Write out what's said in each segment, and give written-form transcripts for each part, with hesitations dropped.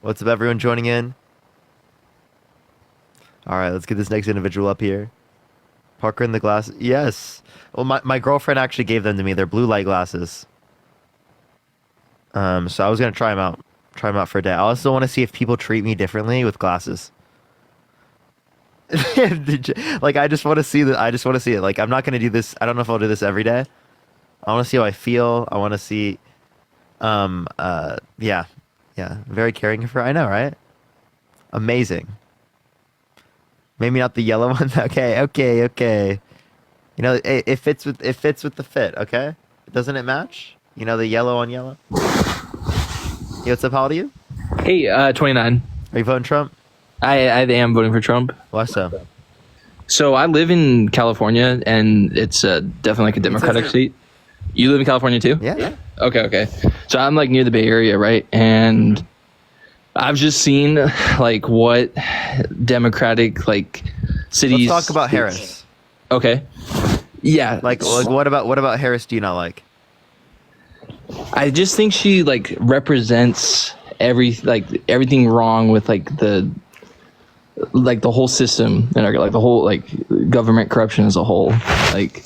What's up, everyone joining in? All right, let's get this next individual up here. Parker in the glass. Yes. Well, my girlfriend actually gave them to me. They're blue light glasses. So I was gonna try them out. Try them out for a day. I also want to see if people treat me differently with glasses. Like, I just want to see that. I just want to see it. Like, I'm not gonna do this. I don't know if I'll do this every day. I want to see how I feel. I want to see. Yeah, yeah. Very caring of her. I know, right? Amazing. Maybe not the yellow one. Okay, okay, okay. You know, it fits with the fit. Okay, doesn't it match? You know, the yellow on yellow. Hey, what's up? How old are you? Hey, 29. Are you voting Trump? I am voting for Trump. Why so? So I live in California, and it's definitely like a Democratic state. You live in California too? Yeah. Okay. So I'm like near the Bay Area, right? And I've just seen like what Democratic like cities. Let's talk about Harris. Okay. Yeah. Like what about Harris? Do you not like? I just think she like represents everything wrong with like the whole system and like the whole like government corruption as a whole. Like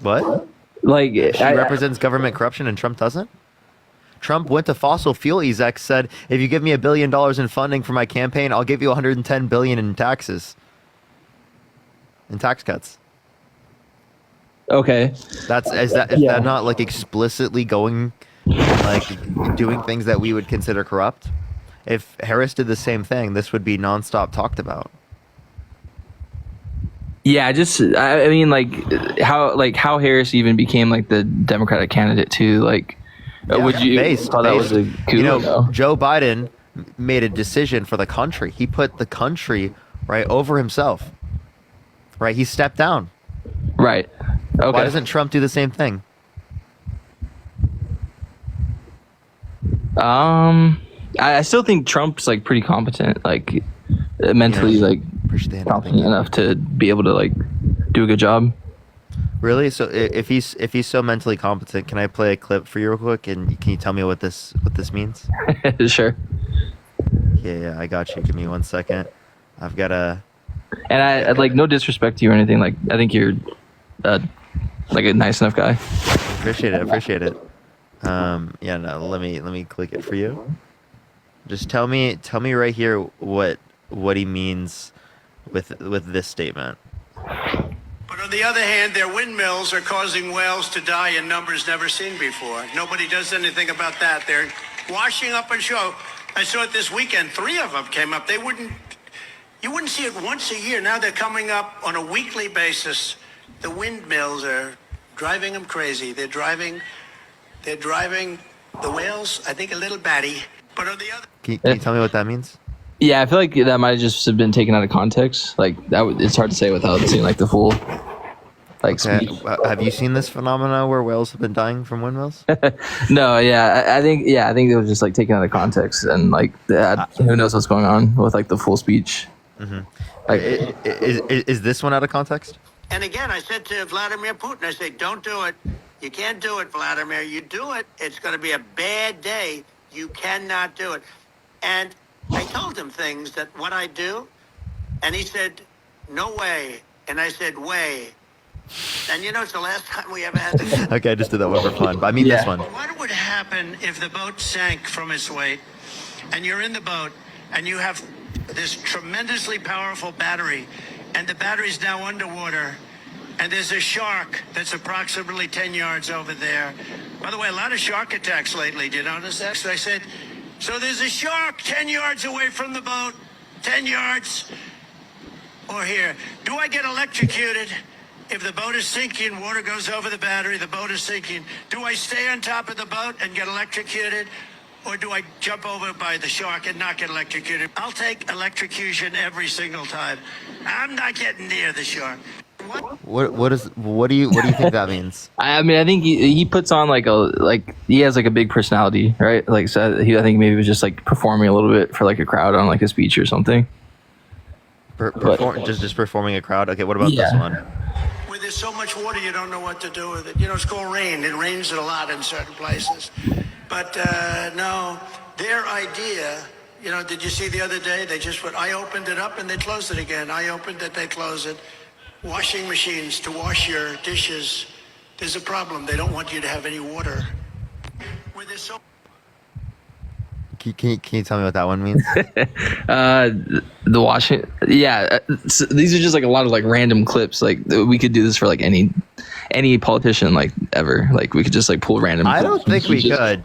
What? like She represents government corruption and Trump doesn't? Trump went to fossil fuel execs, said, if you give me $1 billion in funding for my campaign, I'll give you 110 billion in taxes. In tax cuts. Okay. Is that not like explicitly going like doing things that we would consider corrupt? If Harris did the same thing, this would be nonstop talked about. Yeah, I mean how Harris even became like the Democratic candidate too. Like, would you thought that was a coup? You know, No? Joe Biden made a decision for the country. He put the country right over himself. Right? He stepped down. Right. Okay. Why doesn't Trump do the same thing? I still think Trump's like pretty competent, like mentally, Yeah. like Appreciate the hand. competent enough to be able to like do a good job. Really? So if he's so mentally competent, can I play a clip for you real quick? And can you tell me what this means? Sure. Yeah, I got you. Give me 1 second. I've got a. And I like no disrespect to you or anything. Like I think you're like a nice enough guy. Appreciate it. Yeah, no, let me click it for you. Just tell me right here what he means with this statement. But on the other hand, their windmills are causing whales to die in numbers never seen before. Nobody does anything about that. They're washing up on shore. I saw it this weekend. 3 of them came up. You wouldn't see it once a year. Now they're coming up on a weekly basis. The windmills are driving them crazy. They're driving the whales, I think, a little batty. But on the other... Can you tell me what that means? Yeah, I feel like that might just have been taken out of context. Like it's hard to say without seeing like the full like Okay. speech. Have you seen this phenomena where whales have been dying from windmills? No, I think it was just like taken out of context and like who knows what's going on with like the full speech. Like Is this one out of context? And again, I said to Vladimir Putin, I said, don't do it. You can't do it, Vladimir. You do it, it's going to be a bad day. You cannot do it. And I told him things that what I do, and he said, no way. And I said, way. And you know, it's the last time we ever had this. Okay, I just did that one for fun. But I mean this one. What would happen if the boat sank from its weight and you're in the boat and you have this tremendously powerful battery and the battery's now underwater and there's a shark that's approximately 10 yards over there. By the way, a lot of shark attacks lately. Did you notice that? So I said, so there's a shark 10 yards away from the boat, 10 yards, or here. Do I get electrocuted? If the boat is sinking, water goes over the battery, the boat is sinking. Do I stay on top of the boat and get electrocuted? Or do I jump over by the shark and not get electrocuted? I'll take electrocution every single time. I'm not getting near the shark. What do you think that means? I mean, I think he puts on he has like a big personality, right? Like, so I think maybe he was just like performing a little bit for like a crowd on like a speech or something. Just performing a crowd. Okay, what about this one? Where there's so much water, you don't know what to do with it. You know, it's called rain. It rains a lot in certain places. But no, their idea You know, did you see the other day? They just went, I opened it up and they closed it again. I opened it, they close it. Washing machines to wash your dishes. There's a problem. They don't want you to have any water. Where there's so Can you tell me what that one means? The Washington, yeah. So these are just like a lot of like random clips. Like we could do this for like any politician like ever. Like we could just like pull random. I don't clips. think we Just- could.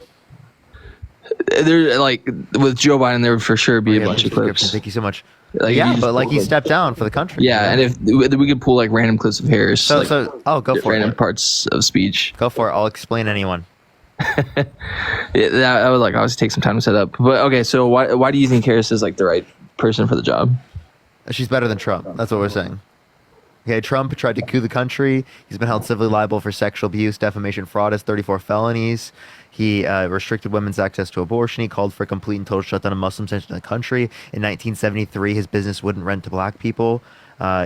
There, like with Joe Biden, there would for sure be a Yeah, bunch of clips. Thank you so much. Like, if yeah, you just but like pull, he stepped down for the country. Yeah, and if we could pull like random clips of Harris, so like, go for random it. parts of speech. Go for it. I'll explain anyone. Yeah, that would like obviously take some time to set up. But okay, so why do you think Harris is like the right person for the job? She's better than Trump. That's what we're saying. Okay, Trump tried to coup the country. He's been held civilly liable for sexual abuse, defamation, fraud, has 34 felonies. He restricted women's access to abortion. He called for a complete and total shutdown of Muslims in the country. In 1973, his business wouldn't rent to black people.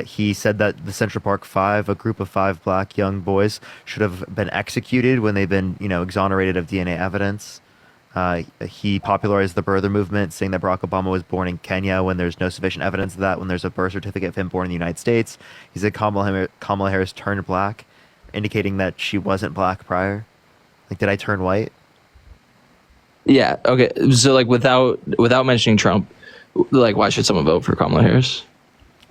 He said that the Central Park Five, a group of 5 black young boys, should have been executed when they've been, exonerated of DNA evidence. He popularized the birther movement, saying that Barack Obama was born in Kenya when there's no sufficient evidence of that, when there's a birth certificate of him born in the United States. He said Kamala Harris turned black, indicating that she wasn't black prior. Like, did I turn white? Yeah. Okay. So like without mentioning Trump, like why should someone vote for Kamala Harris?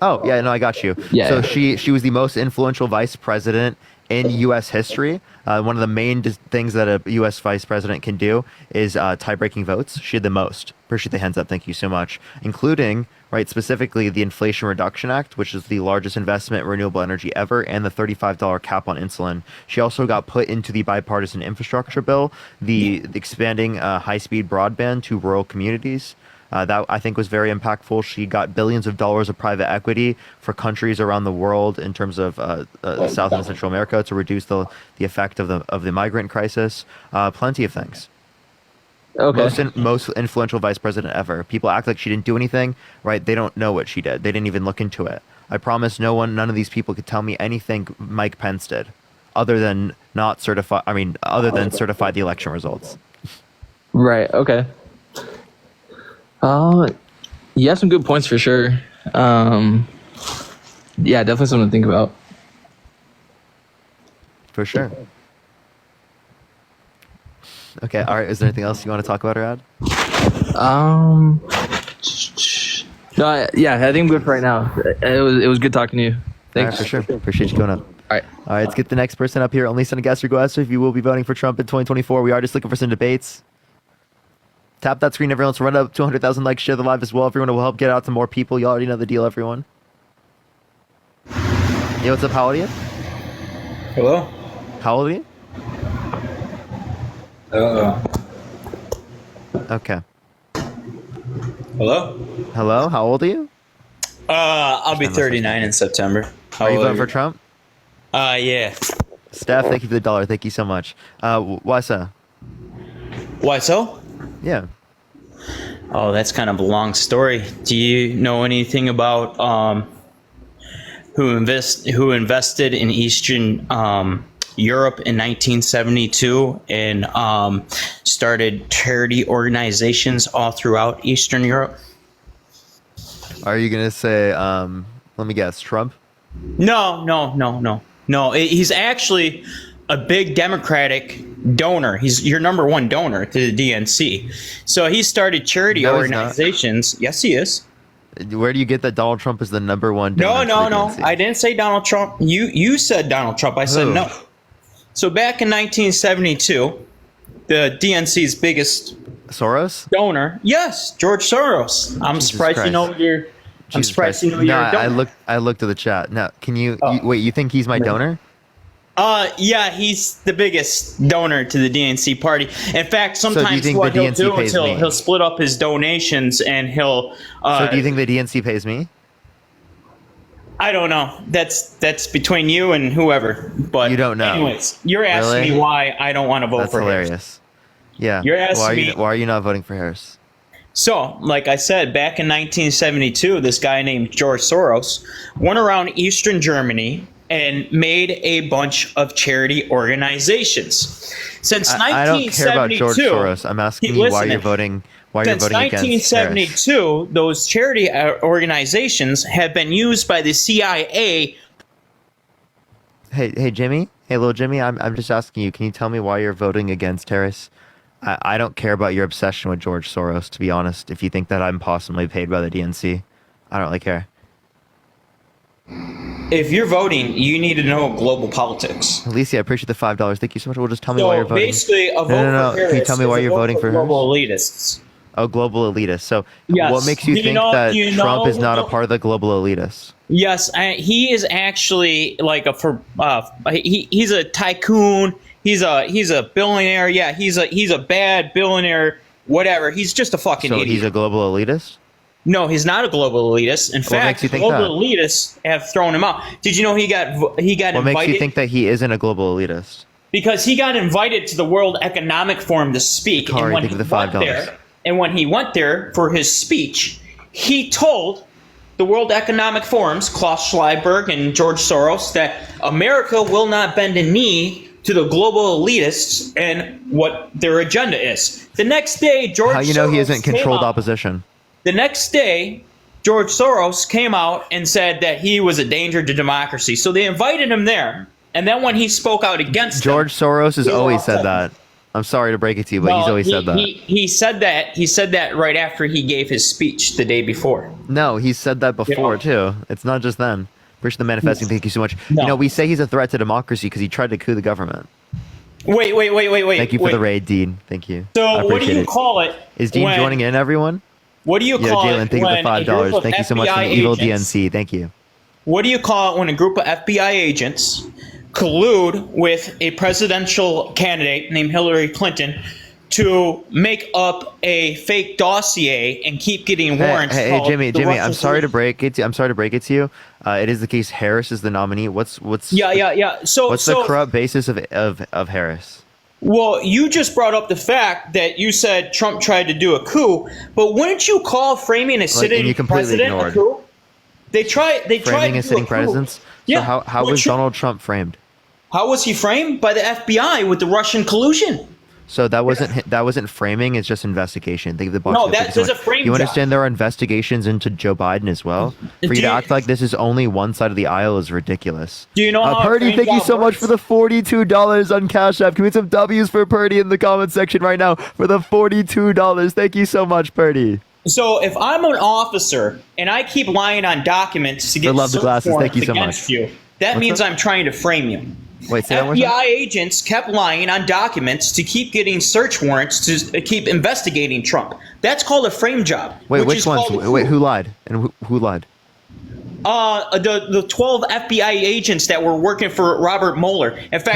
Oh, yeah, no, I got you. Yeah. So she was the most influential vice president in U.S. history. One of the main things that a U.S. vice president can do is tie-breaking votes. She had the most. Appreciate the hands up. Thank you so much. Including, right, specifically the Inflation Reduction Act, which is the largest investment in renewable energy ever, and the $35 cap on insulin. She also got put into the bipartisan infrastructure bill, the expanding high-speed broadband to rural communities. That I think was very impactful. She got billions of dollars of private equity for countries around the world in terms of South and Central America to reduce the effect of the migrant crisis. Plenty of things. Okay. Most influential vice president ever. People act like she didn't do anything, right? They don't know what she did. They didn't even look into it. I promise none of these people could tell me anything Mike Pence did, other than certify the election results. Right. Okay. You have some good points for sure. Yeah, definitely something to think about. For sure. Okay, all right. Is there anything else you want to talk about or add? No, yeah, I think I'm good for right now. It was good talking to you. All Thanks. right, for sure. Appreciate you going up. All right. All right, let's get the next person up here. Only send a guest request if you will be voting for Trump in 2024. We are just looking for some debates. Tap that screen, everyone. So run up 200,000 likes, share the live as well. Everyone will help get out to more people. You already know the deal, everyone. Yo, what's up? How old are you? Hello? How old are you? Okay. Hello? Hello? How old are you? I'll be 39 in September. How Are you old voting for Trump? Yeah. Steph, thank you for the $1. Thank you so much. Why so? Why so? Yeah. Oh, that's kind of a long story. Do you know anything about who invested in Eastern Europe in 1972 and started charity organizations all throughout Eastern Europe? Are you going to say, let me guess, Trump? No. He's actually a big Democratic donor. He's your number one donor to the DNC. So he started charity No, he's not. organizations. Yes, he is. Where do you get that Donald Trump is the number one No. donor to the DNC? I didn't say Donald Trump. You said Donald Trump. I said Who? no. So back in 1972, the DNC's biggest Soros? donor, yes, George Soros. I'm Jesus surprised you Christ. know you're. I'm Jesus surprised Christ. you know you're a No, donor. I looked at the chat. Now, can you, Oh. wait, you think he's my donor? Yeah, he's the biggest donor to the DNC party. In fact, sometimes think what the he'll DNC do pays is me? he'll split up his donations and he'll. So do you think the DNC pays me? I don't know. That's between you and whoever. But You don't know. Anyways, you're asking Really? me why I don't want to vote That's for hilarious. Harris. Yeah. You're asking why are me- you not voting for Harris? So, like I said, back in 1972, this guy named George Soros went around Eastern Germany and made a bunch of charity organizations. Since I don't care about 1972, George Soros. I'm asking you why listen, you're voting why you're Since voting against Harris. 1972, those charity organizations have been used by the CIA. Hey, Jimmy. Hey, little Jimmy. I'm just asking you. Can you tell me why you're voting against Harris? I don't care about your obsession with George Soros, to be honest. If you think that I'm possibly paid by the DNC, I don't really care. If you're voting, you need to know global politics. Alicia, I appreciate the $5. Thank you so much. Well, just tell me why you're So voting. basically, a vote No. for Can you Harris tell me is why a you're vote voting for global elitists. Oh, global elitist. So, Yes. what makes you Do you think know- that do you Trump know- is not a part of the global elitists? Yes, he is actually like he's a tycoon. He's a billionaire. Yeah, he's a bad billionaire. Whatever. He's just a fucking So idiot. he's a global elitist? No, he's not a global elitist. In makes fact, you think global elitists have thrown him out. Did you know he got What invited? makes you think that he isn't a global elitist? Because he got invited to the World Economic Forum to speak, Kari, and when think he of the went $5. there, for his speech, he told the World Economic Forum's Klaus Schwab and George Soros that America will not bend a knee to the global elitists and what their agenda is. The next day, George How you know he Soros isn't came controlled out- opposition? The next day, George Soros came out and said that he was a danger to democracy. So they invited him there. And then when he spoke out against George Soros has They were always upset. said that. I'm sorry to break it to you, but Well, he's always said that. He said that. He said that right after he gave his speech the day before. No, he's said that before too. It's not just then. Appreciate the manifesting. Thank you so much. No. You know, we say he's a threat to democracy because he tried to coup the government. Wait. Thank you for the raid, Dean. Thank you. I So what do appreciate you it. call it? Is Dean when- joining in, everyone? What do you Yeah, call Jalen, it thank you for when the a group $5. of Thank you so much from FBI Evil agents- DNC. Thank you. What do you call it when a group of FBI agents collude with a presidential candidate named Hillary Clinton to make up a fake dossier and keep getting warrants? Hey, called Jimmy, the I'm Russian sorry to collusion? break it. I'm sorry to break it to you. It is the case. Harris is the nominee. What's Yeah. So What's the corrupt basis of Harris? Well, you just brought up the fact that you said Trump tried to do a coup, but wouldn't you call framing a and sitting you completely president ignored. a coup? They tried Framing to a do sitting coup. president. So Yeah. how was Donald Trump framed? How was he framed? By the FBI with the Russian collusion. So that wasn't framing. It's just investigation. Think of the box. No, Thank you that's so a much. frame You job. understand there are investigations into Joe Biden as well. For you Do to you- act like this is only one side of the aisle is ridiculous. Do you know how a Purdy, frame thank you job so much works? for the $42 on Cash App. Give me some W's for Purdy in the comment section right now for the $42. Thank you so much, Purdy. So if I'm an officer and I keep lying on documents to get love the search glasses. Thank warrants you so against much. you, that What's means up? I'm trying to frame you. Wait, say that one more time? FBI agents kept lying on documents to keep getting search warrants to keep investigating Trump. That's called a frame job. Wait, which which is ones? called a Wait, coup. who lied? And who lied? The 12 FBI agents that were working for Robert Mueller. In fact,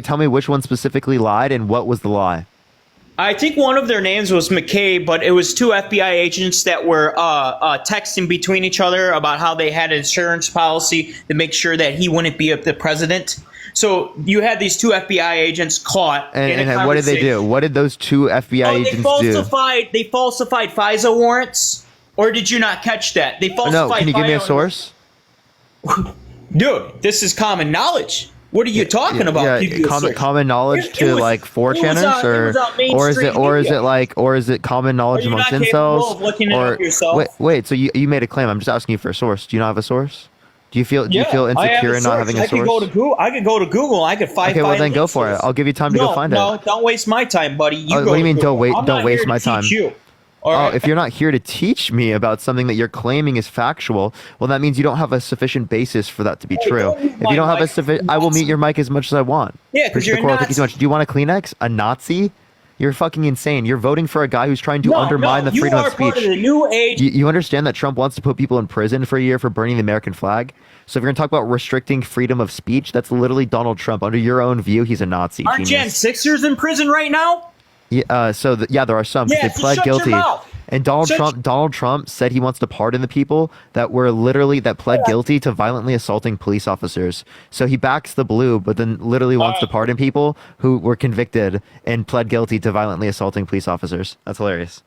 Tell me which one specifically lied and what was the lie? I think one of their names was McKay, but it was two FBI agents that were texting between each other about how they had an insurance policy to make sure that he wouldn't be the president. So you had these two FBI agents caught. in a And what did they do? conversation. What did those two FBI agents do? They falsified FISA warrants, or did you not catch that? They falsified. No, can you give me a FISA source? Dude, this is common knowledge. What are you talking about? Yeah, You do search. common knowledge It to was- like it was 4chaners on- it was on or is mainstream it common knowledge Are you amongst not capable incels? of looking it or up yourself? wait, so you made a claim. I'm just asking you for a source. Do you not have a source? Do you feel Yeah, I have insecure a in not source. having a I could source? go to Google. I could go to Google. I could find. Okay, well find then go links for to it. this. I'll give you time to go find it. No, don't waste my time, buddy. You Oh, go what do you to mean, Google. don't wait- I'm don't not waste here to my teach time? You. All Oh, right? if you're not here to teach me about something that you're claiming is factual, well, that means you don't have a sufficient basis for that to be true. don't mute If my you don't have a mic. sufficient, I will mute your mic as much as I want. Yeah, 'cause Appreciate you're the a quarrel. Thank you so Nazi. much. Do you want a Kleenex? A Nazi? You're fucking insane. You're voting for a guy who's trying to undermine the freedom you are of speech. part of the new age. You understand that Trump wants to put people in prison for a year for burning the American flag? So if you're going to talk about restricting freedom of speech, that's literally Donald Trump. Under your own view, he's a Nazi. Aren't Gen Genius. Sixers in prison right now? Yeah, there are some. 'cause Yeah, they so pled shut your guilty. mouth. And Donald Trump said he wants to pardon the people that pled guilty to violently assaulting police officers. So he backs the blue, but then literally wants to pardon people who were convicted and pled guilty to violently assaulting police officers. That's hilarious.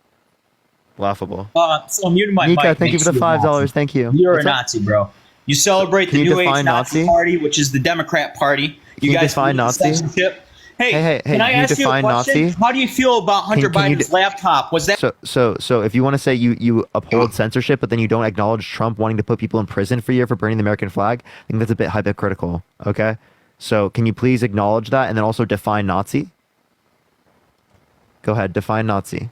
Laughable. So I'm muting my Nika, mic. thank you makes for the a Nazi. $5. Thank you. You're What's a up? Nazi, bro. You celebrate Can the you New Age define Nazi Nazi? Party, which is the Democrat Party. Can you guys define believe in Nazi? censorship. Hey, can I can you ask you a define question? Nazi? How do you feel about Hunter can you Biden's laptop? Was that So if you want to say you uphold censorship, but then you don't acknowledge Trump wanting to put people in prison for a year for burning the American flag, I think that's a bit hypocritical. Okay, so can you please acknowledge that and then also define Nazi? Go ahead, define Nazi.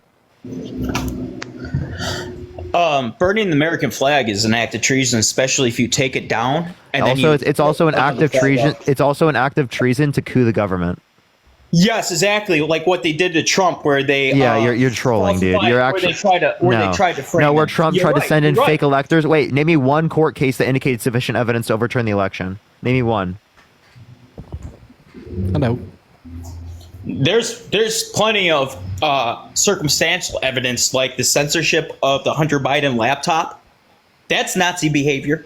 burning the American flag is an act of treason, especially if you take it down. And then Also, you it's also an act of treason. It's also an act of treason to coup the government. Yes, exactly. Like what they did to Trump, where they Yeah, you're trolling, dude. falsified- You're where actually they tried to frame where him. Trump You're tried to right, send in you're fake right. electors. Wait, name me one court case that indicated sufficient evidence to overturn the election. Name me one. No. There's plenty of circumstantial evidence, like the censorship of the Hunter Biden laptop. That's Nazi behavior.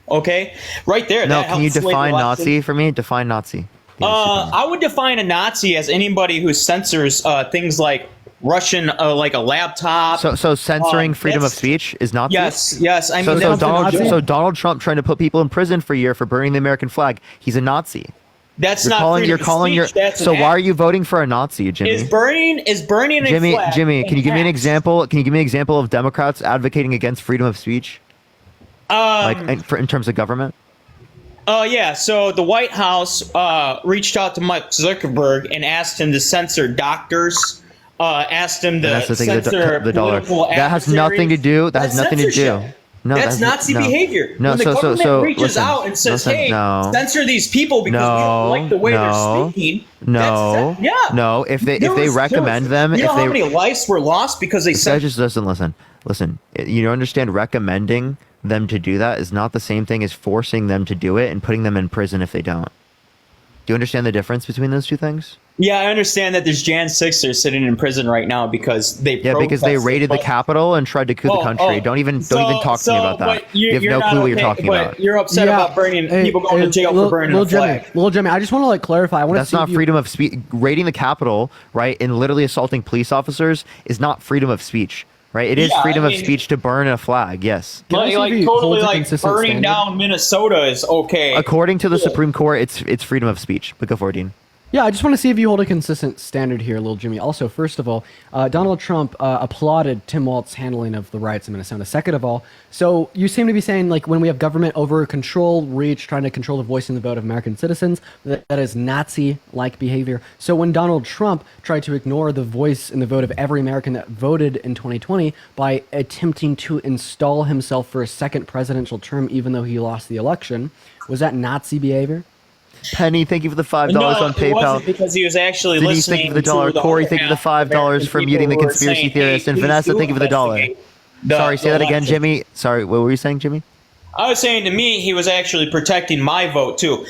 Okay, right there. No, that can you helped sway the define election. Nazi for me? Define Nazi. I would define a Nazi as anybody who censors things like Russian, like a laptop. So censoring freedom of that's- speech is Nazi. Yes. I mean, So that's, Donald Trump trying to put people in prison for a year for burning the American flag. He's a Nazi. that's You're not calling. freedom You're of calling your. speech, that's an So why act. are you voting for a Nazi, Jimmy? Is burning a Jimmy, flag Jimmy, can you give me an act? example? Can you give me an example of Democrats advocating against freedom of speech, like in terms of government? Yeah. So the White House reached out to Mike Zuckerberg and asked him to censor doctors. Asked him to And that's the thing. censor The dollar. political That has nothing to do. That has That's nothing to do. censorship. No, That's Nazi behavior. No, when the so government reaches listen, out and says, listen, "Hey, no. censor these people because we don't like the way they're speaking." No, yeah. no. If they recommend them, you know if how they many lives were lost because they This guy said just doesn't listen. Listen, you understand recommending them to do that is not the same thing as forcing them to do it and putting them in prison if they don't. Do you understand the difference between those two things? Yeah, I understand that there's Jan Sixers sitting in prison right now because they Because they protested, raided the but- Capitol and tried to coup the country. Don't even talk to me about that. but You have you're no not clue what you're okay, talking but about. You're upset about burning people going to jail for burning Little a flag. Jimmy, Little Jimmy, I just want to clarify. I want That's to see not if you- freedom of speech. Raiding the Capitol, right, and literally assaulting police officers is not freedom of speech, right? It is Yeah, freedom I of mean- speech to burn a flag. Yes. Can I see if Like he totally holds a like consistent burning standard? down Minnesota is okay. According to the Supreme Court, it's freedom of speech. But go for it, Dean. Yeah, I just want to see if you hold a consistent standard here, Little Jimmy. Also, first of all, Donald Trump applauded Tim Walz's handling of the riots in Minnesota. Second of all, so you seem to be saying, like, when we have government over control, reach, trying to control the voice and the vote of American citizens, that is Nazi-like behavior. So when Donald Trump tried to ignore the voice and the vote of every American that voted in 2020 by attempting to install himself for a second presidential term, even though he lost the election, was that Nazi behavior? Penny, thank you for the $5 No, on it PayPal. wasn't because he was actually Denise, listening thank you for the to dollar. the Corey, other thank you for the half $5 American for people muting the who were conspiracy saying, theorist. "Hey, And please Vanessa, do thank you for the dollar. investigate Sorry, say that again, election." Jimmy. Sorry, what were you saying, Jimmy? I was saying to me, he was actually protecting my vote too,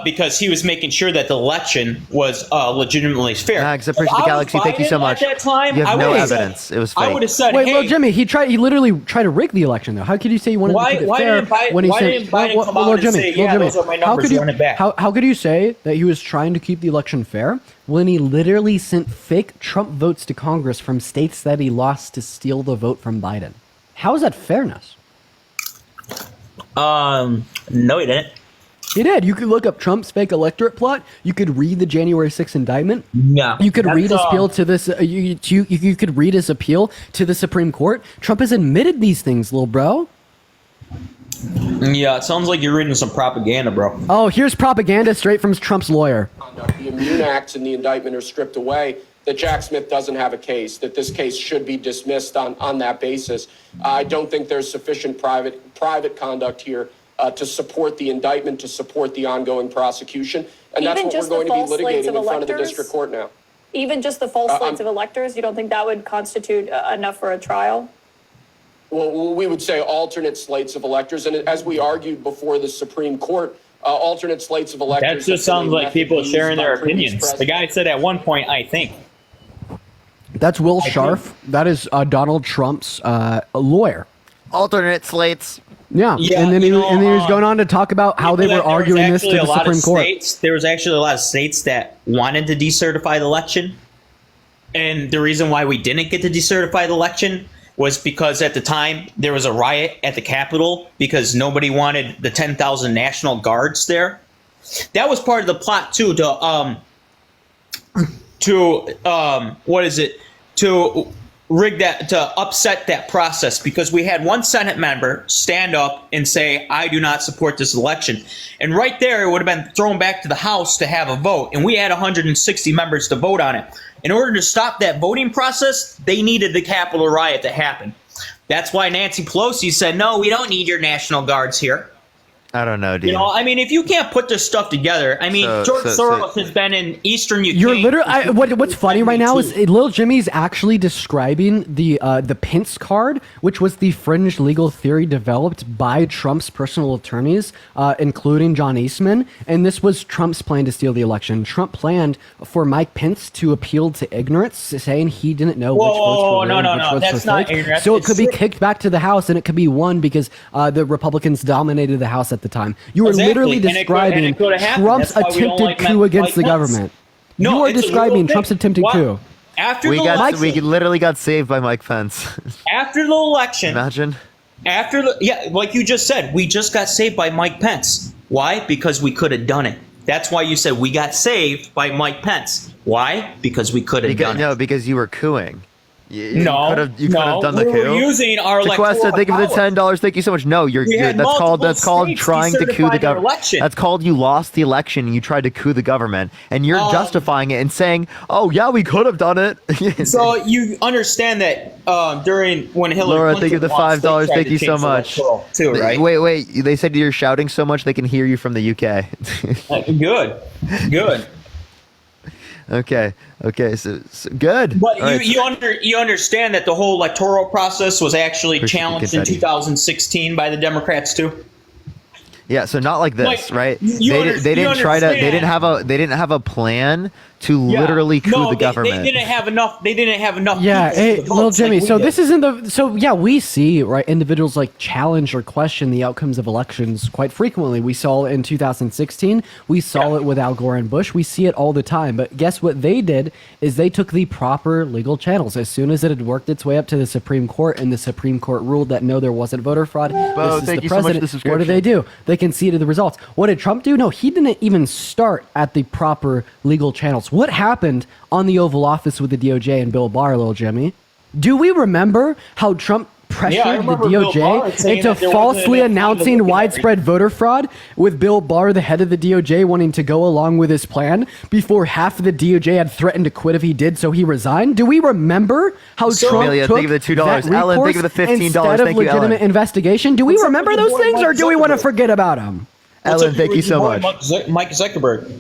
because he was making sure that the election was legitimately fair. Nah, 'cause I If appreciate the was Galaxy. Thank you so Biden much. At that time, You have I no would've said- evidence. It was I fake. would have said, Wait, "Hey, well, Jimmy, he literally tried to rig the election, though. How could you say you wanted to keep it fair didn't Biden, when he why said, didn't Biden well, come well, out and Jimmy, say, well, yeah, Jimmy, those are my how numbers, could you run it back? how could you say that he was trying to keep the election fair when he literally sent fake Trump votes to Congress from states that he lost to steal the vote from Biden? How is that fairness? No, he didn't. He did. You could look up Trump's fake electorate plot. You could read the January 6th indictment. Yeah, You could read his that's, appeal to this. You could read his appeal to the Supreme Court. Trump has admitted these things, little bro. Yeah, it sounds like you're reading some propaganda, bro. Oh, here's propaganda straight from Trump's lawyer. The immune acts in the indictment are stripped away, that Jack Smith doesn't have a case, that this case should be dismissed on that basis. I don't think there's sufficient private conduct here to support the indictment, to support the ongoing prosecution. And that's Even what we're just the going to be false slates litigating of in front of the electors? district court now. Even just the false I'm- slates of electors, you don't think that would constitute enough for a trial? Well, we would say alternate slates of electors. And as we argued before the Supreme Court, alternate slates of electors. That have just been a sounds like method people used sharing by their previous opinions. The presidents. guy said at one point, "I think." That's Will Scharf. That is Donald Trump's lawyer. Alternate slates. Yeah, Yeah, and then you he, know, and then he was going on to talk about how they That were there was arguing this to actually the a lot of Supreme Court. states- There was actually a lot of states that wanted to decertify the election. And the reason why we didn't get to decertify the election was because at the time there was a riot at the Capitol because nobody wanted the 10,000 National Guards there. That was part of the plot too, to what is it, to rig that, to upset that process, because we had one Senate member stand up and say, I do not support this election. And right there, it would have been thrown back to the House to have a vote. And we had 160 members to vote on it. In order to stop that voting process, they needed the Capitol riot to happen. That's why Nancy Pelosi said, no, we don't need your National Guards here. I don't know, dude. You know, I mean, if you can't put this stuff together, I mean, George Soros has been in Eastern Ukraine. You're literally. What's funny right now is Lil Jimmy's actually describing the Pence card, which was the fringe legal theory developed by Trump's personal attorneys, including John Eastman. And this was Trump's plan to steal the election. Trump planned for Mike Pence to appeal to ignorance, saying he didn't know which votes were real and which votes that's were not fake. ignorance. So it It's could be true. kicked back to the House, and it could be won because the Republicans dominated the House at the time. You were Exactly. literally And it could- and describing it could have happened. Trump's That's why we don't attempted like coup Mike against the Pence. government. No, you are it's a describing little Trump's thing. attempted What? coup. After we the got election, we literally got saved by Mike Pence. after the election, Imagine. after the, yeah, like you just said, we just got saved by Mike Pence. Why? Because we could have done it. That's why you said we got saved by Mike Pence. Why? Because we could have Because, done no, it. because you were cooing. You No, you could have done the we were coup. using our electoral Sequester, thank you for the power. $10. Thank you so much. No, We had that's called multiple states trying to coup decertify the their government. election. That's called you lost the election and you tried to coup the government, and you're justifying it and saying, "Oh yeah, we could have done it." So you understand that during when Hillary Laura, Clinton thank you for the lost, they $5. tried Thank to you change so the much. electoral too, right? Wait. They said you're shouting so much they can hear you from the UK. Good. Okay. So good. But All right, you understand that the whole electoral process was actually Appreciate the challenged in confetti. 2016 by the Democrats too. Yeah, so not like this, Like, right? you They didn't try to. They didn't understand. have a plan to Yeah. literally coup No, the government. They didn't have enough. They didn't have enough. Yeah, people hey, to vote little like Jimmy. we So did. this isn't the. So yeah, we see right individuals like challenge or question the outcomes of elections quite frequently. We saw it in 2016. We saw it with Al Gore and Bush. We see it all the time. But guess what they did is they took the proper legal channels. As soon as it had worked its way up to the Supreme Court, and the Supreme Court ruled that no, there wasn't voter fraud. Bo, This is thank the you so much for president. the What did they subscription. do? They conceded the results. What did Trump do? No, he didn't even start at the proper legal channels. What happened on the Oval Office with the DOJ and Bill Barr, little Jimmy? Do we remember how Trump pressured the remember Bill Barr DOJ saying into that there wasn't falsely enough time to announcing look at widespread voter fraud, with Bill Barr, the head of the DOJ, wanting to go along with his plan before half of the DOJ had threatened to quit if he did, so he resigned? Do we remember how Trump Amelia, took thank you for the $2. that Ellen, thank you recourse for the $15. instead of Thank you, Ellen. legitimate investigation? Do we What's up remember with your those boy things, or Mike do we want to Zuckerberg? forget about them? Ellen, thank you so much. Mike Zuckerberg.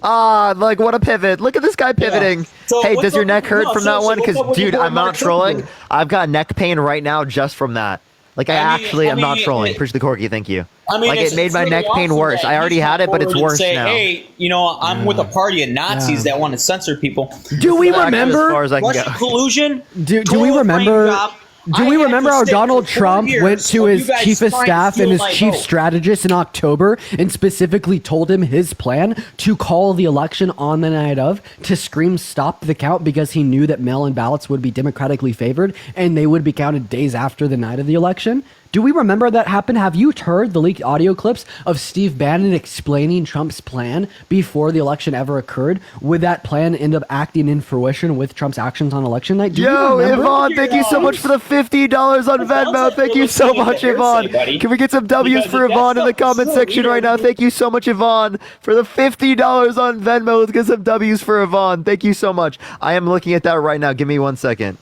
Ah, like what a pivot! Look at this guy pivoting. So Hey, what's does your up- neck hurt no, from that seriously, one? what's Because up with your dude, boy I'm not Mark trolling. Zuckerberg? I've got neck pain right now just from that. Like I mean- I'm I not mean, trolling. it- Appreciate the corky, thank you. I mean, like it's it made my really neck pain awesome worse. that I already you had it, but it's come forward and worse say, now. Hey, you know, I'm with a party of Nazis that want to censor people. Do we That's actually remember? as far as I can Russian go. collusion. Do we total remember? frame job. Do I we had remember to how stay Donald for 4 Trump years went to of his you guys chief of trying to staff steal and his my chief vote. strategist in October and specifically told him his plan to call the election on the night of to scream stop the count because he knew that mail-in ballots would be democratically favored and they would be counted days after the night of the election? Do we remember that happened? Have you heard the leaked audio clips of Steve Bannon explaining Trump's plan before the election ever occurred? Would that plan end up acting in fruition with Trump's actions on election night? Do you Yo, remember? Yvonne, thank you so much for the $50 on That sounds Venmo. like Thank you're you so listening to much, hearsay, Yvonne. buddy. Can we get some W's Because for if that Yvonne in the stuff is comment true, section you right now? don't- Thank you so much, Yvonne, for the $50 on Venmo. Let's get some W's for Yvonne. Thank you so much. I am looking at that right now. Give me 1 second.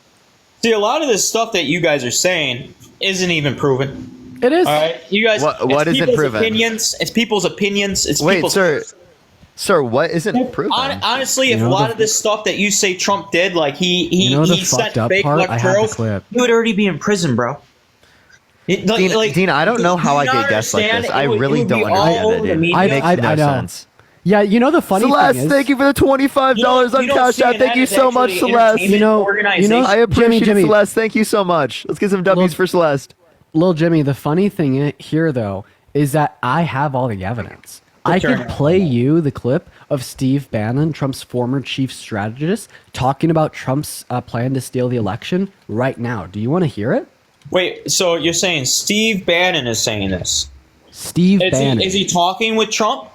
See, a lot of this stuff that you guys are saying isn't even proven. It is. All right, you guys. What it's isn't people's proven? Opinions. It's people's opinions. It's Wait, people's. sir, what isn't proven? Honestly, if You a know lot the- of this stuff that you say Trump did, like he You know the sent fucked up fake part? I have the electorals, clip. he would already be in prison, bro. Dean, I don't know how I get guests like this. I really don't understand it, dude. It makes I no know. sense. Yeah, you know the funny Celeste, thing is, thank you for the $25 on Cash App. Thank you so much, Celeste. You know, I appreciate Jimmy, it, Celeste. Thank you so much. Let's get some W's Look- for Celeste. Lil Jimmy, the funny thing here though is that I have all the evidence. I could play you the clip of Steve Bannon, Trump's former chief strategist, talking about Trump's plan to steal the election right now. Do you want to hear it? Wait, so you're saying Steve Bannon is saying this? Steve Bannon. Is he talking with Trump?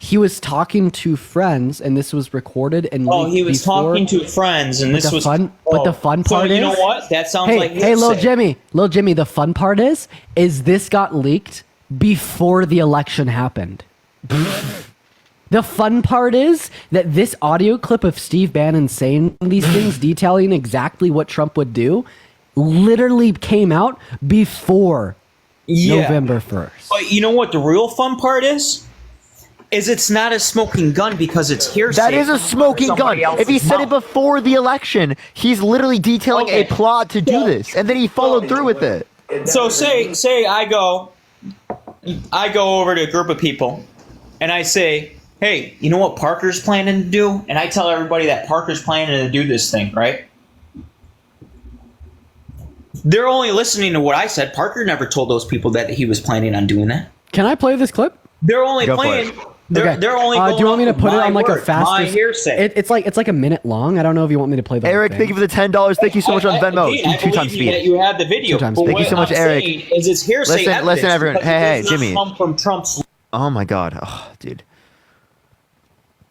he was talking to friends, and this was recorded and Oh, leaked he was before. talking to friends, and this the was fun- but the fun so part you know is- what? That sounds Hey, like hey, Lil hearsay. Jimmy, the fun part is this got leaked before the election happened. The fun part is that this audio clip of Steve Bannon saying these things, detailing exactly what Trump would do, literally came out before Yeah. November 1st. But you know what the real fun part is? Is it's not a smoking gun because it's hearsay. That is a smoking gun. Somebody If he else's said it mouth. before the election, he's literally detailing Okay. a plot to do So- this, and then he followed through with it. So say I go over to a group of people, and I say, hey, you know what Parker's planning to do? And I tell everybody that Parker's planning to do this thing, right? They're only listening to what I said. Parker never told those people that he was planning on doing that. Can I play this clip? They're only Go for playing. it. They're only. do you want me to put it on like a fast? My fast? hearsay. It's like a minute long. I don't know if you want me to play the whole Eric, thing. thank you for the $10. Thank you so much on Venmo. Again, I Two times believe you that speed. you had the video. 2 times but speed. Thank you what so much, I'm Eric. saying Is it's hearsay Listen, evidence everyone. because Hey, it hey, does not Jimmy. Come from Trump's. Oh my god. Oh, dude.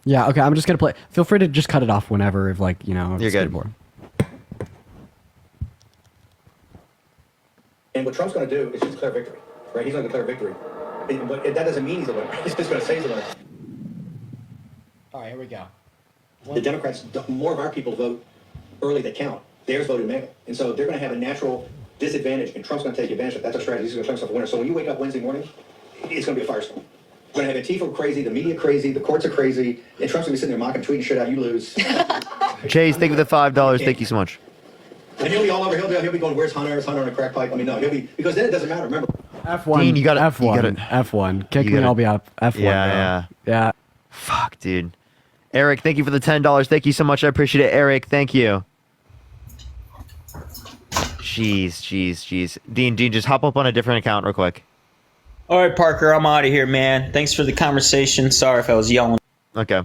Yeah, okay, I'm just gonna play. Feel free to just cut it off whenever, if like, if You're it's good. bored. And what Trump's going to do is just declare victory, right? He's going to declare victory. But that doesn't mean he's a winner. He's just going to say he's a winner. All right, here we go. The Democrats, more of our people vote early that count. Theirs voted mail. And so they're going to have a natural disadvantage, and Trump's going to take advantage of that. That's our strategy. He's going to turn himself a winner. So when you wake up Wednesday morning, it's going to be a firestorm. We're going to have Antifa crazy, the media crazy, the courts are crazy, and Trump's going to be sitting there mocking, tweeting shit out, you lose. Chase, thank you for the $5. Thank you so much. And he'll be all over. He'll be going, where's Hunter? Is Hunter on a crack pipe? I mean, no, he'll be, because then it doesn't matter. Remember, F1. Dean, you gotta- F1. you gotta- F1. Kick you me, gotta- I'll be up. F1. Yeah, bro. Yeah. Fuck, dude. Eric, thank you for the $10. Thank you so much. I appreciate it, Eric. Thank you. Jeez. Dean, just hop up on a different account real quick. All right, Parker, I'm out of here, man. Thanks for the conversation. Sorry if I was yelling. Okay.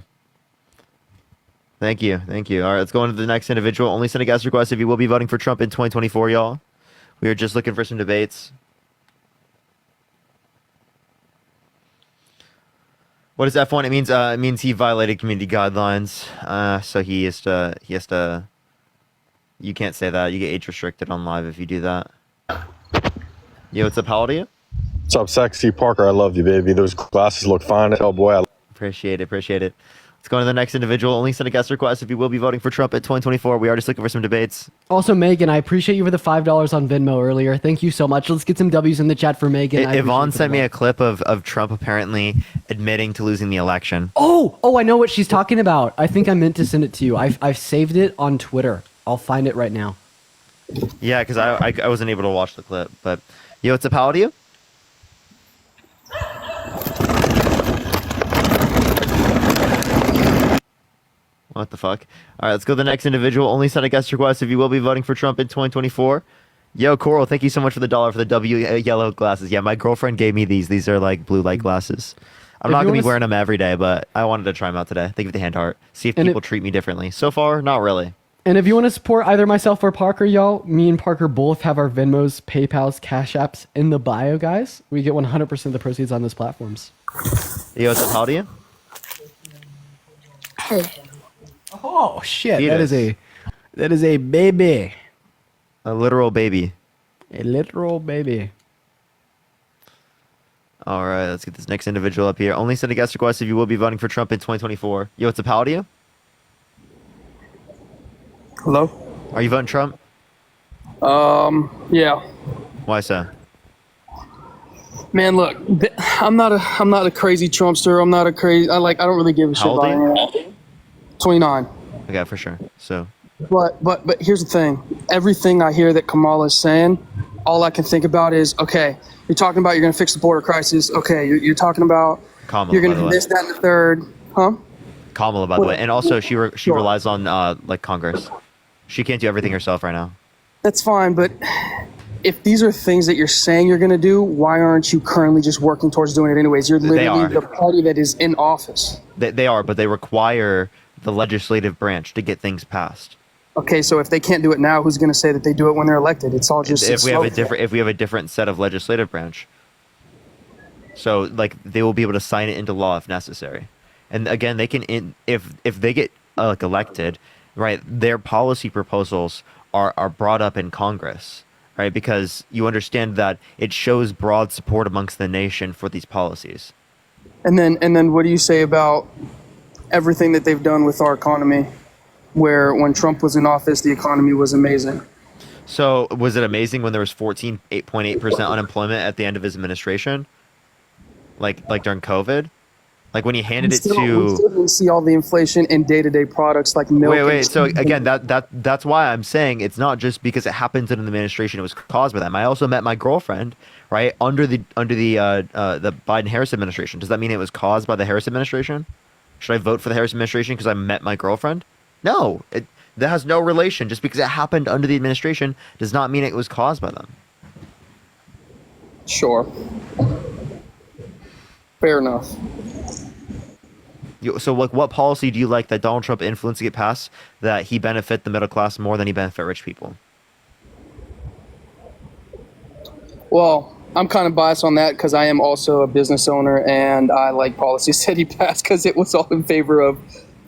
Thank you. All right, let's go on to the next individual. Only send a guest request if you will be voting for Trump in 2024, y'all. We are just looking for some debates. What is F1? It means he violated community guidelines. So he has to. You can't say that. You get age restricted on live if you do that. Yo, what's up? How old are you? What's up, sexy Parker? I love you, baby. Those glasses look fine as hell, boy. Appreciate it. Let's go on to the next individual. Only send a guest request if you will be voting for Trump at 2024. We are just looking for some debates. Also, Megan, I appreciate you for the $5 on Venmo earlier. Thank you so much. Let's get some W's in the chat for Megan. I appreciate Yvonne you for sent the me love. a clip of Trump apparently admitting to losing the election. Oh, I know what she's talking about. I think I meant to send it to you. I've saved it on Twitter. I'll find it right now. Yeah, because I wasn't able to watch the clip. But, yo, what's up? How old are you? What the fuck? All right, let's go to the next individual. Only send a guest request if you will be voting for Trump in 2024. Yo, Coral, thank you so much for the $1 for the W yellow glasses. Yeah, my girlfriend gave me these. These are like blue light glasses. I'm If not you going to be wanna wearing them every day, but I wanted to try them out today. Thank you for the hand heart. See if And people treat me differently. So far, not really. And if you want to support either myself or Parker, y'all, me and Parker both have our Venmos, PayPals, Cash Apps in the bio, guys. We get 100% of the proceeds on those platforms. Yo, what's up? How old are you? Oh shit! Fetus. That is a baby, A literal baby. a literal baby. All right, let's get this next individual up here. Only send a guest request if you will be voting for Trump in 2024. Yo, what's up? How old are you? Hello? Are you voting Trump? Yeah. Why so? Man, look, I'm not a crazy Trumpster. I'm not a crazy. I don't really give a shit How old about are anything. 29. Okay, for sure. So, But here's the thing. Everything I hear that Kamala is saying, all I can think about is, okay, you're talking about you're going to fix the border crisis. Okay, you're talking about Kamala, you're going by to the do way. this, that, and the third. Huh? Kamala, by the way. And also, she Sure. relies on, like, Congress. She can't do everything herself right now. That's fine, but if these are things that you're saying you're going to do, why aren't you currently just working towards doing it anyways? You're They literally are. the party that is in office. They are, but they require the legislative branch to get things passed. Okay, so if they can't do it now, who's going to say that they do it when they're elected? It's all just If we have slow. if we have a different set of legislative branch. So, like, they will be able to sign it into law if necessary. And again, they can if they get like elected, right? Their policy proposals are brought up in Congress, right? Because you understand that it shows broad support amongst the nation for these policies. And then what do you say about everything that they've done with our economy, where when Trump was in office, the economy was amazing? So was it amazing when there was 8.8% unemployment at the end of his administration? Like during COVID? Like when he handed We it still to didn't see all the inflation in day-to-day products like milk. wait. So again, that's why I'm saying it's not just because it happened in the administration. It was caused by them. I also met my girlfriend, right, under the Biden-Harris administration. Does that mean it was caused by the Harris administration? Should I vote for the Harris administration because I met my girlfriend? No, that has no relation. Just because it happened under the administration does not mean it was caused by them. Sure. Fair enough. So, like, what policy do you like that Donald Trump influenced to get passed that he benefit the middle class more than he benefit rich people? Well, I'm kind of biased on that because I am also a business owner, and I like policies that he passed because it was all in favor of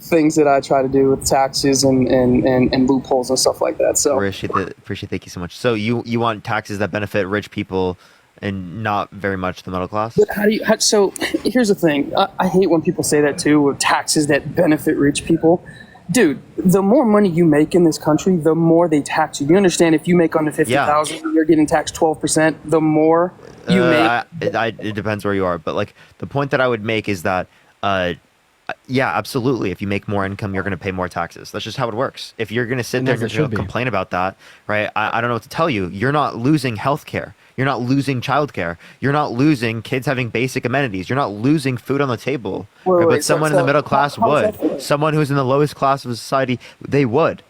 things that I try to do with taxes and loopholes and stuff like that. So Appreciate. Thank you so much. So you want taxes that benefit rich people and not very much the middle class? But so here's the thing. I hate when people say that too, with taxes that benefit rich people. Dude, the more money you make in this country, the more they tax you. You understand? If you make under 50,000, you're getting taxed 12%. The more you make, it depends where you are. But like the point that I would make is that, yeah, absolutely. If you make more income, you're going to pay more taxes. That's just how it works. If you're going to sit there and complain about that, right? I don't know what to tell you. You're not losing healthcare. You're not losing childcare. You're not losing kids having basic amenities. You're not losing food on the table. But someone in the middle class would. Someone who's in the lowest class of society, they would.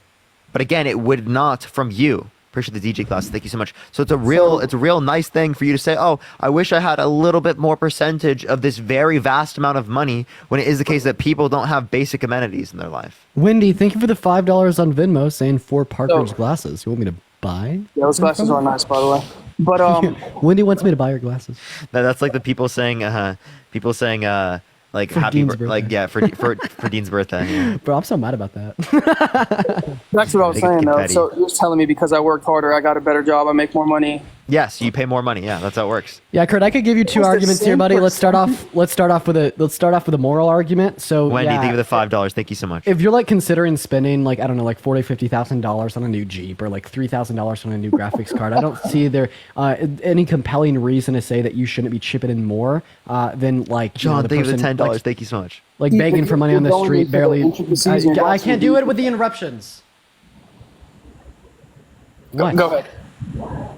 But again, it would not from you. Appreciate the DJ class. Thank you so much. So it's a real nice thing for you to say, oh, I wish I had a little bit more percentage of this very vast amount of money, when it is the case that people don't have basic amenities in their life. Wendy, thank you for the $5 on Venmo saying for Parker's glasses. You want me to buy? Yeah, those glasses are nice, by the way. But Wendy wants me to buy her glasses. That's like the people saying like For happy Dean's like yeah for Dean's birthday. Yeah. Bro, I'm so mad about that. that's what I was saying, though. petty. So you're telling me because I worked harder, I got a better job, I make more money. Yes, you pay more money. Yeah, that's how it works. Yeah, Kurt, I could give you two Almost the arguments here, same buddy. Let's start off with a moral argument. So Wendy, yeah, thank you for the $5. Thank you so much. if you're like considering spending like I don't know like $40,000-$50,000 on a new Jeep or like $3,000 on a new graphics card, I don't see there any compelling reason to say that you shouldn't be chipping in more than like John, the thank you for the person, $10. like, Thank you so much. like Yeah, begging but for money on the you're going street, into the barely. intricacies and I what's can't the do it deal. with the interruptions. What? Go ahead.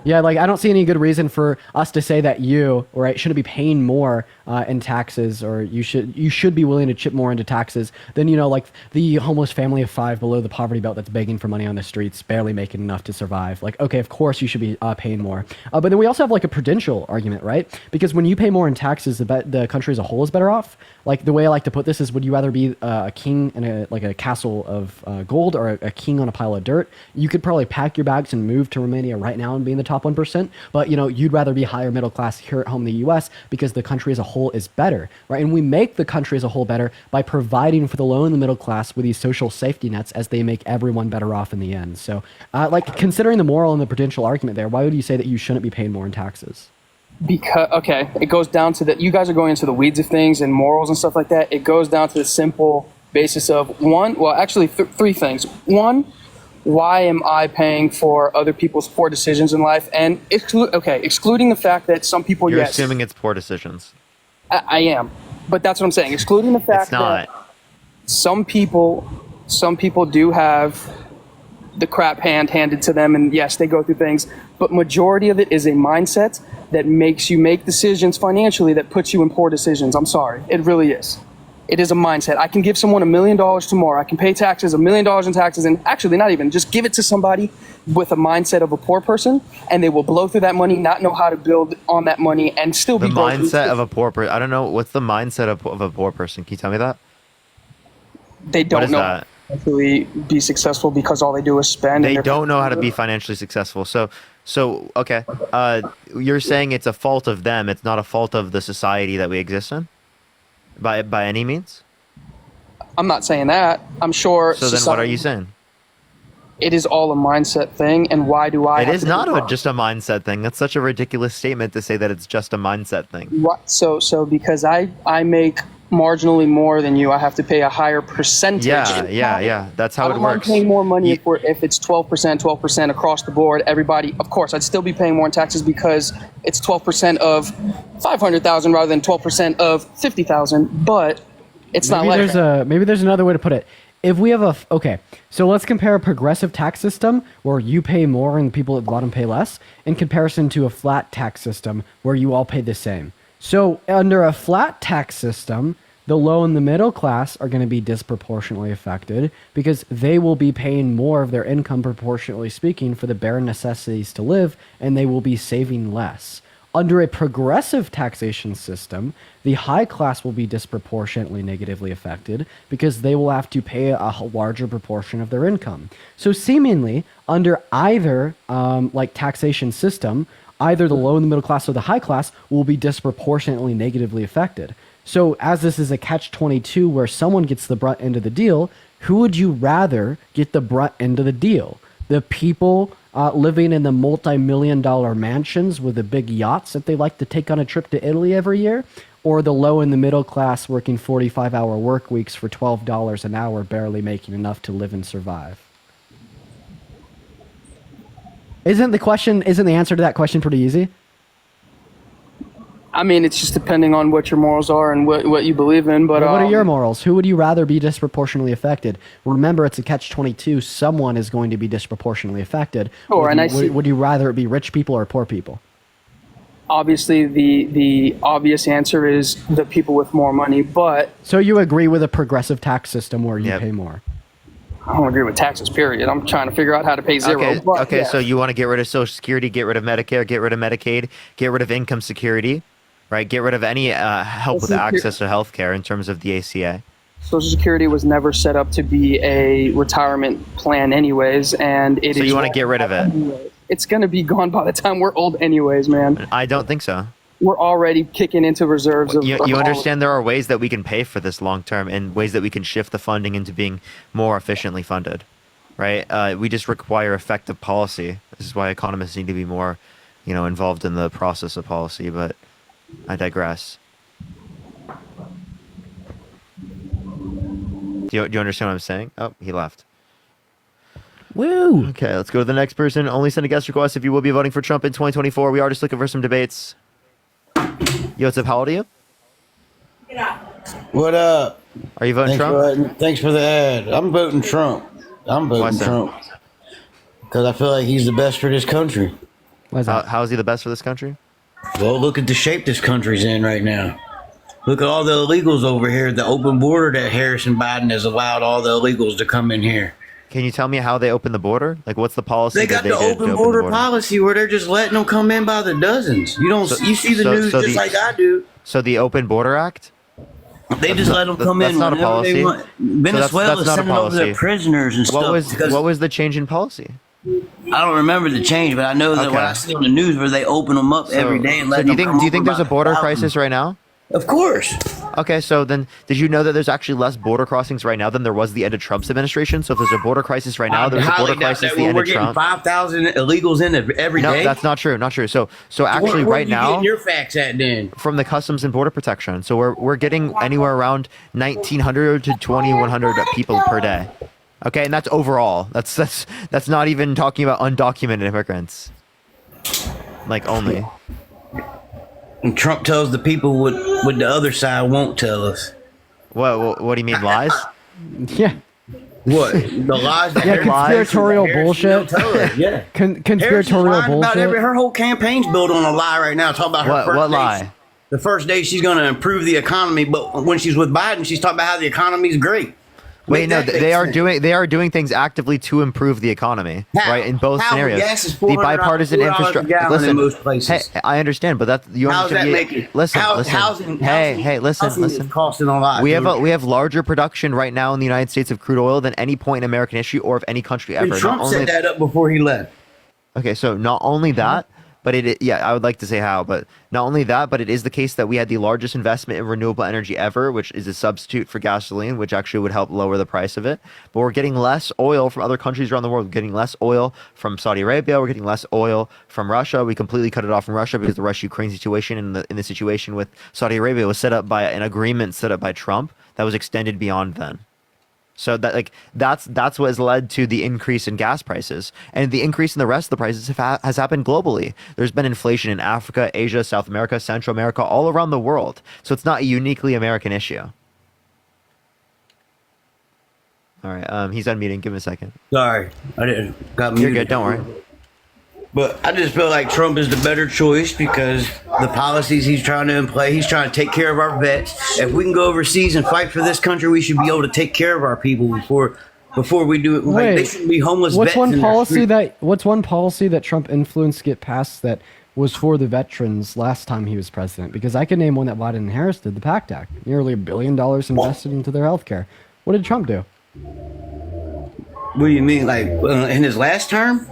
Yeah, like I don't see any good reason for us to say that you, right, shouldn't be paying more in taxes, or you should be willing to chip more into taxes than like the homeless family of 5 below the poverty belt that's begging for money on the streets, barely making enough to survive. Like, okay, of course you should be paying more, but then we also have like a prudential argument, right? Because when you pay more in taxes, the country as a whole is better off. Like the way I like to put this is, would you rather be a king in a castle of gold or a king on a pile of dirt? You could probably pack your bags and move to Romania right now and be in the top 1%, but you'd rather be higher middle class here at home in the U.S. because the country as a whole is better, right? And we make the country as a whole better by providing for the low and the middle class with these social safety nets, as they make everyone better off in the end. So, like considering the moral and the prudential argument there, why would you say that you shouldn't be paying more in taxes? Because it goes down to that. You guys are going into the weeds of things and morals and stuff like that. It goes down to the simple basis of three things. One, why am I paying for other people's poor decisions in life? And excluding the fact that some people, You're yes, assuming it's poor decisions. I am, but that's what I'm saying. Excluding the fact It's not. that some people do have the crap handed to them, and yes, they go through things, but majority of it is a mindset that makes you make decisions financially that puts you in poor decisions. I'm sorry, it really is. It is a mindset. I can give someone $1 million tomorrow. I can pay taxes, $1 million in taxes, and actually not even, just give it to somebody with a mindset of a poor person, and they will blow through that money, not know how to build on that money, and still The be broke. mindset of a poor person. I don't know. What's the mindset of a poor person? Can you tell me that? They What don't is know that? how to actually be successful because all they do is spend. They and don't know how to be financially successful. So okay. You're saying it's a fault of them. It's not a fault of the society that we exist in, by any means. I'm not saying that. I'm sure. So then what are you saying? It is all a mindset thing, and why do I? It have is to not do it? just a mindset thing. That's such a ridiculous statement to say that it's just a mindset thing. What? So because I make marginally more than you, I have to pay a higher percentage. Yeah. That's how I it don't mind works. paying more money You- if it's 12% across the board. Everybody, of course, I'd still be paying more in taxes because it's 12% of 500,000 rather than 12% of 50,000. But it's not like that. Maybe there's another way to put it. If we have so let's compare a progressive tax system where you pay more and people at the bottom pay less, in comparison to a flat tax system where you all pay the same. So under a flat tax system, the low and the middle class are going to be disproportionately affected because they will be paying more of their income, proportionally speaking, for the bare necessities to live, and they will be saving less. Under a progressive taxation system, the high class will be disproportionately negatively affected because they will have to pay a larger proportion of their income. So seemingly, under either taxation system, either the low and the middle class or the high class will be disproportionately negatively affected. So as this is a catch-22 where someone gets the brunt end of the deal, who would you rather get the brunt end of the deal? The people living in the multi-million-dollar mansions with the big yachts that they like to take on a trip to Italy every year, or the low and the middle class working 45-hour work weeks for $12 an hour, barely making enough to live and survive? Isn't the answer to that question pretty easy? I mean, it's just depending on what your morals are and what you believe in. But Well, what are your morals? Who would you rather be disproportionately affected? Remember, it's a catch-22. Someone is going to be disproportionately affected. Sure, Would you rather it be rich people or poor people? Obviously, the obvious answer is the people with more money. But So you agree with a progressive tax system where you Yep. pay more? I don't agree with taxes, period. I'm trying to figure out how to pay zero. Okay, but okay. yeah. So you want to get rid of Social Security, get rid of Medicare, get rid of Medicaid, get rid of income security, right? Get rid of any help with Social Security- access to health care in terms of the ACA. Social Security was never set up to be a retirement plan, anyways, and it is. So you want to get rid of it? It's going to be gone by the time we're old, anyways, man. I don't think so. We're already kicking into reserves. You understand there are ways that we can pay for this long term and ways that we can shift the funding into being more efficiently funded, right? We just require effective policy. This is why economists need to be more, involved in the process of policy. But I digress. Do you understand what I'm saying? Oh, he left. Woo! Okay, let's go to the next person. Only send a guest request if you will be voting for Trump in 2024. We are just looking for some debates. Yo, what's up? How old are you? What up? Are you voting Trump? Thanks for the ad. I'm voting Trump. I'm Why voting so? Trump because I feel like he's the best for this country. Why is that? How is he the best for this country? Well, look at the shape this country's in right now. Look at all the illegals over here. The open border that Harrison Biden has allowed all the illegals to come in here. Can you tell me how they open the border? Like, what's the policy? They that got the did open to border policy where they're just letting them come in by the dozens. You see the news just like I do. So the Open Border Act? They just let them come That's in not a whenever they policy. want. So Venezuela's that's not a sending over their policy. prisoners and stuff. because- What was the change in policy? I don't remember the change, but I know that what Okay. I see on the news where they open them up every day and let So do you them think come do you think over there's a by border thousands. crisis right now? Of course. Okay, so then did you know that there's actually less border crossings right now than there was the end of Trump's administration? So if there's a border crisis right now, there's a border crisis at the end we're of getting Trump. 5,000 illegals in every No, day. that's not true. Not true. So actually Where right you now getting your facts at then? from the Customs and Border Protection. So we're getting anywhere around 1,900 to 2,100 people per day. Okay, and that's overall. That's not even talking about undocumented immigrants. Like only. And Trump tells the people what the other side won't tell us. What do you mean lies? Yeah. What? The lies that Yeah, Harrison- conspiratorial Harrison bullshit. don't tell us. Yeah. Conspiratorial Harrison's lying about bullshit. her whole campaign's built on a lie right now. Talking about her first What day. lie? The first day she's going to improve the economy, but when she's with Biden, she's talking about how the economy's great. Wait, Make no, that make they are sense. doing things actively to improve the economy, How? right? In both How? scenarios, Gas is the $400 bipartisan $4 a infrastructure. gallon in Listen, most places. hey, I understand, but that you How's that understand. making? Listen, Housing, Hey, listen. Is costing a lot. We dude. have larger production right now in the United States of crude oil than any point in American history or of any country And ever. Trump Not only set that up before he left. Okay, so not only that, But yeah, I would like to say how. But not only that, but it is the case that we had the largest investment in renewable energy ever, which is a substitute for gasoline, which actually would help lower the price of it. But we're getting less oil from other countries around the world. We're getting less oil from Saudi Arabia. We're getting less oil from Russia. We completely cut it off from Russia because the Russia-Ukraine situation and in the situation with Saudi Arabia was set up by an agreement set up by Trump that was extended beyond then. So that's what has led to the increase in gas prices, and the increase in the rest of the prices has happened globally. There's been inflation in Africa, Asia, South America, Central America, all around the world. So it's not a uniquely American issue. All right, he's unmuting. Give him a second. Sorry, I didn't got muted. You're good. Don't worry. But I just feel like Trump is the better choice because the policies he's trying to employ, he's trying to take care of our vets. If we can go overseas and fight for this country, we should be able to take care of our people before we do it. Like, they shouldn't be homeless. What's vets one in policy their that Trump influenced get passed that was for the veterans last time he was president? Because I can name one that Biden and Harris did, the PACT Act. Nearly $1 billion invested into their health care. What did Trump do? What do you mean, like in his last term?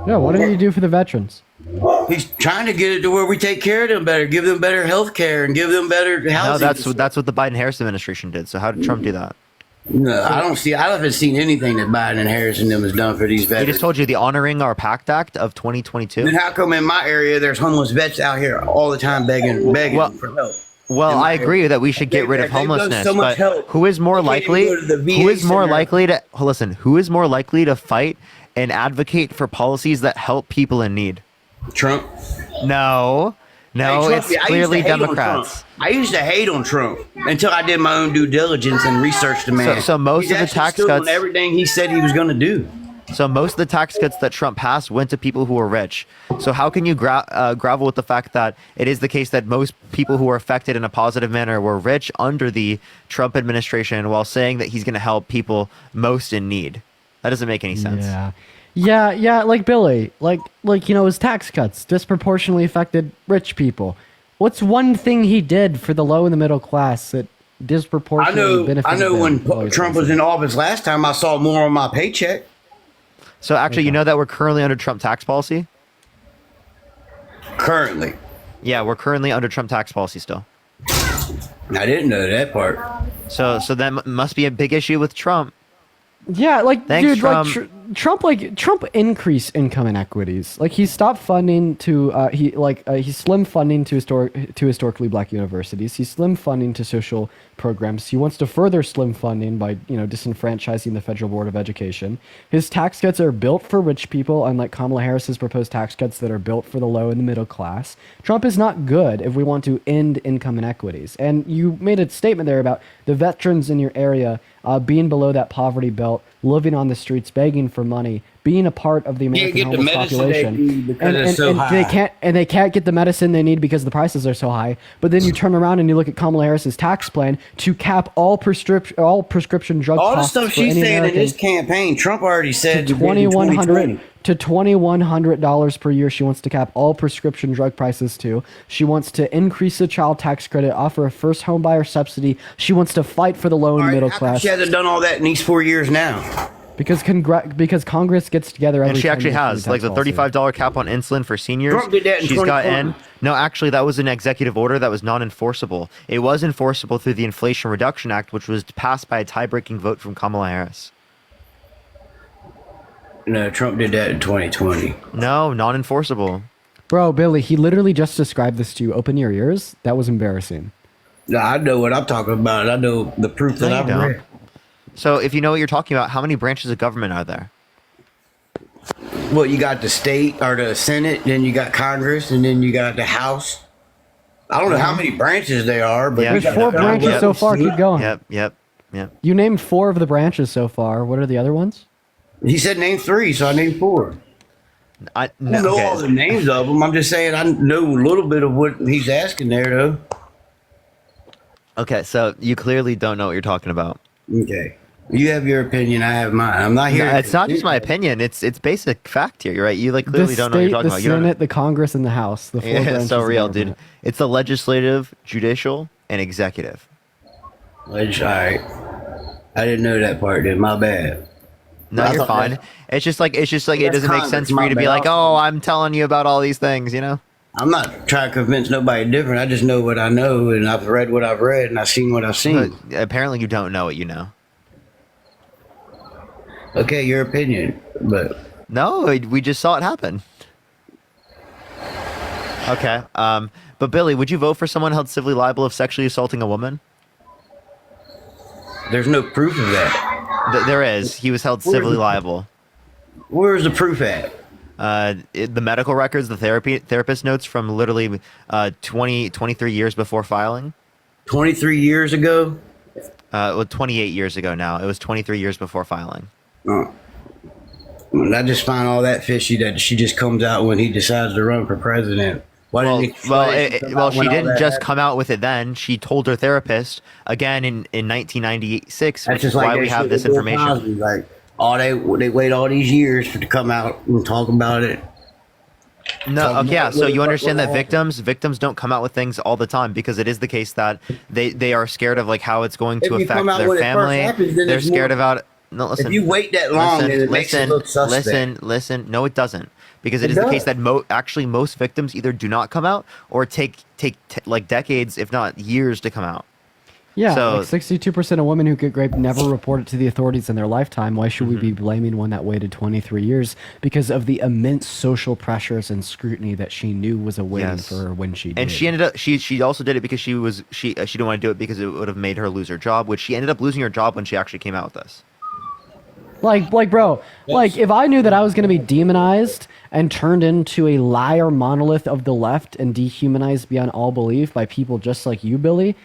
Yeah, what did he do for the veterans? He's trying to get it to where we take care of them better, give them better health care, and give them better housing. No, that's what the Biden-Harris administration did. So how did Trump do that? No, I haven't seen anything that Biden and Harris and them has done for these He veterans. just told you the Honoring Our PACT Act of 2022. Then how come in my area there's homeless vets out here all the time begging for help? Well, I agree that we should get rid of homelessness, so much but help. who is more likely? Who is more likely to listen? Who is more likely to fight and advocate for policies that help people in need? Trump. No, Hey, it's clearly Democrats. I used to hate on Trump until I did my own due diligence and researched the man. So most of the tax stood on cuts, everything he said he was going to do. So most of the tax cuts that Trump passed went to people who were rich. So how can you gravel with the fact that it is the case that most people who were affected in a positive manner were rich under the Trump administration, while saying that he's going to help people most in need? That doesn't make any sense. Yeah, like Billy, like his tax cuts disproportionately affected rich people. What's one thing he did for the low and the middle class that disproportionately benefited I know them? when Trump was in office last time, I saw more on my paycheck. So actually, you know that we're currently under Trump tax policy? Currently? Yeah, we're currently under Trump tax policy still. I didn't know that part. So that must be a big issue with Trump. Yeah, Thanks, dude, Trump. Trump increased income inequities. Like he stopped funding to he slimmed funding to historically black universities. He slimmed funding to social programs. He wants to further slim funding by disenfranchising the Federal Board of Education. His tax cuts are built for rich people, unlike Kamala Harris's proposed tax cuts that are built for the low and the middle class. Trump is not good if we want to end income inequities. And you made a statement there about the veterans in your area being below that poverty belt, living on the streets, begging for money, being a part of the American homeless population, and they can't get the medicine they need because the prices are so high. But then you turn around and you look at Kamala Harris's tax plan to cap all prescription drug all the costs stuff for she's any saying American in his campaign. Trump already said to $2,100 per year. She wants to cap all prescription drug prices too. She wants to increase the child tax credit, offer a first home buyer subsidy. She wants to fight for the low and middle class. She hasn't done all that in these 4 years now. Because Congress gets together every And she time actually they has, do like the tax policy. $35 cap on insulin for seniors. Trump did that in She's got 2020. in. No, actually, that was an executive order that was non-enforceable. It was enforceable through the Inflation Reduction Act, which was passed by a tie-breaking vote from Kamala Harris. No, Trump did that in 2020. No, non-enforceable. Bro, Billy, he literally just described this to you. Open your ears. That was embarrassing. No, I know what I'm talking about. I know the proof that No, you I've don't. read. So if you know what you're talking about, how many branches of government are there? Well, you got the state or the Senate, then you got Congress, and then you got the House. I don't know how many branches there are, but Yeah. you There's got 4 the branches Congress. so far. Keep going. Yep. You named 4 of the branches so far. What are the other ones? He said name 3, so I named 4. I don't know all the names of them. I'm just saying I know a little bit of what he's asking there, though. Okay, so you clearly don't know what you're talking about. Okay. You have your opinion, I have mine. I'm not here. No, it's not just my opinion. It's basic fact here. You're right. You clearly don't know what you're talking the about. You don't know. Senate, the Congress, and the House. The 4 Yeah, branches it's so of real, government. dude. It's the legislative, judicial, and executive. All right. I didn't know that part, then. My bad. No, I you're thought fine. that- It's just like it That's doesn't make Congress, sense for my you to be bad. like, oh, I'm telling you about all these things, you know? I'm not trying to convince nobody different. I just know what I know, and I've read what I've read, and I've seen what I've seen. But apparently, you don't know what you know. Okay, your opinion, but No, we just saw it happen. Okay. But Billy, would you vote for someone held civilly liable of sexually assaulting a woman? there's no proof of that. There is. He was held civilly liable. Where's the proof at? The medical records, the therapist notes from literally 23 years before filing. 23 years ago? Well, 28 years ago now. It was 23 years before filing. Oh. I just find all that fishy that she just comes out when he decides to run for president. Why Well, didn't he, well, why didn't she come well, out she when all didn't that just happened? come out with it then. She told her therapist again in 1996, That's which is just like why that we have shit this with Bill information. Cosby, like, they wait all these years to come out and talk about it. No, okay, yeah. So what- you understand what that victims don't come out with things all the time because it is the case that they are scared of like how it's going to If you affect come out their when it first family. happens, then They're it's scared more- about. No, listen. If you wait that long, then it makes it look suspect. Listen. No, it doesn't, because it It is the case does. that actually most victims either do not come out or take like decades, if not years, to come out. Yeah, So- like 62% of women who get raped never report it to the authorities in their lifetime. Why should we be blaming one that waited 23 years because of the immense social pressures and scrutiny that she knew was awaiting Yes. for her when she did? And she ended up she also did it because she didn't want to do it because it would have made her lose her job, which she ended up losing her job when she actually came out with this. Like, bro, like if I knew that I was going to be demonized and turned into a liar monolith of the left and dehumanized beyond all belief by people just like you, Billy,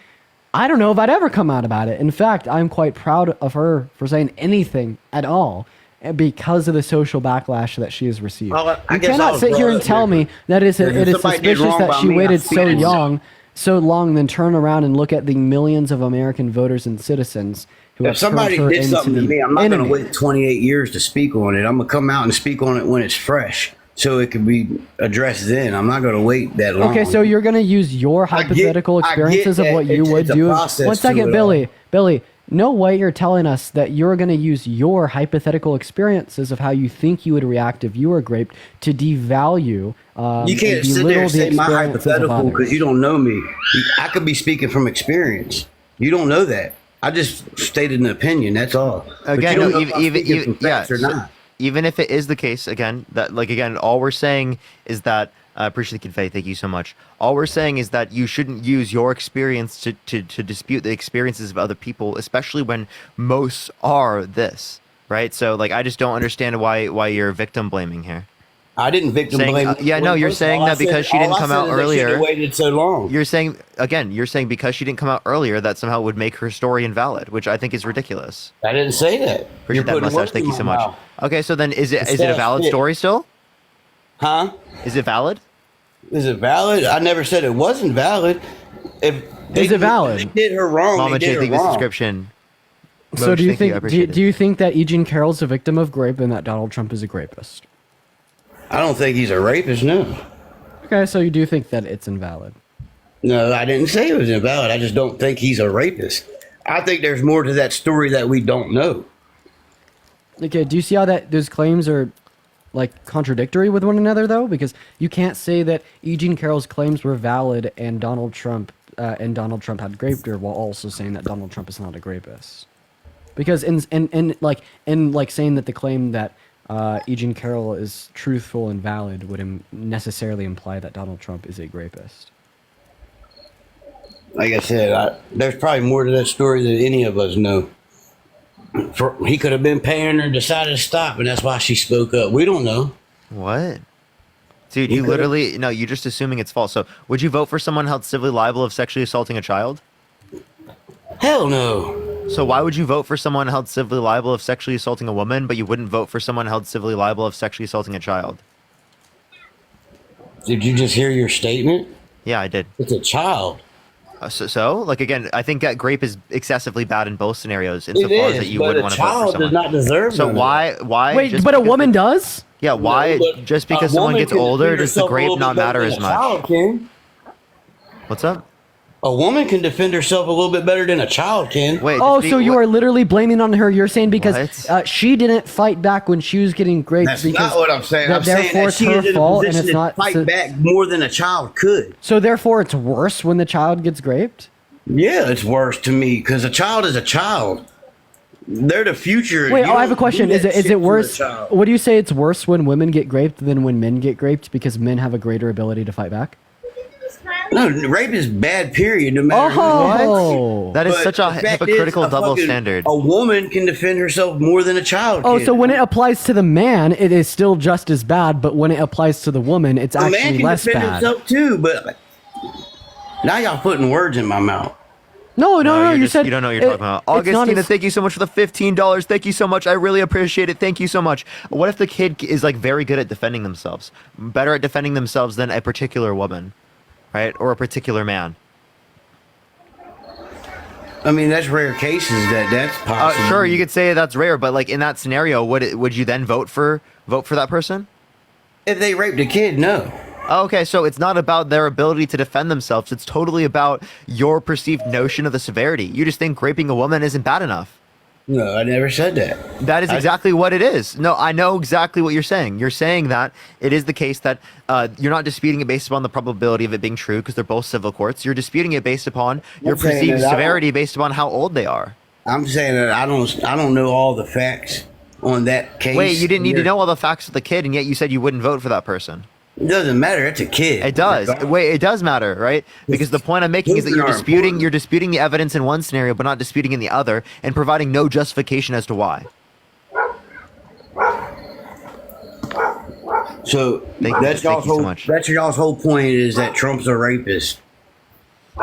I don't know if I'd ever come out about it. In fact, I'm quite proud of her for saying anything at all because of the social backlash that she has received. Well, I You guess I cannot was sit here brought and up tell me that If it is somebody did suspicious wrong that by she me, I waited speak so it. so long, then turn around and look at the millions of American voters and citizens who If have somebody turned her did into something to the me, I'm not going to enemy. wait 28 years to speak on it. I'm going to come out and speak on it when it's fresh, so it can be addressed then. I'm not going to wait that long. Okay, so you're going to use your I get- hypothetical I get experiences of that what you would it's a do. process One to second, it Billy. all. Billy, no way you're telling us that you're going to use your hypothetical experiences of how you think you would react if you were raped to devalue You can't and sit there belittle and the say my experiences of hypothetical others. because you don't know me. I could be speaking from experience. You don't know that. I just stated an opinion. That's all. But Again, you don't no, know if I'm speaking from facts or so not. even if it is the case, again, that like again, all we're saying is that I appreciate the convey. Thank you so much. All we're saying is that you shouldn't use your experience to dispute the experiences of other people, especially when most are this, right? So like, I just don't understand why you're victim blaming here. I didn't victim Saying- blame. yeah, no, you're saying All I that because said- she didn't all I come said out is they shouldn't earlier. have waited so long. You're saying because she didn't come out earlier that somehow would make her story invalid, which I think is ridiculous. I didn't say that. Appreciate You're that putting mustache. words Thank in you so my much. mouth. Okay, so then is it a Instead of valid spit. story still? Huh? Is it valid? Is it valid? I never said it wasn't valid. If Is it valid? They did her wrong. Mama they J, did her thank you for the wrong. subscription. So Moj, do you thank I think do appreciate do it. you think that Eugene Carroll's a victim of rape and that Donald Trump is a rapist? I don't think he's a rapist. No. Okay, so you do think that it's invalid. No, I didn't say it was invalid. I just don't think he's a rapist. I think there's more to that story that we don't know. Okay, do you see how that those claims are like contradictory with one another though? Because you can't say that Eugene Carroll's claims were valid and Donald Trump had raped her while also saying that Donald Trump is not a rapist. Because in saying that the claim that Eugene Carroll is truthful and valid would necessarily imply that Donald Trump is a rapist. Like I said, there's probably more to that story than any of us know. He could have been paying her and decided to stop, and that's why she spoke up. We don't know. What? Dude, He you could've- literally no, you're just assuming it's false. So would you vote for someone held civilly liable of sexually assaulting a child? Hell no. So why would you vote for someone held civilly liable of sexually assaulting a woman, but you wouldn't vote for someone held civilly liable of sexually assaulting a child? Did you just hear your statement? Yeah, I did. It's a child. So, like again, I think that grape is excessively bad in both scenarios It insofar as is, that you but wouldn't a want to vote for child someone. does not deserve So none of why? Wait, just but a because woman the- does? Yeah, why? No, but Just because a someone woman gets can older, defend does the herself a grape little not bit better matter than as a much? child can. What's up? A woman can defend herself a little bit better than a child can. Wait. Oh, just so be- you what- are literally blaming on her. You're saying because she didn't fight back when she was getting raped. That's because not what I'm saying. that I'm saying therefore that it's she her is in a fault and position it's to not. fight So, back more than a child could. so therefore, it's worse when the child gets raped. Yeah, it's worse to me because a child is a child. They're the future. Wait, You I have a don't question. do Is that it shit to a worse? child. Would you say it's worse when women get raped than when men get raped because men have a greater ability to fight back? No, rape is bad. Period. No matter who it is. Oh, That is But such a the fact hypocritical is, double fucking- standard. A woman can defend herself more than a child. Oh, can. so when it applies to the man, it is still just as bad, but when it applies to the woman, it's a man actually can less defend bad. himself too, but now y'all putting words in my mouth. No, you just- said you don't know what you're talking about. it's not Augustina, as- thank you so much for the $15. Thank you so much. I really appreciate it. Thank you so much. What if the kid is like very good at defending themselves, better at defending themselves than a particular woman, right, or a particular man? I mean, that's rare cases that's possible. Sure, you could say that's rare, but like in that scenario, would you then vote for that person? If they raped a kid, no. Okay, so it's not about their ability to defend themselves. It's totally about your perceived notion of the severity. You just think raping a woman isn't bad enough. No, I never said that. That is exactly what it is. No, I know exactly what you're saying. You're saying that it is the case that you're not disputing it based upon the probability of it being true because they're both civil courts. You're disputing it based upon your saying perceived that I severity based upon how old they are. I'm saying that I don't know all the facts on that case. Wait, you didn't need to know all the facts of the kid, and yet you said you wouldn't vote for that person. It doesn't matter. It's a kid. It does. Wait, it does matter, right? Because the point I'm making is that Children are you're disputing the evidence in one scenario, but not disputing in the other, and providing no justification as to why. So Thank you. that's Thank y'all's you so whole. much. That's y'all's whole point is that Trump's a rapist.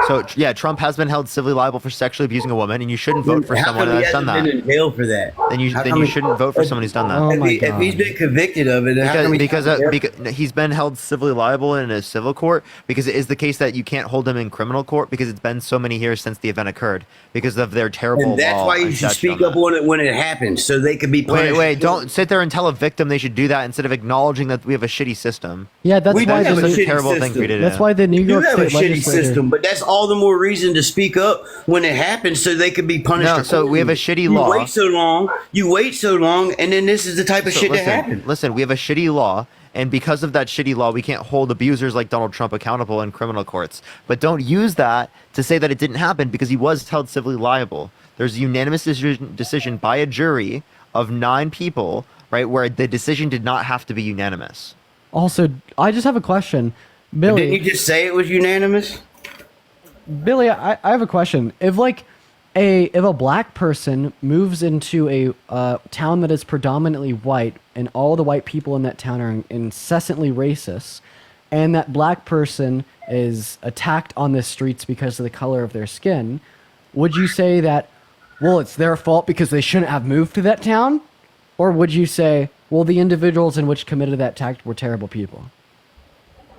So yeah, Trump has been held civilly liable for sexually abusing a woman, and you shouldn't vote for How someone come he that's done hasn't that. been in jail for that? Then you How come he- shouldn't vote for someone who's done that. Oh my if he's been convicted of it, then how come because he- he's been held civilly liable in a civil court, because it is the case that you can't hold him in criminal court because it's been so many years since the event occurred because of their terrible And that's law why you and should statute speak up on it when it happens, so they can be punished. Wait, don't sit there and tell a victim they should do that instead of acknowledging that we have a shitty system. Yeah, that's We do why have the a That's New- a terrible thing for you to do. that's why the New You York have a State shitty legislature. system, but that's all the more reason to speak up when it happens, so they can be punished. No, so we have a accordingly. shitty law. You wait so long, and then this is the type of So shit that happens. listen, we have a shitty law, and because of that shitty law, we can't hold abusers like Donald Trump accountable in criminal courts. But don't use that to say that it didn't happen because he was held civilly liable. There's a unanimous decision by a jury of 9 people, right, where the decision did not have to be unanimous. Also, I just have a question, Billy. Didn't you just say it was unanimous? Billy, I have a question. If a black person moves into a town that is predominantly white, and all the white people in that town are incessantly racist, and that black person is attacked on the streets because of the color of their skin, would you say that, well, it's their fault because they shouldn't have moved to that town? Or would you say, well, the individuals in which committed that act were terrible people?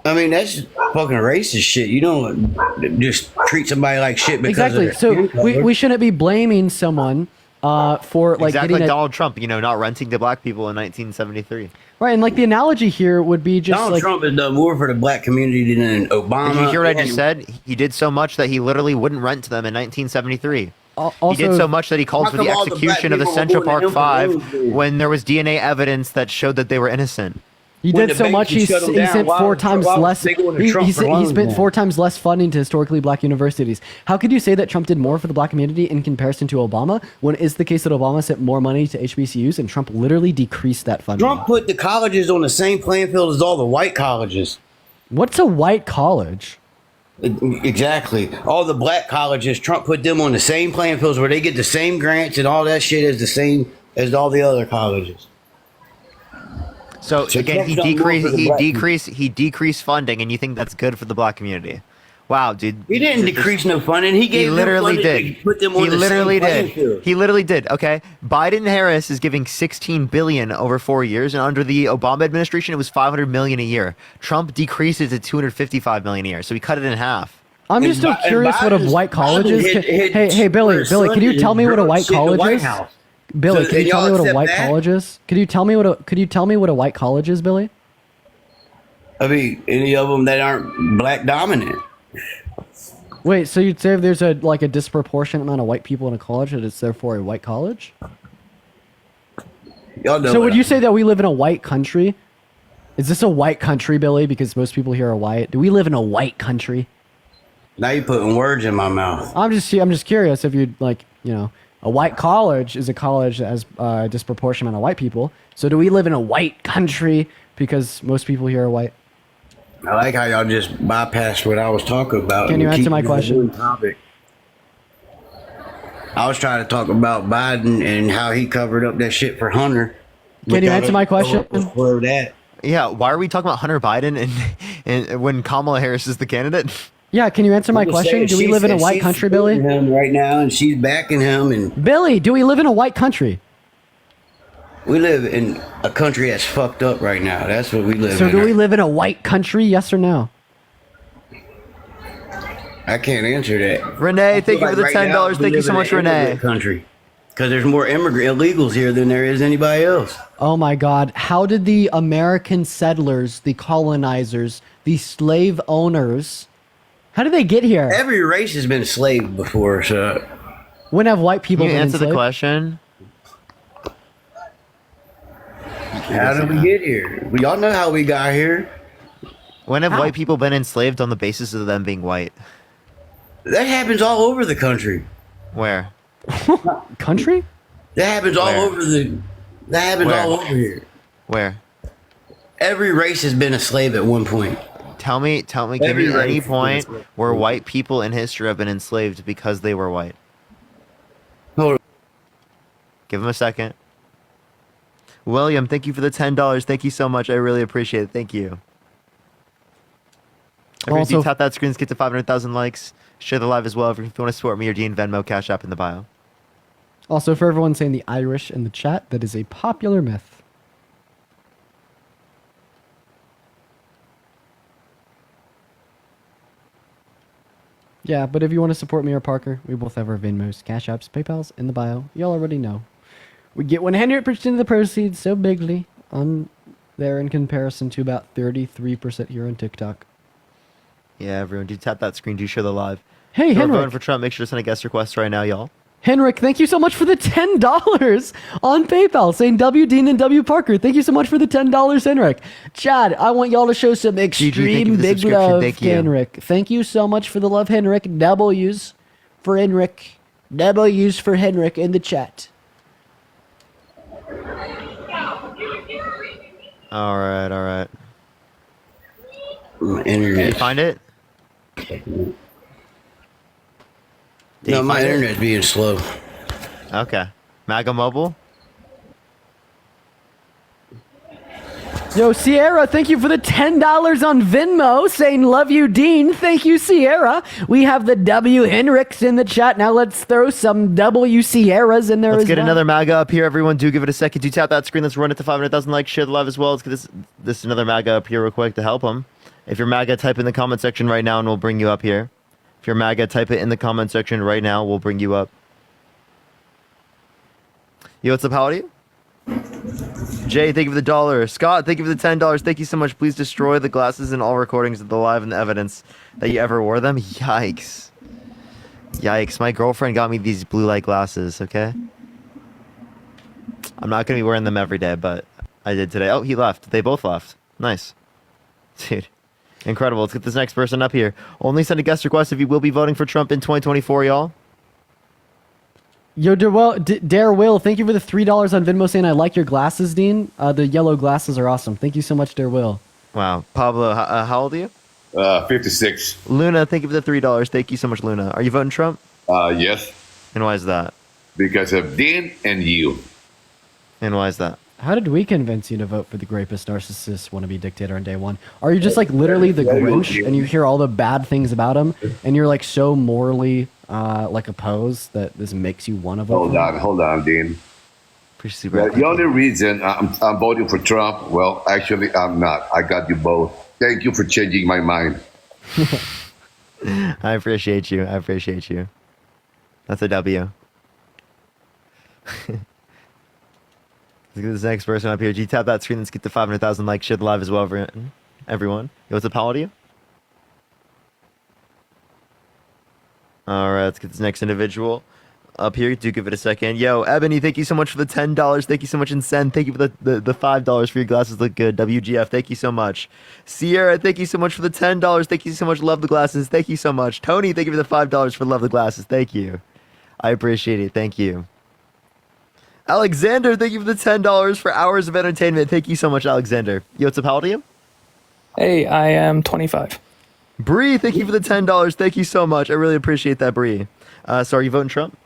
I mean, that's fucking racist shit. You don't just treat somebody like shit because Exactly. of their So skin color. we shouldn't be blaming someone for like exactly getting like a, Donald Trump, not renting to black people in 1973. right. And like the analogy here would be just Donald like Trump has done more for the black community than Obama. Did you hear what I just and- said? He did so much that he literally wouldn't rent to them in 1973. also He did so much that he called How for the come all the black execution of the people were Central voting Park him for 5 those? when there was DNA evidence that showed that they were innocent. he when did the so much. banks shut 'em He down, sent why 4 was- times why was less. they going to He Trump for spent loans then? 4 times less funding to historically black universities. How could you say that Trump did more for the black community in comparison to Obama, when it's the case that Obama sent more money to HBCUs and Trump literally decreased that funding? Trump put the colleges on the same playing field as all the white colleges. What's a white college? Exactly. All the black colleges, Trump put them on the same playing fields where they get the same grants and all that shit as the same as all the other colleges. So So again, Trump's done more for the black he decreased funding, and you think that's good for the black community? Wow, dude. He didn't decrease no funding. He He gave them literally funding did. to put them on He the literally same playing did. field. He literally did. Okay, Biden and Harris is giving 16 billion over 4 years, and under the Obama administration, it was 500 million a year. Trump decreased it to 255 million a year, so he cut it in half. I'm just still And curious what a Biden's- white college Biden is. hit Hey, Billy, where his Billy, son can you did tell me what a drug white shit in the college White is? House. Billy, So- can you and tell me y'all what a accept white that? college is? Could you tell me what a white college is, Billy? I mean, any of them that aren't black dominant. Wait, so you'd say if there's a disproportionate amount of white people in a college, that it's therefore a white college? Y'all know. So what would you I- say that we live in a white country? Is this a white country, Billy? Because most people here are white. Do we live in a white country? Now you're putting words in my mouth. I'm just curious if you'd a white college is a college that has a disproportionate amount of white people. So do we live in a white country because most people here are white? I like how y'all just bypassed what I was talking about. Can you and answer keep my it question? on topic. I was trying to talk about Biden and how he covered up that shit for Hunter. Can you answer my question? Where that? Yeah, why are we talking about Hunter Biden and when Kamala Harris is the candidate? Yeah, can you answer my question? Do we live in a white country, Billy? Him right now, and she's backing him, and Billy, do we live in a white country? we live in a country that's fucked up right now. That's what we live So in. do we live in a white country? Yes or no? I can't answer that. Renee, thank you for the Right now, $10. we Thank you live so in much, an Renee. immigrant country, because there's more immigrant illegals here than there is anybody else. Oh my God. How did the American settlers, the colonizers, the slave owners, how did they get here? Every race has been enslaved before, so When have white people Can you been answer the enslaved? question? how did we get here? We all know how we got here. When have How? white people been enslaved on the basis of them being white? That happens all over the country. Where? Country? That happens all Where? over the. That happens Where? all over here. Where? Every race has been a slave at one point. Tell me, give Every me race any has been point enslaved. where white people in history have been enslaved because they were white. Hold on. Give him a second. William, thank you for the $10. Thank you so much. I really appreciate it. Thank you. If Also- you tap that screen, let's get to 500,000 likes. Share the live as well if you want to support me or Dean Venmo, Cash App in the bio. Also, for everyone saying the Irish in the chat, that is a popular myth. Yeah, but if you want to support me or Parker, we both have our Venmos, Cash Apps, PayPals in the bio. Y'all already know. We get 100% of the proceeds so bigly on there in comparison to about 33% here on TikTok. Yeah, everyone, do tap that screen. Do share the live. Hey, If you're voting Henrik. for Trump, make sure to send a guest request right now, y'all. Henrik, thank you so much for the $10 on PayPal, saying W Dean and W Parker. Thank you so much for the $10, Henrik. Chad, I want y'all to show some thank extreme you for the big subscription. love Thank to you. Henrik. Thank you so much for the love, Henrik. W's for Henrik. W's for Henrik in the chat. All right, all right. My Did you internet. find it? Did No, you my find it? internet's being slow. Okay. MAGA Mobile? Yo, Sierra, thank you for the $10 on Venmo, saying love you, Dean. Thank you, Sierra. We have the W Henriks in the chat. Now let's throw some W Sierras in there Let's as get well. another MAGA up here, everyone. Do give it a second. Do tap that screen. Let's run it to 500,000 likes. Share the live as well. Let's get this another MAGA up here real quick to help him. If you're MAGA, type in the comment section right now and we'll bring you up here. If you're MAGA, type it in the comment section right now. We'll bring you up. Yo, what's up? How are you? Jay, thank you for the $1. Scott, thank you for the $10. Thank you so much. Please destroy the glasses and all recordings of the live and the evidence that you ever wore them. Yikes. Yikes. My girlfriend got me these blue light glasses, okay? I'm not going to be wearing them every day, but I did today. Oh, he left. They both left. Nice. Dude. Incredible. Let's get this next person up here. Only send a guest request if you will be voting for Trump in 2024, y'all. Yo, Dare Will, thank you for the $3 on Venmo, saying I like your glasses, Dean. The yellow glasses are awesome. Thank you so much, Dare Will. Wow. Pablo, how old are you? 56. Luna, thank you for the $3. Thank you so much, Luna. Are you voting Trump? Yes, And why is that? because of Dean and you. And why is that? How did we convince you to vote for the rapist, narcissist, wannabe dictator on day one? Are you just like literally the Grinch and you hear all the bad things about him and you're like so morally like opposed that this makes you want to vote for him? Hold on, Dean. Pretty super. The only reason I'm voting for Trump, well, actually, I'm not. I got you both. Thank you for changing my mind. I appreciate you. I appreciate you. That's a W. Let's get this next person up here. G, tap that screen. Let's get to 500,000 likes. Share the live as well, everyone. Yo, what's up? How old are you? All right, let's get this next individual up here. Do give it a second. Yo, Ebony, thank you so much for the $10. Thank you so much, Incen. Thank you for the $5 for your glasses look good. WGF, thank you so much. Sierra, thank you so much for the $10. Thank you so much. Love the glasses. Thank you so much. Tony, thank you for the $5 for love the glasses. Thank you. I appreciate it. Thank you. Alexander, thank you for the $10 for hours of entertainment. Thank you so much, Alexander. Yo, what's up, how old are you? Hey, I am 25. Bree, thank you for the $10. Thank you so much. I really appreciate that, Bree. So are you voting Trump?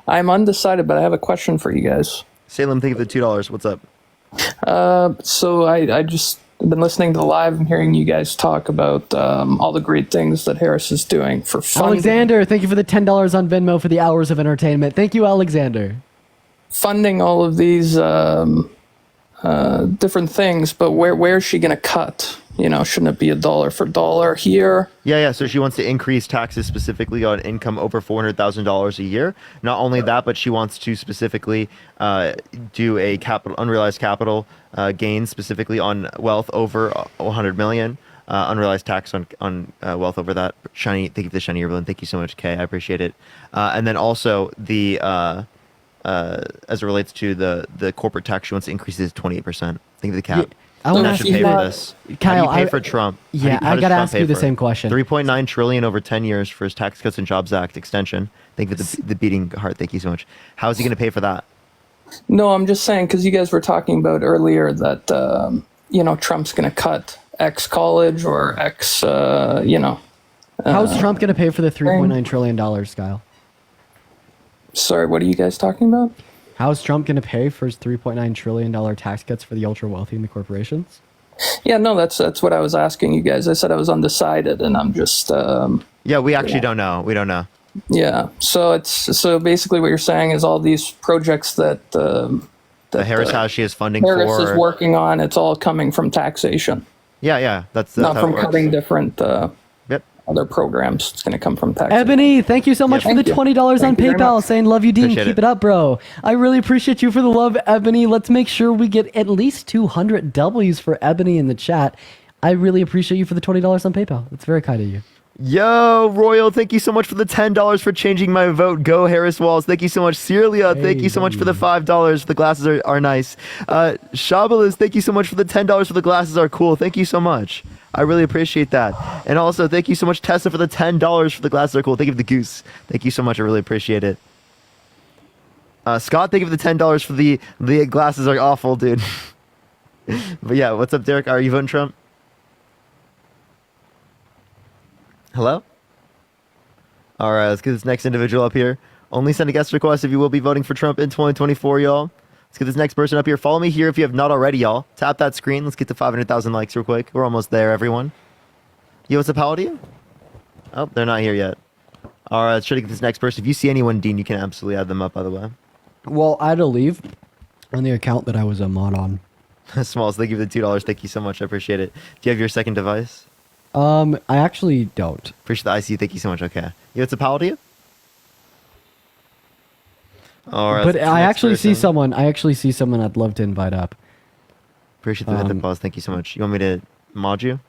I'm undecided, but I have a question for you guys. Salem, thank you for the $2. What's up? So I just been listening to the live and hearing you guys talk about all the great things that Harris is doing for funding. Alexander, thank you for the $10 on Venmo for the hours of entertainment. Thank you, Alexander. Funding all of these different things, but where's she going to cut? You know, shouldn't it be $1 for $1 here? Yeah. So she wants to increase taxes specifically on income over $400,000 a year. Not only that, but she wants to specifically do a unrealized capital gain specifically on wealth over 100 million. Unrealized tax on wealth over that. Shiny, thank you for the shiny earballoon. Thank you so much, Kay. I appreciate it. And then also the as it relates to the corporate tax, she wants to increase it to 28%. Think of the cap. I want to That ask should you pay for that, this. Kyle. How do you pay for Trump? Yeah, How I does gotta Trump ask pay you the for it? same question. 3.9 trillion over 10 years for his Tax Cuts and Jobs Act extension. Think of the beating heart. Thank you so much. How is he going to pay for that? No, I'm just saying because you guys were talking about earlier that Trump's going to cut X college or X. How's Trump going to pay for the $3.9 trillion, Kyle? Sorry, what are you guys talking about? How's Trump going to pay for his $3.9 trillion tax cuts for the ultra wealthy and the corporations? Yeah, no, that's what I was asking you guys. I said I was undecided, and I'm just. Yeah, we actually don't know. We don't know. Yeah, so basically what you're saying is all these projects that The Harris has, she has funding Harris for. is working on. It's all coming from taxation, Yeah. That's not how from it works. cutting different Yep. other programs. It's going to come from taxation. Ebony, thank you so much for the Thank you. $20 on Thank you very PayPal. much. Saying love you, Dean. Appreciate Keep it. it up, bro. I really appreciate you for the love, Ebony. Let's make sure we get at least 200 W's for Ebony in the chat. I really appreciate you for the $20 on PayPal. It's very kind of you. Yo, Royal, thank you so much for the $10 for changing my vote. Go Harris Walls. Thank you so much. Celia, thank you so much for the $5. The glasses are nice. Shabalas, thank you so much for the $10 for the glasses are cool. Thank you so much. I really appreciate that. And also, thank you so much, Tessa, for the $10 for the glasses are cool. Thank you for the goose. Thank you so much. I really appreciate it. Scott, thank you for the $10 for the glasses are awful, dude. But yeah, what's up, Derek? Are you voting Trump? Hello? All right, let's get this next individual up here. Only send a guest request if you will be voting for Trump in 2024, y'all. Let's get this next person up here. Follow me here if you have not already, y'all. Tap that screen. Let's get to 500,000 likes real quick. We're almost there, everyone. Yo, what's up? How old are you? Oh, they're not here yet. All right, let's try to get this next person. If you see anyone, Dean, you can absolutely add them up, by the way. Well, I had to leave on the account that I was a mod on. Smalls, thank you for the $2. Thank you so much. I appreciate it. Do you have your second device? I actually don't. Appreciate the IC. Thank you so much. Okay. Yo, what's up? How old are you? All right. But let's get the I next actually see person. someone. I actually see someone I'd love to invite up. Appreciate the pause. Thank you so much. You want me to mod you?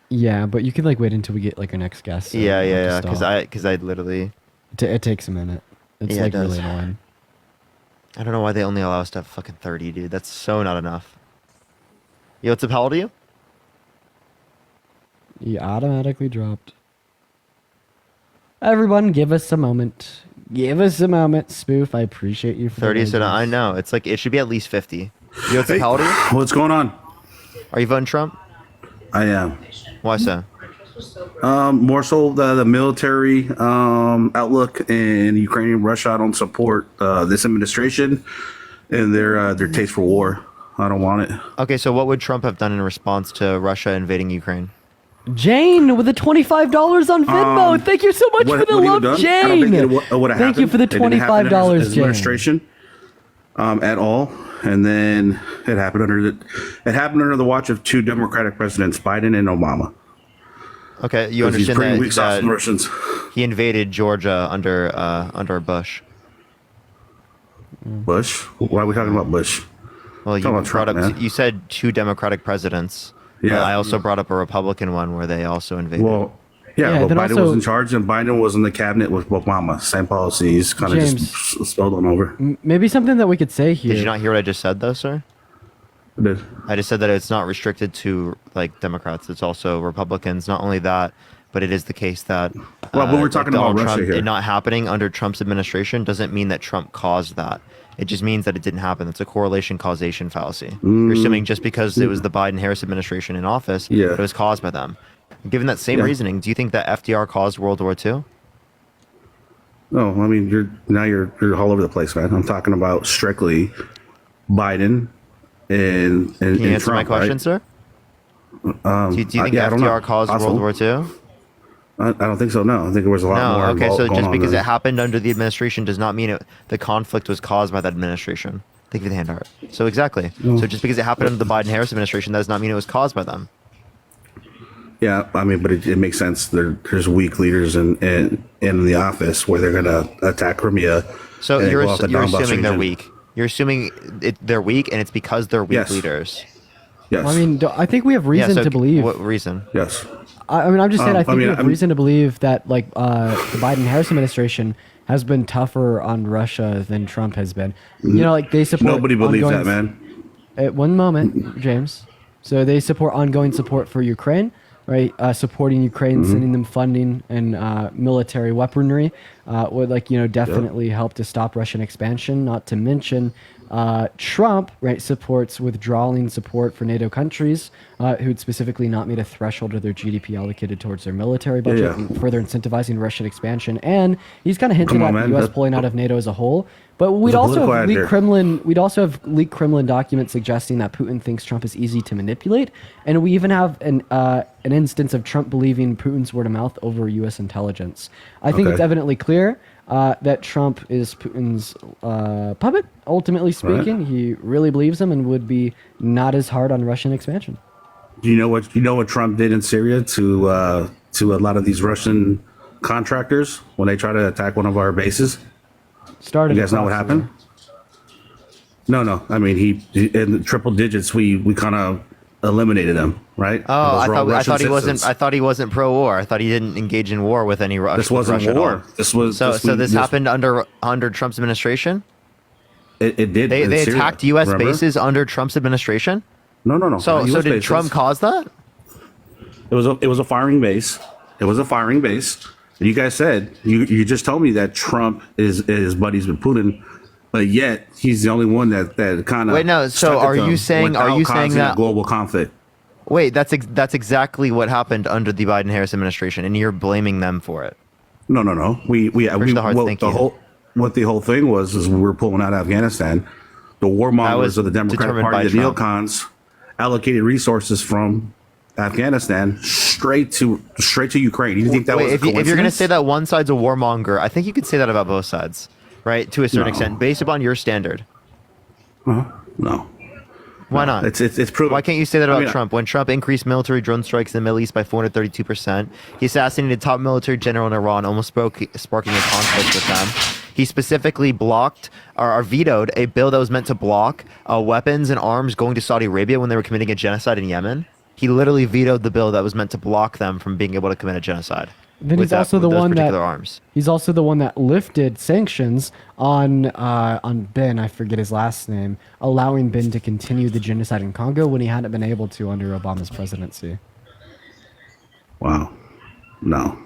Yeah, but you can like wait until we get like our next guest. so Yeah. we don't have to Because stop. I literally. It takes a minute. It's Yeah, it like does. really annoying. I don't know why they only allow us to have fucking 30, dude. That's so not enough. Yo, what's up? How old are you? You automatically dropped. Everyone, give us a moment. Give us a moment, Spoof. I appreciate you for 30. the So I raises. know it's like it should be at least 50. Yo, what's up? How old are you? What's going on? Are you voting Trump? I am. Why so? More so the military outlook in Ukraine and Russia. I don't support this administration and their taste for war. I don't want it. Okay, so what would Trump have done in response to Russia invading Ukraine? Jane with the $25 on Venmo. Thank you so much for the he love, would've done? Jane. I don't think it would have Thank you happened. for the It didn't happen in $25, his Jane. administration at all. And then it happened under the watch of two Democratic presidents, Biden and Obama. Okay, you 'Cause he's understand pretty that, weak sauce that in Russians. he invaded Georgia under Bush. Bush? Why are we talking about Bush? Well, you Talking about brought Trump, up man. you said two Democratic presidents. Yeah. But I also brought up a Republican one where they also invaded. Well, Yeah, then but Biden also- was in charge, and Biden was in the cabinet with Obama. Same policies, kind of James. just spelled on over. Maybe something that we could say here. Did you not hear what I just said, though, sir? It did. I just said that it's not restricted to like Democrats. It's also Republicans. Not only that, but it is the case that Well, when we're like talking Donald about Russia Trump, here. it not happening under Trump's administration doesn't mean that Trump caused that. It just means that it didn't happen. It's a correlation causation fallacy. You're assuming just because it was the Biden-Harris administration in office, Yeah. it was caused by them. Given that same Yeah. reasoning, do you think that FDR caused World War II? No, I mean you're all over the place, man. I'm talking about strictly Biden and Can you answer Trump, my question, right? sir? Do you think yeah, I don't know. FDR caused Possible. World War II? I don't think so. No, I think there was a lot more. No, okay, so going just on because than- it happened under the administration does not mean the conflict was caused by that administration. Thank you for the hand art. So exactly. So just because it happened under the Biden-Harris administration does not mean it was caused by them. Yeah, I mean, but it makes sense. There's weak leaders in the office where they're gonna attack Crimea. So and you're, go off the you're Donbass assuming they're region. weak. You're assuming they're weak, and it's because they're weak Yes. leaders. Yes. I mean, I think we have reason so to believe. What reason? yes. I mean, I'm just saying. I think we have I'm- reason to believe that, like, the Biden-Harris administration has been tougher on Russia than Trump has been. You know, like they support. Nobody believes ongoing- that, man. One moment, James. So they support ongoing support for Ukraine, right? Supporting Ukraine, sending them funding and military weaponry would, like, definitely help to stop Russian expansion. Not to mention, Trump, right, supports withdrawing support for NATO countries who'd specifically not meet a threshold of their GDP allocated towards their military budget, yeah. and further incentivizing Russian expansion. And he's kind of hinted Come at on, the man. U.S. That- pulling out of NATO as a whole. But we'd It's a also political have ad leaked here. Kremlin. We'd also have leaked Kremlin documents suggesting that Putin thinks Trump is easy to manipulate, and we even have an instance of Trump believing Putin's word of mouth over U.S. intelligence. I think Okay. it's evidently clear that Trump is Putin's puppet. Ultimately speaking, he really believes him and would be not as hard on Russian expansion. Do you know what Trump did in Syria to a lot of these Russian contractors when they try to attack one of our bases? Started. You guys know what across happened? No. I mean, he in the triple digits. We kind of eliminated them, right? Oh, Those were all I Russian thought he wasn't. citizens. I thought he wasn't pro-war. I thought he didn't engage in war with any Russia. This wasn't Russia at war. all. This was So this happened under Trump's administration. It did. They in they Syria, attacked U.S. remember? bases under Trump's administration. No. So not so US did bases. Trump cause that? It was a firing base. It was a firing base. And you guys said you just told me that Trump is buddies with Putin, but yet he's the only one that kind of. Wait, no, so are you saying that- global conflict? Wait, that's exactly what happened under the Biden-Harris administration, and you're blaming them for it. No. We the heart, well, thank the you. what the whole thing was is we were pulling out Afghanistan. The warmongers was of the Democratic determined Party, by the Trump. neocons, allocated resources from Afghanistan straight to Ukraine. You think that Wait, was a if you're going to coincidence? say that one side's a warmonger, I think you could say that about both sides, right? To a certain No. extent, based upon your standard. No. Why not? It's proven. Why can't you say that about I mean, Trump? When Trump increased military drone strikes in the Middle East by 432%, he assassinated top military general in Iran, almost sparking a conflict with them. He specifically blocked or vetoed a bill that was meant to block weapons and arms going to Saudi Arabia when they were committing a genocide in Yemen. He literally vetoed the bill that was meant to block them from being able to commit a genocide. Then with he's also the with those one that particular arms. he's also the one that lifted sanctions on Ben. I forget his last name, allowing Ben to continue the genocide in Congo when he hadn't been able to under Obama's presidency. Wow. No.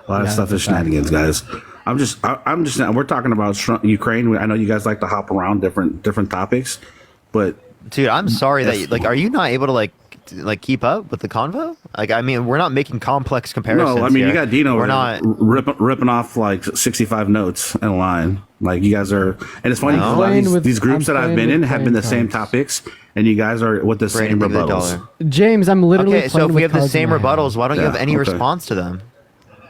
A lot of Yeah, stuff is that's a fact. shenanigans, guys. I'm just. We're talking about Ukraine. I know you guys like to hop around different topics, but Dude, I'm sorry that Yes. are you not able to keep up with the convo? Like, I mean, we're not making complex comparisons. no. I mean, here. you got Dino. We're not. ripping off like 65 notes in a line. Like you guys are, and it's funny. 'cause a lot of Playing with- these groups I'm that I've playing been in with have been the playing same cards. topics, and you guys are with the same Brandon, give me the rebuttals. dollar. James, I'm literally Okay, so playing if we with have the cards in same my hand. rebuttals, why don't you Yeah, have any okay. response to them?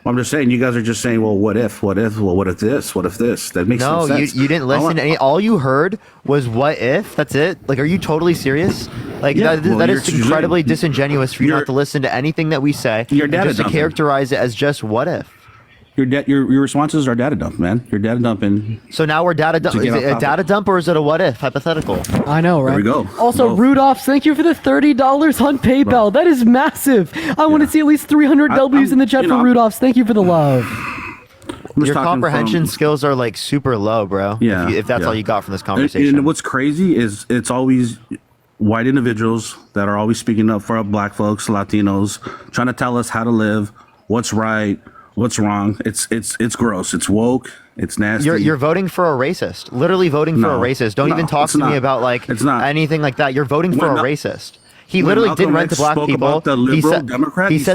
I'm just saying, you guys are just saying, well, what if? Well, what if this? What if this? That makes No, no sense. you didn't I listen want- to any. All you heard was "what if." That's it. Like, are you totally serious? Like, Yeah, that well, is you're- incredibly disingenuous for you you're- not to listen to anything that we say, You're and data just to dumping. characterize it as just "what if." your responses are data dump, man. You're data dumping. So now we're data dump. To Is get it off a topic. data dump or is it a what if hypothetical? I know, right? we go. Also, Both. Rudolph, thank you for the $30 on PayPal. That is massive. I want to see at least 300 W's in the chat for Rudolph's. Thank you for the love. I'm just Your talking comprehension from- skills are like super low, bro. Yeah, If that's yeah. all you got from this And conversation. what's crazy is it's always white individuals that are always speaking up for black folks, Latinos, trying to tell us how to live, what's right, what's wrong. It's gross. It's woke. It's nasty. You're voting for a racist. Literally voting for a No. racist. Don't No, even talk it's to me not. about like It's not. anything like that. You're voting for When a Mal- racist. He when literally Malcolm didn't rent to X black spoke people. about the liberal Democrat, he he's-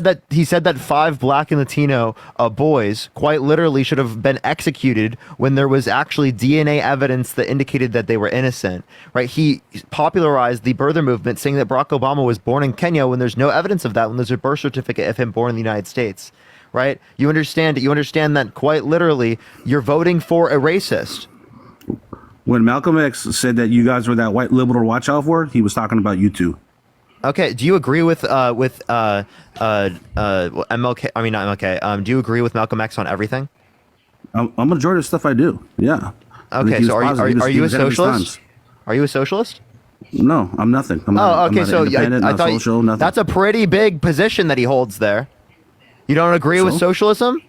said that 5 black and Latino boys quite literally should have been executed when there was actually DNA evidence that indicated that they were innocent. Right? He popularized the birther movement, saying that Barack Obama was born in Kenya when there's no evidence of that. When there's a birth certificate of him born in the United States. Right? You understand that quite literally you're voting for a racist. When Malcolm X said that you guys were that white liberal to watch out for, he was talking about you two. Okay, do you agree with MLK? I mean, not MLK. Do you agree with Malcolm X on everything? A majority of stuff I do. Yeah. I think Okay, he so was positive. He was- are he you a was ahead of his socialist? times. Are you a socialist? No, I'm nothing. I'm not, Oh, I'm okay. not So independent, I not thought social, nothing. that's a pretty big position that he holds there. You don't agree with So? socialism?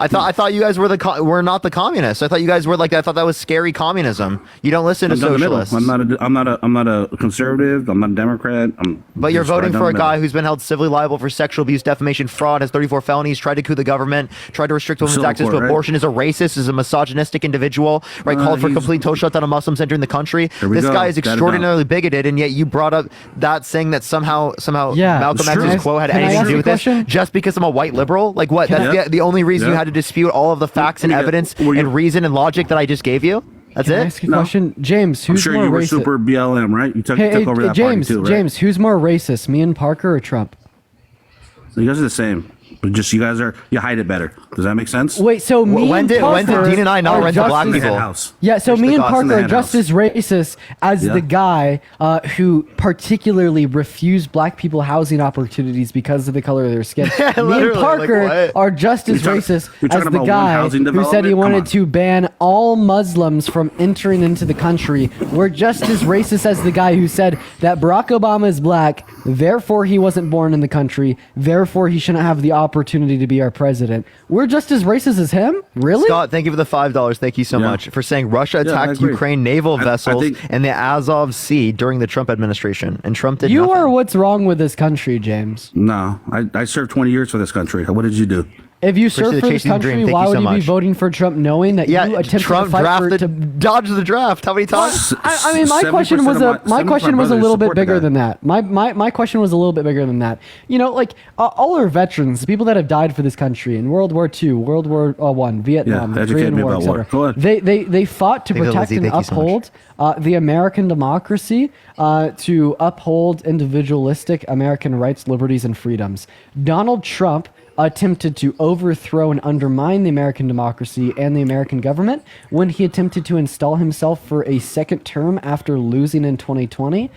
I thought you guys were were not the communists. I thought you guys were like I thought that was scary communism. You don't listen to I'm down the middle. socialists. I'm not a conservative. I'm not a Democrat. But you're just right voting down for a the middle. guy who's been held civilly liable for sexual abuse, defamation, fraud, has 34 felonies, tried to coup the government, tried to restrict women's Civil access court, to right? abortion, is a racist, is a misogynistic individual, right? Called for he's- complete total shutdown of Muslims entering the country. Here we This go. guy is Got it extraordinarily bigoted, and yet you brought up that saying that somehow Yeah, Malcolm it's X's true. quote had Can I anything ask to do you a with this question? just because I'm a white liberal? Like what? Can That's I- the only reason you Yeah. had to dispute all of the facts and Let me get- evidence were you- and reason and logic that I just gave you? That's Can I it? ask you a No. question? James, I'm who's sure more you were racist? super BLM, right? You took over that James, party too, right? James, who's more racist, me and Parker or Trump? So you guys are the same, but just you hide it better. Does that make sense? Wait, so me When and did Parker Dean and I not are rent to just black as- people? House. Yeah, so Push me the and gods in Parker the are hen just house. as racist as Yeah. the guy who particularly refused black people housing opportunities because of the color of their skin. Me and Literally, like Parker what? are just as You're talking- racist you're as talking the about one guy housing who said he development? Come wanted on. to ban all Muslims from entering into the country. We're just as racist as the guy who said that Barack Obama is black, therefore he wasn't born in the country, therefore he shouldn't have the opportunity to be our president. We're just as racist as him? Really? Scott, thank you for the $5. Thank you so Yeah. much for saying Russia Yeah, I attacked agree. Ukraine naval I vessels think- in the Azov Sea during the Trump administration, and Trump did You nothing. are what's wrong with this country, James. No, I served 20 years for this country. What did you do? If you Appreciate serve the for this chasing country, dream. Thank why you would so you be much. voting for Trump knowing that you Yeah, attempted Trump to fight drafted, for dodged the draft. How many times? I mean, my question was a little bit bigger than that. My question was a little bit bigger than that. You know, like all our veterans, the people that have died for this country in World War II, World War One, Vietnam, Yeah, the educate Korean me War, about war. etc. Go ahead. They fought to Thank you, protect Lizzie. and Thank you so much. uphold the American democracy, to uphold individualistic American rights, liberties, and freedoms. Donald Trump attempted to overthrow and undermine the American democracy and the American government when he attempted to install himself for a second term after losing in 2020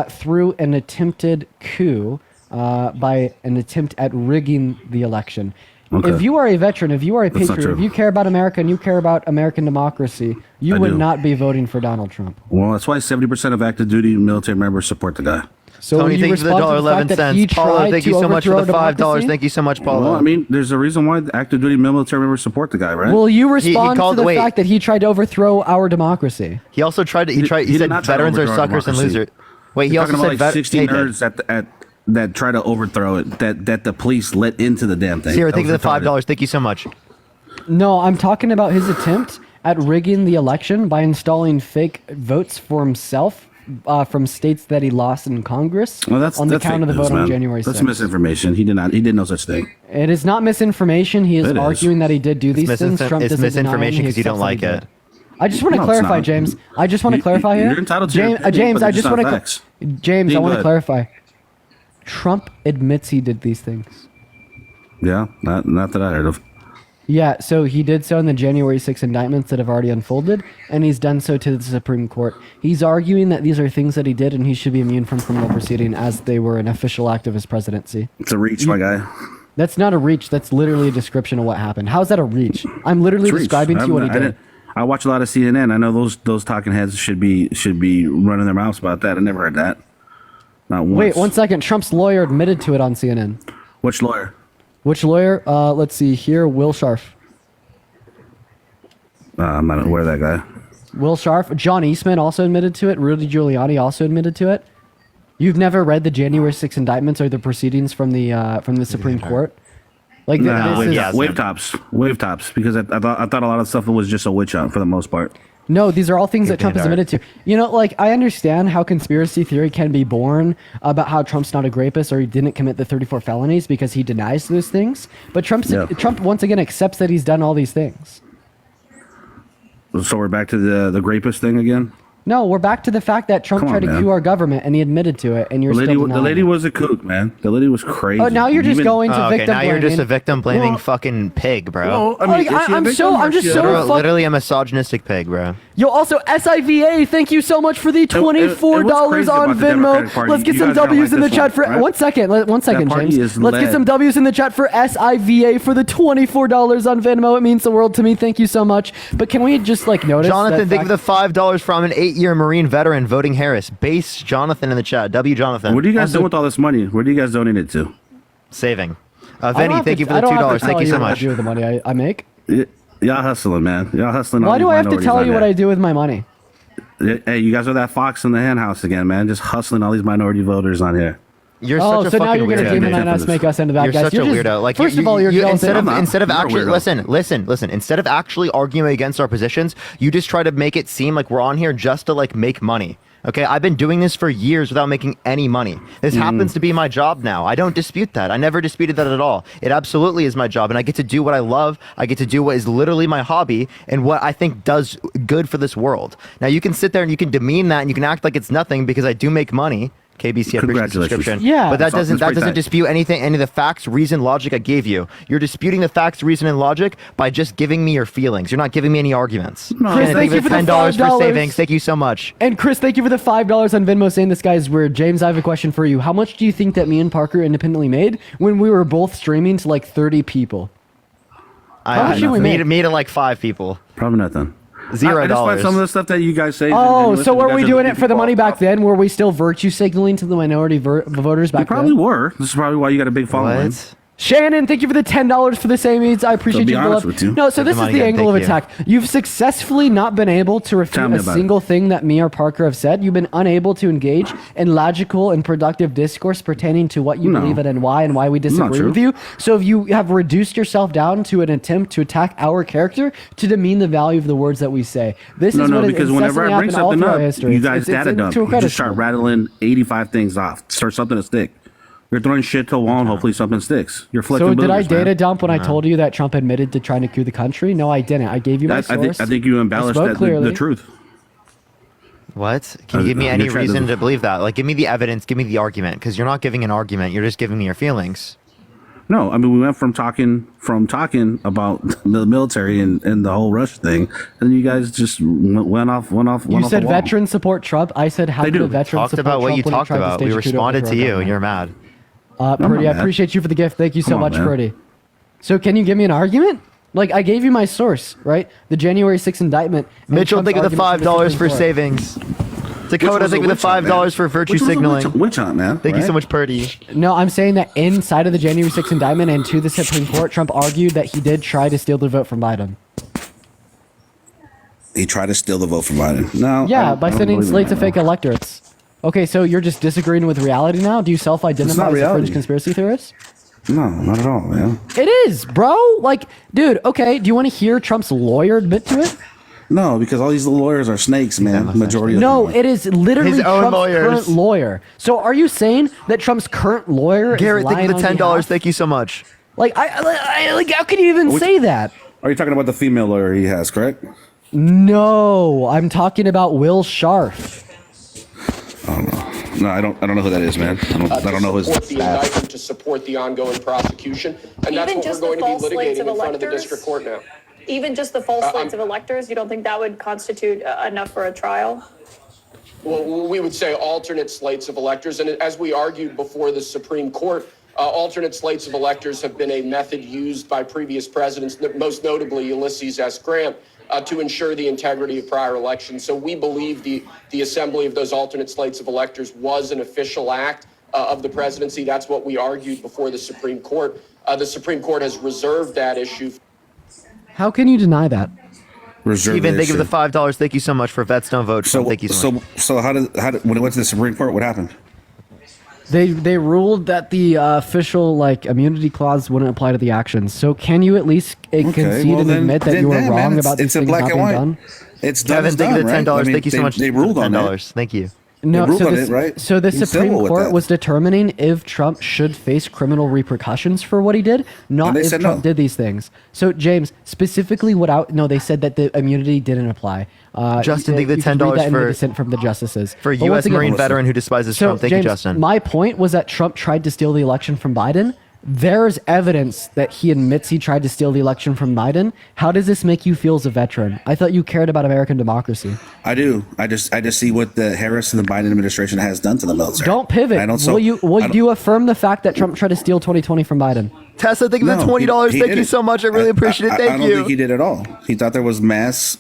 through an attempted coup by an attempt at rigging the election. Okay. If you are a veteran, if you are a That's not patriot, if true. you care about America and you care about American democracy, you I would do. not be voting for Donald Trump. Well, that's why 70% of active duty military members support the guy. So Tony, you thank you for the respond to the fact that he $1.11. Paulo, tried thank to you so much for overthrow the $5. democracy? Thank you so much, Paulo. Well, I mean, there's a reason why the active duty military members support the guy, right? Will you respond to called- the wait. fact that he tried to overthrow our democracy? He also tried to. He did said not try to veterans are overthrow suckers and democracy. losers. Wait, he You're also talking said about like 60 hey, Dad. nerds that try to overthrow it, that the police let into the damn thing. Sierra, That thank you for was the retarded. $5. Thank you so much. No, I'm talking about his attempt at rigging the election by installing fake votes for himself from states that he lost in Congress Well, that's on the that's count of the fake news, vote on man. January 6th. That's misinformation. He did no such thing. It is not misinformation. He is It is. arguing that he did do these things. Trump It's doesn't deny misinformation him. He because you don't accepts that like he it. did. I just want to No, it's clarify, not. James. I just want to You- clarify here. you're entitled to your James, opinion, James, but I it's just not want to. facts. James, I Dean, want go to ahead. clarify. Trump admits he did these things. Yeah, not that I heard of. Yeah, so he did so in the January 6 indictments that have already unfolded, and he's done so to the Supreme Court. He's arguing that these are things that he did, and he should be immune from criminal proceeding as they were an official act of his presidency. It's a reach, my guy. That's not a reach. That's literally a description of what happened. How's that a reach? I'm literally It's reach. describing to you what he did. I watch a lot of CNN. I know those talking heads should be running their mouths about that. I never heard that. Not once. Wait, 1 second. Trump's lawyer admitted to it on CNN. Which lawyer? Which lawyer? Let's see here. Will Scharf. I'm not aware of that guy. Will Scharf. John Eastman also admitted to it. Rudy Giuliani also admitted to it. You've never read the January 6 indictments or the proceedings from the Supreme Court? Like Nah, this is, wave tops. Because I thought a lot of stuff was just a witch hunt for the most part. No, these are all things that Trump has admitted to. You know, like, I understand how conspiracy theory can be born about how Trump's not a rapist or he didn't commit the 34 felonies because he denies those things. But Trump once again accepts that he's done all these things. So we're back to the rapist thing again? No, we're back to the fact that Trump Come on, tried to man. coup our government and he admitted to it, and you're still denying The lady it. was a kook, man. The lady was crazy. Oh, now you're just going to okay, victim now you're just a blaming. victim blaming Well- fucking pig, bro. Well, I mean, Like, is she a I'm victim so- or I'm is just she so a- Literally, fuck- literally a misogynistic pig, bro. Yo, also SIVA, thank you so much for the $24 crazy on about the Democratic Venmo. Party, Let's get you some guys don't W's like in the this chat for one, right? 1 second. 1 second, party James. is Let's get led. some W's in the chat for SIVA for the $24 on Venmo. It means the world to me. Thank you so much. But can we just like notice Jonathan, that thank you for fact- the $5 from an 8-year Marine veteran voting Harris. Base Jonathan in the chat. W Jonathan. What are you guys doing with all this money? Where do you guys donate it to? Saving. I don't Vinny, have thank to- you for I the don't have to $2. Thank tell you so what I much. do with the money I make. Y'all hustling, man. Y'all hustling. all Why do these I have to minorities tell on you what there. I do with my money? Hey, you guys are that fox in the hen house again, man. Just hustling all these minority voters on here. You're Oh, such a so now fucking you're gonna weirdo. demonize dude. us, make us into bad You're guys. such a just- weirdo. Like first of all, you're jealous. instead I'm of not. instead of You're a actually weirdo. listen. Instead of actually arguing against our positions, you just try to make it seem like we're on here just to like make money. Okay, I've been doing this for years without making any money. This happens to be my job now. I don't dispute that. I never disputed that at all. It absolutely is my job, and I get to do what I love. I get to do what is literally my hobby and what I think does good for this world. Now, you can sit there and you can demean that and you can act like it's nothing because I do make money. KBC, I appreciate the Congratulations. subscription. Yeah. But that That's doesn't pretty tight. dispute any of the facts, reason, logic I gave you. You're disputing the facts, reason, and logic by just giving me your feelings. You're not giving me any arguments. Chris, And thank you for the $10 for $5. savings. Thank you so much. And Chris, thank you for the $5 on Venmo saying this guy is weird. James, I have a question for you. How much do you think that me and Parker independently made when we were both streaming to like 30 people? How much did we make? Me to like 5 people. Probably nothing. $0. I just find some of the stuff that you guys say. Oh, and so you were guys we are doing the it for the people money off back top. then? Were we still virtue signaling to the minority voters back You probably then? were. This is probably why you got a big following. What? Shannon, thank you for the $10 for the same needs. I appreciate be you. honest Beloved. with you. No, so Good this is money the again, angle of thank you. attack. You've successfully not been able to Tell refute me a about single thing that me or Parker have said. You've been unable to engage in logical and productive discourse pertaining to what you No. believe in and why we disagree true. with you. So if you have reduced yourself down to an attempt to attack our character to demean the value of the words that we say. This No, is no, what because has whenever I bring happened all something throughout up, history. you guys It's data dump. to a You credit just start to them. rattling 85 things off. Start something to stick. You're throwing shit to a wall and hopefully something sticks. You're flicking So did I boogers, man. data dump when I told you that Trump admitted to trying to coup the country? No, I didn't. I gave you my I source. think you embellished spoke that, clearly. the truth. What? Can you give me you're any trying to- reason to believe that? Like, give me the evidence, give me the argument, because you're not giving an argument. You're just giving me your feelings. No, I mean we went from talking about the military and the whole Russia thing, and you guys just went off. You off said the wall. veterans support Trump. I said how They could do. a veteran Talked support about what Trump you when he talked tried to about. stage We a coup to responded overthrow to you, our and you're government? mad. Purdy, I mad. appreciate you for the gift. Thank you so Come on, much, man. Purdy. So can you give me an argument? Like I gave you my source, right? The January 6th indictment. and Mitchell, Trump's think of the argument to $5 Supreme for Court. savings. Which Dakota, was a think of the witch hunt, man. $5 for virtue Which was a signaling. witch hunt, man. Thank you so right? much, Purdy. No, I'm saying that inside of the January 6th indictment and to the Supreme Court, Trump argued that he did try to steal the vote from Biden. He tried to steal the vote from Biden. No. Yeah, I by don't sending believe in slates that, of no. fake electorates. Okay, so you're just disagreeing with reality now? Do you self-identify not as a reality. fringe conspiracy theorist? No, not at all, man. It is, bro. Like, dude, okay, do you want to hear Trump's lawyer admit to it? No, because all these lawyers are snakes, man. Majority of No, them. it is literally His own Trump's lawyers. current lawyer. So are you saying that Trump's current lawyer Garrett, is think lying of the on $10. behalf? Thank you so much. Like, like, how can you even say that? Are you talking about the female lawyer he has, correct? No, I'm talking about Will Scharf. No, I don't know who that is, man. I don't know his. Support the indictment to support the ongoing prosecution, and that's Even what we're just the going to be false slates litigating of in front of the electors? district court now. Even just the false slates of electors, you don't think that would constitute enough for a trial? Well, we would say alternate slates of electors, and as we argued before the Supreme Court, Alternate slates of electors have been a method used by previous presidents, most notably Ulysses S. Grant, to ensure the integrity of prior elections. So we believe the assembly of those alternate slates of electors was an official act of the presidency. That's what we argued before the Supreme Court. The Supreme Court has reserved that issue. How can you deny that? Steven, thank you for the $5. Thank you so much for Vets Don't Vote. So, thank you so much. So how did when it went to the Supreme Court, what happened? They ruled that the official immunity clause wouldn't apply to the actions. So can you at least concede and admit that you were wrong about these things not being done? It's done. Kevin, thank you for the $10. Thank you so much. They ruled on $10. Thank you. No, ruled so on the, it, right? so the He's Supreme civil with Court that. was determining if Trump should face criminal repercussions for what he did, not they if said Trump no. did these things. So James, specifically, they said that the immunity didn't apply. Justin, thank you you for can read $10 that in the for- dissent from the justices. For But U.S. once again- Marine veteran who despises So, Trump. Thank James, you, Justin. my point was that Trump tried to steal the election from Biden. There's evidence that he admits he tried to steal the election from Biden. How does this make you feel as a veteran? I thought you cared about American democracy. I do. I just see what the Harris and the Biden administration has done to the military. Don't pivot. I don't. Will you affirm the fact that Trump tried to steal 2020 from Biden? Tessa, thank you for the $20. Thank you so much. I really appreciate it. I Thank don't you. think he did at all. He thought there was mass.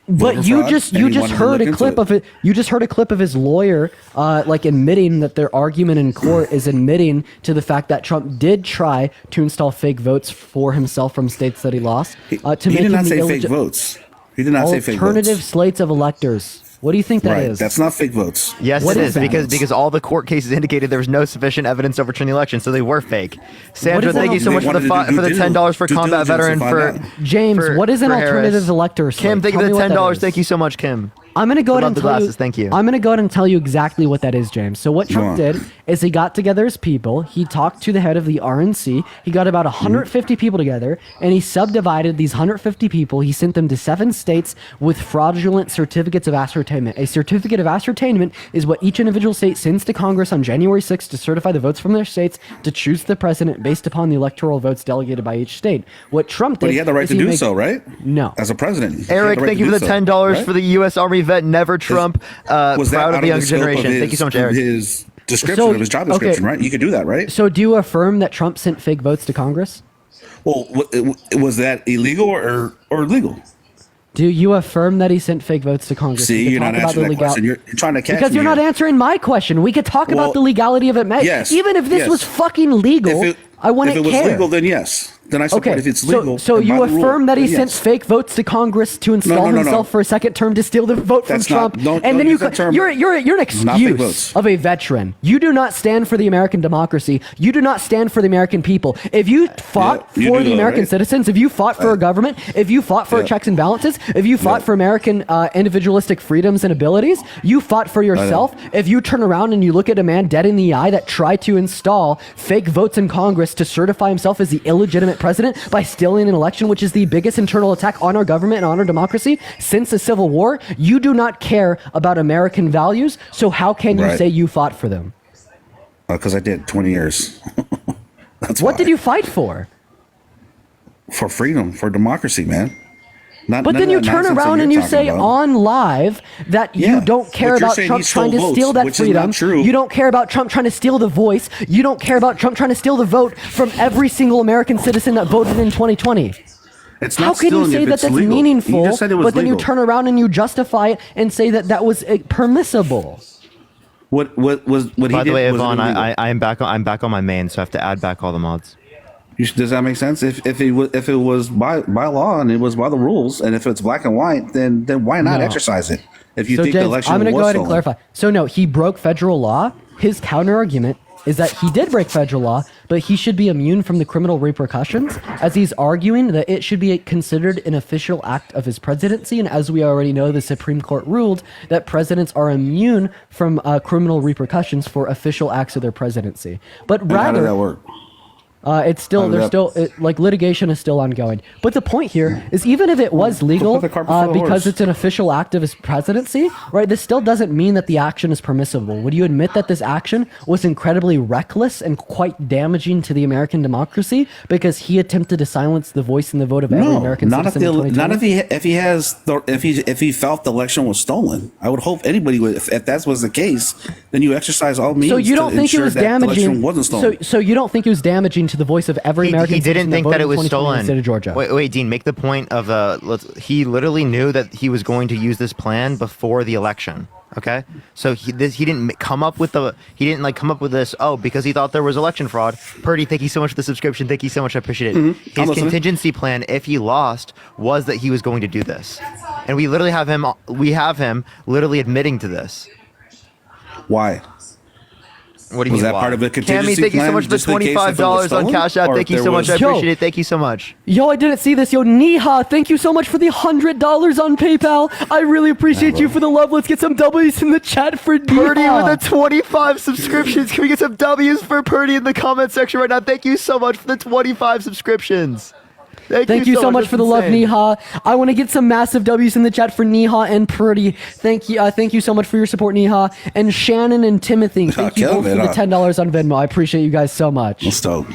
But voter you fraud, just and you he just wanted to heard look a into clip of it. You just heard a clip of his lawyer, admitting that their argument in court is admitting to the fact that Trump did try to install fake votes for himself from states that he lost. He To make did him not the say fake votes. He did not say fake votes. alternative slates of electors. What do you think that is? Right. That's not fake votes. Yes, What it is is that? because all the court cases indicated there was no sufficient evidence to overturn the election, so they were fake. Sandra, is that? thank you so They much for the wanted to do $10 for due combat diligence veteran to for find out. James, what is an for Harris. alternative elector slate? Kim, thank you Tell for me the what that $10. is. Thank you so much, Kim. I'm gonna go ahead and the tell glasses. you. Thank you. I'm gonna go ahead and tell you exactly what that is, James. So what Trump Go on. did is he got together his people. He talked to the head of the RNC. He got about 150 people together, and he subdivided these 150 people. He sent them to 7 states with fraudulent certificates of ascertainment. A certificate of ascertainment is what each individual state sends to Congress on January 6th to certify the votes from their states to choose the president based upon the electoral votes delegated by each state. What Trump did, But he had the right is to do made- so, right? No. As a president. He had Eric, the right thank to you for do the so, $10 right? for the U.S. Army vet, never Trump, Was that proud out of the younger scope of generation. Thank you so much, Eric. His description So, of his job okay. description, right? You could do that, right? So do you affirm that Trump sent fake votes to Congress? Well, was that illegal or legal? Do you affirm that he sent fake votes to Congress? See, We could you're talk not about answering the that legal- question. You're trying to catch Because me you're not here. answering my question. We could talk Well, about the legality of it, Meg. yes, Even if this yes. was fucking legal, I wouldn't If it was care. legal, then yes. Then I support. Okay, If it's legal, so then you by the rule, affirm that he then sent yes. fake votes to Congress to install no. himself for a second term to steal the vote That's from not- Trump, don't and then use that term. you're an Not fake excuse votes. of a veteran. You do not stand for the American democracy. You do not stand for the American people. If you fought Yeah, you for do the though, American right? citizens, if you fought for a government, if you fought for Yeah. checks and balances, if you fought Yeah. for American individualistic freedoms and abilities, you fought for yourself. If you turn around and you look at a man dead in the eye that tried to install fake votes in Congress to certify himself as the illegitimate president by stealing an election, which is the biggest internal attack on our government and on our democracy since the Civil War, you do not care about American values. So how can you Right. say you fought for them? Because I did 20 years. That's What why. did you fight for? For freedom, for democracy, man. Not, But none then of you that turn nonsense that around you're and you talking say about. on live that Yeah, you don't care but you're about saying Trump he stole trying to votes, steal that which is freedom. not true. You don't care about Trump trying to steal the voice. You don't care about Trump trying to steal the vote from every single American citizen that voted in 2020. It's How not can you stealing say if that it's that's legal. meaningful, You just said it was but then you legal. turn around and you justify it and say that that was permissible? What was what he By did? the way, was Yvonne, illegal. I'm back on my main, so I have to add back all the mods. Does that make sense? If it was by law and it was by the rules, and if it's black and white, then why not No. exercise it? If you So think James, the election I'm going to was go ahead and stolen. clarify. So no, he broke federal law. His counter argument is that he did break federal law, but he should be immune from the criminal repercussions, as he's arguing that it should be considered an official act of his presidency. And as we already know, the Supreme Court ruled that presidents are immune from criminal repercussions for official acts of their presidency. But And how rather, did that work? It's still like litigation is still ongoing. But the point here is even if it was legal put the cart before the because horse. it's an official act of his presidency, right? This still doesn't mean that the action is permissible. Would you admit that this action was incredibly reckless and quite damaging to the American democracy because he attempted to silence the voice and the vote of every No, American not if citizen in 2020? not if he felt the election was stolen. I would hope anybody would. If that was the case, then you exercise all means. So you don't to think it ensure was that the damaging? election wasn't stolen. So you don't think it was damaging to the voice of every American He citizen didn't think voted that it in was 2020 in the stolen. state of Georgia? Wait, Dean, make the point of he literally knew that he was going to use this plan before the election. Okay, so he didn't come up with come up with this because he thought there was election fraud. Purdy, thank you so much for the subscription. Thank you so much, I appreciate it. I'm His listening. contingency plan, if he lost, was that he was going to do this, and we literally have him literally admitting to this. Why? What do you Was mean? that why? part of the contingency Cammy, thank you so plan, much for the just in case if it was $25 on stolen? Cash App. Or Thank if you so there much. was- I Yo. appreciate it. Thank you so much. Yo, I didn't see this. Yo, Neha, thank you so much for the $100 on PayPal. I really appreciate you for the love. Let's get some W's in the chat for Neha. Purdy with the 25 subscriptions. Can we get some W's for Purdy in the comment section right now? Thank you so much for the 25 subscriptions. Thank you so much for the love, Neha. I want to get some massive W's in the chat for Neha and Purdy. Thank you so much for your support, Neha. And Shannon and Timothy, thank you both for the $10 on Venmo. I appreciate you guys so much. That's dope.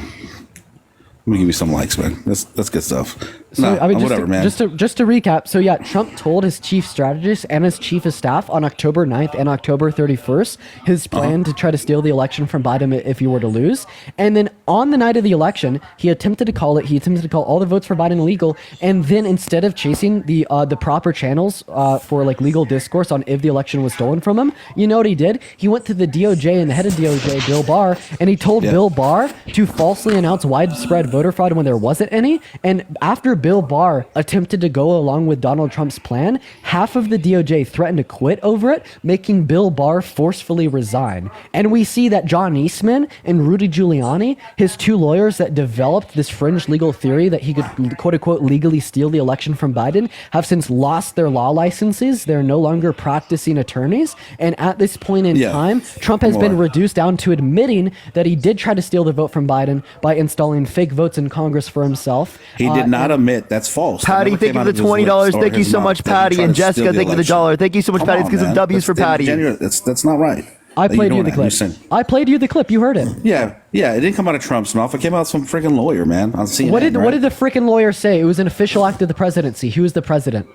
Let me give you some likes, man. That's good stuff. So, Nah, I mean, whatever, man. just to recap. So yeah, Trump told his chief strategist and his chief of staff on October 9th and October 31st his plan to try to steal the election from Biden if he were to lose. And then on the night of the election, he attempted to call all the votes for Biden illegal. And then instead of chasing the proper channels for like legal discourse on if the election was stolen from him, you know what he did? He went to the DOJ and the head of DOJ, Bill Barr, and he told Bill Barr to falsely announce widespread voter fraud when there wasn't any. And after Bill Barr attempted to go along with Donald Trump's plan, half of the DOJ threatened to quit over it, making Bill Barr forcefully resign. And we see that John Eastman and Rudy Giuliani, his two lawyers that developed this fringe legal theory that he could quote unquote legally steal the election from Biden, have since lost their law licenses. They're no longer practicing attorneys. And at this point in time, Trump has been reduced down to admitting that he did try to steal the vote from Biden by installing fake votes in Congress for himself. He did not admit. That's false. Patty, thank you for the $20. Thank you so much, Patty. And Jessica, thank you for the $1. Thank you so much, Patty. Let's get some W's for Patty. That's not right. I played you the clip. I played you the clip. You heard it. Yeah. It didn't come out of Trump's mouth. It came out of some freaking lawyer, man. On CNN, What did right? the freaking lawyer say? It was an official act of the presidency. He was the president.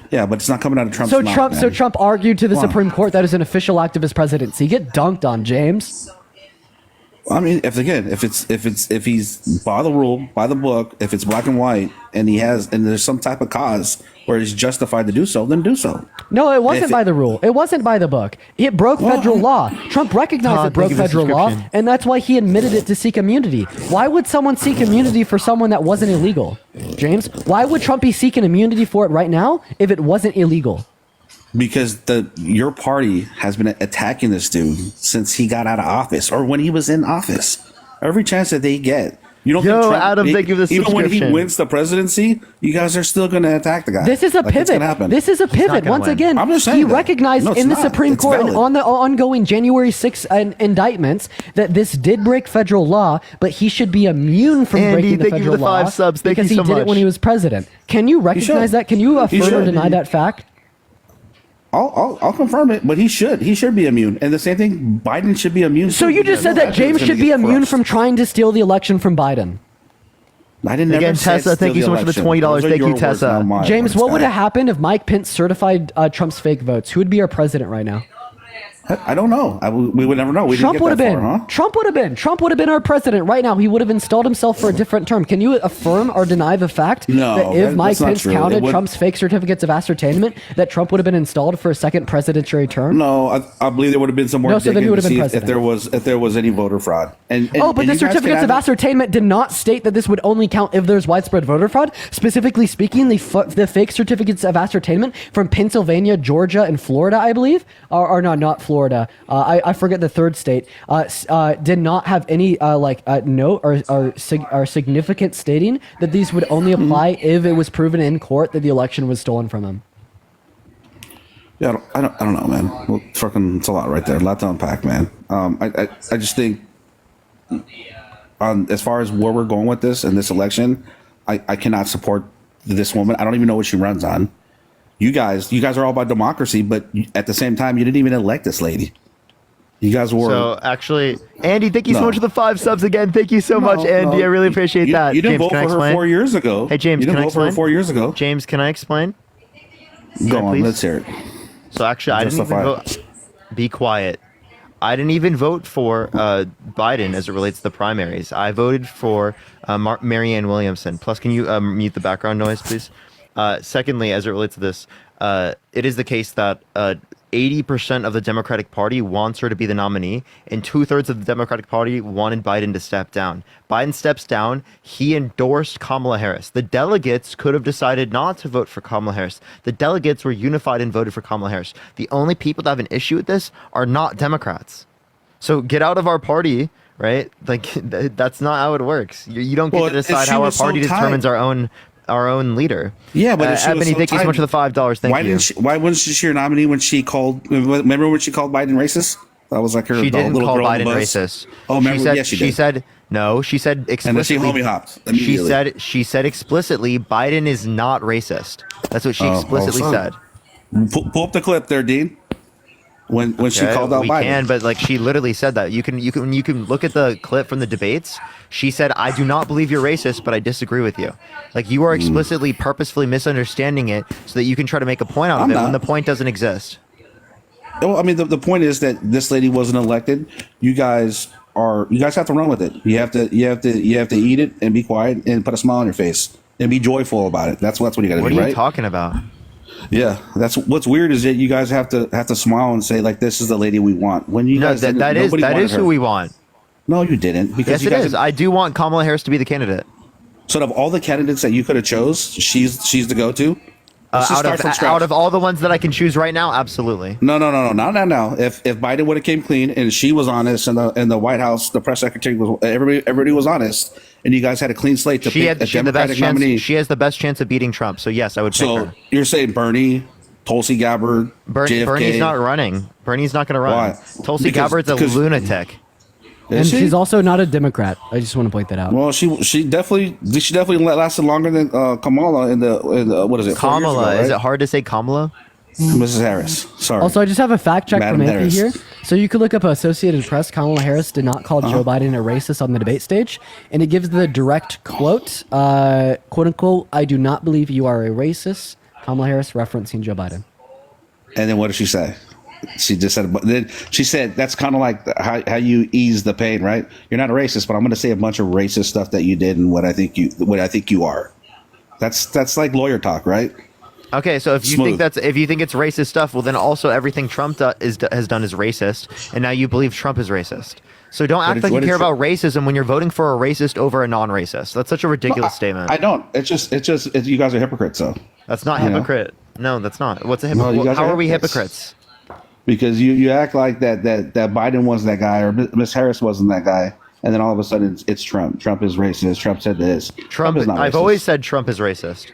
Yeah, but it's not coming out of Trump's mouth. So Trump argued to the Come on. Supreme Court that is an official act of his presidency. Get dunked on, James. I mean, if he's by the rule, by the book, if it's black and white, and there's some type of cause where he's justified to do so, then do so. No, it wasn't by the rule. It wasn't by the book. It broke federal law. Trump recognized it broke federal law, and that's why he admitted it to seek immunity. Why would someone seek immunity for someone that wasn't illegal? James, why would Trump be seeking immunity for it right now if it wasn't illegal? Because your party has been attacking this dude since he got out of office or when he was in office. Every chance that they get. You don't think Trump, Adam, thank you for the even when he subscription. wins the presidency, you guys are still going to attack the guy. This is a Like, it's pivot. gonna happen. This is a pivot. Once again, I'm just saying he that. recognized No, it's in the not. Supreme It's Court and valid. on the ongoing January 6th indictments that this did break federal law, but he should be immune from Andy, breaking the thank you for federal the law 5 subs. Thank because you he so did it much. when he was president. Can you recognize that? Can you affirm or should. deny that fact? I'll confirm it, but he should be immune. And the same thing, Biden should be immune. So too, you just because said that that's James gonna should be get immune crushed. from trying to steal the election from Biden. I didn't Again, never say Tessa, thank steal you so the much for the election. $20. Those are Thank you, your words, Tessa. not mine. James, Words, what would guy. have happened if Mike Pence certified Trump's fake votes? Who would be our president right now? I don't know. We would never know. We Trump didn't would get have that been. far, huh? Trump would have been our president right now. He would have installed himself for a different term. Can you affirm or deny the fact No, that if Mike that's not Pence true. It counted would- Trump's fake certificates of ascertainment, that Trump would have been installed for a second presidential term? No, I believe there would have been some more No, so then digging he would to have been see if president. there was any voter fraud. And Oh, but and the you guys can certificates of have- ascertainment did not state that this would only count if there's widespread voter fraud. Specifically speaking, the fake certificates of ascertainment from Pennsylvania, Georgia, and Florida, I believe, or no, not Florida. I forget the third state. Did not have any note or significant stating that these would only apply if it was proven in court that the election was stolen from him. Yeah, I don't know, man. Well, fucking, it's a lot right there. A lot to unpack, man. I just think on as far as where we're going with this in this election, I cannot support this woman. I don't even know what she runs on. You guys are all about democracy, but at the same time, you didn't even elect this lady. You guys were. So actually, Andy, thank you so No. much for the 5 subs again. Thank you so much, Andy. I really appreciate that. You didn't James, vote can I for her explain? 4 years ago. Hey, James, you can didn't I vote for her explain? 4 years ago. James, can I explain? Go I on, please? let's hear it. So actually, I didn't even Justify. vote. Be quiet. I didn't even vote for Biden as it relates to the primaries. I voted for Marianne Williamson. Plus, can you mute the background noise, please? Secondly, as it relates to this, it is the case that 80% of the Democratic Party wants her to be the nominee, and 2/3 of the Democratic Party wanted Biden to step down. Biden steps down. He endorsed Kamala Harris. The delegates could have decided not to vote for Kamala Harris. The delegates were unified and voted for Kamala Harris. The only people that have an issue with this are not Democrats. So get out of our party, right? Like that's not how it works. You don't get Well, to if decide she how our was so party tight- determines our own leader. Yeah, but if she was Ebony, so thank you so tight- much for the $5. Thank why you. didn't she? Why wasn't she your nominee when she called? Remember when she called Biden racist? That was like her. She the didn't little call girl on Biden the bus. racist. Oh, remember? She said, Yes, she did. said no. She said And then explicitly. she homie hopped She immediately. said explicitly Biden is not racist. That's what she Oh, explicitly oh, said. Pull up the clip there, Dean. When she Okay, called out we Biden. can, but like she literally said that. You can look at the clip from the debates. She said, "I do not believe you're racist, but I disagree with you." Like you are explicitly, purposefully misunderstanding it so that you can try to make a point out of I'm it when not. the point doesn't exist. Well, I mean, the point is that this lady wasn't elected. You guys have to run with it. You have to eat it and be quiet and put a smile on your face and be joyful about it. That's what you got to What do, are you right? talking about? Yeah, that's what's weird is that you guys have to smile and say like, "This is the lady we want." When you No, guys didn't, that is nobody wanted who her. we want. No, you didn't. Because Yes, you it guys is. I do want Kamala Harris to be the candidate. So of all the candidates that you could have chose, she's the go-to. Let's just start from scratch. Out of all the ones that I can choose right now, absolutely. No. If Biden would have came clean and she was honest, and the White House, the press secretary was everybody was honest, and you guys had a clean slate to She pick had a the best Democratic nominee. chance. She has the best chance of beating Trump. So yes, I would pick So her. you're saying Bernie, Tulsi Gabbard, JFK? Bernie's not running. Bernie's not going to run. Why? Tulsi Because- Gabbard's a because- lunatic. And she's also not a Democrat. I just want to point that out. Well, she definitely lasted longer than Kamala in the what is it? 4 years Kamala. ago, right? Is it hard to say Kamala? Mrs. Harris. Sorry. Also, I just have a fact check Madam from AP Harris. here. So you could look up Associated Press. Kamala Harris did not call Joe Biden a racist on the debate stage. And it gives the direct quote, quote unquote, "I do not believe you are a racist." Kamala Harris referencing Joe Biden. And then what did she say? She just said. Then she said that's kind of like how you ease the pain, right? You're not a racist, but I'm going to say a bunch of racist stuff that you did and what I think you are. That's like lawyer talk, right? Okay, so if you Smooth. think it's racist stuff, well then also everything Trump has done is racist, and now you believe Trump is racist. So don't act did- like you what did care Trump- about racism when you're voting for a racist over a non-racist. That's such a ridiculous statement. I don't. It's just you guys are hypocrites, though. That's not You know? hypocrite. No, that's not. What's a No, hypocrite? you guys How are are we hypocrites. hypocrites? Because you act like that Biden wasn't that guy or Miss Harris wasn't that guy, and then all of a sudden it's Trump. Trump is racist. Trump said this. Trump is not I've racist. always said Trump is racist.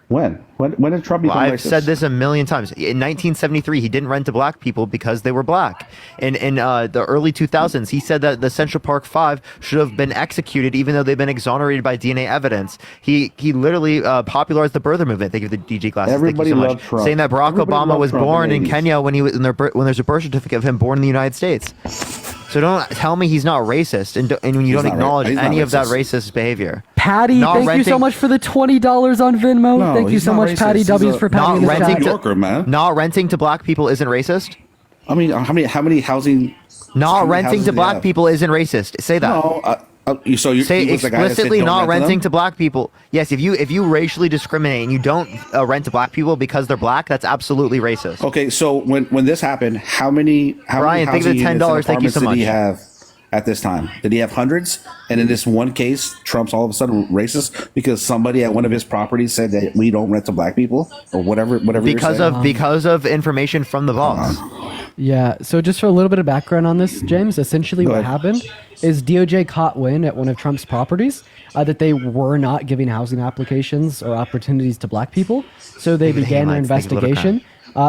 When did Trump become I've racist? said this a million times. In 1973, he didn't rent to black people because they were black. In the early 2000s, he said that the Central Park Five should have been executed, even though they've been exonerated by DNA evidence. He literally popularized the birther movement. Thank you for the DJ glasses. Everybody Thank you so loved much. Trump. Saying that Barack Everybody Obama loved was Trump in born the in 80s. Kenya when when there's a birth certificate of him born in the United States. So don't tell me he's not racist, and when you He's don't not acknowledge he's not any of that racist. racist behavior. Patty, Not thank you so renting- much for the $20 on Venmo. No, Thank you he's so not much, racist. Patty He's W's a- for Patty Not in the renting chat. New Yorker, man. Not renting to black people isn't racist. I mean, how many housing? Not how many renting houses to do they black have? people isn't racist. Say that. No. So you Say he was the guy that said explicitly don't not rent to renting them? to black people. Yes, if you racially discriminate and you don't rent to black people because they're black, that's absolutely racist. Okay, so when this happened, how many Brian, many think of the housing $10. units and Thank you so apartments did he much. have at this time? Did he have hundreds? And in this one case, Trump's all of a sudden racist because somebody at one of his properties said that we don't rent to black people or whatever Because of information from the boss. Yeah, so just for a little bit of background on this, James, essentially Go what ahead. happened is DOJ caught wind at one of Trump's properties that they were not giving housing applications or opportunities to black people. So they began an Thank you, little investigation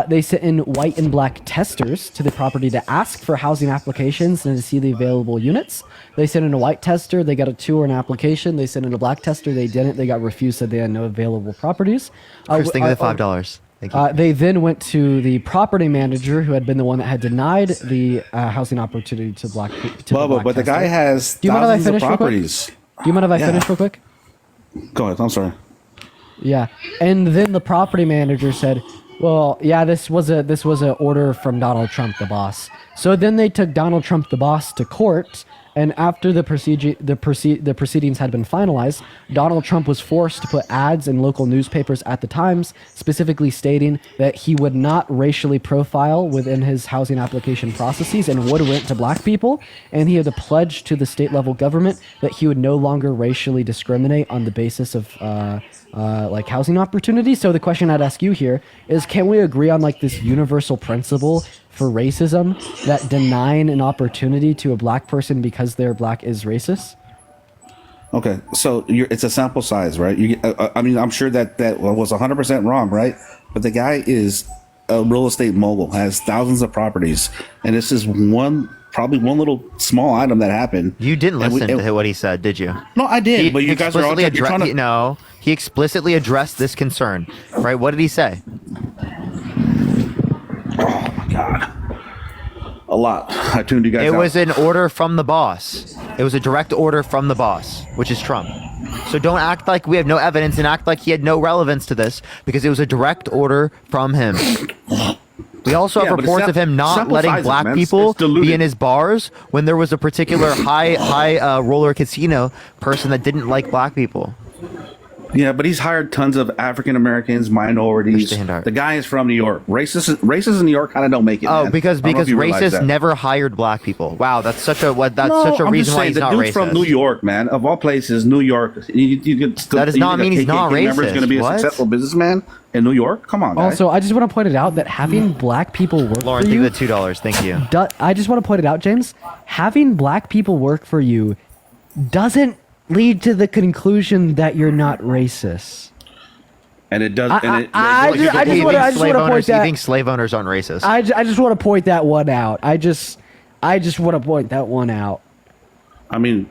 They sent in white and black testers to the property to ask for housing applications and to see the available units. They sent in a white tester. They got a tour and application. They sent in a black tester. They didn't. They got refused. Said they had no available properties. Chris, thank you for the $5. Thank you. They then went to the property manager, who had been the one that had denied the housing opportunity to black people. Bubba, but the guy has Do you mind if I thousands of finish real quick? properties. Do you mind if I Yeah. finish real quick? Go ahead. I'm sorry. Yeah, and then the property manager said, "Well, yeah, this was a order from Donald Trump, the boss." So then they took Donald Trump, the boss, to court, and after the proceedings had been finalized, Donald Trump was forced to put ads in local newspapers at the Times, specifically stating that he would not racially profile within his housing application processes and would rent to black people, and he had to pledge to the state level government that he would no longer racially discriminate on the basis of like housing opportunities. So the question I'd ask you here is, can we agree on like this universal principle for racism that denying an opportunity to a black person because they're black is racist? Okay, so it's a sample size, right? I mean, I'm sure that was 100% wrong, right? But the guy is a real estate mogul, has thousands of properties, and this is probably one little small item that happened. You didn't listen to what he said, did you? No, I did. But you guys are all explicitly trying to. No, he explicitly addressed this concern, right? What did he say? Oh my god, a lot. I tuned you guys out. It was an order from the boss. It was a direct order from the boss, which is Trump. So don't act like we have no evidence and act like he had no relevance to this, because it was a direct order from him. We also have Yeah, but reports of him not sample letting sizes, black man. people It's diluted. be in his bars when there was a particular high roller casino person that didn't like black people. Yeah, but he's hired tons of African Americans, minorities. The guy is from New York. Racists in New York kind of don't make it. Oh, man. because I don't know if you realize racists that. never hired black people. Wow, that's such a No, such a I'm reason just why saying, he's the not dude's racist. from New York, man. Of all places, New York. That does not mean he's not Member is going to be racist. a What? successful businessman in New York. Come on, guys. Also, I just want to point it out that having black people work Lauren, for think you, of the $2. Thank you. I just want to point it out, James. Having black people work for you doesn't lead to the conclusion that you're not racist. And it does. I just want to point You that. think slave owners aren't racist? I just want to point that one out. I just want to point that one out. I mean,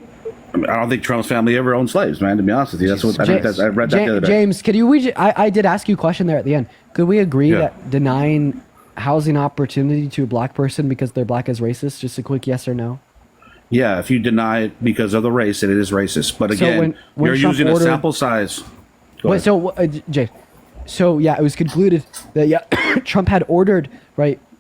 I don't think Trump's family ever owned slaves, man. To be honest with you, that's what I read that the other day. James, could you? I did ask you a question there at the end. Could we agree Yeah. that denying housing opportunity to a black person because they're black is racist? Just a quick yes or no. Yeah, if you deny it because of the race, it is racist. But So again, when you're Trump using ordered- a sample size. Go Wait, ahead. so Jay, so yeah, it was concluded that Trump had ordered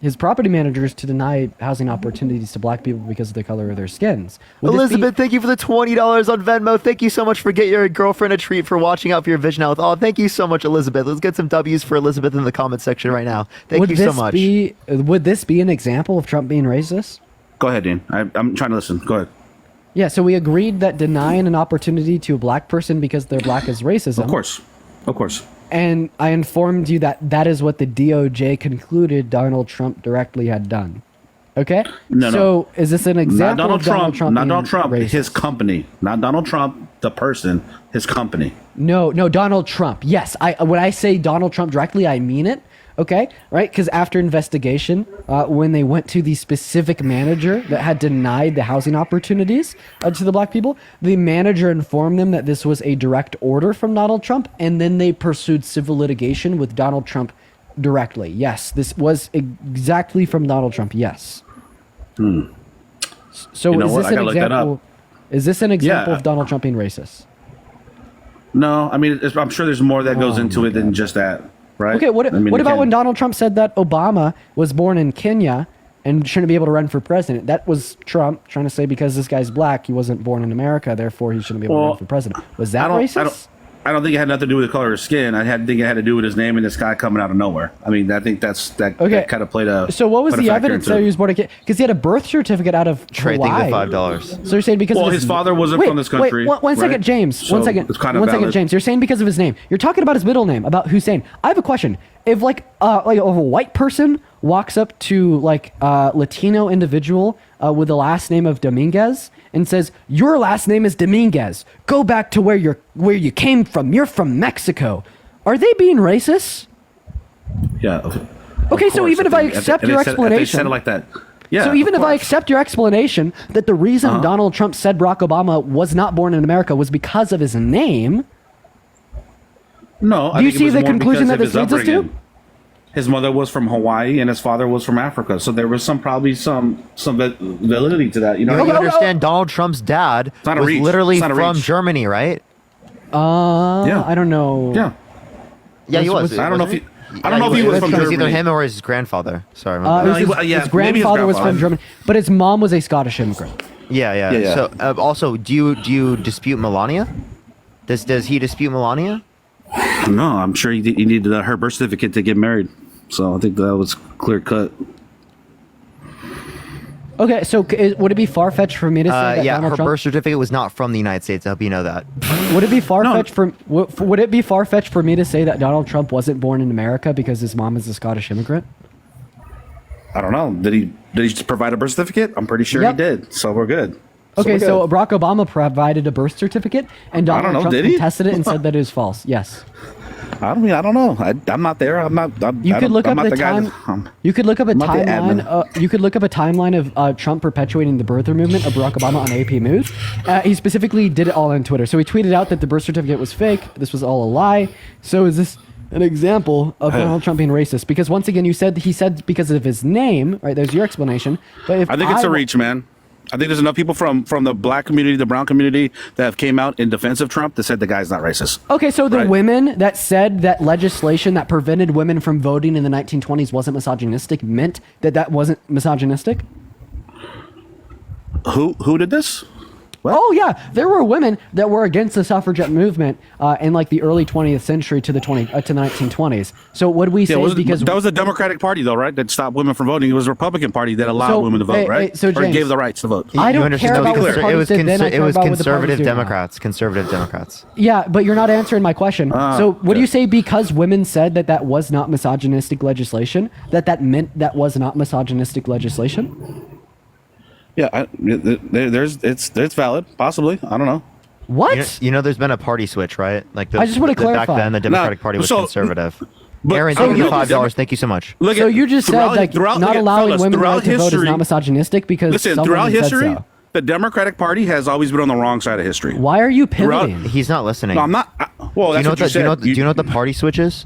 his property managers to deny housing opportunities to black people because of the color of their skins. Would this be- Elizabeth, thank you for the $20 on Venmo. Thank you so much for getting your girlfriend a treat for watching out for your Vision Health. Oh, thank you so much, Elizabeth. Let's get some W's for Elizabeth in the comment section right now. Thank would you so this much. Would this be an example of Trump being racist? Go ahead, Dean. I'm trying to listen. Go ahead. Yeah, so we agreed that denying an opportunity to a black person because they're black is racism. Of course. And I informed you that that is what the DOJ concluded Donald Trump directly had done. Okay? No. So is this an example Not of Donald Trump? Not being Donald Trump. racist? His company. Not Donald Trump, the person. His company. No, Donald Trump. Yes, when I say Donald Trump directly, I mean it. Okay, right? Because after investigation, when they went to the specific manager that had denied the housing opportunities to the black people, the manager informed them that this was a direct order from Donald Trump, and then they pursued civil litigation with Donald Trump directly. Yes, this was exactly from Donald Trump. Yes. So You know is what? this I an gotta look that example? up. Is this an example Yeah. of Donald Trump being racist? No, I mean, I'm sure there's more that goes into it than just that, right? Okay, what I mean, about again, when Donald Trump said that Obama was born in Kenya and shouldn't be able to run for president? That was Trump trying to say because this guy's black, he wasn't born in America, therefore he shouldn't be able to run for president. Was that racist? I don't think it had nothing to do with the color of his skin. think it had to do with his name and this guy coming out of nowhere. I mean, I think that kind of played a. So what was put a the factor evidence into that it. he was born in Kenya? Because he had a birth certificate out of Trey, think Hawaii. of the $5. So you're saying because Well, of his father wasn't from this country, Wait, one second, right? James. So one second. it's kind of one second, valid. James. You're saying because of his name. You're talking about his middle name, about Hussein. I have a question. If if a white person walks up to a Latino individual with the last name of Dominguez and says, "Your last name is Dominguez. Go back to where you came from. You're from Mexico." Are they being racist? Yeah. Okay, so course, even if I they- accept if your they said- if they explanation, said it like that. Yeah. so even of if I course. accept your explanation that the reason Uh-huh. Donald Trump said Barack Obama was not born in America was because of his name, No, I Do you think it see was the more conclusion because that of this his leads us to? upbringing. His mother was from Hawaii and his father was from Africa, so there was probably some validity to that. You know, You, what I you mean? understand Donald Trump's dad not a was reach. literally It's not a from reach. Germany, right? Yeah. I don't know. Yeah. Yeah, he was. I don't know if wasn't he. I don't know if he was from It was either Germany. him or his grandfather. Sorry. my Uh, bad. it was he his, wa- yeah, his maybe his grandfather was from grandfather. Germany, but his mom was a Scottish immigrant. Yeah. Yeah. So also, do you dispute Melania? Does he dispute Melania? No, I'm sure he needed her birth certificate to get married. So I think that was clear cut. Okay, so would it be far fetched for me to say that Yeah, Donald her Trump? birth certificate was not from the United States. I hope you know that. Would it be far fetched would it be far fetched for me to say that Donald Trump wasn't born in America because his mom is a Scottish immigrant? I don't know. Did he just provide a birth certificate? I'm pretty sure Yep. he did. So we're good. Okay, we're so good. Barack Obama provided a birth certificate, and I don't Donald know, Trump did he? contested it and said that it was false. Yes. I don't know. I'm not there. I'm not. You could look I'm up not the guy time. that- You could look up a I'm not the timeline. admin. You could look up a timeline of Trump perpetuating the birther movement of Barack Obama on AP News. He specifically did it all on Twitter. So he tweeted out that the birth certificate was fake. This was all a lie. So is this an example of Donald Trump being racist? Because once again, he said because of his name, right? There's your explanation. But if I think it's a reach, man. I think there's enough people from the black community, the brown community, that have came out in defense of Trump that said the guy's not racist. Okay, so the Right. women that said that legislation that prevented women from voting in the 1920s wasn't misogynistic meant that that wasn't misogynistic? Who did this? What? Oh yeah, there were women that were against the suffragette movement in like the early 20th century to the 1920s. So what do we say? Because that was the Democratic Party, though, right? That stopped women from voting. It was the Republican Party that allowed So, women to vote, hey, right? hey, so or James, gave the rights to vote. I don't understand- care no, about what the party it was said then, I it care was about what the party's conservative doing now. Democrats. Conservative Democrats. Yeah, but you're not answering my question. So what do you say because women said that that was not misogynistic legislation, that meant that was not misogynistic legislation? Yeah, it's valid, possibly. I don't know. What? You know, there's been a party switch, right? Like I just wanna back clarify. then, the Democratic No, Party was so- conservative. but- Aaron, so thank you look, $5. Thank you so much. Look So at- you just said throughout- like throughout- not look at- allowing fellas, women throughout right to vote is history- not misogynistic because Listen, some throughout women said history, so. the Democratic Party has always been on the wrong side of history. Why are you Throughout- pivoting? He's not listening. No, I'm not. Well, Do that's you know what the, you said. do you know what the party switch is?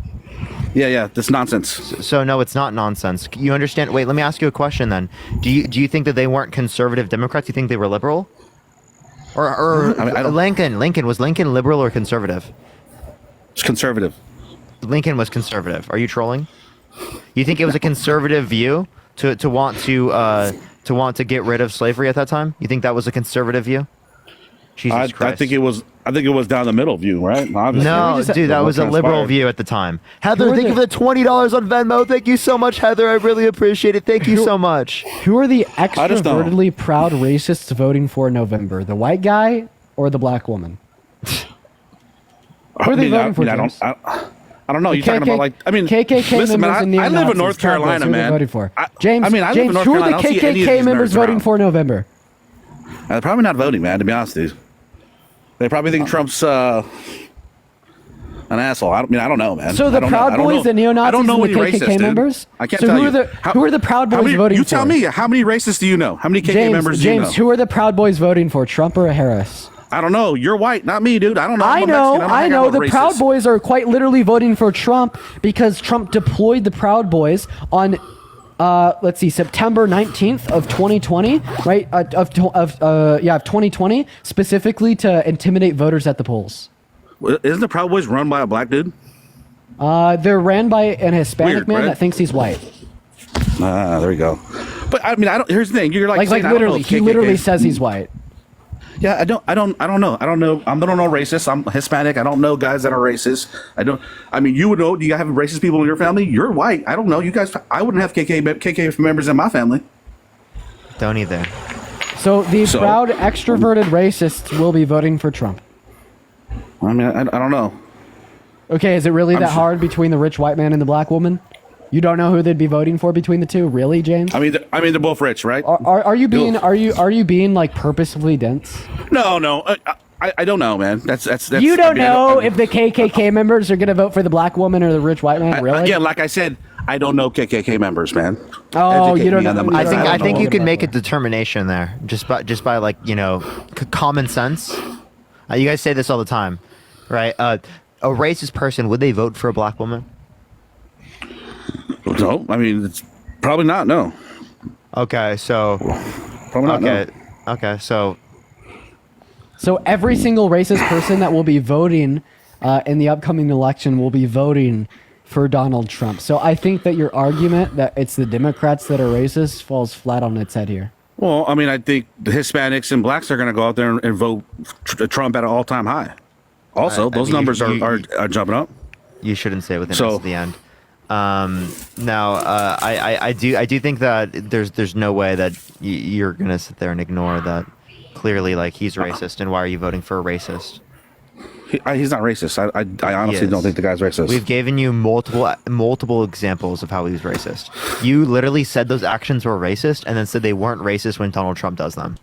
Yeah, that's nonsense. So no, it's not nonsense. You understand? Wait, let me ask you a question then. Do you think that they weren't conservative Democrats? You think they were liberal? Or I don't- Lincoln was Lincoln liberal or conservative? It's conservative. Lincoln was conservative. Are you trolling? You think it was a conservative view to want to get rid of slavery at that time? You think that was a conservative view? Jesus Christ. I think it was. I think it was down the middle view, right? Obviously. No, dude, that was a liberal view at the time. Heather, thank you for the $20 on Venmo. Thank you so much, Heather. I really appreciate it. Thank you so much. Who are the I just don't. extrovertedly proud racists voting for in November? The white guy or the black woman? Who are they voting for, James? I don't know. You're talking about like. I mean, KKK listen, members man. and I live neo-Nazis, in North Cowboys, Carolina, who are they man. voting for? I James, live in James, North who are Carolina. I the don't see any of KKK these members nerds voting around. for in November? They're probably not voting, man. To be honest, dude. They probably think Trump's an asshole. I don't know, man. So I the don't know. Proud I don't Boys, know. the neo-Nazis, I don't know and the any KKK racists, dude. members? I can't So tell who you. are the- who are the Proud how Boys many- voting You tell for? me. How many racists do you know? How many KKK members do you know? James, who are the Proud Boys voting for, Trump or Harris? I don't know. You're white, not me, dude. I don't know. I'm I a know, Mexican. I don't know. hang out The with Proud racists. Boys are quite literally voting for Trump because Trump deployed the Proud Boys on, let's see, September 19th of 2020, right? Of 2020, specifically to intimidate voters at the polls. Isn't the Proud Boys run by a black dude? They're ran by an Hispanic Weird, man right? that thinks he's white. There we go. But I mean, I don't. Here's the thing. You're like, Like saying, I don't know literally, if he KKK literally says he's white. Yeah, I don't know. I don't know. I don't know racist. I'm Hispanic. I don't know guys that are racist. I mean, you would know. Do you have racist people in your family? You're white. I don't know. You guys. I wouldn't have KKK members in my family. Don't either. So the So- proud extroverted racists will be voting for Trump. I mean, I don't know. Okay, is it really I'm that sure- hard between the rich white man and the black woman? You don't know who they'd be voting for between the two, really, James? I mean, they're both rich, right? Are you being Ugh. are you being like purposefully dense? No. I don't know, man. That's. You I don't mean, I know if the KKK members are going to vote for the black woman or the rich white man, really? Again, like I said, I don't know KKK members, man. Oh, Educate you don't me on know- them. you I don't think know I think what you can about make a that. determination there just by like common sense. You guys say this all the time, right? A racist person, would they vote for a black woman? No, I mean it's probably not. No, Okay, so probably not. okay, okay, so So every single racist person that will be voting in the upcoming election will be voting for Donald Trump. So I think that your argument that it's the Democrats that are racist falls flat on its head here. Well, I mean, I think the Hispanics and blacks are going to go out there and vote Trump at an all-time high. Also, I those mean, numbers you- are jumping up. you shouldn't say within So- us at the end. Now, I do think that there's no way that you're gonna sit there and ignore that. Clearly, like he's racist, and why are you voting for a racist? He's not racist. I honestly He don't is. think the guy's racist. We've given you multiple examples of how he's racist. You literally said those actions were racist, and then said they weren't racist when Donald Trump does them.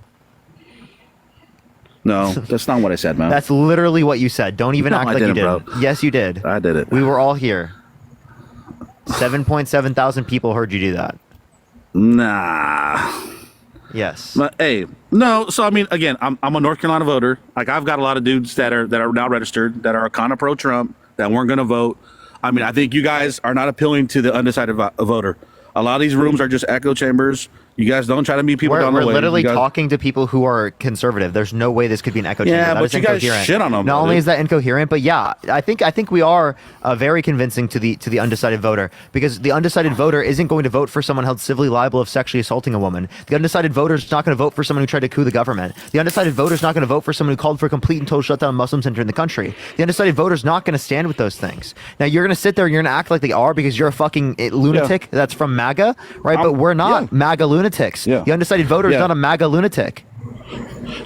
No, that's not what I said, man. That's literally what you said. Don't even No, act I like you didn't, did. bro. Yes, you did. I did it. We were all here. 7.7 thousand people heard you do that. Nah. Yes. But, hey, no. So I mean, again, I'm a North Carolina voter. Like I've got a lot of dudes that are now registered that are kind of pro-Trump that weren't going to vote. I mean, I think you guys are not appealing to the undecided voter. A lot of these rooms are just echo chambers. You guys don't try to meet people down the We're way. literally You guys- talking to people who are conservative. There's no way this could be an echo chamber. Yeah, That but is you guys incoherent. shit on them, Not though, only dude. is that incoherent, but yeah, I think we are very convincing to the undecided voter, because the undecided voter isn't going to vote for someone held civilly liable of sexually assaulting a woman. The undecided voter is not going to vote for someone who tried to coup the government. The undecided voter is not going to vote for someone who called for a complete and total shutdown of Muslims entering the country. The undecided voter is not going to stand with those things. Now you're going to sit there and you're going to act like they are because you're a fucking lunatic that's from MAGA, right? But we're not MAGA lunatics. Yeah. The undecided voter is Yeah. not a MAGA lunatic.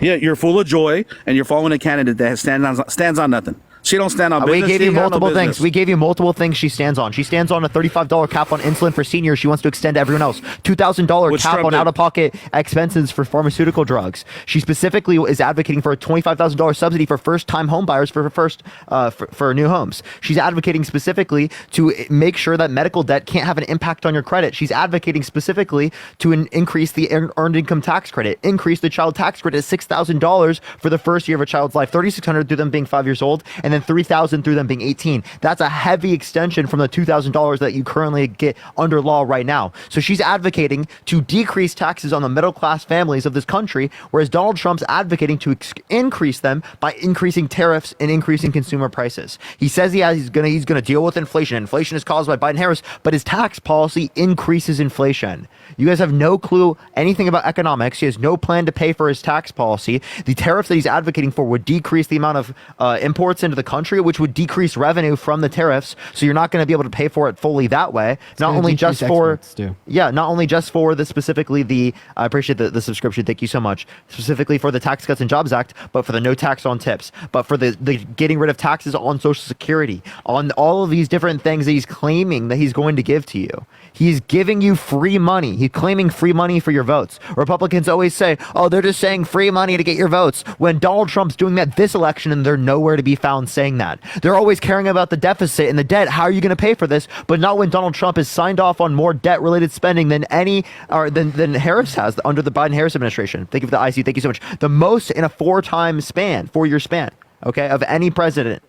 Yeah, you're full of joy, and you're following a candidate that stands on nothing. She don't stand on business. We gave She you got no multiple things. business. We gave you multiple things she stands on. She stands on a $35 cap on insulin for seniors. She wants to extend to everyone else. $2,000 Which cap Trump on did. out-of-pocket expenses for pharmaceutical drugs. She specifically is advocating for a $25,000 subsidy for first-time home buyers for new homes. She's advocating specifically to make sure that medical debt can't have an impact on your credit. She's advocating specifically to increase the earned income tax credit, increase the child tax credit to $6,000 for the first year of a child's life, $3,600 through them being 5 years old, and then $3,000 through them being 18. That's a heavy extension from the $2,000 that you currently get under law right now. So she's advocating to decrease taxes on the middle class families of this country, whereas Donald Trump's advocating to increase them by increasing tariffs and increasing consumer prices. He says he's gonna deal with inflation. Inflation is caused by Biden-Harris, but his tax policy increases inflation. You guys have no clue anything about economics. He has no plan to pay for his tax policy. The tariffs that he's advocating for would decrease the amount of imports into the country, which would decrease revenue from the tariffs. So you're not going to be able to pay for it fully that way. Not gonna only just decrease for exports, too. not only just for the I appreciate the subscription. Thank you so much. Specifically for the Tax Cuts and Jobs Act, but for the no tax on tips, but for the getting rid of taxes on Social Security, on all of these different things that he's claiming that he's going to give to you. He's giving you free money. He's claiming free money for your votes. Republicans always say, oh, they're just saying free money to get your votes, when Donald Trump's doing that this election and they're nowhere to be found saying that. They're always caring about the deficit and the debt. How are you going to pay for this? But not when Donald Trump has signed off on more debt-related spending than than Harris has under the Biden-Harris administration. Thank you for the IC. Thank you so much. The most in a 4-year span, okay, of any president.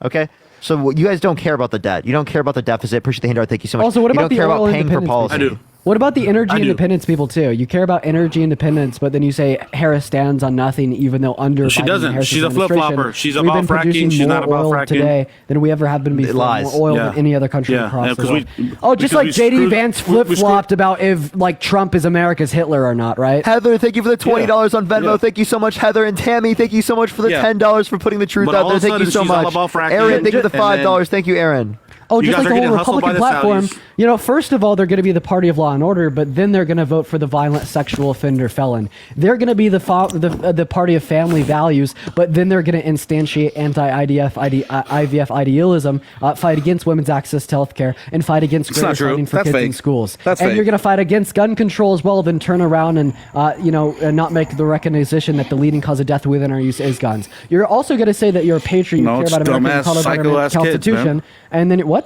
Okay? So you guys don't care about the debt. You don't care about the deficit. Appreciate the handout. Thank you so much. Also, what you about don't the care oil about paying for independence policy. I do. What about the energy I do. independence people too? You care about energy independence, but then you say Harris stands on nothing, even though under She Biden doesn't. Harris's She's a administration, flip-flopper. She's we've about been fracking. producing She's more not about oil fracking. today than we ever have been before. lies. More oil Yeah. than any other country Yeah, across the 'cause world. we- Oh, just because like we JD screwed- Vance we screwed- flip-flopped about if like Trump is America's Hitler or not, right? Heather, thank you for the $20 on Venmo. Yeah. Thank you so much, Heather. And Tammy, thank you so much for the Yeah. $10 for putting the truth But out all there. of a Thank you sudden, so she's all much. about fracking, Aaron, thank you for the and then- $5. Thank you, Aaron. Oh, You just guys like are the getting whole hustled by Republican the platform. Saudis. You know, first of all, they're going to be the party of law and order, but then they're going to vote for the violent sexual offender felon. They're going to be the party of family values, but then they're going to instantiate IVF idealism, fight against women's access to health care, and fight against It's not greater true. funding for That's kids in fake. schools. That's and fake. you're going to fight against gun control as well, then turn around and not make the recognition that the leading cause of death within our use is guns. You're also going to say that you're a patriot, you No, care it's about American dumbass, color psycho-ass kids, Constitution, man. and then what?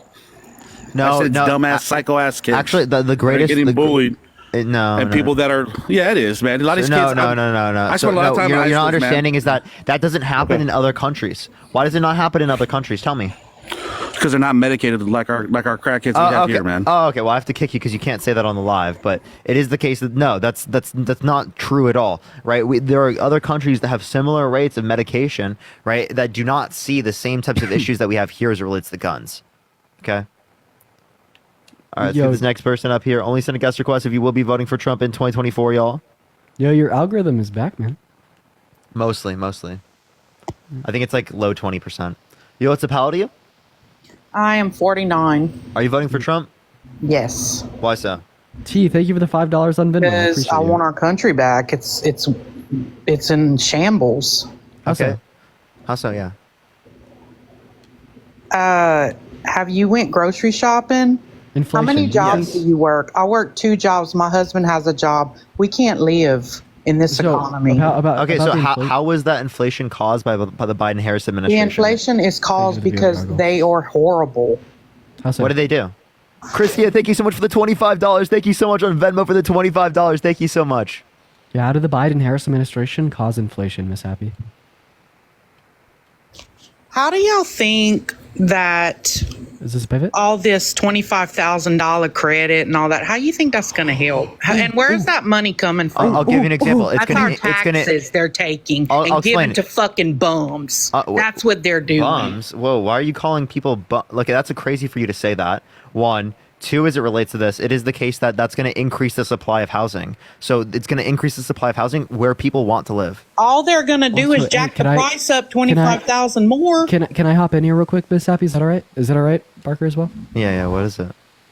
No, I said no, dumbass, psycho ass kids. Actually, the that are greatest getting the, bullied. No, And no. people that are, yeah, it is, man. A lot of these No, kids. no. I So, spent a lot of time in high you're not schools, man. understanding is that doesn't happen in other countries. Why does it not happen in other countries? Tell me. Because they're not medicated like our crackheads we have okay. here, man. Oh, okay. Well, I have to kick you because you can't say that on the live. But it is the case that no, that's not true at all, right? There are other countries that have similar rates of medication, right, that do not see the same types of issues that we have here as it relates to guns. Okay. All right, let's Yo. get this next person up here. Only send a guest request if you will be voting for Trump in 2024, y'all. Yo, your algorithm is back, man. Mostly. I think it's like low 20%. Yo, what's up? How old are you? I am 49. Are you voting for Trump? Yes. Why so? T, thank you for the $5 on Venmo. Because appreciate I you. want our country back. It's in shambles. How so? Okay. How so? Yeah. Have you went grocery shopping? Inflation. How many jobs yes. do you work? I work 2 jobs. My husband has a job. We can't live in this So, economy. Okay, so the how was that inflation caused by the Biden-Harris The administration? inflation is caused because they are horrible. How so? What did they do? Christia, thank you so much for the $25. Thank you so much on Venmo for the $25. Thank you so much. Yeah, how did the Biden-Harris administration cause inflation, Miss Happy? How do y'all think that Is this a pivot? all this $25,000 credit and all that, how you think that's going to help? And where's that money coming from? I'll give you an example. That's our taxes they're taking I'll and explain giving to fucking bums. That's what they're doing. Bums? Whoa, why are you calling people Look, that's a crazy for you to say that. One. Two, as it relates to this, it is the case that that's going to increase the supply of housing. So it's going to increase the supply of housing where people want to live. All they're going to do Also, is jack the can I- price up 25,000 more. Can I hop in here real quick, Miss Happy? Is that all right? Is that all right, Barker, as well? Yeah, what is it?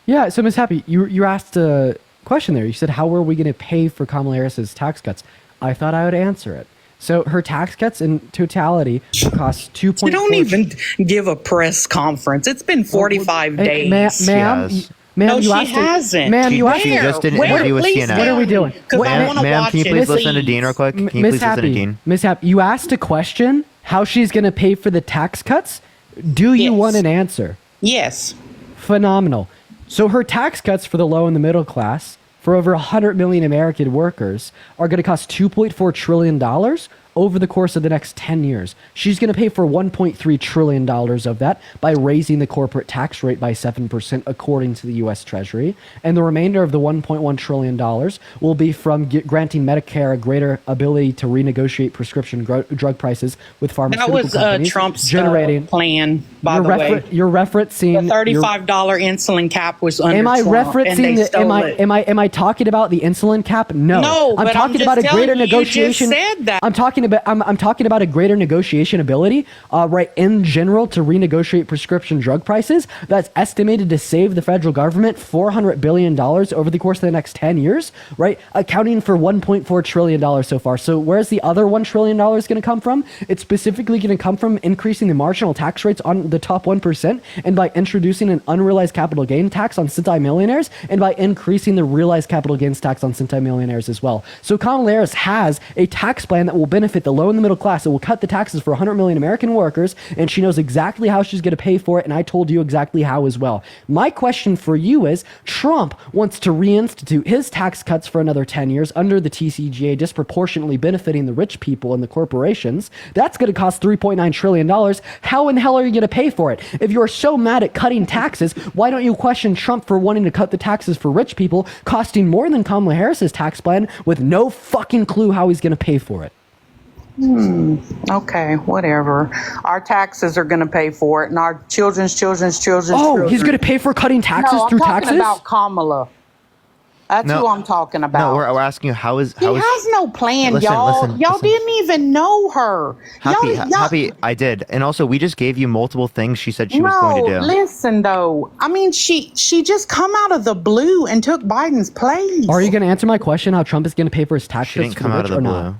Yeah, so Miss Happy, you asked a question there. You said, how are we going to pay for Kamala Harris's tax cuts? I thought I would answer it. So her tax cuts in totality cost 2.4. You don't even give a press conference. It's been 45 Hey, days. ma'am, No, you she asked it- hasn't. Ma'am, you Where? asked She just did an Where? interview with Please CNN. What are we doing? Because I want to Ma'am, watch can you it. please listen to Dean real quick? Can you please listen to Dean? Miss Happy, you asked a question, how she's going to pay for the tax cuts. Do you want an answer? Yes. Phenomenal. So her tax cuts for the low and the middle class, for over 100 million American workers, are going to cost $2.4 trillion over the course of the next 10 years. She's going to pay for $1.3 trillion of that by raising the corporate tax rate by 7%, according to the U.S. Treasury. And the remainder of the $1.1 trillion will be from granting Medicare a greater ability to renegotiate prescription drug prices with That pharmaceutical was companies, Trump's generating plan, by you're the way. You're referencing The $35 insulin cap was under Am I Trump, and referencing they the? stole it. Am I talking about the insulin cap? No. No, I'm but talking I'm about a just greater telling you, you just negotiation. said that. I'm talking about a greater negotiation ability, right? In general, to renegotiate prescription drug prices. That's estimated to save the federal government $400 billion over the course of the next 10 years, right? Accounting for $1.4 trillion so far. So where's the other $1 trillion going to come from? It's specifically going to come from increasing the marginal tax rates on the top 1%, and by introducing an unrealized capital gain tax on centimillionaires, and by increasing the realized capital gains tax on centimillionaires as well. So Kamala Harris has a tax plan that will benefit the low and the middle class. It will cut the taxes for 100 million American workers, and she knows exactly how she's going to pay for it, and I told you exactly how as well. My question for you is, Trump wants to reinstitute his tax cuts for another 10 years under the TCJA, disproportionately benefiting the rich people and the corporations. That's going to cost $3.9 trillion. How in the hell are you going to pay for it? If you're so mad at cutting taxes, why don't you question Trump for wanting to cut the taxes for rich people, costing more than Kamala Harris's tax plan, with no fucking clue how he's going to pay for it? Okay, whatever. Our taxes are going to pay for it, and our children's children. Oh, he's going to pay for cutting taxes no, through I'm talking taxes? about Kamala. That's No. who I'm talking about. No, we're asking you how is He has no plan, Listen, y'all. listen, Y'all listen. didn't even know her. Happy, I did. And also, we just gave you multiple things she said she was No, going to do. listen though. I mean, she just come out of the blue and took Biden's place. Are you going to answer my question how Trump is going to pay for his tax She cuts didn't for come the out rich of the or not? blue.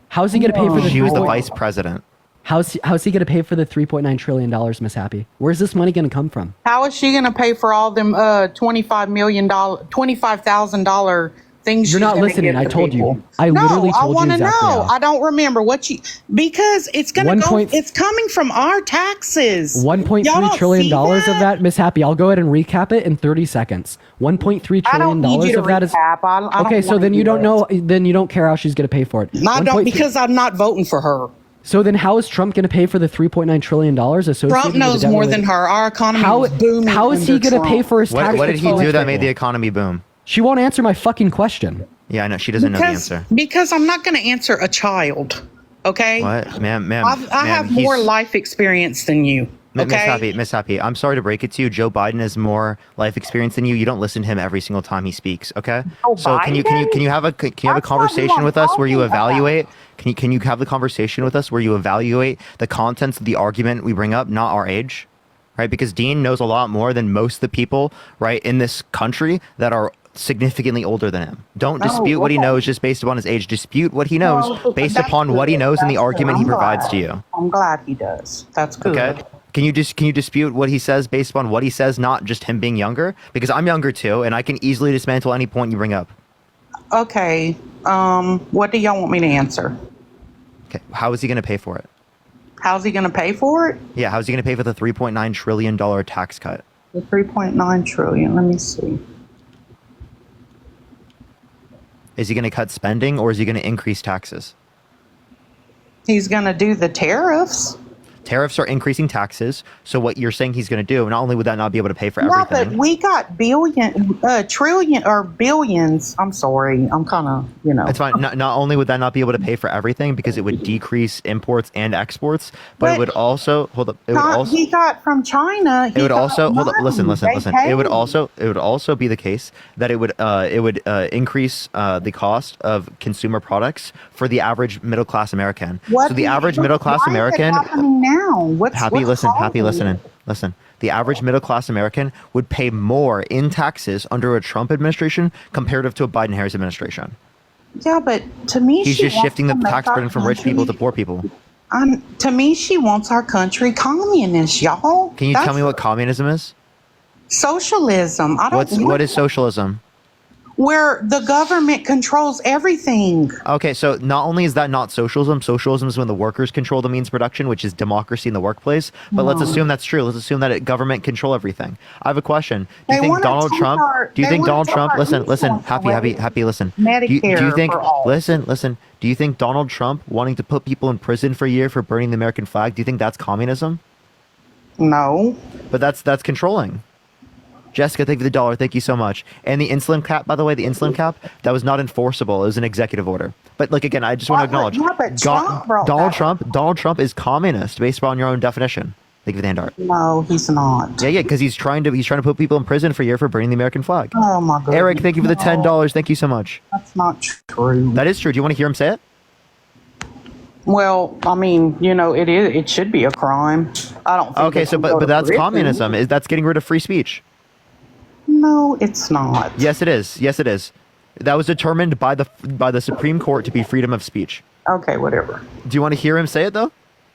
How's he going to pay for the? She was the 3.9 vice president. How's he going to pay for the $3.9 trillion, Miss Happy? Where's this money going to come from? How is she going to pay for all them $25,000 things You're she's not gonna listening. give I to told people. you. I literally told you wanna exactly know. how. I don't remember what you because it's gonna One go. point- It's coming from our taxes. Y'all $1.3 don't trillion see of that, Miss Happy. I'll go ahead and recap it in 30 seconds. $1.3 I don't trillion need you to of that is recap. I don't okay. So wanna then do you don't that. know. Then you don't care how she's going to pay for it. I don't 1.3 because I'm not voting for her. So then, how is Trump going to pay for the $3.9 trillion associated? Trump with the knows debt more related- than her. Our economy How is booming. how is he under going to pay Trump. for his tax? What did he do that control? made the economy boom? She won't answer my fucking question. Yeah, I know. She doesn't know the answer. Because I'm not going to answer a child. Okay. What? Ma'am, I have more life experience than you. Okay. Miss Happy, I'm sorry to break it to you. Joe Biden has more life experience than you. You don't listen to him every single time he speaks, okay? So can you have a conversation with us where you evaluate? Can you have the conversation with us where you evaluate the contents of the argument we bring up, not our age? Right? Because Dean knows a lot more than most of the people, right, in this country that are significantly older than him. Don't dispute what he knows just based upon his age. Dispute what he knows based upon what he knows and the argument he provides to you. I'm glad he does. That's good. Okay. Can you dispute what he says based upon what he says, not just him being younger? Because I'm younger too, and I can easily dismantle any point you bring up. Okay. What do y'all want me to answer? Okay. How is he going to pay for it? How's he going to pay for it? Yeah. How's he going to pay for the $3.9 trillion tax cut? The 3.9 trillion. Let me see. Is he going to cut spending or is he going to increase taxes? He's going to do the tariffs. Tariffs are increasing taxes. So what you're saying he's going to do, not only would that not be able to pay for Yeah, everything. but we got trillion or billions. I'm sorry. I'm kind of, It's fine. Not only would that not be able to pay for everything because it would decrease imports and exports, but it would also he got from China. It would also listen. They It would paid. also be the case that it would increase the cost of consumer products for the average middle class American. So the average middle class American. What's Listen. The average middle class American would pay more in taxes under a Trump administration comparative to a Biden Harris administration. Yeah, but to me, He's she just wants shifting the to make tax our burden from rich people to country- poor people. To me, she wants our country communist, y'all. Can you tell me what communism is? Socialism. I don't. What is socialism? Where the government controls everything. Okay, so not only is that not socialism, socialism is when the workers control the means of production, which is democracy in the workplace. But let's assume that's true. Let's assume that government control everything. I have a question. Do you think Donald Trump? Listen, happy. Listen. Medicare do you think? for all. Listen. Do you think Donald Trump wanting to put people in prison for a year for burning the American flag? Do you think that's communism? No. But that's controlling. Jessica, thank you for the $1. Thank you so much. And the insulin cap, by the way, that was not enforceable. It was an executive order. But again, I just want to acknowledge Donald Trump is communist based upon your own definition. Thank you for the hand art. No, he's not. Yeah, because he's trying to put people in prison for a year for burning the American flag. Oh my God. Eric, thank you for the $10. Thank you so much. That's not true. That is true. Do you want to hear him say it? Well, I mean, it is. It should be a crime. I don't. Think Okay, so but that's communism. That's getting rid of free speech. No, it's not. Yes, it is. That was determined by the Supreme Court to be freedom of speech. Okay, whatever. Do you want to hear him say it though?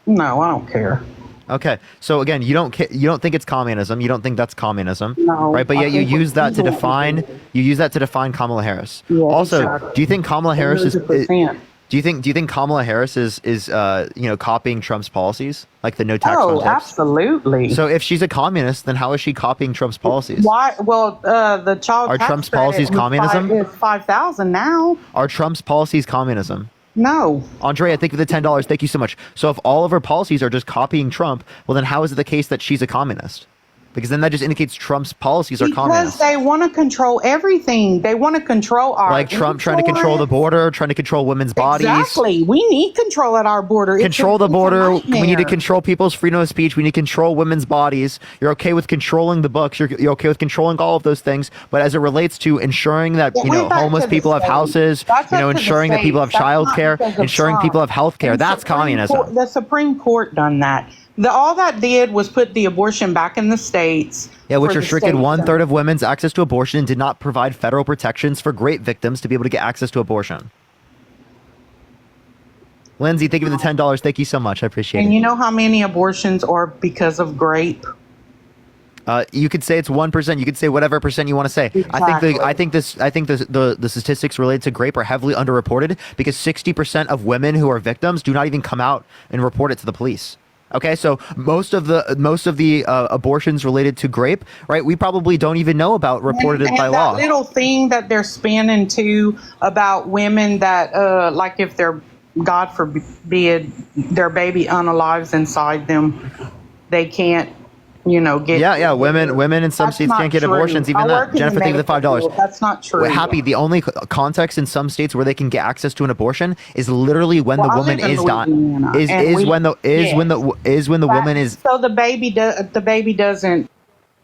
No, I don't care. Okay, so again, you don't think it's communism. You don't think that's communism, No, right? But I yet you think use that to evil define. You use that to define Kamala Harris. Yeah, Also, exactly. do you think Kamala Harris is? 100%. Do you think Kamala Harris is copying Trump's policies, like the no tax on Oh, tips? absolutely. So if she's a communist, then how is she copying Trump's policies? Why? Well, the child Are tax Trump's credit policies was communism? Is 5,000 now? Are Trump's policies communism? No. Andrea, thank you for the $10. Thank you so much. So if all of her policies are just copying Trump, well, then how is it the case that she's a communist? Because then that just indicates Trump's policies are communist. Because they want to control everything. They want to control our Like Trump trying to control the border, trying to control women's bodies. Exactly. We need control at our border. Control the border. It's a We need to nightmare. control people's freedom of speech. We need to control women's bodies. You're okay with controlling the books. You're okay with controlling all of those things. But as it relates to ensuring that homeless people have houses, ensuring that people have childcare, ensuring people have health care, that's communism. The Supreme Court done that. All that did was put the abortion back in the states. Yeah, which for the restricted states. 1/3 of women's access to abortion and did not provide federal protections for rape victims to be able to get access to abortion. Lindsay, thank you for the $10. Thank you so much. I appreciate And it. you know how many abortions are because of grape? You could say it's 1%. You could say whatever percent you want to say. Exactly. I think the statistics related to grape are heavily underreported because 60% of women who are victims do not even come out and report it to the police. Okay, so most of the abortions related to grape, right? We probably don't even know about reported and by that law. little thing that they're spinning too about women that, like if they're, God forbid, their baby unalives inside them, they can't, get. Yeah. Women in some That's states not can't get true. abortions. I Even work that. in the Jennifer, thank you for the medical $5. field. That's not true. We're happy. The only context in some states where they can get access to an abortion is literally when Well, the I woman live in is dying. Louisiana, Is and we- when the yes. woman is So the baby doesn't.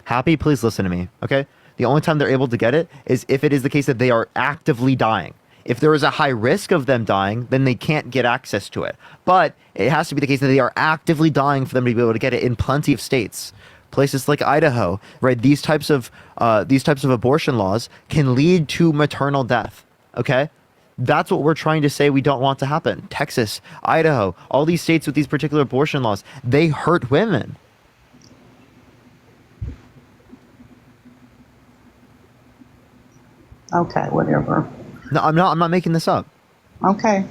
happy. Please listen to me. Okay. The only time they're able to get it is if it is the case that they are actively dying. If there is a high risk of them dying, then they can't get access to it. But it has to be the case that they are actively dying for them to be able to get it in plenty of states. Places like Idaho, right? These types of abortion laws can lead to maternal death. Okay, that's what we're trying to say we don't want to happen. Texas, Idaho, all these states with these particular abortion laws, they hurt women. Okay, whatever. No, I'm not making this up. Okay.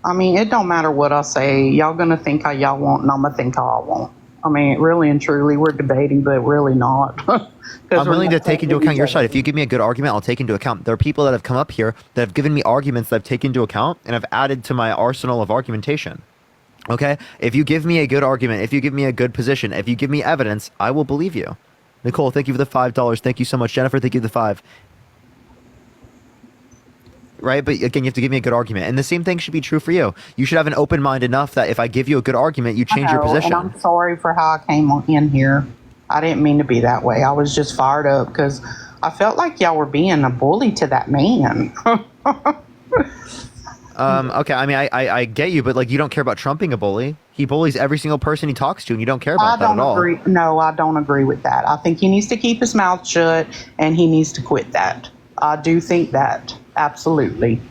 I mean, it don't matter what I say. Y'all gonna think how y'all want, and I'm gonna think how I want. I mean, really and truly, we're debating, but really not. I'm willing to take into account your side. If you give me a good argument, I'll take into account. There are people that have come up here that have given me arguments that I've taken into account and I've added to my arsenal of argumentation. Okay? If you give me a good argument, if you give me a good position, if you give me evidence, I will believe you. Nicole, thank you for the $5. Thank you so much. Jennifer, thank you for the $5. Right? But again, you have to give me a good argument. And the same thing should be true for you. You should have an open mind enough that if I give you a good argument, you change your position. And I'm sorry for how I came in here. I didn't mean to be that way. I was just fired up because I felt like y'all were being a bully to that man. Okay, I mean, I get you, but like, you don't care about Trump being a bully. He bullies every single person he talks to, and you don't care about that at all. No, I don't agree with that. I think he needs to keep his mouth shut, and he needs to quit that. I do think that, absolutely.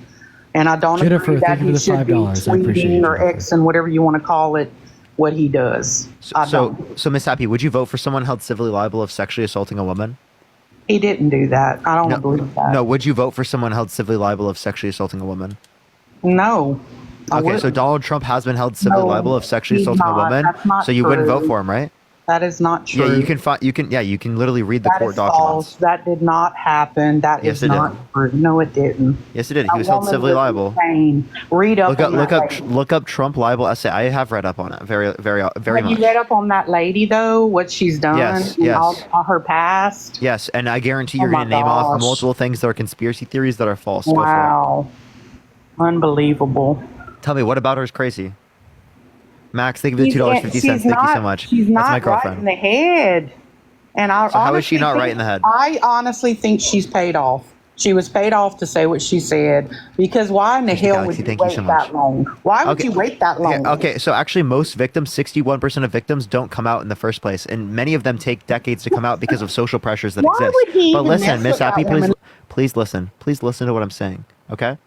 And I don't Jennifer, agree that thank you he for the should be $5. I appreciate tweeting it, or Jennifer. Xing, whatever you want to call it, what he does. I So don't. Miss Happy, would you vote for someone held civilly liable of sexually assaulting a woman? He didn't do that. I don't believe that. No, would you vote for someone held civilly liable of sexually assaulting a woman? No. I Okay, so wouldn't. Donald Trump has been held civilly No, liable of sexually he's assaulting a not. woman. That's not So you wouldn't vote true. for him, right? That is not true. Yeah, you can literally read the That court is documents. false. That did not happen. That Yes, is it did. not true. No, it didn't. Yes, it did. He That was held woman civilly was liable. insane. Read up on that lady. Look up Trump libel essay. I have read up on it very Have much. you read up on that lady though? What she's done? Yes, and yes. all her past. Yes, and I guarantee you're Oh my going to name off gosh. multiple things that are conspiracy theories that are false. Go for Wow. Unbelievable. it. Tell me, what about her is crazy? Max, thank you for the $2.50. Thank you so much. She's That's not my right in girlfriend. the head. And I So how is she honestly not right think- in the head? I honestly think she's paid off. She was paid off to say what she said because why in the hell would Galaxy, you thank you wait so much. that long? Why would you wait that long? Okay, so actually most victims, 61% of victims don't come out in the first place. And many of them take decades to come out because of social pressures that Why exist. would he But even listen, mess Miss with that Happy, woman? please listen. Please listen to what I'm saying, okay?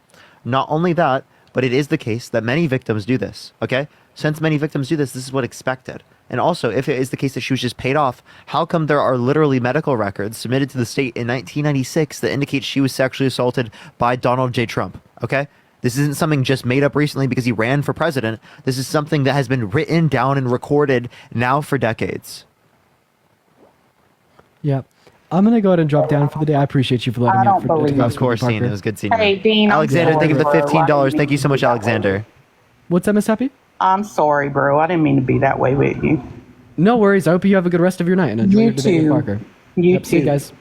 Not only that, but it is the case that many victims do this, okay? Since many victims do this is what expected. And also, if it is the case that she was just paid off, how come there are literally medical records submitted to the state in 1996 that indicate she was sexually assaulted by Donald J. Trump, okay? This isn't something just made up recently because he ran for president. This is something that has been written down and recorded now for decades. Yeah. I'm going to go ahead and drop down for the day. I appreciate you for letting I me don't believe Of course, Dean. It was good seeing you. Hey, Dean, I'm Alexander, thank you for the sorry, bro. I $15. didn't Thank you so mean much, to be that Alexander. What's up, Miss Happy? I'm sorry, bro. I didn't mean to be that way with you. No worries. I hope you have a good rest of your night and enjoy You your debate with too. Parker. You See you too. guys.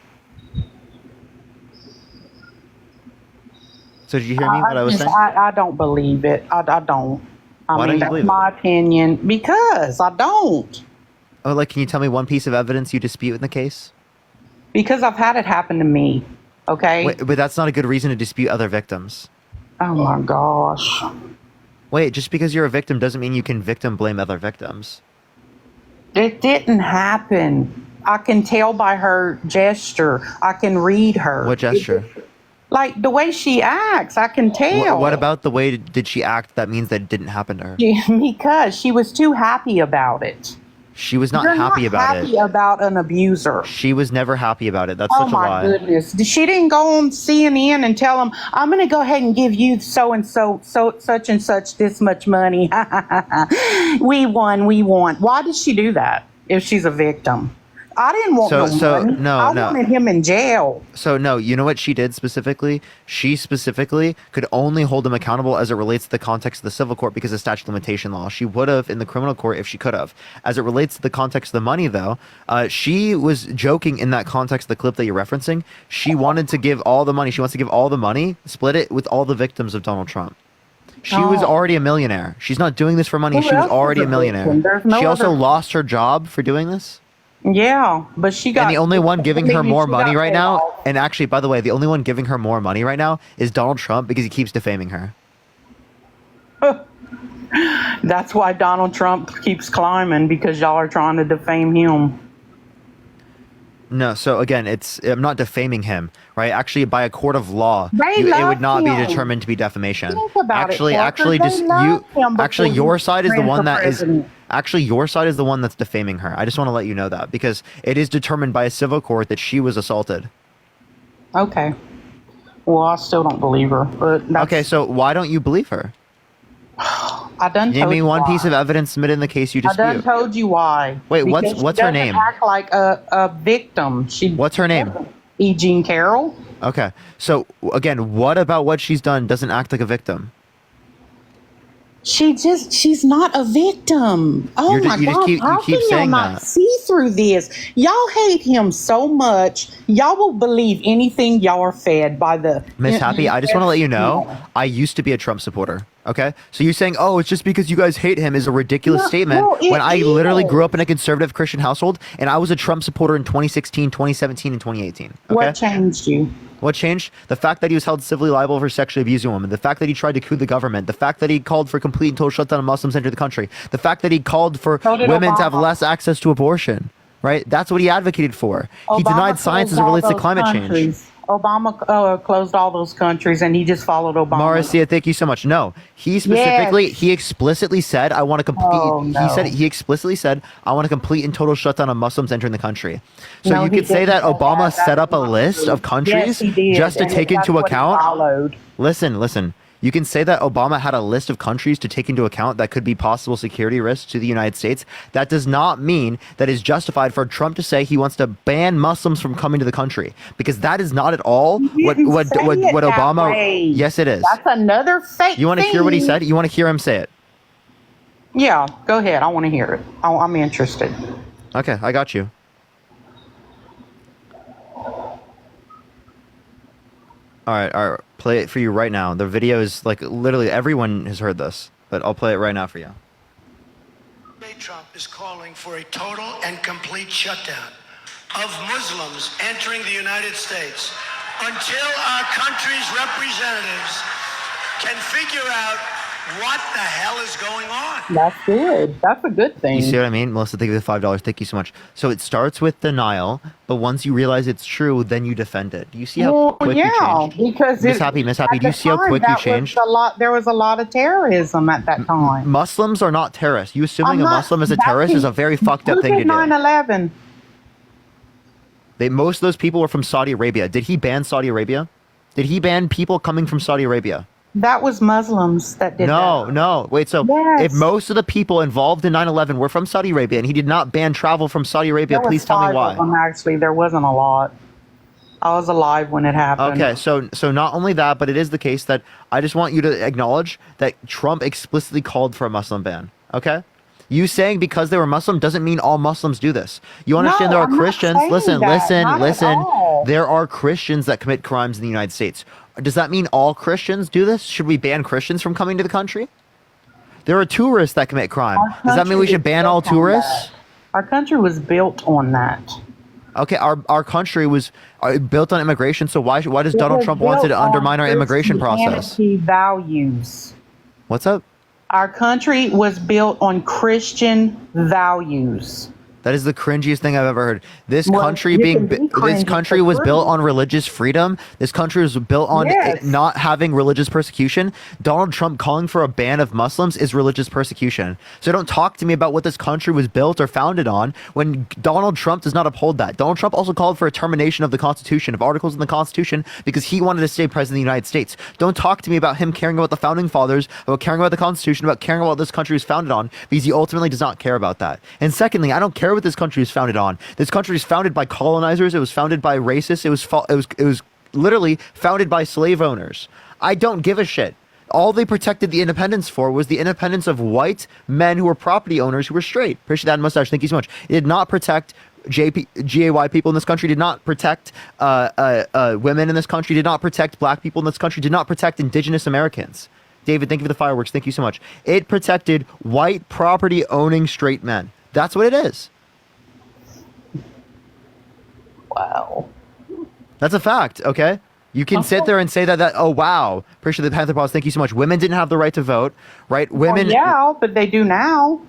So did you hear me? What I was saying? I don't believe it. I don't. I Why don't mean, you that's believe my opinion because I don't. Oh, like, can you tell me one piece of evidence you dispute in the case? Because I've had it happen to me. Okay. Wait, but that's not a good reason to dispute other victims. Oh my gosh. Wait, just because you're a victim doesn't mean you can victim blame other victims. It didn't happen. I can tell by her gesture. I can read her. What gesture? Like the way she acts, I can tell. What about the way did she act that means that it didn't happen to her? Because she was too happy about it. She was not You're happy not about happy it. about an abuser. She was never happy about it. That's Oh such a my lie. goodness! She didn't go on CNN and tell them, "I'm going to go ahead and give you so and so, such and such this much money." We won. We won. Why did she do that? If she's a victim, I didn't want money. I wanted him in jail. So no, you know what she did specifically? She specifically could only hold him accountable as it relates to the context of the civil court because of statute of limitation law. She would have in the criminal court if she could have. As it relates to the context of the money, though, she was joking in that context. The clip that you're referencing, she wanted to give all the money. She wants to give all the money, split it with all the victims of Donald Trump. She was already a millionaire. She's not doing this for money. Who She was else already is a a millionaire. victim? There's no She also other- lost her job for doing this. Yeah, but she got. And the only one giving her maybe more she money got right paid now, off. and actually, by the way, the only one giving her more money right now is Donald Trump because he keeps defaming her. That's why Donald Trump keeps climbing, because y'all are trying to defame him. No, so again, I'm not defaming him, right? Actually, by a court of law, They it love would not be him. determined to be defamation. Think about it, actually, Parker. actually, They just love him actually, before your he side is the ran one for that is. president. Actually, your side is the one that's defaming her. I just want to let you know that because it is determined by a civil court that she was assaulted. Okay. Well, I still don't believe her, but that's, Okay, so why don't you believe her? I done Name told me you one why. piece of evidence submitted in the case you I done dispute. told you why. Wait, Because what's she her doesn't name? Act like a victim. What's her name? E. Jean Carroll. Okay, so again, what about what she's done doesn't act like a victim? She's not a victim. Oh You my just God. keep How can y'all saying not that. see through this? Y'all hate him so much. Y'all will believe anything y'all are fed by the Miss Happy, I just want to let you know, I used to be a Trump supporter. Okay, so you saying, "Oh, it's just because you guys hate him" is a ridiculous No, statement. no, it when I literally is. grew up in a conservative Christian household, and I was a Trump supporter in 2016, 2017, and 2018. Okay, What changed you? What changed? The fact that he was held civilly liable for sexually abusing women. The fact that he tried to coup the government. The fact that he called for complete and total shutdown of Muslims entering the country. The fact that he called for So did women to have Obama. less access to abortion. Right? That's what he advocated for. He denied science as it relates to closed change. Obama closed all those countries, and he just followed Obama. Marcia, thank you so much. No, he he explicitly said, "I want to complete." Oh, no. He explicitly said, "I want a complete and total shutdown of Muslims entering the country." So No, you he could say that didn't say Obama that. set up a That's list not of true. countries Yes, he did, just to and take that's into what he account. followed. Listen. You can say that Obama had a list of countries to take into account that could be possible security risks to the United States. That does not mean that it's justified for Trump to say he wants to ban Muslims from coming to the country, because that is not at all what Didn't say it that Obama. way. Yes, it is. That's another fake. You want to hear what he thing. said? You want to hear him say it? Yeah, go ahead. I want to hear it. I'm interested. Okay, I got you. All right, play it for you right now. The video is like literally everyone has heard this, but I'll play it right now for you. Trump is calling for a total and complete shutdown of Muslims entering the United States until our country's representatives can figure out what the hell is going on. That's good. That's a good thing. You see what I mean? Melissa, thank you for the $5. Thank you so much. So it starts with denial, but once you realize it's true, then you defend it. Do you see how Well, quick you changed? because Miss Happy, at do you the see how time, quick you that was changed? There was a lot of terrorism at that time. Muslims are not terrorists. You assuming I'm a not- Muslim is a that terrorist is can- a very fucked up Look thing at to do. 9/11. Most of those people were from Saudi Arabia. Did he ban Saudi Arabia? Did he ban people coming from Saudi Arabia? That was Muslims that did that. No. Wait, so Yes. if most of the people involved in 9/11 were from Saudi Arabia and he did not ban travel from Saudi Arabia, There was please tell me 5 why. of them, actually, there wasn't a lot. I was alive when it happened. Okay, so not only that, but it is the case that I just want you to acknowledge that Trump explicitly called for a Muslim ban. Okay? You saying because they were Muslim doesn't mean all Muslims do this. You understand No, there are I'm not Christians. saying Listen. that. Not at all. There are Christians that commit crimes in the United States. Does that mean all Christians do this? Should we ban Christians from coming to the country? There are tourists that commit crime. Does that mean we should ban all tourists? Our country was built on that. Okay, our country was built on immigration, so why does It Donald was Trump want built to undermine our on immigration process? Christianity values. What's up? Our country was built on Christian values. That is the cringiest thing I've ever heard. This Well, country you being can be this cringy country for was free. built on religious freedom. This country was built on Yes. not having religious persecution. Donald Trump calling for a ban of Muslims is religious persecution. So don't talk to me about what this country was built or founded on when Donald Trump does not uphold that. Donald Trump also called for a termination of the Constitution, of articles in the Constitution, because he wanted to stay president of the United States. Don't talk to me about him caring about the founding fathers, about caring about the Constitution, about caring about what this country was founded on, because he ultimately does not care about that. And secondly, I don't care what this country is founded on. This country is founded by colonizers. It was founded by racists. It was literally founded by slave owners. I don't give a shit. All they protected the independence for was the independence of white men who were property owners who were straight. Appreciate that mustache. Thank you so much. It did not protect GAY people in this country, did not protect women in this country, did not protect black people in this country, did not protect indigenous Americans. David, thank you for the fireworks. Thank you so much. It protected white property owning straight men. That's what it is. Wow. That's a fact, okay? You can sit there and say that oh wow, appreciate the Panther Paws, thank you so much. Women didn't have the right to vote, right? Women Yeah, but they do now.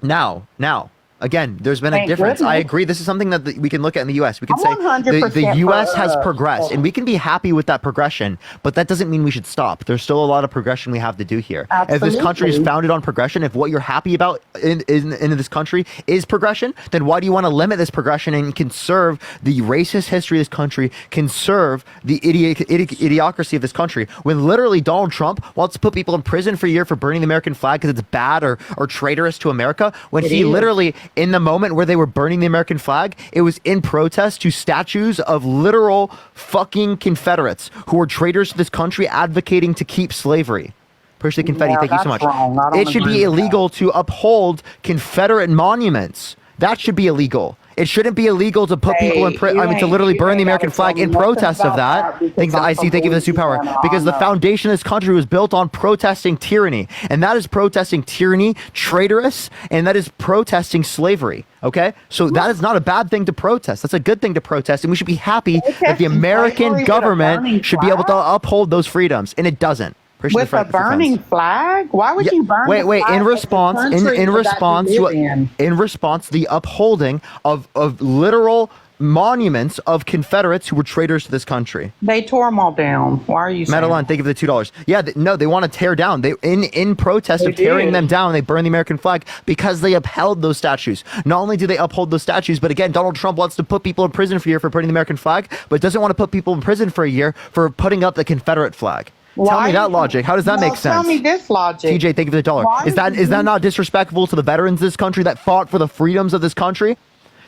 now. Again, there's been a Thank difference. I goodness. agree. This is something that we can look at in the U.S. We can I'm say the 100% U.S. has for, progressed, and we can be happy with that progression, but that doesn't mean we should stop. There's still a lot of progression we have to do here. If this country is Absolutely. founded on progression, if what you're happy about in this country is progression, then why do you want to limit this progression and conserve the racist history of this country, conserve the idiocracy of this country, when literally Donald Trump wants to put people in prison for a year for burning the American flag because it's bad or traitorous to America, when It he is. literally, in the moment where they were burning the American flag, it was in protest to statues of literal fucking Confederates who were traitors to this country advocating to keep slavery. Appreciate the confetti. Yeah, Thank you so that's much. wrong. I don't It should agree be with that. illegal to uphold Confederate monuments. That should be illegal. It shouldn't be illegal to put people in Hey, you to ain't- literally you burn the ain't American gotta tell flag me in nothing protest of about that. that because Thanks, I'm I see. Thank you for the completely superpower. Because the on that. foundation of this country was built on protesting tyranny, and that is protesting tyranny, traitorous, and that is protesting slavery. Okay, so that is not a bad thing to protest. That's a good thing to protest, and we should be happy that the Protesting slavery American with a government burning should be able to flag? uphold those freedoms, and it doesn't. Appreciate With a the burning friends. flag? Why would Yeah, you burn wait, the wait. flag In of the response, country in that response we to live in? response, the upholding of literal monuments of Confederates who were traitors to this country. They tore them all down. Why are you saying Madeline, thank you for the $2. Yeah, no, they want to tear down. They in protest They of tearing did. them down, they burn the American flag because they upheld those statues. Not only do they uphold those statues, but again, Donald Trump wants to put people in prison for a year for burning the American flag, but doesn't want to put people in prison for a year for putting up the Confederate flag. Tell Why me that you- logic. How does that Well, make sense? Tell me this logic. TJ, thank you for the $1. Why Is that would you- not disrespectful to the veterans of this country that fought for the freedoms of this country?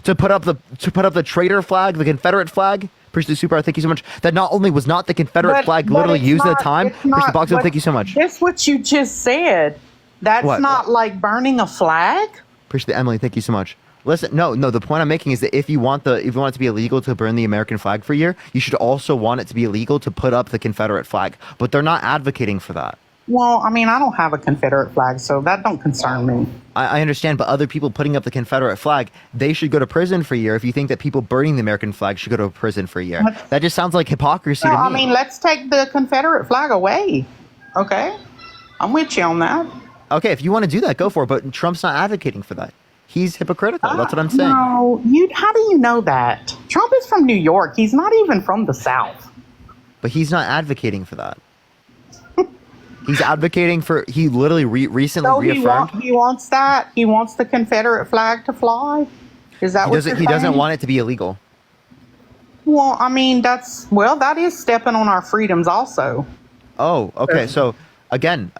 To put up the traitor flag, the Confederate flag? Appreciate the super. Thank you so much. That not only was not the Confederate But- flag but literally it's used at not- the time. it's Appreciate the not- box. but Thank you so much. That's what you just said. That's What? not like burning a flag. Appreciate the Emily. Thank you so much. Listen, no. The point I'm making is that if you want it to be illegal to burn the American flag for a year, you should also want it to be illegal to put up the Confederate flag. But they're not advocating for that. Well, I mean, I don't have a Confederate flag, so that don't concern me. I understand, but other people putting up the Confederate flag, they should go to prison for a year. If you think that people burning the American flag should go to prison for a year, that just sounds like hypocrisy No, to me. I mean, let's take the Confederate flag away. Okay, I'm with you on that. Okay, if you want to do that, go for it. But Trump's not advocating for that. He's hypocritical. That's what I'm saying. No, how do you know that? Trump is from New York. He's not even from the South. But he's not advocating for that. He's advocating for. He literally recently So reaffirmed. he wants that. He wants the Confederate flag to fly. Is that He what doesn't. you're He doesn't saying? want it to be illegal. Well, I mean, that is stepping on our freedoms also. Oh, okay. So again.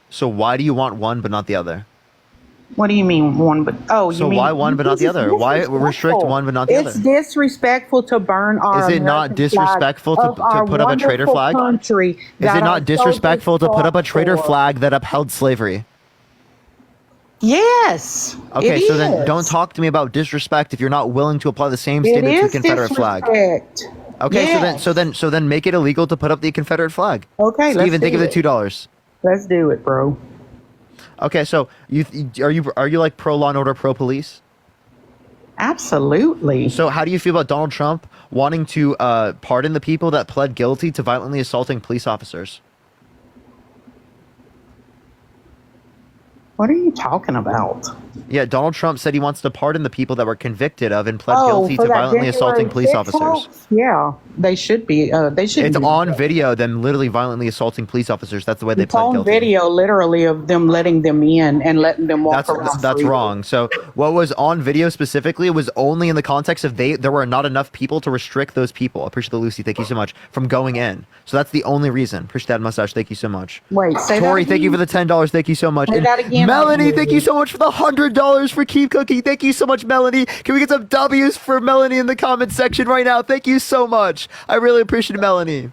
So why do you want one but not the other? What do you mean one but you So mean why one but not the other? Why restrict one but not the It's other? disrespectful to burn our Is it not American disrespectful flag to of put our up a traitor wonderful flag? Country Is that it our not disrespectful to put up a soldiers traitor fought flag that upheld slavery? Yes. Okay, it so then is. don't talk to me about disrespect if you're not willing to apply the same It standard to the is Confederate flag. disrespect. Okay, Yes. so then make it illegal to put up the Confederate flag. Okay, let's Steven, think do of the it. $2. Let's do it, bro. Okay, so are you like pro law and order, pro police? Absolutely. So how do you feel about Donald Trump wanting to pardon the people that pled guilty to violently assaulting police officers? What are you talking about? Yeah, Donald Trump said he wants to pardon the people that were convicted of and pled Oh, guilty for to that violently assaulting January police 6th officers. hoax? Yeah, they should be. They should. It's be. on video, them literally violently assaulting police officers. That's the way they It's pled on guilty. video, literally, of them letting them in and letting them walk around. That's freely. wrong. So what was on video specifically was only in the context of there were not enough people to restrict those people. Appreciate the Lucy, thank you so much, from going in. So that's the only reason. Appreciate that mustache, thank you so much. Wait, say Tori, that thank you for again? the $10, thank you so much. Say And that again. Melanie, thank you so much for the $100 for Keep Cooking. Thank you so much, Melanie. Can we get some W's for Melanie in the comments section right now? Thank you so much. I really appreciate Melanie.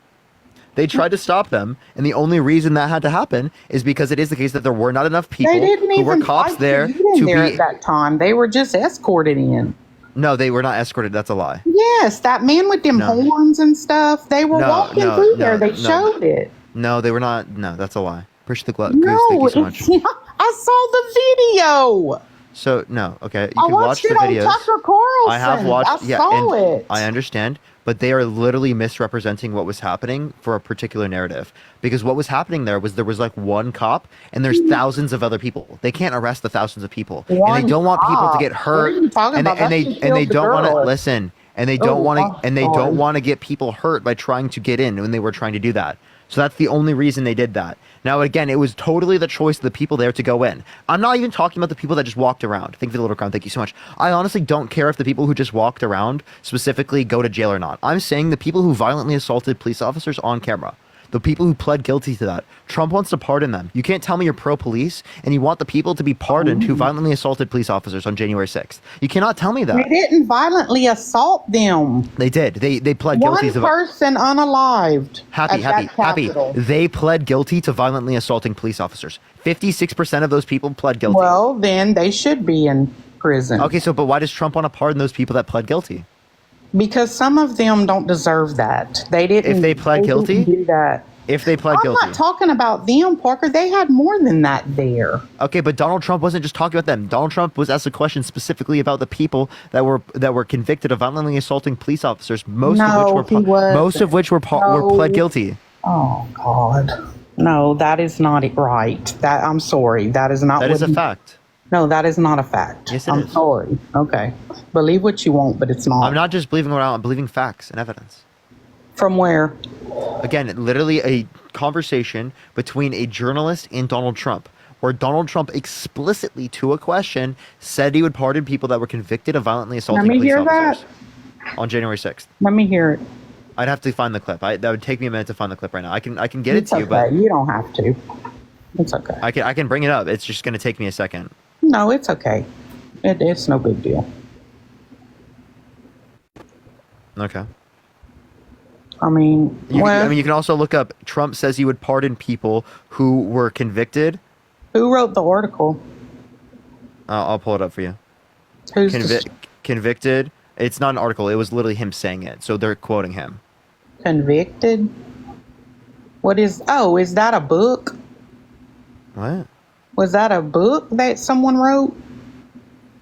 They tried to stop them, and the only reason that had to happen is because it is the case that there were not enough people They didn't who were even cops fight there to get in to there be. at that time. They were just escorted in. No, they were not escorted. That's a lie. Yes, that man with them No. horns and stuff. They were No, walking no, through no, there. They no. showed it. No, they were not. No, that's a lie. Appreciate the goose. No, Thank you so much. it's not. I saw the video. So no, okay. You I can watch watched the it on videos. Tucker Carlson. I have watched. I Yeah, saw and it. I understand, but they are literally misrepresenting what was happening for a particular narrative. Because what was happening there was like one cop, and there's thousands of other people. They can't arrest the thousands of people, and One they don't want people to cop? get What hurt. are you talking And about? That they shit and they killed the don't want to girl. listen. And they don't Oh, want I'm to. And they sorry. don't want to get people hurt by trying to get in when they were trying to do that. So that's the only reason they did that. Now, again, it was totally the choice of the people there to go in. I'm not even talking about the people that just walked around. Thank you for the little crown. Thank you so much. I honestly don't care if the people who just walked around specifically go to jail or not. I'm saying the people who violently assaulted police officers on camera. The people who pled guilty to that. Trump wants to pardon them. You can't tell me you're pro-police and you want the people to be pardoned who violently assaulted police officers on January 6th. You cannot tell me They that. didn't violently assault them. They did. They pled One guilty to person unalived. Happy. at that Capitol. They pled guilty to violently assaulting police officers. 56% of those people pled guilty. Well, then they should be in prison. Okay, so but why does Trump want to pardon those people that pled guilty? Because some of them don't deserve that. They didn't. If they pled guilty? didn't do that. If they pled I'm guilty. not talking about them, Parker. They had more than that there. Okay, but Donald Trump wasn't just talking about them. Donald Trump was asked a question specifically about the people that were convicted of violently assaulting police officers, most No, of he which were wasn't. pled guilty. Oh God, no, that is not it right. That I'm sorry. That is not. That what is a he- fact. No, that is not a fact. Yes, it I'm is. sorry. Okay, believe what you want, but it's not. I'm not just believing what I'm believing facts and evidence. From where? Again, literally a conversation between a journalist and Donald Trump, where Donald Trump explicitly, to a question, said he would pardon people that were convicted of violently assaulting me police hear officers on January 6th. Let me hear it. I'd have to find the clip. That would take me a minute to find the clip right now. I can get It's it to you, okay. but You don't have to. It's okay. I can bring it up. It's just going to take me a second. No, it's okay. It's no big deal. Okay. I mean, You can also look up. Trump says he would pardon people who were convicted. who wrote the article? I'll pull it up for you. Who's the- Convicted. It's not an article. It was literally him saying it. So they're quoting him. convicted? What is? Oh, is that a book? What? Was that a book that someone wrote?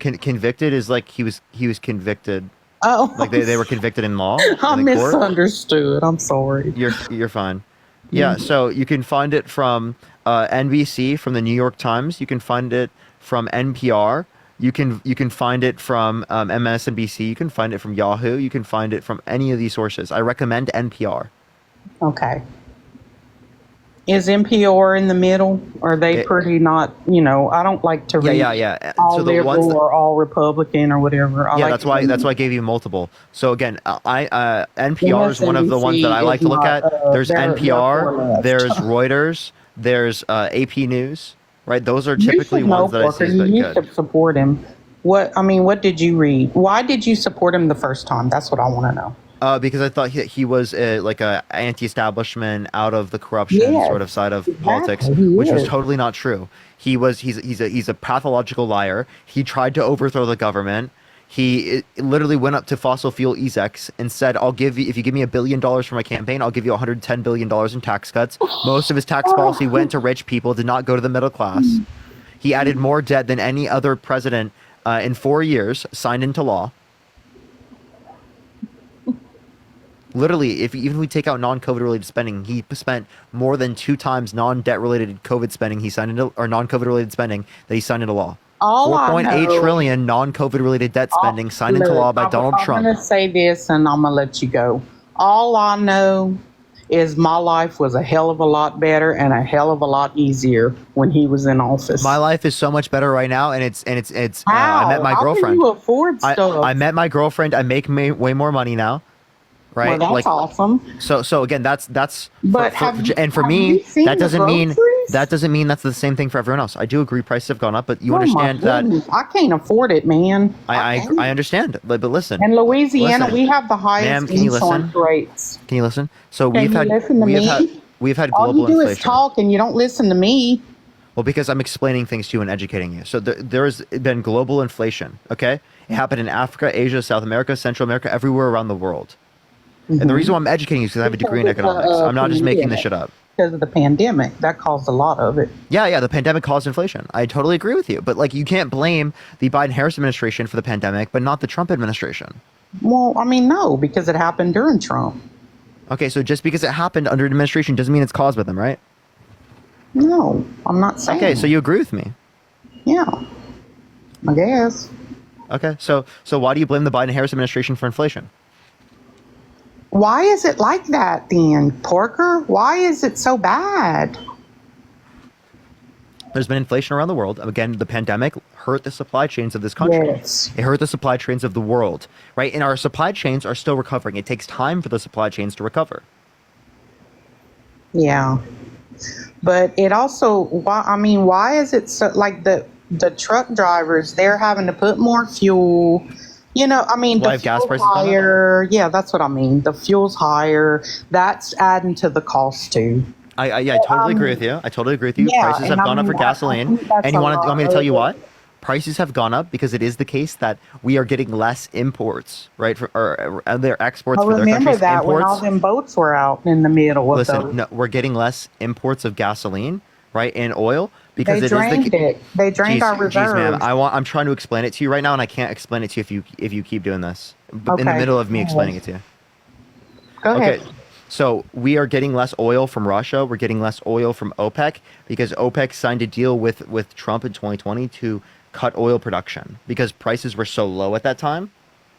Convicted is like he was convicted. Oh, Like they were convicted in law. I in the court. misunderstood. I'm sorry. You're fine. Yeah, so you can find it from NBC, from the New York Times. You can find it from NPR. You can find it from MSNBC. You can find it from Yahoo. You can find it from any of these sources. I recommend NPR. Okay. Is NPR in the middle? Are they pretty not? I don't like to read. Yeah. All So the liberal ones that- or all Republican or whatever. I Yeah, like that's to why read- I gave you multiple. So again, NPR is one of the ones that I like to look at. There's they're NPR, far left. there's Reuters, there's AP News, right? Those are You typically should know, ones that I Parker. see as You being used good. to support him. What did you read? Why did you support him the first time? That's what I want to know. Because I thought he was like a anti-establishment, out of the corruption Yes, sort of side of exactly, politics, he which was is. totally not true. He's a pathological liar. He tried to overthrow the government. He literally went up to fossil fuel execs and said, if you give me $1 billion for my campaign, I'll give you $110 billion in tax cuts. Most of his tax policy went to rich people, did not go to the middle class. He added more debt than any other president in 4 years, signed into law. Literally, even if we take out non-COVID related spending, he spent more than 2 times non-debt related COVID spending non-COVID related spending that he signed into law. All I 4.8 know- trillion non-COVID related debt spending signed into law by Donald Trump. I'm going to say this and I'm going to let you go. All I know is my life was a hell of a lot better and a hell of a lot easier when he was in office. My life is so much better right now, and it's How? I met my How girlfriend. can you afford stuff? I met my girlfriend. I make way more money now, right? Well, that's awesome. So again, that's But for have you me, that seen the doesn't mean that's the same thing for everyone else. I do agree prices have gone up, but you Oh, my understand that goodness. I can't afford it, man. I understand, but listen. In Louisiana, listen. we have the Ma'am, highest can you listen? insurance rates. Can you listen? So Can we've you had listen to me? we've had All global you do inflation. is talk and you don't listen to me. Well, because I'm explaining things to you and educating you. So there's been global inflation, okay? It happened in Africa, Asia, South America, Central America, everywhere around the world. And the reason why I'm educating you is because I have a degree in economics. I'm not just making this shit up. Because of the pandemic. That caused a lot of it. Yeah, the pandemic caused inflation. I totally agree with you. But, like, you can't blame the Biden-Harris administration for the pandemic, but not the Trump administration. Well, I mean, no, because it happened during Trump. Okay, so just because it happened under an administration doesn't mean it's caused by them, right? No, I'm not saying. Okay, so you agree with me. Yeah, I guess. Okay, so why do you blame the Biden-Harris administration for inflation? Why is it like that then, Porker? Why is it so bad? There's been inflation around the world. Again, the pandemic hurt the supply chains of this country. Yes. It hurt the supply chains of the world, right? And our supply chains are still recovering. It takes time for the supply chains to recover. Yeah. But it also, why is it so, like the truck drivers, they're having to put more fuel. You know, I mean, Why the have gas fuel's prices gone up? higher. Yeah, that's what I mean. The fuel's higher. That's adding to the cost too. I totally agree with you. I totally agree with you. Yeah, Prices have and I gone up for mean, I gasoline. think that's And you a want lot me to tell you of what? Prices have gone up because it is the case that we are getting less imports, right? Or their exports I for their remember countries. that when all Imports. them boats were out in the middle of Listen, those. no, we're getting less imports of gasoline, right, and oil because They it is drained it. They drained our Jeez, ma'am, reserves. I'm trying to explain it to you right now, and I can't explain it to you if you keep doing this. In the Okay. middle of me Go explaining ahead. it to you. Go ahead. Okay. So we are getting less oil from Russia. We're getting less oil from OPEC because OPEC signed a deal with Trump in 2020 to cut oil production because prices were so low at that time.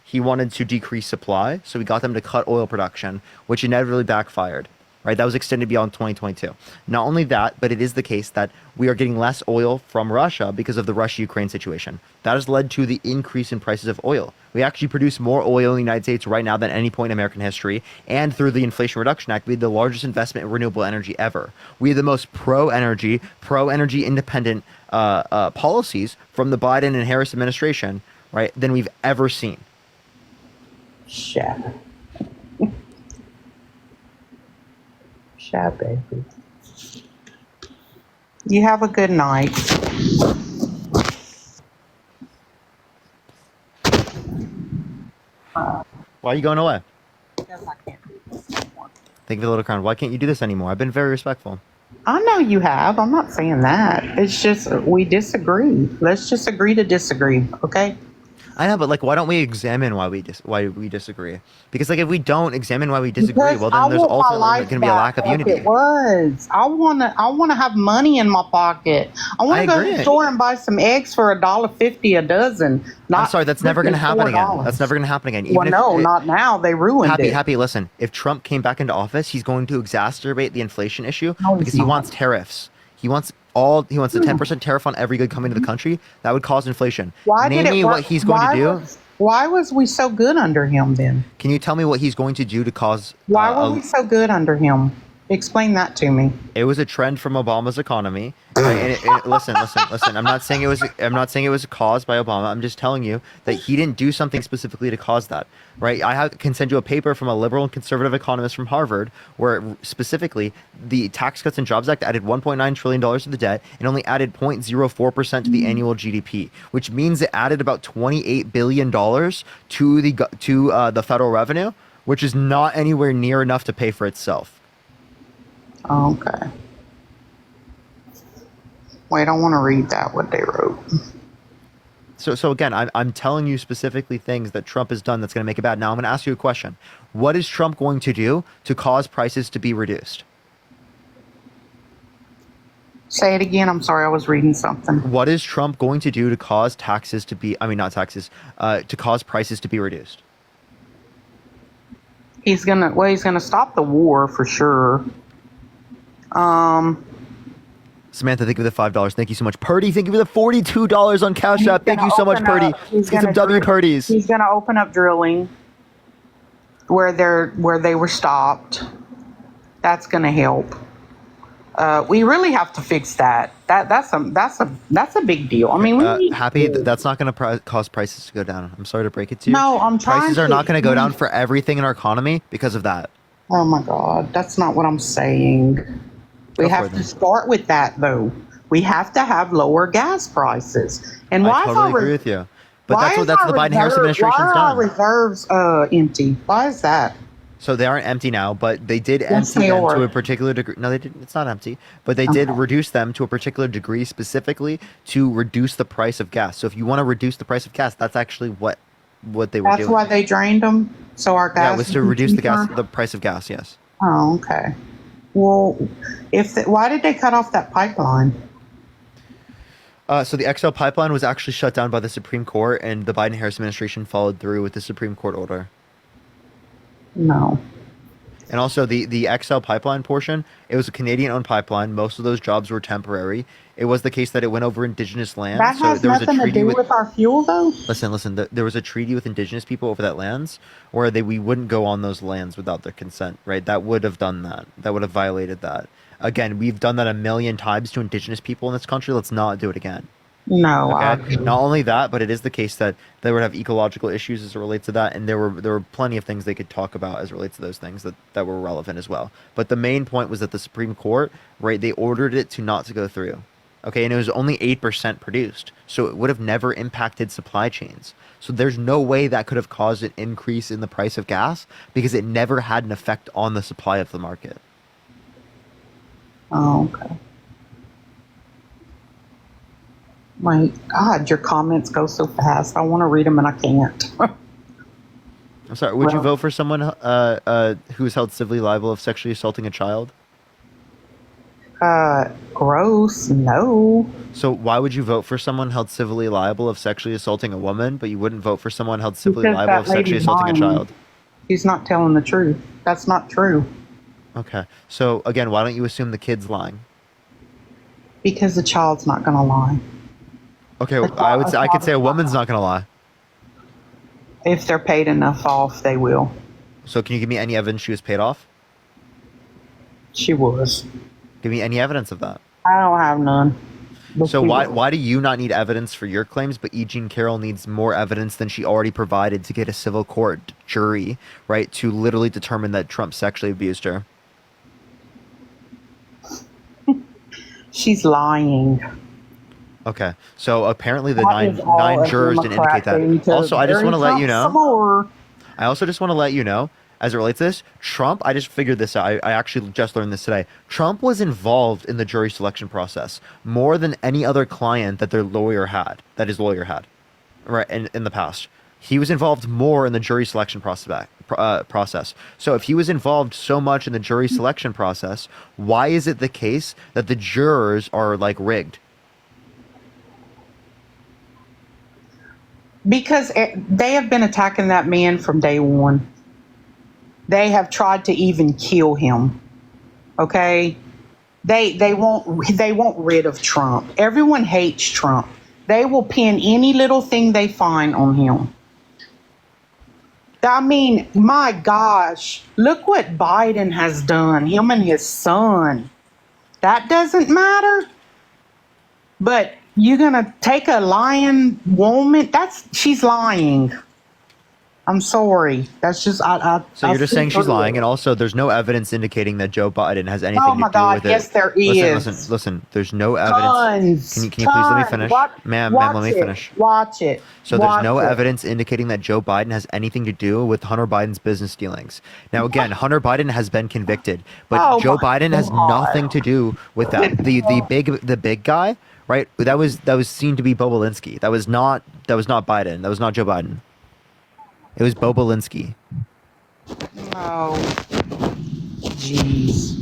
He wanted to decrease supply, so we got them to cut oil production, which inevitably backfired. Right, that was extended beyond 2022. Not only that, but it is the case that we are getting less oil from Russia because of the Russia-Ukraine situation. That has led to the increase in prices of oil. We actually produce more oil in the United States right now than any point in American history. And through the Inflation Reduction Act, we had the largest investment in renewable energy ever. We had the most pro-energy independent policies from the Biden and Harris administration, right, than we've ever seen. Shut. Shut, baby. You have a good night. Why are you going away? Think of the little crown. Why can't you do this anymore? I've been very respectful. I know you have. I'm not saying that. It's just we disagree. Let's just agree to disagree, okay? I know, but like, why don't we examine why we disagree? Because like, if we don't examine why we disagree, Because well, I then there's want my ultimately life going to be a lack of back like unity. It was. I wanna have money in my pocket. I want I to go to agree. the store and buy some eggs for $1.50 a dozen. I'm sorry, that's never going to happen again. $4. That's never going to happen again. Well, no, not now. They ruined it. Happy. Listen, if Trump came back into office, he's going to exacerbate the inflation issue No, he's because he not. wants tariffs. He wants the 10% tariff on every good coming to the country. That would cause inflation. Why Name did it me work? what he's going to do. Why was we so good under him then? Can you tell me what he's going to do to cause? Why were we so good under him? Explain that to me. It was a trend from Obama's economy. Right? And listen. I'm not saying it was caused by Obama. I'm just telling you that he didn't do something specifically to cause that. Right? can send you a paper from a liberal and conservative economist from Harvard, where specifically the Tax Cuts and Jobs Act added $1.9 trillion to the debt and only added 0.04% to the annual GDP, which means it added about $28 billion to the federal revenue, which is not anywhere near enough to pay for itself. Okay. Wait, I want to read that, what they wrote. So again, I'm telling you specifically things that Trump has done that's going to make it bad. Now I'm going to ask you a question. What is Trump going to do to cause prices to be reduced? Say it again. I'm sorry, I was reading something. What is Trump going to do to cause taxes to be, I mean, not taxes, to cause prices to be reduced? He's gonna stop the war for sure. Samantha, thank you for the $5. Thank you so much. Purdy, thank you for the $42 on Cash App. Thank you so much, Purdy. Let's get some W Purdy's. He's gonna open up drilling where they were stopped. That's gonna help. We really have to fix that. That's a big deal. I mean, that's not going to cause prices to go down. I'm sorry to break it to you. No, I'm trying. Prices are not going to go down for everything in our economy because of that. Oh my God, that's not what I'm saying. We have to start with that though. We have to have lower gas prices. And why I totally agree with you. But that's what the Biden-Harris administration's done. Why are our reserves empty? Why is that? So they aren't empty now, but they did empty them to a particular degree. No, they didn't. It's not empty, but they did reduce them to a particular degree specifically to reduce the price of gas. So if you want to reduce the price of gas, that's actually what they were doing. That's why they drained them. So our gas. Yeah, it was to reduce the price of gas. Yes. Oh, okay. Well, why did they cut off that pipeline? So the XL pipeline was actually shut down by the Supreme Court, and the Biden-Harris administration followed through with the Supreme Court order. No. And also the XL pipeline portion, it was a Canadian-owned pipeline. Most of those jobs were temporary. It was the case that it went over indigenous land. That has nothing to do with our fuel, though? Listen. There was a treaty with indigenous people over that lands where we wouldn't go on those lands without their consent, right? That would have done that. That would have violated that. Again, we've done that a million times to indigenous people in this country. Let's not do it again. No. Okay? Not only that, but it is the case that they would have ecological issues as it relates to that, and there were plenty of things they could talk about as it relates to those things that were relevant as well. But the main point was that the Supreme Court, right, they ordered it not to go through. Okay, and it was only 8% produced, so it would have never impacted supply chains. So there's no way that could have caused an increase in the price of gas because it never had an effect on the supply of the market. Oh, okay. My God, your comments go so fast. I want to read them and I can't. I'm sorry. Would you vote for someone who is held civilly liable of sexually assaulting a child? Gross. No. So why would you vote for someone held civilly liable of sexually assaulting a woman, but you wouldn't vote for someone held civilly liable of sexually assaulting a child? He's not telling the truth. That's not true. Okay. So again, why don't you assume the kid's lying? Because the child's not going to lie. Okay, I could say a woman's not going to lie. If they're paid enough off, they will. So can you give me any evidence she was paid off? She was. Give me any evidence of that. I don't have none. So why do you not need evidence for your claims, but E. Jean Carroll needs more evidence than she already provided to get a civil court jury, right, to literally determine that Trump sexually abused her? She's lying. Okay, so apparently the nine jurors didn't indicate that. Also, I just want to let you know. I also just want to let you know, as it relates to this, Trump, I just figured this out. I actually just learned this today. Trump was involved in the jury selection process more than any other client that his lawyer had, right, in the past. He was involved more in the jury selection process. So if he was involved so much in the jury selection process, why is it the case that the jurors are like rigged? Because they have been attacking that man from day one. They have tried to even kill him. Okay? They won't rid of Trump. Everyone hates Trump. They will pin any little thing they find on him. I mean, my gosh, look what Biden has done, him and his son. That doesn't matter. But you're going to take a lying woman? She's lying. I'm sorry. That's just So you're just saying she's lying, and also there's no evidence indicating that Joe Biden has anything to do with it. Oh my God, yes there is. Listen. There's no evidence. Can you please let me finish? Ma'am, let me finish. Watch it. So there's no evidence indicating that Joe Biden has anything to do with Hunter Biden's business dealings. Now again, Hunter Biden has been convicted, but Joe Biden has nothing to do with that. The big guy, right? That was seen to be Bobulinski. That was not Biden. That was not Joe Biden. It was Bobulinski. Oh, jeez.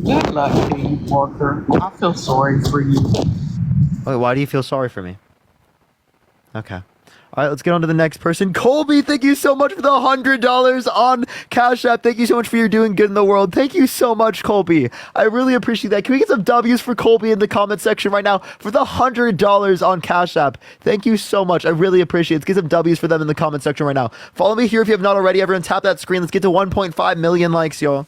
Good luck to you, Parker. I feel sorry for you. Wait, why do you feel sorry for me? Okay. All right, let's get on to the next person. Colby, thank you so much for the $100 on Cash App. Thank you so much for your doing good in the world. Thank you so much, Colby. I really appreciate that. Can we get some W's for Colby in the comment section right now for the $100 on Cash App? Thank you so much. I really appreciate it. Let's get some W's for them in the comment section right now. Follow me here if you have not already. Everyone tap that screen. Let's get to 1.5 million likes, y'all.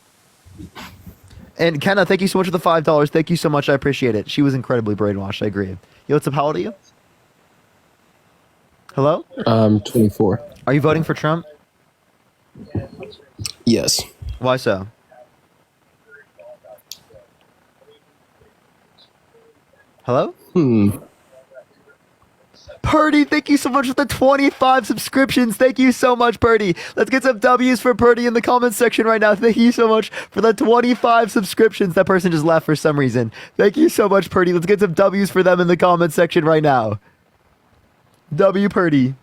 And Kenna, thank you so much for the $5. Thank you so much. I appreciate it. She was incredibly brainwashed. I agree. Yo, what's up? How old are you? Hello? 24. Are you voting for Trump? Yes. Why so? Hello? Purdy, thank you so much for the 25 subscriptions. Thank you so much, Purdy. Let's get some W's for Purdy in the comments section right now. Thank you so much for the 25 subscriptions. That person just left for some reason. Thank you so much, Purdy. Let's get some W's for them in the comments section right now. W Purdy.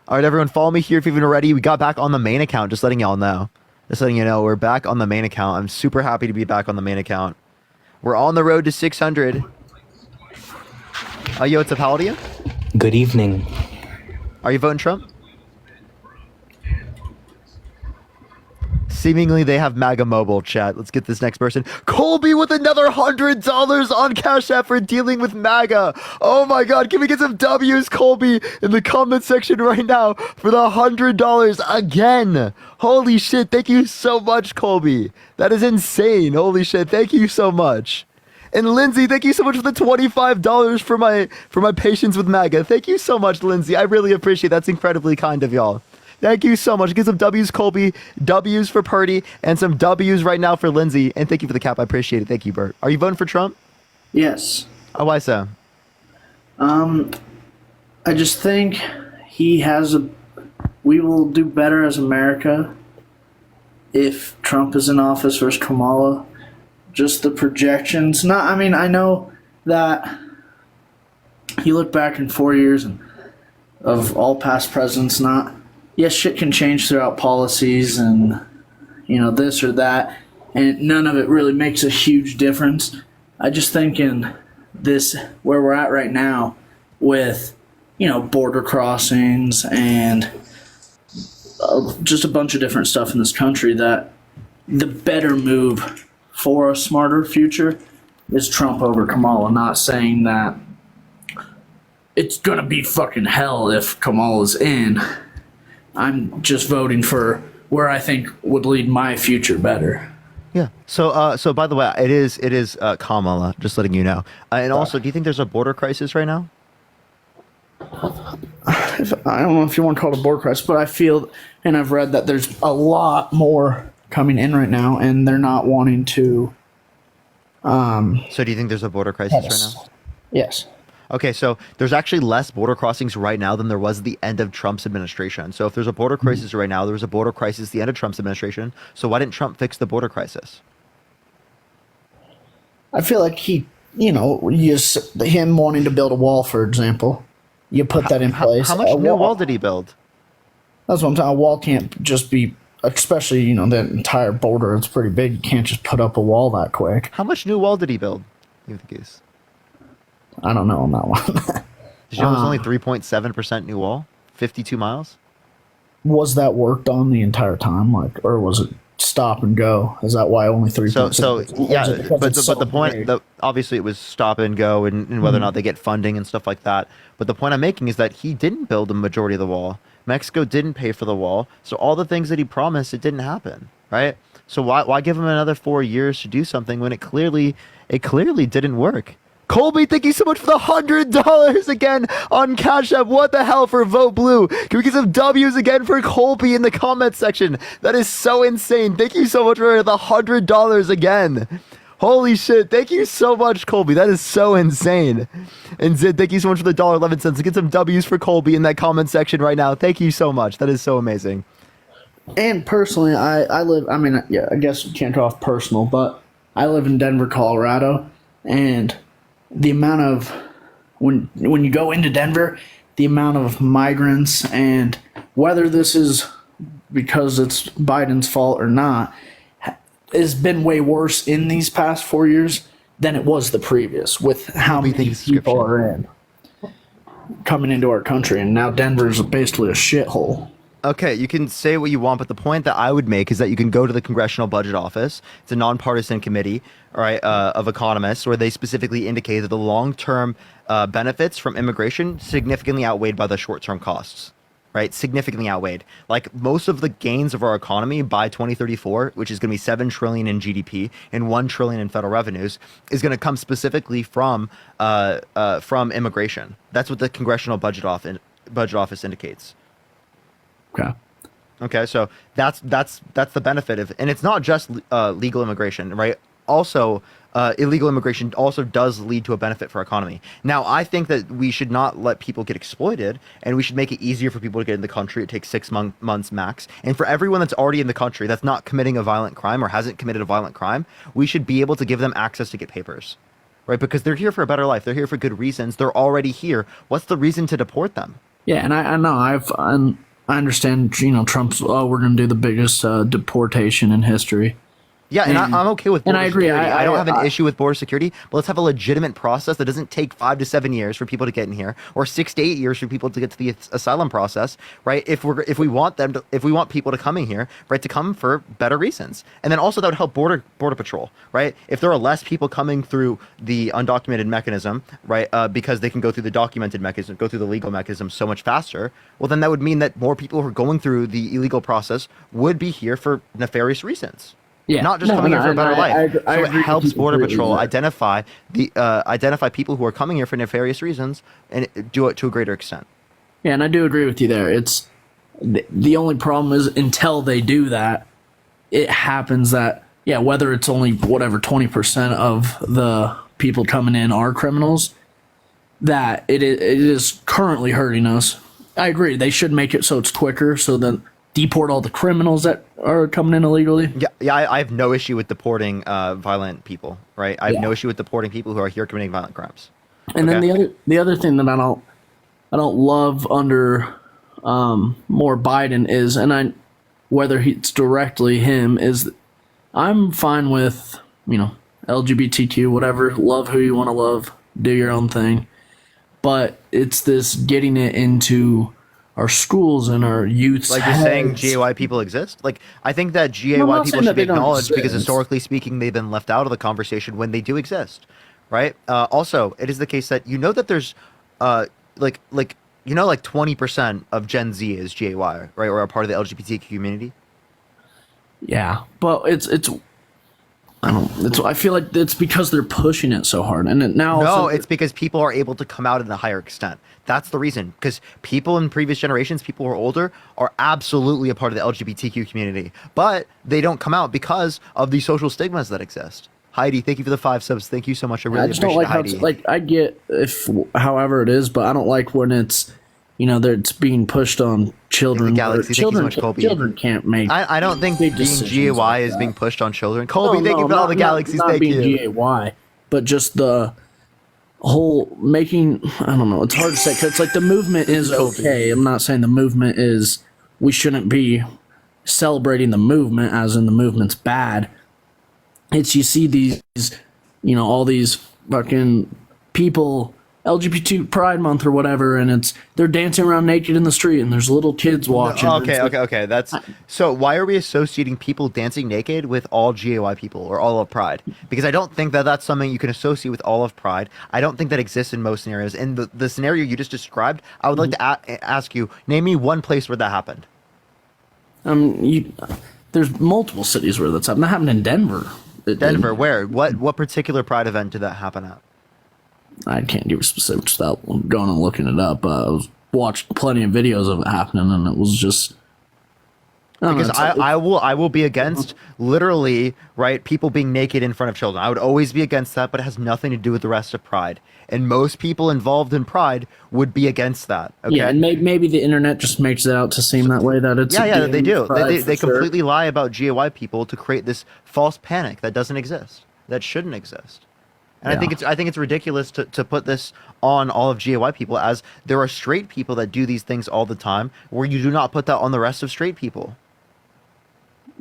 All right, everyone, follow me here if you've been ready. We got back on the main account, just letting y'all know. Just letting you know, we're back on the main account. I'm super happy to be back on the main account. We're on the road to 600. Yo, what's up? How old are you? Good evening. Are you voting Trump? Seemingly, they have MAGA mobile chat. Let's get this next person. Colby with another $100 on Cash App for dealing with MAGA. Oh my God. Can we get some W's, Colby, in the comment section right now for the $100 again? Holy shit. Thank you so much, Colby. That is insane. Holy shit. Thank you so much. And Lindsay, thank you so much for the $25 for my patience with MAGA. Thank you so much, Lindsay. I really appreciate it. That's incredibly kind of y'all. Thank you so much. Get some W's, Colby, W's for Purdy, and some W's right now for Lindsay. And thank you for the cap. I appreciate it. Thank you, Bert. Are you voting for Trump? Yes. Oh, why so? I just think we will do better as America if Trump is in office versus Kamala. Just the projections. I know that you look back in 4 years of all past presidents, yes, shit can change throughout policies and, this or that, and none of it really makes a huge difference. I just think in this, where we're at right now with, border crossings and just a bunch of different stuff in this country, that the better move for a smarter future is Trump over Kamala. Not saying that it's going to be fucking hell if Kamala's in. I'm just voting for where I think would lead my future better. Yeah. So by the way, it is Kamala. Just letting you know. And also, do you think there's a border crisis right now? I don't know if you want to call it a border crisis, but I feel, and I've read that there's a lot more coming in right now, and they're not wanting to. So do you think there's a border crisis right now? Yes. Okay, so there's actually less border crossings right now than there was at the end of Trump's administration. So if there's a border crisis right now, there was a border crisis at the end of Trump's administration. So why didn't Trump fix the border crisis? I feel like him wanting to build a wall, for example, you put that in place. How much new wall did he build? That's what I'm saying. A wall can't just be, especially, the entire border. It's pretty big. You can't just put up a wall that quick. How much new wall did he build? You think is? I don't know on that one. Did you know it was only 3.7% new wall? 52 miles? Was that worked on the entire time, or was it stop and go? Is that why only 3.7? So yeah, but the point, obviously it was stop and go and whether or not they get funding and stuff like that. But the point I'm making is that he didn't build the majority of the wall. Mexico didn't pay for the wall. So all the things that he promised, it didn't happen, right? So why give him another 4 years to do something when it clearly didn't work? Colby, thank you so much for the $100 again on Cash App. What the hell for Vote Blue? Can we get some W's again for Colby in the comment section? That is so insane. Thank you so much for the $100 again. Holy shit. Thank you so much, Colby. That is so insane. And Zid, thank you so much for the $1.11. Get some W's for Colby in that comment section right now. Thank you so much. That is so amazing. And personally, I live, I guess we can't go off personal, but I live in Denver, Colorado, and the amount of, when you go into Denver, the amount of migrants, and whether this is because it's Biden's fault or not, has been way worse in these past 4 years than it was the previous, with how many people are in coming into our country. And now Denver's basically a shithole. Okay, you can say what you want, but the point that I would make is that you can go to the Congressional Budget Office. It's a nonpartisan committee, all right, of economists, where they specifically indicate that the long-term benefits from immigration significantly outweighed by the short-term costs, right? Significantly outweighed. Like most of the gains of our economy by 2034, which is going to be 7 trillion in GDP and 1 trillion in federal revenues, is going to come specifically from immigration. That's what the Congressional Budget Office indicates. Okay, so that's the benefit of, and it's not just legal immigration, right? Also, illegal immigration also does lead to a benefit for our economy. Now, I think that we should not let people get exploited, and we should make it easier for people to get in the country. It takes 6 months max, and for everyone that's already in the country that's not committing a violent crime or hasn't committed a violent crime, we should be able to give them access to get papers, right? Because they're here for a better life. They're here for good reasons. They're already here. What's the reason to deport them? Yeah, and I know I understand, Trump's, we're going to do the biggest deportation in history. Yeah, and I'm okay with border and I agree. security. I don't have an issue with border security, but let's have a legitimate process that doesn't take 5 to 7 years for people to get in here, or 6 to 8 years for people to get to the asylum process, right? If we want people to come in here, right, to come for better reasons, and then also that would help border patrol, right? If there are less people coming through the undocumented mechanism, right, because they can go through the documented mechanism, go through the legal mechanism so much faster, well, then that would mean that more people who are going through the illegal process would be here for nefarious reasons. Yeah, not just coming here for a better life. So it helps Border Patrol identify people who are coming here for nefarious reasons and do it to a greater extent. Yeah, and I do agree with you there. It's the only problem is until they do that, it happens that whether it's only 20% of the people coming in are criminals, that it is currently hurting us. I agree. They should make it so it's quicker, so then deport all the criminals that are coming in illegally. Yeah. I have no issue with deporting violent people, right? I have no issue with deporting people who are here committing violent crimes. And then the other thing that I don't love under more Biden is, and whether it's directly him, is I'm fine with LGBTQ, whatever, love who you want to love, do your own thing, but it's this getting it into our schools and our youth's like you're saying GAY people exist. Like I think that GAY people should be acknowledged because historically speaking they've been left out of the conversation when they do exist, right? Also, it is the case that that there's like 20% of Gen Z is GAY, right, or are part of the LGBTQ community. Yeah, but I feel like it's because they're pushing it so hard, and it's because people are able to come out in a higher extent. That's the reason. Because people in previous generations, people who are older, are absolutely a part of the LGBTQ community, but they don't come out because of the social stigmas that exist. Heidi, thank you for the 5 subs. Thank you so much. I really appreciate it, Heidi. I get however it is, but I don't like when it's it's being pushed on children. Children can't make. I don't think being GAY is being pushed on children. Colby, thank you for all the galaxies. Not thank being you. GAY, but just the whole making. I don't know. It's hard to say because it's like the movement is okay. I'm not saying the movement is. We shouldn't be celebrating the movement as in the movement's bad. It's you see these, all these fucking people. LGBT Pride Month or whatever, and they're dancing around naked in the street, and there's little kids watching. Okay. That's so. Why are we associating people dancing naked with all GAY people or all of Pride? Because I don't think that that's something you can associate with all of Pride. I don't think that exists in most scenarios. In the scenario you just described, I would like to ask you, name me one place where that happened. There's multiple cities where that's happened. That happened in Denver. Denver, where? What particular Pride event did that happen at? I can't give you specifics without going and looking it up. I watched plenty of videos of it happening, and it was just because I will be against literally people being naked in front of children. I would always be against that, but it has nothing to do with the rest of Pride. And most people involved in Pride would be against that. Okay? Yeah, and maybe the internet just makes it out to seem that way that it's they do. They sure. completely lie about GAY people to create this false panic that doesn't exist, that shouldn't exist. And I think it's ridiculous to put this on all of GAY people, as there are straight people that do these things all the time, where you do not put that on the rest of straight people.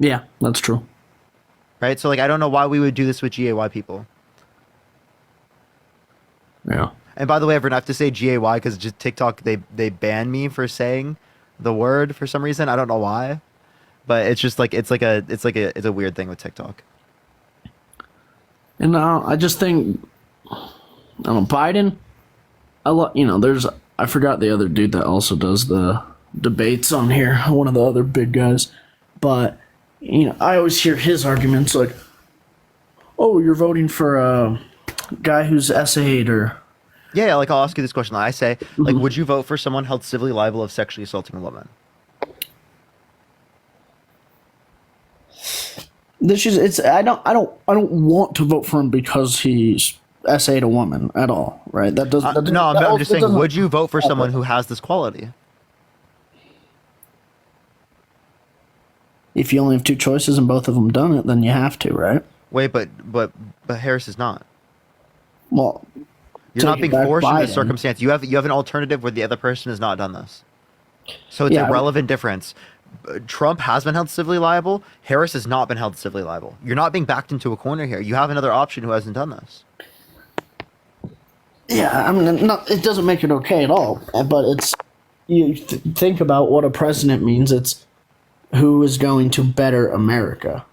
Yeah, that's true. Right? So like I don't know why we would do this with GAY people. Yeah. And by the way, everyone, I have to say GAY because just TikTok they banned me for saying the word for some reason. I don't know why, but it's just like it's a weird thing with TikTok. And I just think, I don't know, Biden. I forgot the other dude that also does the debates on here. One of the other big guys, but I always hear his arguments like, "Oh, you're voting for a guy who's essayed," or Yeah, like I'll ask you this question. I say, like, would you vote for someone held civilly liable of sexually assaulting a woman? I don't want to vote for him because he's essayed a woman at all, right? That doesn't. No, I'm just saying, would you vote for someone who has this quality? If you only have two choices and both of them done it, then you have to, right? Wait, but Harris is not. Well, you're not being forced in this Biden. circumstance. You have an alternative where the other person has not done this. So it's a relevant difference. Trump has been held civilly liable. Harris has not been held civilly liable. You're not being backed into a corner here. You have another option who hasn't done this. Yeah, I mean, it doesn't make it okay at all. But it's think about what a president means. It's who is going to better America,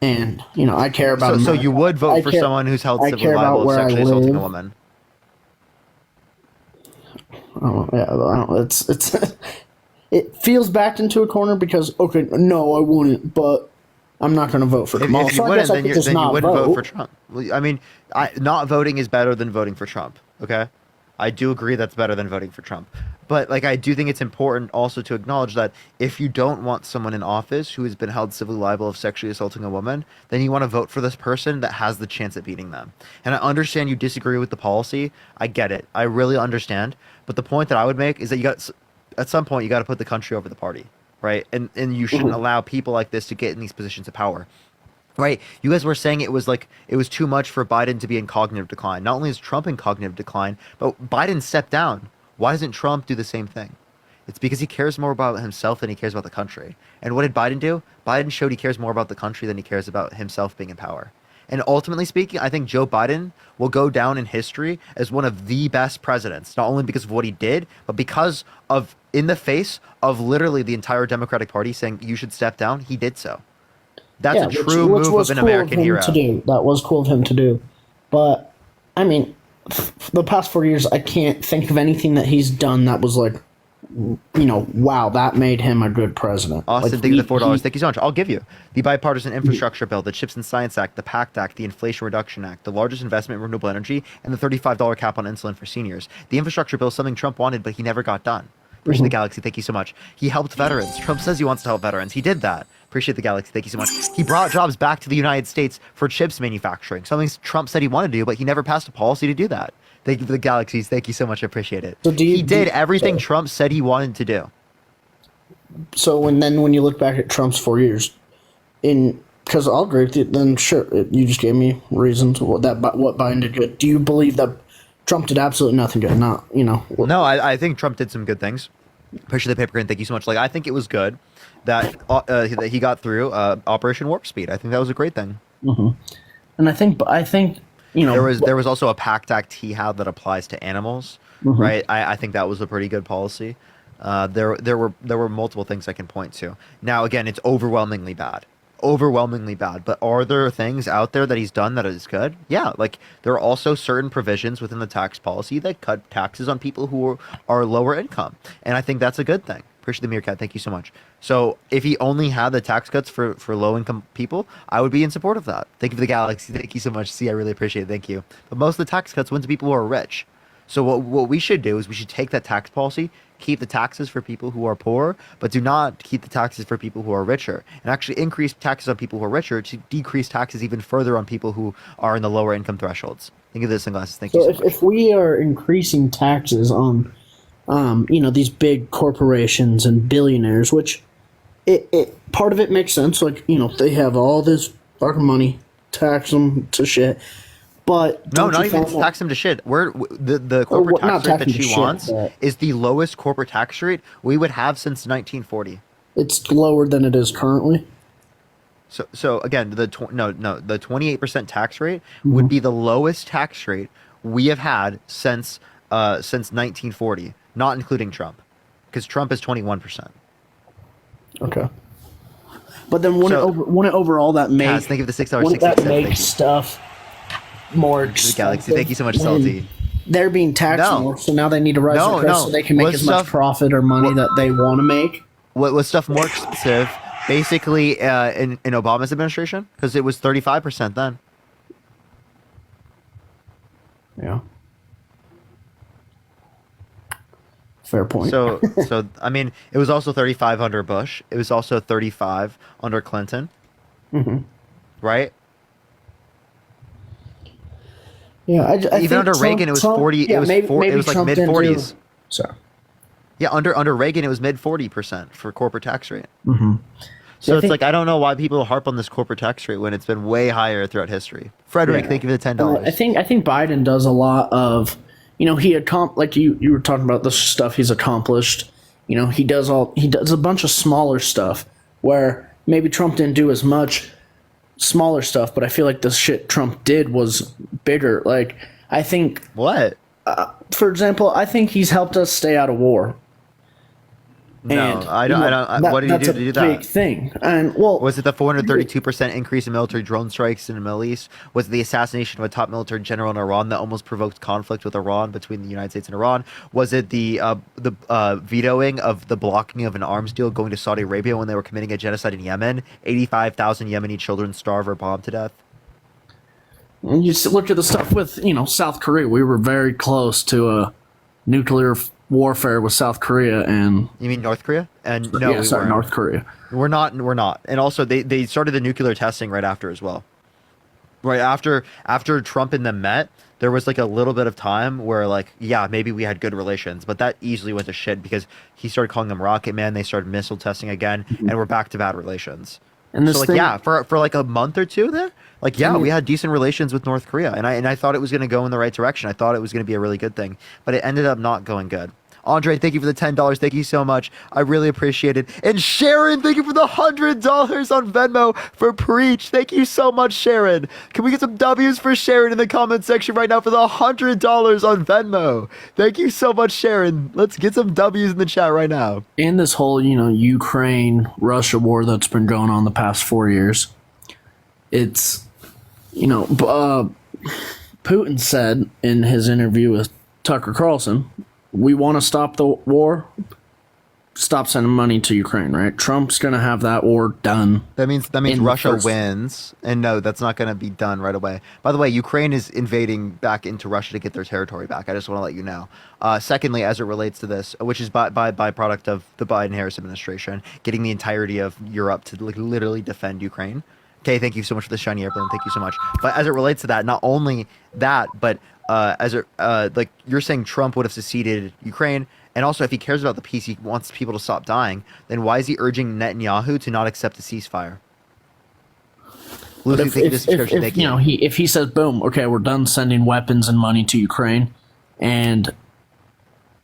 and I care about. So you would vote for someone who's held civilly liable of sexually assaulting a woman. Oh yeah, it's it feels backed into a corner because no, I wouldn't, but I'm not going to vote for Kamala. If you wouldn't, then you wouldn't vote for Trump. Well, I mean, not voting is better than voting for Trump. Okay, I do agree that's better than voting for Trump. But I do think it's important also to acknowledge that if you don't want someone in office who has been held civilly liable of sexually assaulting a woman, then you want to vote for this person that has the chance at beating them. And I understand you disagree with the policy. I get it. I really understand. But the point that I would make is that at some point you got to put the country over the party, right? And you shouldn't allow people like this to get in these positions of power. Right, you guys were saying it was too much for Biden to be in cognitive decline. Not only is Trump in cognitive decline, but Biden stepped down. Why doesn't Trump do the same thing? It's because he cares more about himself than he cares about the country. And what did Biden do? Biden showed he cares more about the country than he cares about himself being in power. And ultimately speaking, I think Joe Biden will go down in history as one of the best presidents, not only because of what he did, but because of, in the face of literally the entire Democratic Party saying you should step down, he did so. That's a true move of an American hero. That was cool of him to do. But, I mean, the past 4 years, I can't think of anything that he's done that was like, wow, that made him a good president. Austin, thank you for the $4. Thank you so much. I'll give you the bipartisan infrastructure bill, the Chips and Science Act, the PACT Act, the Inflation Reduction Act, the largest investment in renewable energy, and the $35 cap on insulin for seniors. The infrastructure bill is something Trump wanted, but he never got done. Appreciate the Galaxy. Thank you so much. He helped veterans. Trump says he wants to help veterans. He did that. Appreciate the Galaxy. Thank you so much. He brought jobs back to the United States for chips manufacturing. Something Trump said he wanted to do, but he never passed a policy to do that. Thank you for the Galaxies. Thank you so much. I appreciate it. So he did everything Trump said he wanted to do. So when you look back at Trump's 4 years, because I'll agree with you, then sure, you just gave me reasons what Biden did good. Do you believe that Trump did absolutely nothing good? No, I think Trump did some good things. Appreciate the paper green. Thank you so much. I think it was good that he got through Operation Warp Speed. I think that was a great thing. Mm-hmm. And I think there was also a PACT Act he had that applies to animals, right? I think that was a pretty good policy. There were multiple things I can point to. Now again, it's overwhelmingly bad. But are there things out there that he's done that is good? Yeah, there are also certain provisions within the tax policy that cut taxes on people who are lower income, and I think that's a good thing. Appreciate the Meerkat. Thank you so much. So if he only had the tax cuts for low income people, I would be in support of that. Thank you for the Galaxy. Thank you so much. See, I really appreciate it. Thank you. But most of the tax cuts went to people who are rich. So what we should do is we should take that tax policy, keep the taxes for people who are poor, but do not keep the taxes for people who are richer, and actually increase taxes on people who are richer to decrease taxes even further on people who are in the lower income thresholds. Think of this in glasses. Thank you so much. If we are increasing taxes on, these big corporations and billionaires, which it part of it makes sense. They have all this fucking money, tax them to shit. But no, not even tax them to shit. The corporate tax rate that she wants is the lowest corporate tax rate we would have since 1940. It's lower than it is currently. So again, the 28% tax rate would be the lowest tax rate we have had since 1940, not including Trump, because Trump is 21%. Okay. But then wouldn't overall that make Kaz, think of the $6.60. wouldn't that make stuff more The expensive? Galaxy, thank you so much, when Salty. They're being taxed No. more, so now they need to rise their price so they can make as much profit or money that they want to make. What was stuff more expensive? Basically, in Obama's administration, because it was 35% then. Yeah. Fair point. So I mean, it was also 35 under Bush. It was also 35 under Clinton. Mm-hmm. Right? Yeah, I Even think under Trump- Reagan, it was Trump- 40. yeah, it was maybe it was like Trump mid didn't do- 40s. Sorry. Yeah, under Reagan, it was mid 40% for corporate tax rate. Mm-hmm. So I it's think- like I don't know why people harp on this corporate tax rate when it's been way higher throughout history. Frederick, Yeah. thank you for the $10. I think Biden does a lot of, he like you were talking about the stuff he's accomplished. He does a bunch of smaller stuff where maybe Trump didn't do as much smaller stuff, but I feel like the shit Trump did was bigger. Like I think what? For example, I think he's helped us stay out of war. No, And, I don't. What did he do to do that? Big thing. And well, was it the 432% increase in military drone strikes in the Middle East? Was it the assassination of a top military general in Iran that almost provoked conflict with Iran between the United States and Iran? Was it the vetoing of the blocking of an arms deal going to Saudi Arabia when they were committing a genocide in Yemen? 85,000 Yemeni children starve or bombed to death. And you look at the stuff with, South Korea. We were very close to a nuclear warfare with South Korea, and you mean North Korea? And no, yeah, sorry, North Korea. We're not. And also, they started the nuclear testing right after as well. Right after Trump and them met, there was like a little bit of time where maybe we had good relations, but that easily went to shit because he started calling them Rocket Man. They started missile testing again, and we're back to bad relations. And this for like a month or two there, we had decent relations with North Korea, and I thought it was going to go in the right direction. I thought it was going to be a really good thing, but it ended up not going good. Andre, thank you for the $10. Thank you so much. I really appreciate it. And Sharon, thank you for the $100 on Venmo for Preach. Thank you so much, Sharon. Can we get some W's for Sharon in the comment section right now for the $100 on Venmo? Thank you so much, Sharon. Let's get some W's in the chat right now. And this whole, Ukraine-Russia war that's been going on the past 4 years, it's, Putin said in his interview with Tucker Carlson, we want to stop the war, stop sending money to Ukraine, right? Trump's going to have that war done. That means Russia wins. And no, that's not going to be done right away. By the way, Ukraine is invading back into Russia to get their territory back. I just want to let you know. Secondly, as it relates to this, which is byproduct of the Biden-Harris administration, getting the entirety of Europe to literally defend Ukraine. Okay, thank you so much for the shiny airplane. Thank you so much. But as it relates to that, not only that, but you're saying Trump would have seceded Ukraine, and also if he cares about the peace, he wants people to stop dying, then why is he urging Netanyahu to not accept a ceasefire? But if he says, boom, okay, we're done sending weapons and money to Ukraine, and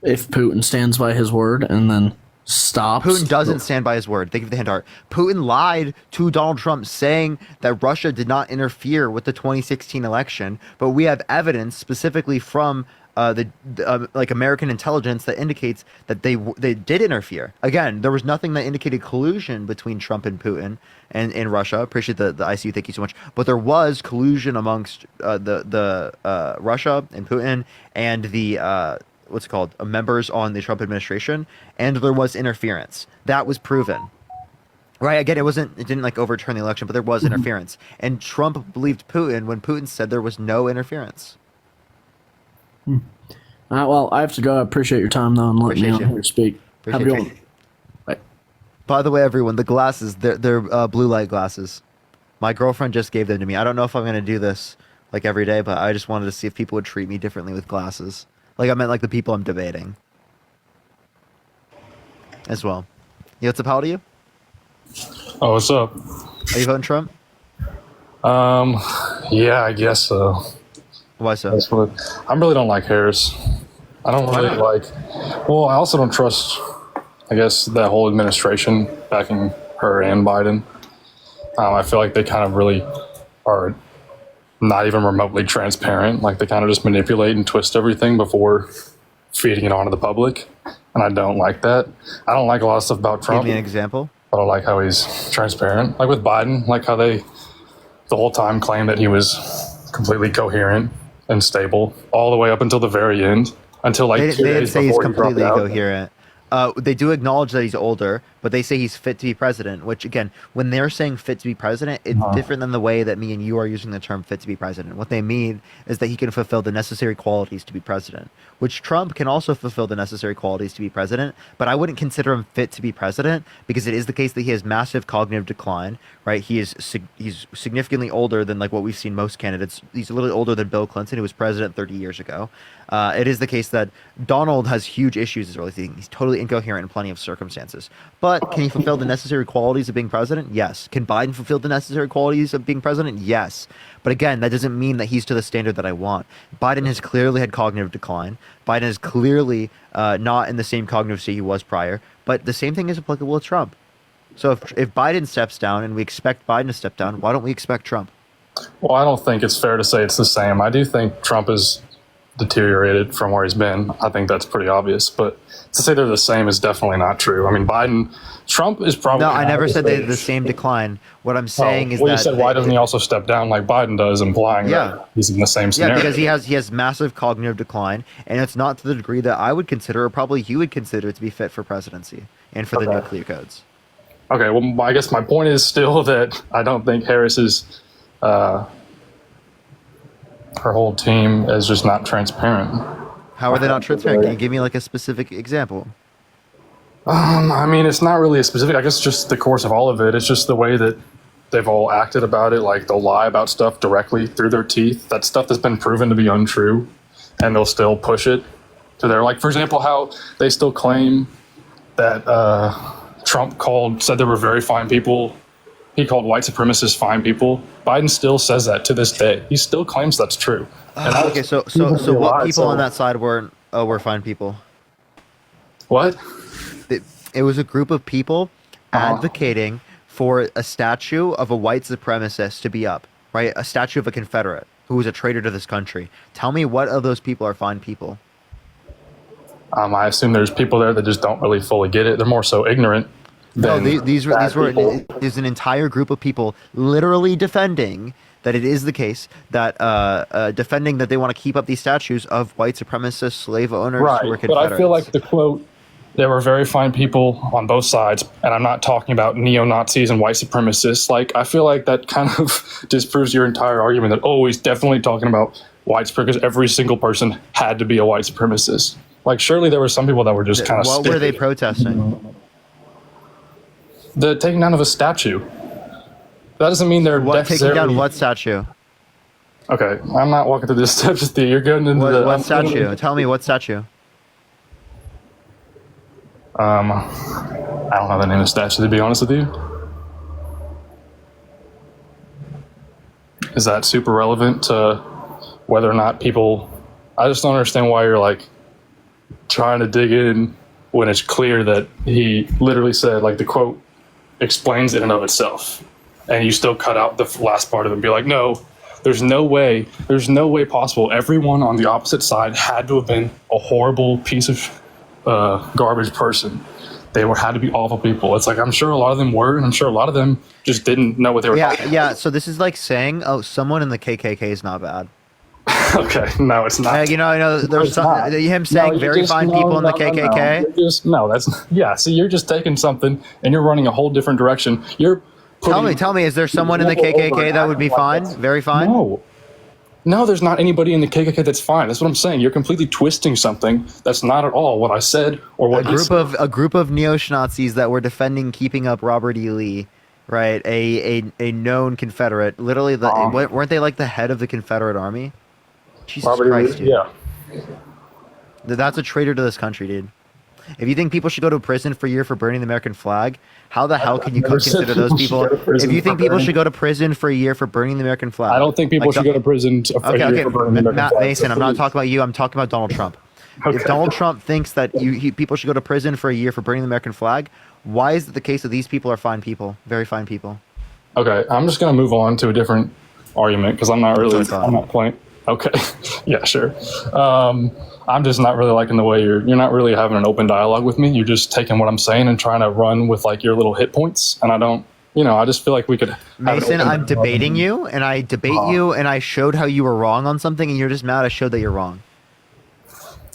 if Putin stands by his word and then stops. Putin doesn't stand by his word. Thank you for the hand art. Putin lied to Donald Trump saying that Russia did not interfere with the 2016 election, but we have evidence specifically from American intelligence that indicates that they did interfere. Again, there was nothing that indicated collusion between Trump and Putin and in Russia. Appreciate the ICU. Thank you so much. But there was collusion amongst Russia and Putin and the members on the Trump administration, and there was interference. That was proven. Right, again, it didn't overturn the election, but there was interference. And Trump believed Putin when Putin said there was no interference. Well, I have to go. I appreciate your time, though, and letting me on here speak. Have a good one. Bye. By the way, everyone, the glasses, they're blue light glasses. My girlfriend just gave them to me. I don't know if I'm going to do this every day, but I just wanted to see if people would treat me differently with glasses. I meant the people I'm debating as well. What's up, how old are you? Oh, what's up? Are you voting Trump? Yeah, I guess so. Why so? I really don't like Harris. I don't really well, I also don't trust, I guess, that whole administration backing her and Biden. I feel like they kind of really are not even remotely transparent. Like they kind of just manipulate and twist everything before feeding it onto the public. And I don't like that. I don't like a lot of stuff about Trump. Give me an example. I don't like how he's transparent. Like with Biden, like how they the whole time claimed that he was completely coherent and stable all the way up until the very end. Until like They 2 didn't days say he's before he dropped completely out. coherent. They do acknowledge that he's older, but they say he's fit to be president, which again, when they're saying fit to be president, it's different than the way that me and you are using the term fit to be president. What they mean is that he can fulfill the necessary qualities to be president, which Trump can also fulfill the necessary qualities to be president, but I wouldn't consider him fit to be president because it is the case that he has massive cognitive decline, right? He's significantly older than like what we've seen most candidates. He's a little older than Bill Clinton, who was president 30 years ago. It is the case that Donald has huge issues as early thinking. He's totally incoherent in plenty of circumstances. But can he fulfill the necessary qualities of being president? Yes. Can Biden fulfill the necessary qualities of being president? Yes. But again, that doesn't mean that he's to the standard that I want. Biden has clearly had cognitive decline. Biden is clearly not in the same cognitive state he was prior. But the same thing is applicable with Trump. So if Biden steps down and we expect Biden to step down, why don't we expect Trump? Well, I don't think it's fair to say it's the same. I do think Trump is deteriorated from where he's been. I think that's pretty obvious. But to say they're the same is definitely not true. I mean, Trump is probably... No, I never said they had the same decline. What I'm saying is that... Well, you said, why doesn't he also step down like Biden does, implying that he's in the same scenario? Yeah, because he has massive cognitive decline, and it's not to the degree that I would consider, or probably you would consider, to be fit for presidency and for the nuclear codes. Okay, well, I guess my point is still that I don't think Harris is... her whole team is just not transparent. How are they not transparent? Can you give me like a specific example? I mean, it's not really a specific, I guess just the course of all of it. It's just the way that they've all acted about it. Like they'll lie about stuff directly through their teeth. That stuff that's been proven to be untrue, and they'll still push it to their, like, for example, how they still claim that Trump said there were very fine people. He called white supremacists fine people. Biden still says that to this day. He still claims that's true. Okay, so what people on that side were fine people? What? It was a group of people advocating for a statue of a white supremacist to be up, right? A statue of a Confederate who was a traitor to this country. Tell me what of those people are fine people? I assume there's people there that just don't really fully get it. They're more so ignorant. No, there's an entire group of people literally defending that it is the case that defending that they want to keep up these statues of white supremacist slave owners who were Confederates. But I feel like the quote, there were very fine people on both sides, and I'm not talking about neo-Nazis and white supremacists. Like, I feel like that kind of disproves your entire argument that, oh, he's definitely talking about white supremacists because every single person had to be a white supremacist. Like, surely there were some people that were just kind of What were they protesting? The taking down of a statue. That doesn't mean they're taking down what statue? Okay, I'm not walking through this steps with you. You're getting into what statue? Tell me what statue. I don't know the name of the statue, to be honest with you. Is that super relevant to whether or not people... I just don't understand why you're like trying to dig in when it's clear that he literally said, like, the quote explains it in and of itself, and you still cut out the last part of it and be like, no, there's no way possible. Everyone on the opposite side had to have been a horrible piece of garbage person. They had to be awful people. It's like, I'm sure a lot of them were, and I'm sure a lot of them just didn't know what they were talking about. Yeah, so this is like saying, oh, someone in the KKK is not bad. Okay, no, it's not. You know, there's him saying very fine people in the KKK. No, that's you're just taking something and you're running a whole different direction. Tell me, is there someone in the KKK that would be fine? Very fine? No, there's not anybody in the KKK that's fine. That's what I'm saying. You're completely twisting something that's not at all what I said or what a group of neo-Nazis that were defending keeping up Robert E. Lee, right? A known Confederate. Literally, weren't they like the head of the Confederate Army? Jesus Robert Christ, dude. Yeah. That's a traitor to this country, dude. If you think people should go to prison for a year for burning the American flag, how the hell can you consider those people? If you think people should go to prison for a year for burning the American flag, I don't think people should go to prison for a year for burning the American Matt flag. Mason, I'm not talking about you. I'm talking about Donald Trump. Okay. If Donald Trump thinks that people should go to prison for a year for burning the American flag, why is it the case that these people are fine people, very fine people? Okay, I'm just gonna move on to a different argument because I'm not really. That's fine. I'm not playing. Okay, yeah, sure. I'm just not really liking the way you're not really having an open dialogue with me. You're just taking what I'm saying and trying to run with like your little hit points, and I don't. I just feel like we could. Have an Mason, open I'm dialogue. debating you, and I debate you, and I showed how you were wrong on something, and you're just mad I showed that you're wrong.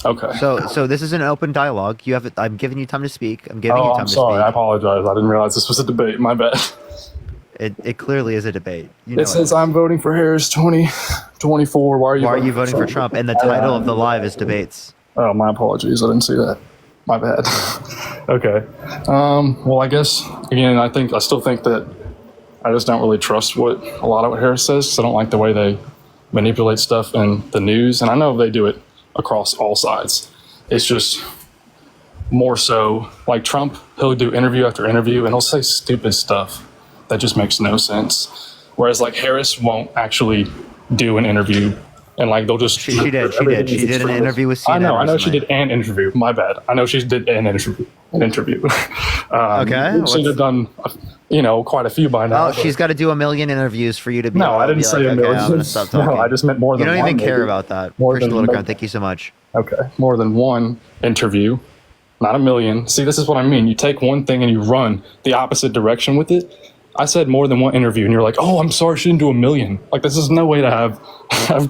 Okay. So this is an open dialogue. I'm giving you time to speak. I'm giving you Oh, time I'm to sorry. I speak. apologize. I didn't realize this was a debate. My bad. It clearly is a debate. You know It says I'm voting for Harris 2024. Why are you? Why are you voting for Trump? And the title of the live is debates. Oh, my apologies. I didn't see that. My bad. Okay. Well, I guess again, I still think that I just don't really trust a lot of what Harris says because I don't like the way they manipulate stuff in the news, and I know they do it across all sides. It's just more so like Trump. He'll do interview after interview, and he'll say stupid stuff that just makes no sense. Whereas like Harris won't actually do an interview. And like they'll just She did. She did an interview with CNN. I know she recently. did an interview. My bad. I know she did an interview. Okay, She'd have done, quite a few by now. Oh, she's got to do a million interviews for you to be. No, able I to didn't be say like, a okay, million. I'm gonna stop talking. No, I just meant more You than don't one. even care maybe. about that. More Christian than Littlecrown, thank you so much. Okay, more than one interview, not a million. See, this is what I mean. You take one thing and you run the opposite direction with it. I said more than one interview, and you're like, "Oh, I'm sorry, she didn't do a million." Like, this is no way to have.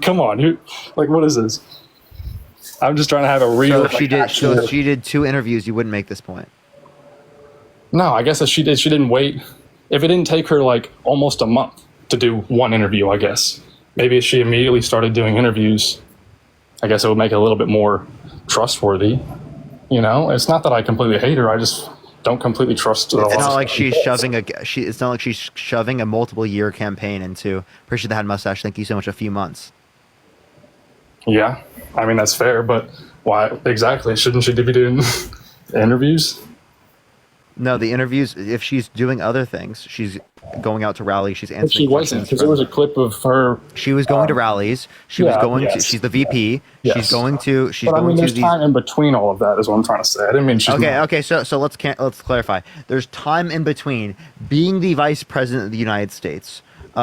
Come on, what is this? I'm just trying to have a real. So if she did 2 interviews, you wouldn't make this point. No, I guess if she didn't wait. If it didn't take her like almost a month to do one interview, I guess maybe if she immediately started doing interviews, I guess it would make it a little bit more trustworthy. It's not that I completely hate her. I just don't completely trust her. It's not like she's shoving It's not like she's shoving a multiple year campaign into. Pretty sure the had mustache. Thank you so much. A few months. Yeah, I mean that's fair, but why exactly? Shouldn't she be doing interviews? No, the interviews. If she's doing other things, she's going out to rallies. She's answering. But she wasn't, because there was a clip of her. She was going to rallies. She was going to. yes. She's the VP. Yes. She's going to. She's But I going mean, to there's these. time in between all of that, is what I'm trying to say. I didn't mean she's. Okay, not. okay. So let's clarify. There's time in between being the vice president of the United States.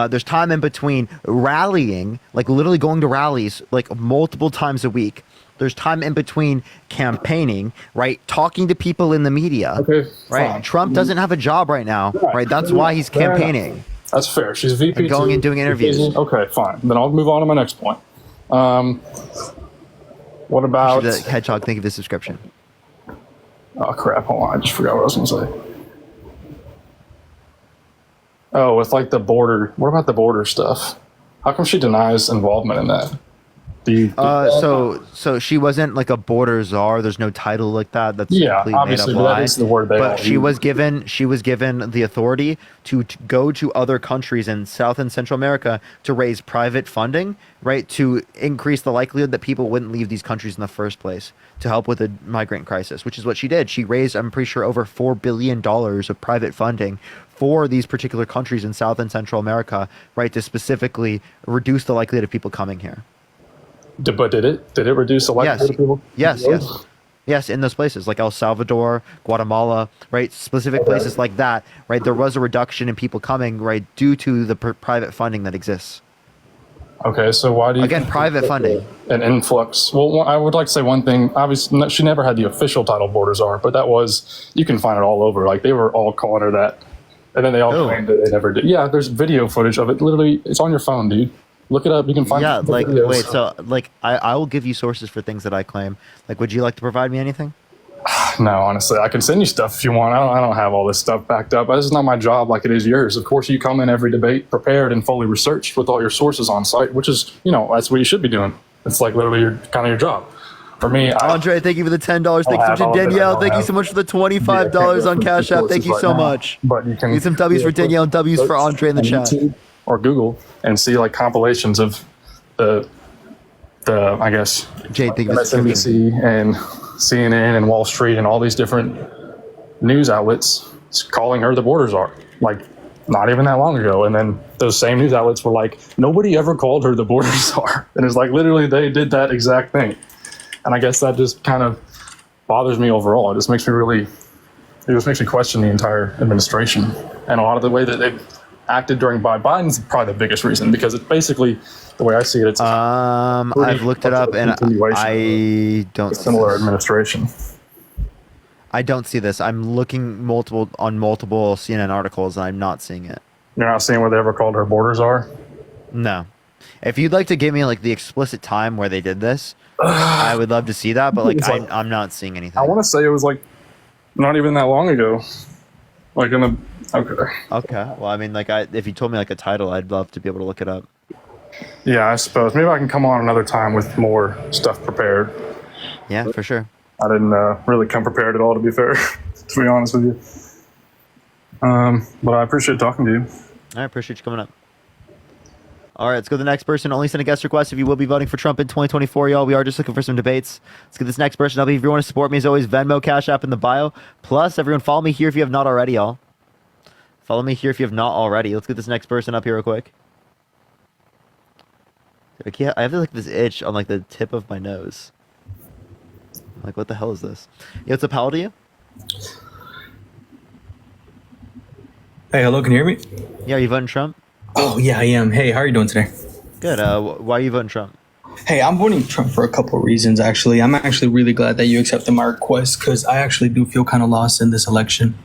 There's time in between rallying, like literally going to rallies like multiple times a week. There's time in between campaigning, right? Talking to people in the media, Okay, right? fine. Trump doesn't have a job right now, right? That's why he's Fair enough. campaigning. That's fair. She's VP. And going too. and doing interviews. Okay, fine. Then I'll move on to my next point. What about? The hedgehog, thank you for the subscription. Oh crap! Hold on, I just forgot what I was going to say. Oh, with like the border. What about the border stuff? How come she denies involvement in that? So she wasn't like a border czar. There's no title like that. That's Yeah, a complete obviously, made up but that lie. is the word they all But she use. was given the authority to go to other countries in South and Central America to raise private funding, right, to increase the likelihood that people wouldn't leave these countries in the first place, to help with the migrant crisis, which is what she did. She raised, I'm pretty sure, over $4 billion of private funding for these particular countries in South and Central America, right, to specifically reduce the likelihood of people coming here. But did it reduce the likelihood of people? Yes, in those places like El Salvador, Guatemala, right? Specific places like that, right? There was a reduction in people coming, right, due to the private funding that exists. Okay, so why do you Again, private funding. An influx? Well, I would like to say one thing. Obviously, she never had the official title border czar, but that was, you can find it all over. Like they were all calling her that, and then they all claimed that they never did. Yeah, there's video footage of it. Literally, it's on your phone, dude. Look it up. You can find. Yeah, the like videos. wait, so like I will give you sources for things that I claim. Like, would you like to provide me anything? No, honestly, I can send you stuff if you want. I don't have all this stuff backed up. This is not my job like it is yours. Of course, you come in every debate prepared and fully researched with all your sources on site, which is, that's what you should be doing. It's like literally your job. For me, Andre, thank you for the $10. Thank have you all to of it. I Danielle. don't Thank you have- so much for the $25 on Cash App. Thank you right so now, much. But you can Need some W's for Danielle and W's for Andre in the on chat. YouTube or Google and see like compilations of the I guess Jade, thank you for the subscription. MSNBC and CNN and Wall Street and all these different news outlets calling her the border czar, like not even that long ago. And then those same news outlets were like, nobody ever called her the border czar. And it's like literally they did that exact thing. And I guess that just kind of bothers me overall. It just makes me question the entire administration and a lot of the way that they acted during Biden's probably the biggest reason, because it's basically, the way I see it, it's I've looked it up and I don't see similar this. administration. I don't see this. I'm looking multiple CNN articles and I'm not seeing it. You're not seeing where they ever called our borders are? No. If you'd like to give me like the explicit time where they did this, I would love to see that, but like I'm not seeing anything. I want to say it was like not even that long ago. Like in the Okay. Well, I mean, like if you told me like a title, I'd love to be able to look it up. Yeah, I suppose maybe I can come on another time with more stuff prepared. Yeah, for sure. I didn't really come prepared at all, to be fair. To be honest with you. But I appreciate talking to you. I appreciate you coming up. All right, let's go to the next person. Only send a guest request if you will be voting for Trump in 2024, y'all. We are just looking for some debates. Let's get this next person up. If you want to support me, as always, Venmo, Cash App in the bio. Plus, everyone, follow me here if you have not already, y'all. Follow me here if you have not already. Let's get this next person up here real quick. I have like this itch on like the tip of my nose. Like, what the hell is this? Yo, what's up? How old are you? Hey, hello, can you hear me? Yeah, are you voting Trump? Oh, yeah, I am. Hey, how are you doing today? Good. Why are you voting Trump? Hey, I'm voting Trump for a couple of reasons, actually. I'm actually really glad that you accepted my request, because I actually do feel kind of lost in this election.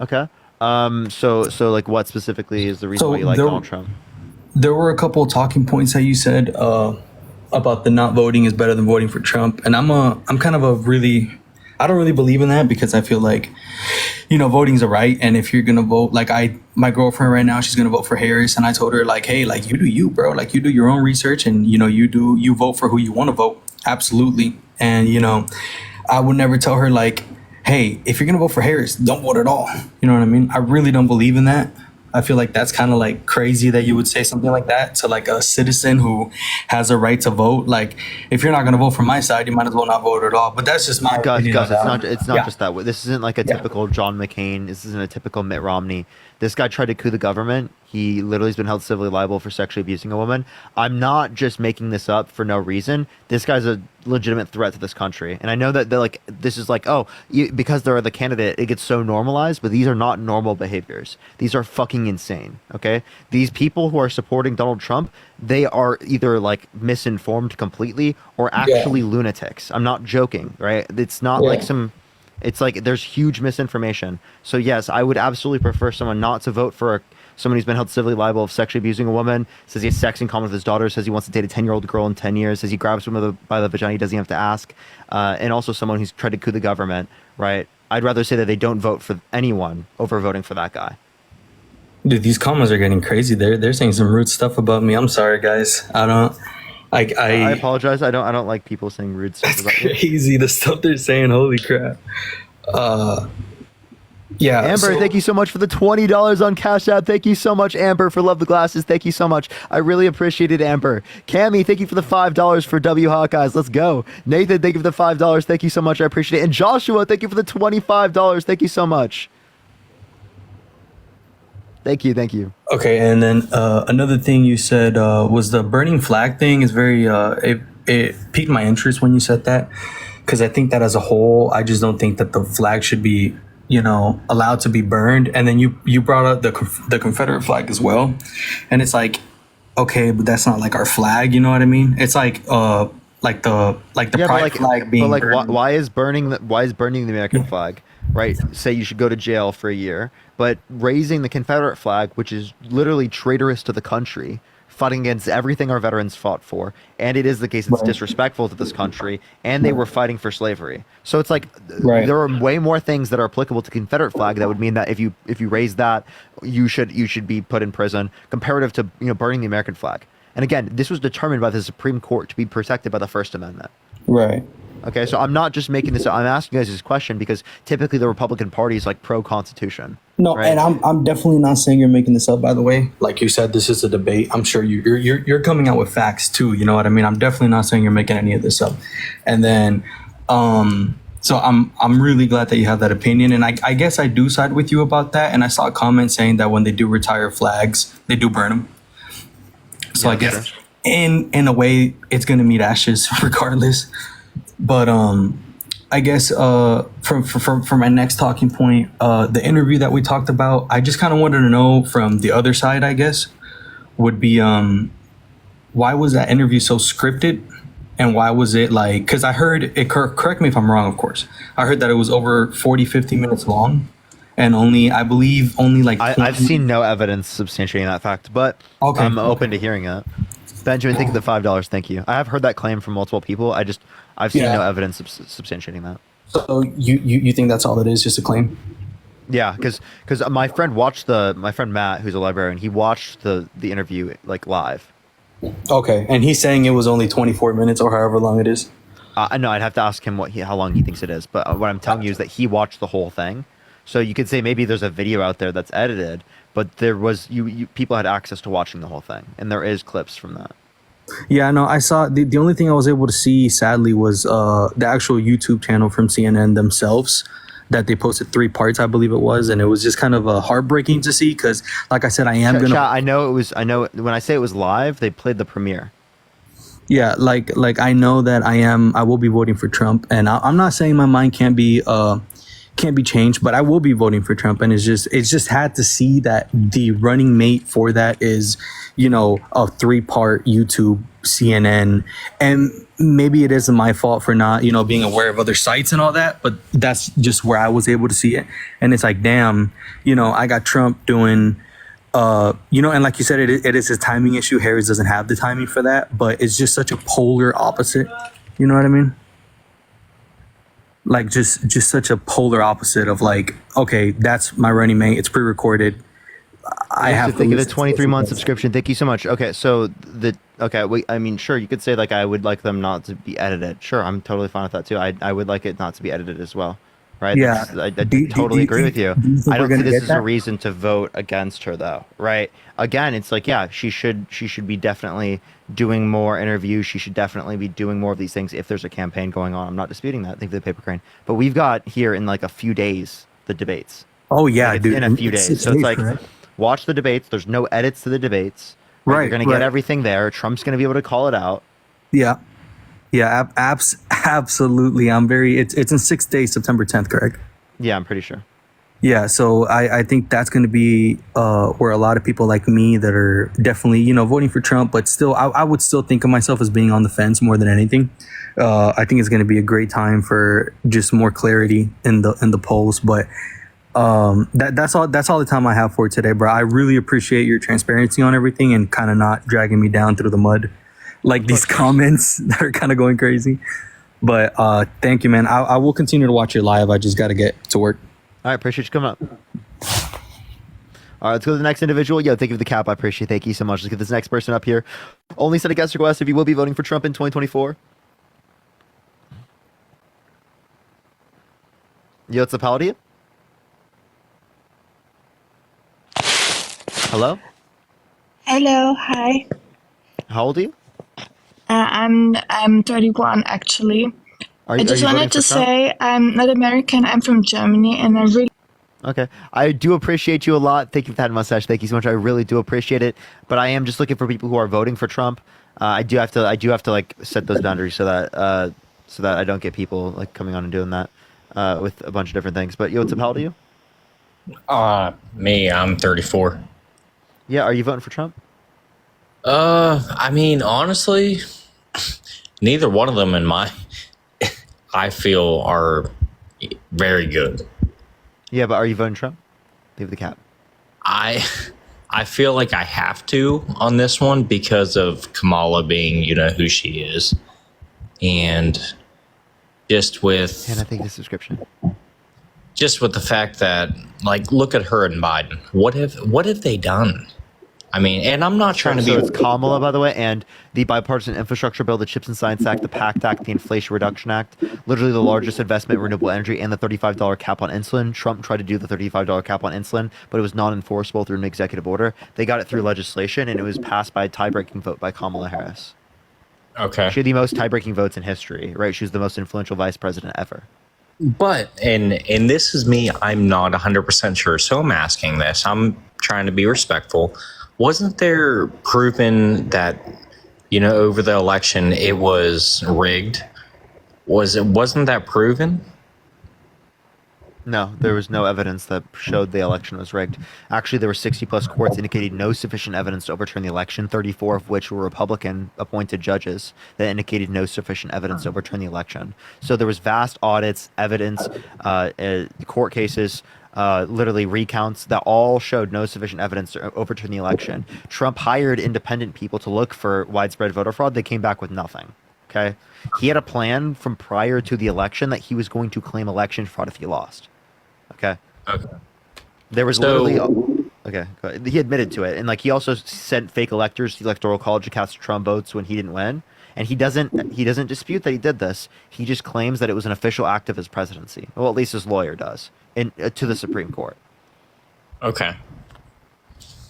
Okay. So like, what specifically is the reason why you like Donald Trump? There were a couple of talking points that you said about the not voting is better than voting for Trump, and I'm kind of I don't really believe in that, because I feel like, voting's a right, and if you're gonna vote, like my girlfriend right now, she's gonna vote for Harris, and I told her like, hey, like you do you, bro, like you do your own research, and you vote for who you want to vote, absolutely, and I would never tell her like, hey, if you're gonna vote for Harris, don't vote at all. You know what I mean? I really don't believe in that. I feel like that's kind of like crazy that you would say something like that to like a citizen who has a right to vote. Like, if you're not going to vote for my side, you might as well not vote at all. But that's just my opinion. Gus, it's not just that. This isn't like a typical John McCain. This isn't a typical Mitt Romney. This guy tried to coup the government. He literally has been held civilly liable for sexually abusing a woman. I'm not just making this up for no reason. This guy's a legitimate threat to this country. And I know that like this is like, because they're the candidate, it gets so normalized, but these are not normal behaviors. These are fucking insane, okay? These people who are supporting Donald Trump, they are either like misinformed completely or actually lunatics. I'm not joking, right? It's not like it's like there's huge misinformation. So yes, I would absolutely prefer someone not to vote for someone who's been held civilly liable of sexually abusing a woman, says he has sex in common with his daughter, says he wants to date a 10-year-old girl in 10 years, says he grabs women by the vagina, he doesn't have to ask, and also someone who's tried to coup the government, right? I'd rather say that they don't vote for anyone over voting for that guy. Dude, these comments are getting crazy. They're saying some rude stuff about me. I'm sorry, guys. I apologize. I don't like people saying rude stuff about you. Crazy, the stuff they're saying. Holy crap. Yeah. Amber, thank you so much for the $20 on Cash App. Thank you so much, Amber, for Love the Glasses. Thank you so much. I really appreciate it, Amber. Cammy, thank you for the $5 for W Hawkeyes. Let's go. Nathan, thank you for the $5. Thank you so much. I appreciate it. And Joshua, thank you for the $25. Thank you so much. Thank you. Okay, and then another thing you said was the burning flag thing is very, it piqued my interest when you said that, because I think that as a whole, I just don't think that the flag should be, allowed to be burned. And then you brought up the Confederate flag as well. And it's like, okay, but that's not like our flag, you know what I mean? It's like the pride flag being burned. Why is burning the American flag, right? Say you should go to jail for a year, but raising the Confederate flag, which is literally traitorous to the country, fighting against everything our veterans fought for, and it is the case it's disrespectful to this country, and they were fighting for slavery. So it's like there are way more things that are applicable to Confederate flag that would mean that if you raise that, you should be put in prison, comparative to burning the American flag. And again, this was determined by the Supreme Court to be protected by the First Amendment. Right. Okay, so I'm not just making this up. I'm asking you guys this question because typically the Republican Party is like pro-Constitution. No, right? And I'm definitely not saying you're making this up, by the way. Like you said, this is a debate. I'm sure you're coming out with facts too. You know what I mean? I'm definitely not saying you're making any of this up. And then, so I'm really glad that you have that opinion. And I guess I do side with you about that. And I saw a comment saying that when they do retire flags, they do burn them. So I guess in a way, it's gonna meet ashes regardless. But I guess for my next talking point, the interview that we talked about, I just kind of wanted to know from the other side, I guess, would be why was that interview so scripted? And why was it like, because I heard it, correct me if I'm wrong, of course. I heard that it was over 40, 50 minutes long. And I believe only like... I've seen no evidence substantiating that fact, but I'm open to hearing it. Benjamin, thank you for the $5. Thank you. I have heard that claim from multiple people. I've seen no evidence substantiating that. So you think that's all it is, just a claim? Yeah, because my friend Matt, who's a librarian, he watched the interview like live. Okay, and he's saying it was only 24 minutes or however long it is. No, I'd have to ask him how long he thinks it is. But what I'm telling you is that he watched the whole thing. So you could say maybe there's a video out there that's edited, but there was people had access to watching the whole thing, and there is clips from that. Yeah, no, I saw the only thing I was able to see, sadly, was the actual YouTube channel from CNN themselves. That they posted 3 parts, I believe it was, and it was just kind of heartbreaking to see because, like I said, I know when I say it was live, they played the premiere. Yeah, like I know that I will be voting for Trump, and I'm not saying my mind can't be changed, but I will be voting for Trump, and it's just had to see that the running mate for that is, a 3-part YouTube CNN, and maybe it isn't my fault for not, being aware of other sites and all that, but that's just where I was able to see it. And it's like, damn, I got Trump doing, and like you said, it is a timing issue. Harris doesn't have the timing for that, but it's just such a polar opposite. You know what I mean? Like just such a polar opposite of like, okay, that's my running mate. It's pre-recorded. I have to think of the 23-month subscription. Thank you so much. Okay, so sure, you could say like I would like them not to be edited. Sure, I'm totally fine with that too. I would like it not to be edited as well. Right? Yeah, I totally agree with you. I don't think this is a reason to vote against her though. Right? Again, it's like, yeah, she should be definitely doing more interviews. She should definitely be doing more of these things if there's a campaign going on. I'm not disputing that. Thank you for the paper crane. But we've got here in like a few days the debates. Oh yeah, like dude. In a few days. So it's like, watch the debates. There's no edits to the debates. Right. You're going to get everything there. Trump's going to be able to call it out. Yeah. Yeah, absolutely. It's in 6 days, September 10th, correct? Yeah, I'm pretty sure. Yeah, so I think that's going to be where a lot of people like me that are definitely, voting for Trump, but still, I would still think of myself as being on the fence more than anything. I think it's going to be a great time for just more clarity in the polls, but that's all the time I have for today, bro. I really appreciate your transparency on everything and kind of not dragging me down through the mud like these comments that are kind of going crazy. But thank you, man. I will continue to watch it live. I just got to get to work. All right, appreciate you coming up. All right, let's go to the next individual. Yo, thank you for the cap. I appreciate it. Thank you so much. Let's get this next person up here. Only set a guest request if you will be voting for Trump in 2024. Yo, what's up? How old are you? Hello? Hello, hi. How old are you? I'm 31 actually. I just wanted to say I'm not American. I'm from Germany, and I really. Okay, I do appreciate you a lot. Thank you for that mustache. Thank you so much. I really do appreciate it. But I am just looking for people who are voting for Trump. I do have to like set those boundaries so that I don't get people like coming on and doing that with a bunch of different things. But yo, what's up? How old are you? Me, I'm 34. Yeah, are you voting for Trump? I mean, honestly, neither one of them I feel are very good. Yeah, but are you voting Trump? Leave the cap. I feel like I have to on this one because of Kamala being, who she is. And just with... And I think the subscription. Just with the fact that, like, look at her and Biden. What have they done? I mean, and I'm not trying to be... So it's Kamala, by the way, and the Bipartisan Infrastructure Bill, the CHIPS and Science Act, the PACT Act, the Inflation Reduction Act, literally the largest investment in renewable energy, and the $35 cap on insulin. Trump tried to do the $35 cap on insulin, but it was non-enforceable through an executive order. They got it through legislation, and it was passed by a tie-breaking vote by Kamala Harris. Okay. She had the most tie-breaking votes in history, right? She was the most influential vice president ever. But, and this is me, I'm not 100% sure, so I'm asking this. I'm trying to be respectful. Wasn't there proven that, over the election it was rigged? wasn't that proven? No, there was no evidence that showed the election was rigged. Actually, there were 60 plus courts indicating no sufficient evidence to overturn the election, 34 of which were Republican appointed judges that indicated no sufficient evidence to overturn the election. So there was vast audits, evidence, court cases, literally recounts that all showed no sufficient evidence to overturn the election. Trump hired independent people to look for widespread voter fraud. They came back with nothing. Okay. He had a plan from prior to the election that he was going to claim election fraud if he lost. Okay. There was literally. Okay. Go ahead. He admitted to it, and like he also sent fake electors to the electoral college to cast Trump votes when he didn't win. And he doesn't dispute that he did this. He just claims that it was an official act of his presidency. Well, at least his lawyer does, to the Supreme Court. Okay.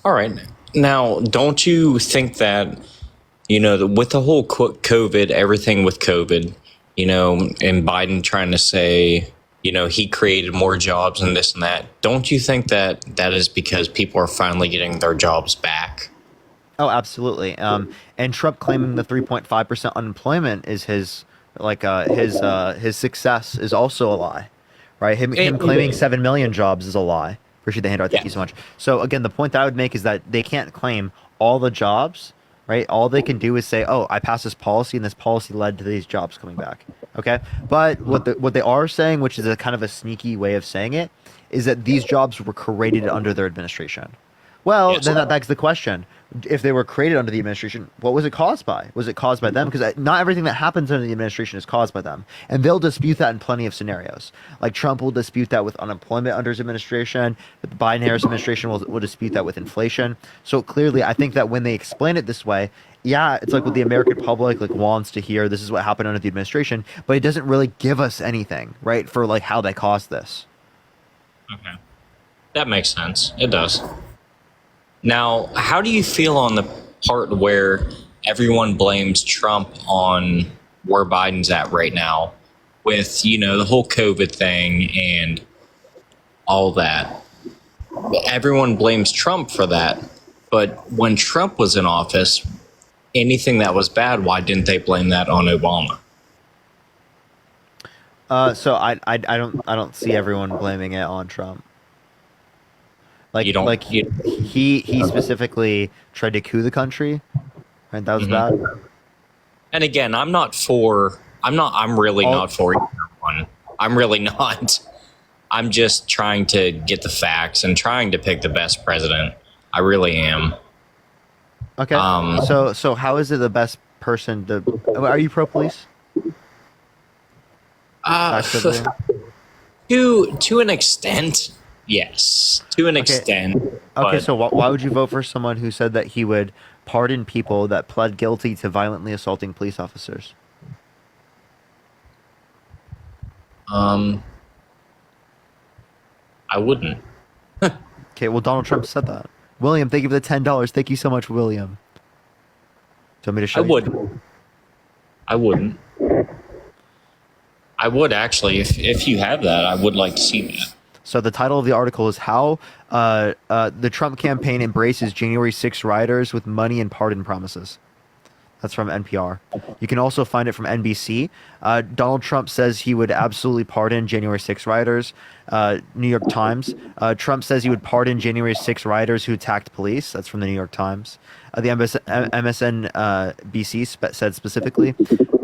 All right. Now, don't you think that, with the whole COVID, everything with COVID, and Biden trying to say, he created more jobs and this and that. Don't you think that that is because people are finally getting their jobs back? Oh, absolutely. And Trump claiming the 3.5% unemployment is his success is also a lie, right? Him claiming 7 million jobs is a lie. Appreciate the handout. Thank you so much. So again, the point that I would make is that they can't claim all the jobs, right? All they can do is say, "Oh, I passed this policy, and this policy led to these jobs coming back." Okay, but what they are saying, which is a kind of a sneaky way of saying it, is that these jobs were created under their administration. Well, then that begs the question: if they were created under the administration, what was it caused by? Was it caused by them? Because not everything that happens under the administration is caused by them, and they'll dispute that in plenty of scenarios. Like Trump will dispute that with unemployment under his administration. The Biden-Harris administration will dispute that with inflation. So clearly, I think that when they explain it this way, yeah, it's like what the American public wants to hear. This is what happened under the administration, but it doesn't really give us anything, right, for like how they caused this. Okay, that makes sense. It does. Now, how do you feel on the part where everyone blames Trump on where Biden's at right now with, the whole COVID thing and all that? Everyone blames Trump for that. But when Trump was in office, anything that was bad, why didn't they blame that on Obama? So I don't see everyone blaming it on Trump. He specifically tried to coup the country, right? That was bad. And again, I'm really not for either one. I'm really not. I'm just trying to get the facts and trying to pick the best president. I really am. Okay. So how is it the best person to? Are you pro police? To an extent, yes. To an extent. Okay. So why would you vote for someone who said that he would pardon people that pled guilty to violently assaulting police officers? I wouldn't. Okay. Well, Donald Trump said that. William, thank you for the $10. Thank you so much, William. Do you want me to show you? I wouldn't. I would actually, if you have that, I would like to see that. So the title of the article is How the Trump Campaign Embraces January 6 Rioters with Money and Pardon Promises. That's from NPR. You can also find it from NBC. Donald Trump says he would absolutely pardon January 6 rioters. New York Times. Trump says he would pardon January 6 rioters who attacked police. That's from the New York Times. The MSNBC said specifically.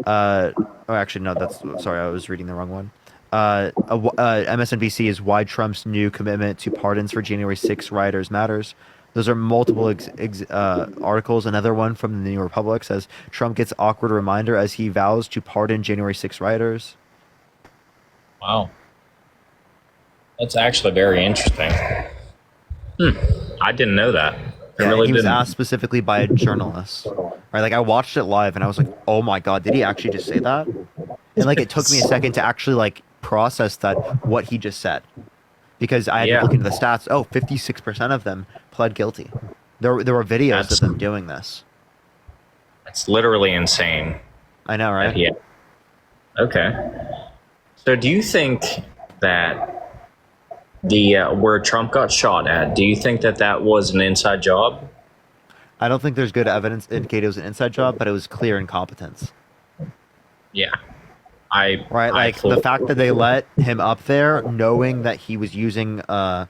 I was reading the wrong one. MSNBC is why Trump's new commitment to pardons for January 6 rioters matters. Those are multiple articles. Another one from the New Republic says Trump gets awkward reminder as he vows to pardon January 6 rioters. Wow. That's actually very interesting. I didn't know that. He was asked specifically by a journalist. Right? Like I watched it live and I was like, oh my God, did he actually just say that? And it took me a second to actually process that what he just said. Because I had to look into the stats. 56% of them pled guilty. There were videos of them doing this. That's literally insane. I know, right? Yeah. Okay. So do you think that where Trump got shot at, do you think that was an inside job? I don't think there's good evidence to indicate it was an inside job, but it was clear incompetence. Yeah. I Like the fact that they let him up there, knowing that he was using that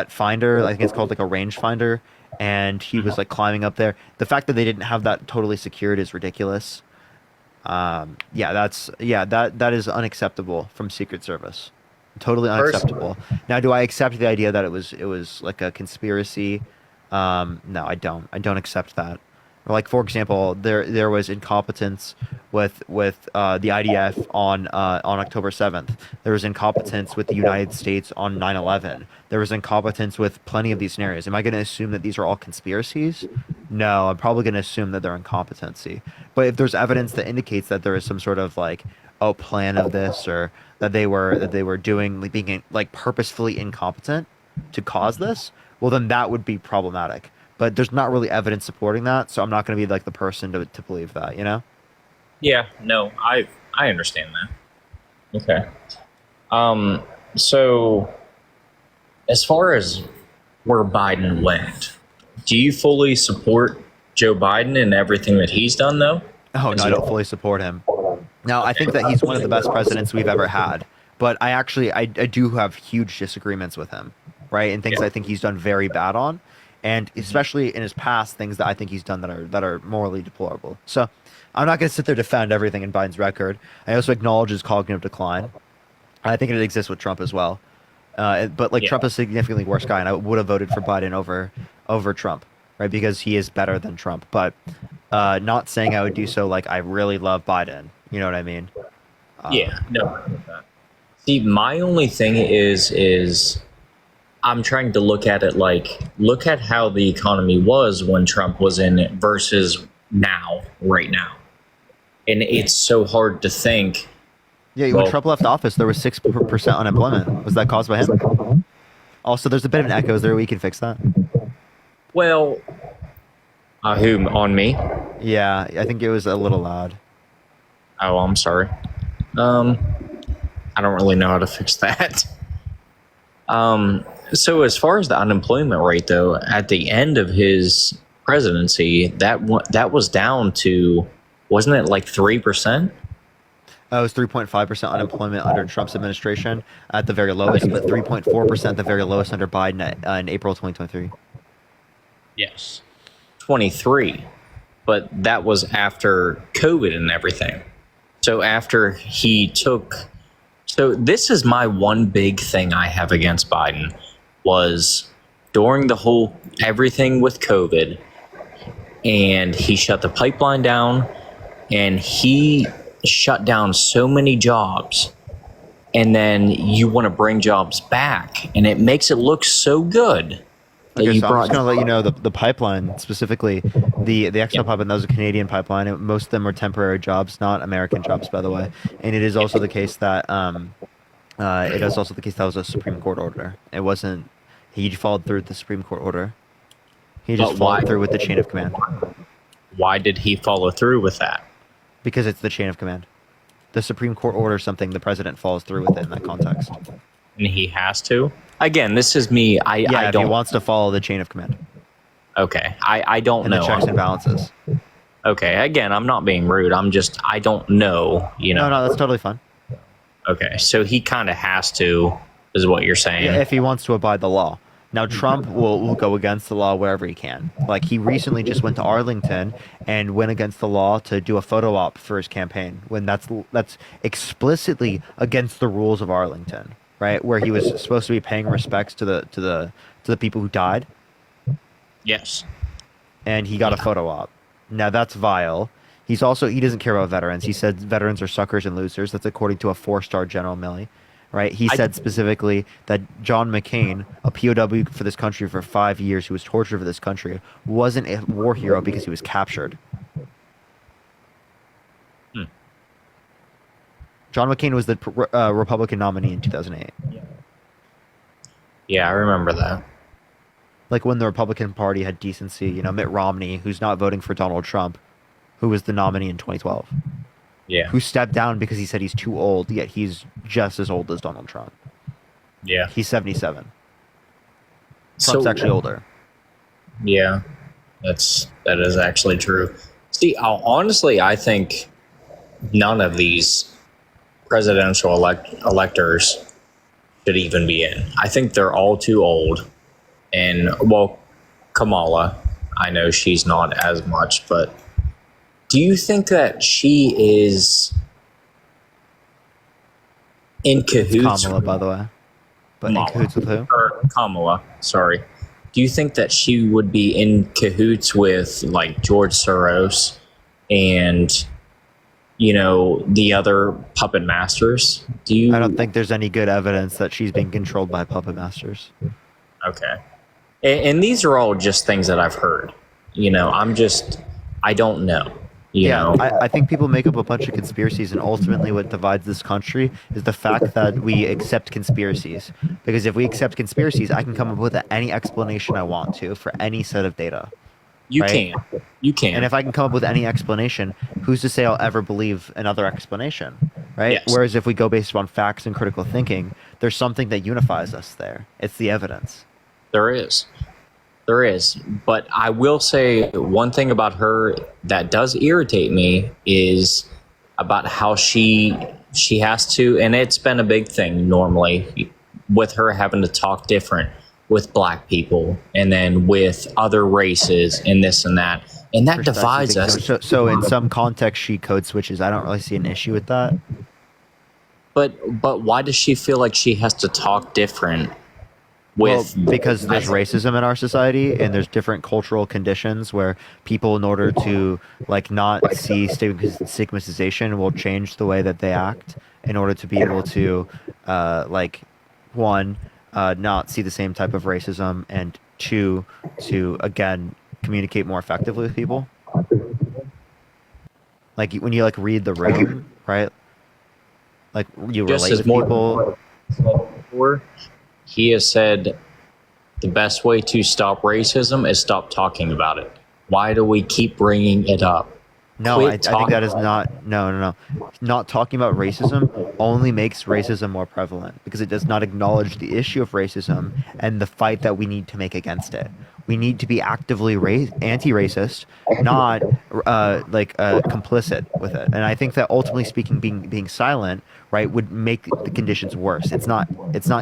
finder, I think it's called like a range finder, and he was like climbing up there. The fact that they didn't have that totally secured is ridiculous. That is unacceptable from Secret Service. Totally unacceptable. Now, do I accept the idea that it was like a conspiracy? No, I don't. I don't accept that. Like, for example, there was incompetence with the IDF on October 7th. There was incompetence with the United States on 9/11. There was incompetence with plenty of these scenarios. Am I going to assume that these are all conspiracies? No, I'm probably going to assume that they're incompetency. But if there's evidence that indicates that there is some sort of like plan of this, or that they were doing like being like purposefully incompetent to cause this, well then that would be problematic. But there's not really evidence supporting that, so I'm not going to be like the person to believe that, you know? Yeah, no, I understand that. Okay. So as far as where Biden went, do you fully support Joe Biden and everything that he's done, though? Oh, no, I don't fully support him. Now, I think that he's one of the best presidents we've ever had, but I do have huge disagreements with him, right? And things I think he's done very bad on. And especially in his past, things that I think he's done that are morally deplorable. So I'm not going to sit there to defend everything in Biden's record. I also acknowledge his cognitive decline. I think it exists with Trump as well. But Trump is a significantly worse guy, and I would have voted for Biden over Trump, right? Because he is better than Trump. But not saying I would do so like I really love Biden. You know what I mean? Yeah, no. See, my only thing is I'm trying to look at it like, look at how the economy was when Trump was in it versus now, right now. And it's so hard to think. Yeah, when Trump left office, there was 6% unemployment. Was that caused by him? Also, there's a bit of an echo. Is there a way we can fix that? Well, whom? On me? Yeah, I think it was a little loud. Oh, I'm sorry. I don't really know how to fix that. So as far as the unemployment rate, though, at the end of his presidency, that was down to, wasn't it like 3%? It was 3.5% unemployment under Trump's administration at the very lowest, but 3.4% the very lowest under Biden in April 2023. Yes. 23. But that was after COVID and everything. So after he took... So this is my one big thing I have against Biden was during the whole everything with COVID, and he shut the pipeline down, and he shut down so many jobs, and then you want to bring jobs back, and it makes it look so good. Okay, so I'm just going to let you know the pipeline, specifically the XL pipeline, that was a Canadian pipeline. Most of them were temporary jobs, not American jobs, by the way. And it is also the case that that was a Supreme Court order. It wasn't. He followed through with the Supreme Court order. He just followed through with the chain of command. Why did he follow through with that? Because it's the chain of command. The Supreme Court orders something, the president follows through with it in that context. And he has to? Again, this is me. I if don't. He wants to follow the chain of command. Okay, I don't and know. The checks and balances. Okay, again, I'm not being rude. I don't know. You know. No, that's totally fine. Okay, so he kind of has to, is what you're saying. Yeah, if he wants to abide the law. Now, Trump will go against the law wherever he can. Like, he recently just went to Arlington and went against the law to do a photo op for his campaign, when that's explicitly against the rules of Arlington, right? Where he was supposed to be paying respects to the people who died. Yes. And he got a photo op. Now, that's vile. He doesn't care about veterans. He said veterans are suckers and losers. That's according to a 4-star General Milley. Right? He said specifically that John McCain, a POW for this country for 5 years, who was tortured for this country, wasn't a war hero because he was captured. John McCain was the Republican nominee in 2008. Yeah, I remember that. Like when the Republican Party had decency, Mitt Romney, who's not voting for Donald Trump, who was the nominee in 2012. Yeah. Who stepped down because he said he's too old, yet he's just as old as Donald Trump. Yeah. He's 77. Trump's actually older. Yeah. That is actually true. See, honestly, I think none of these presidential electors should even be in. I think they're all too old. And, well, Kamala, I know she's not as much, but do you think that she is in cahoots? Kamala, by the way. But in cahoots with who? Or Kamala, sorry. Do you think that she would be in cahoots with like George Soros and, you know, the other puppet masters? I don't think there's any good evidence that she's being controlled by puppet masters. Okay. And these are all just things that I've heard. You know, I don't know. You know? I think people make up a bunch of conspiracies, and ultimately what divides this country is the fact that we accept conspiracies. Because if we accept conspiracies, I can come up with any explanation I want to for any set of data. You right? can. And if I can come up with any explanation, who's to say I'll ever believe another explanation, right? Yes. Whereas if we go based on facts and critical thinking, there's something that unifies us there. It's the evidence. There is. But I will say one thing about her that does irritate me is about how she has to, and it's been a big thing normally with her having to talk different with black people and then with other races and this and that. And that divides us. So in some context, she code switches. I don't really see an issue with that. But why does she feel like she has to talk different? Because there's racism in our society, and there's different cultural conditions where people, in order to like not see stigmatization, will change the way that they act in order to be able to, not see the same type of racism, and two, to again communicate more effectively with people. Like when you like read the room, right? Like you relate with people. He has said the best way to stop racism is stop talking about it. Why do we keep bringing it up? No, I think that is not. No. Not talking about racism only makes racism more prevalent because it does not acknowledge the issue of racism and the fight that we need to make against it. We need to be actively anti-racist, not complicit with it. And I think that ultimately speaking, being silent, right, would make the conditions worse. It's not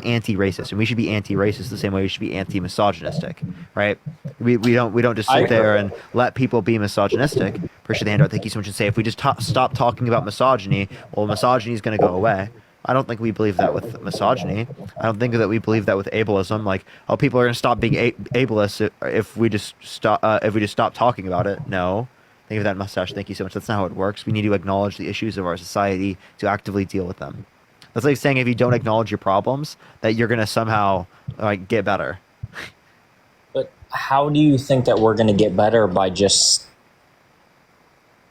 anti-racist, and we should be anti-racist the same way we should be anti-misogynistic, right? We don't just sit there and let people be misogynistic. Appreciate the handout. Thank you so much. And say if we just stop talking about misogyny, well, misogyny is going to go away. I don't think we believe that with misogyny. I don't think that we believe that with ableism. Like, oh, people are going to stop being ableist if we just stop talking about it. No. Thank you for that mustache. Thank you so much. That's not how it works. We need to acknowledge the issues of our society to actively deal with them. That's like saying if you don't acknowledge your problems, that you're going to somehow get better. But how do you think that we're going to get better by just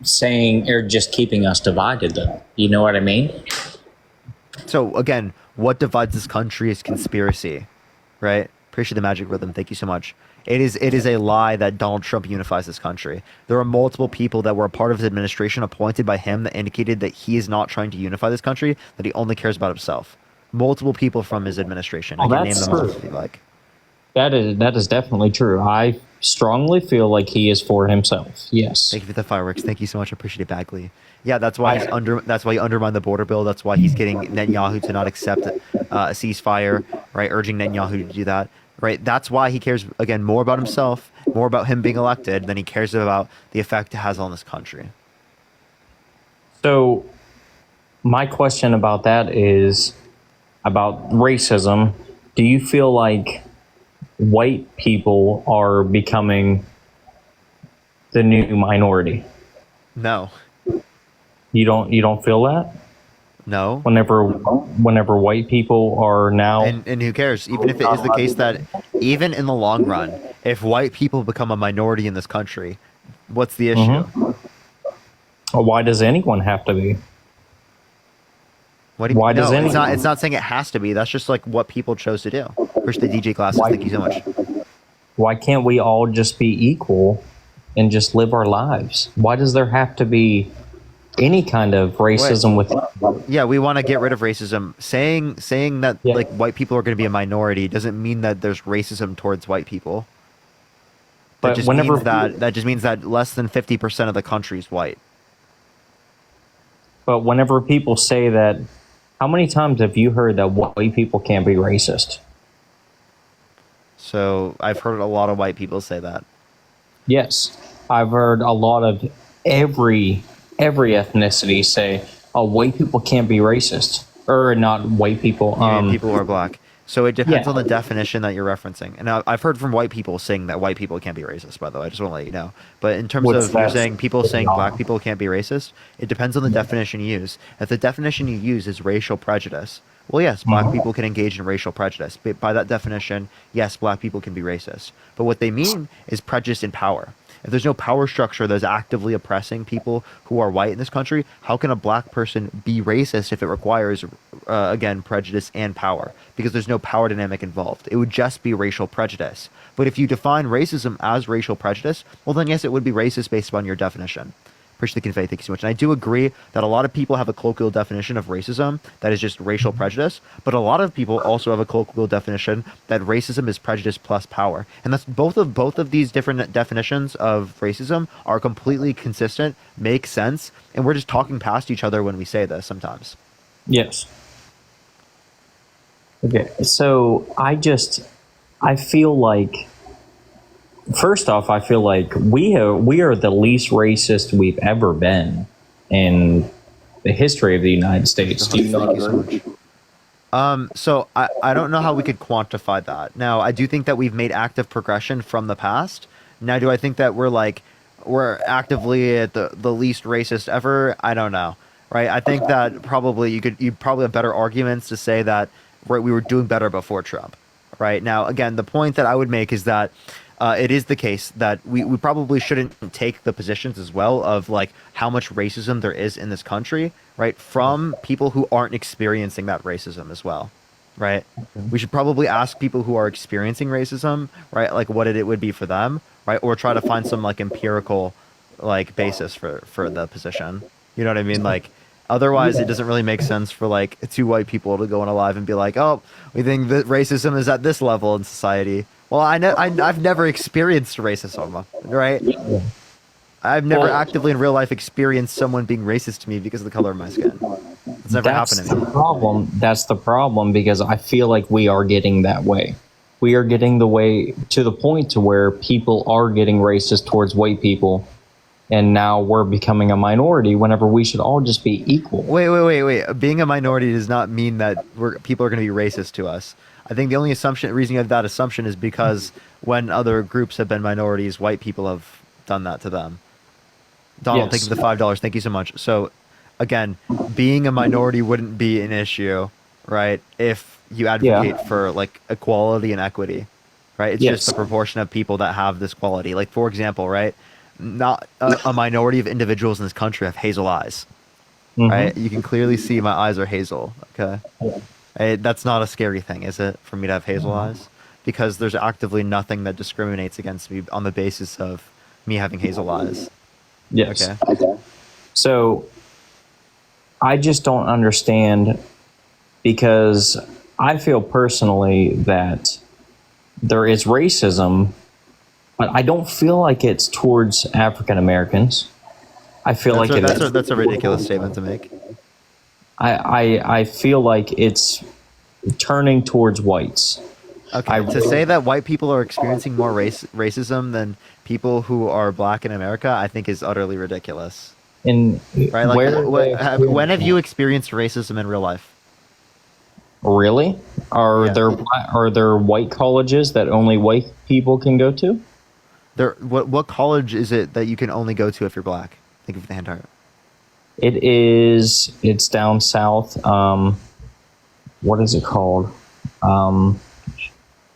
saying or just keeping us divided, though? You know what I mean? So again, what divides this country is conspiracy, right? Appreciate the magic rhythm. Thank you so much. It is a lie that Donald Trump unifies this country. There are multiple people that were a part of his administration appointed by him that indicated that he is not trying to unify this country, that he only cares about himself. Multiple people from his administration. I can name them all if you like. That is definitely true. I strongly feel like he is for himself. Yes. Thank you for the fireworks. Thank you so much. I appreciate it, Bagley. Yeah, that's why that's why he undermined the border bill. That's why he's getting Netanyahu to not accept a ceasefire, right? Urging Netanyahu to do that, right? That's why he cares, again, more about himself, more about him being elected than he cares about the effect it has on this country. So my question about that is about racism. Do you feel like white people are becoming the new minority? No. You don't feel that? No. Whenever white people are now, and who cares? Even if it is the case that even in the long run, if white people become a minority in this country, what's the issue? Mm-hmm. Why does anyone have to be? What do you Why mean? does anyone? It's not saying it has to be. That's just like what people chose to do. Appreciate the DJ glasses. Thank you so much. Why can't we all just be equal and just live our lives? Why does there have to be any kind of racism with? Yeah, we want to get rid of racism. Saying that like white people are going to be a minority doesn't mean that there's racism towards white people. That just means that less than 50% of the country is white. But whenever people say that How many times have you heard that white people can't be racist? So I've heard a lot of white people say that. Yes, I've heard a lot of every ethnicity say, "Oh, white people can't be racist," or not white people. You mean people who are black. So it depends Yeah. on the definition that you're referencing. And I've heard from white people saying that white people can't be racist, by the way. I just want to let you know. But in terms What's of you're that? saying people saying black people can't be racist, it depends on the definition you use. If the definition you use is racial prejudice, well, yes, black people can engage in racial prejudice. But by that definition, yes, black people can be racist. But what they mean is prejudice in power. If there's no power structure that's actively oppressing people who are white in this country, how can a black person be racist if it requires, again, prejudice and power? Because there's no power dynamic involved. It would just be racial prejudice. But if you define racism as racial prejudice, well, then yes, it would be racist based on your definition. Appreciate the convey. Thank you so much. And I do agree that a lot of people have a colloquial definition of racism that is just racial prejudice, but a lot of people also have a colloquial definition that racism is prejudice plus power. And that's both of these different definitions of racism are completely consistent, make sense, and we're just talking past each other when we say this sometimes. Yes. Okay, so I feel like, first off, I feel like we are the least racist we've ever been in the history of the United States. Do you not agree? So I don't know how we could quantify that. Now, I do think that we've made active progression from the past. Now, do I think that we're actively at the least racist ever? I don't know. Right? I think that probably you probably have better arguments to say that we were doing better before Trump. Right? Now, again, the point that I would make is that it is the case that we probably shouldn't take the positions as well of like how much racism there is in this country, right, from people who aren't experiencing that racism as well, right? We should probably ask people who are experiencing racism, right, like what it would be for them, right, or try to find some like empirical like basis for the position. You know what I mean? Like otherwise it doesn't really make sense for like two white people to go on a live and be like, oh, we think that racism is at this level in society. Well, I've never experienced racism, right? I've never actively in real life experienced someone being racist to me because of the color of my skin. It's never happened to me. That's the problem, because I feel like we are getting that way. We are getting the way to the point to where people are getting racist towards white people, and now we're becoming a minority whenever we should all just be equal. Wait. Being a minority does not mean that people are going to be racist to us. I think the only reason you have that assumption is because when other groups have been minorities, white people have done that to them. Donald, thank you for the $5. Thank you so much. So, again, being a minority wouldn't be an issue, right? If you advocate for like equality and equity, right? It's just the proportion of people that have this quality. Like, for example, right? Not a minority of individuals in this country have hazel eyes, right? You can clearly see my eyes are hazel. Okay. That's not a scary thing, is it, for me to have hazel eyes? Because there's actively nothing that discriminates against me on the basis of me having hazel eyes. Yes. Okay. So I just don't understand, because I feel personally that there is racism, but I don't feel like it's towards African Americans. I feel that's a ridiculous statement to make. I feel like it's turning towards whites. Okay, to say that white people are experiencing more racism than people who are black in America, I think is utterly ridiculous. And right, like, when have you experienced racism in real life? Really? Are there white colleges that only white people can go to? What college is it that you can only go to if you're black? Think of the hand heart. It's down south. What is it called?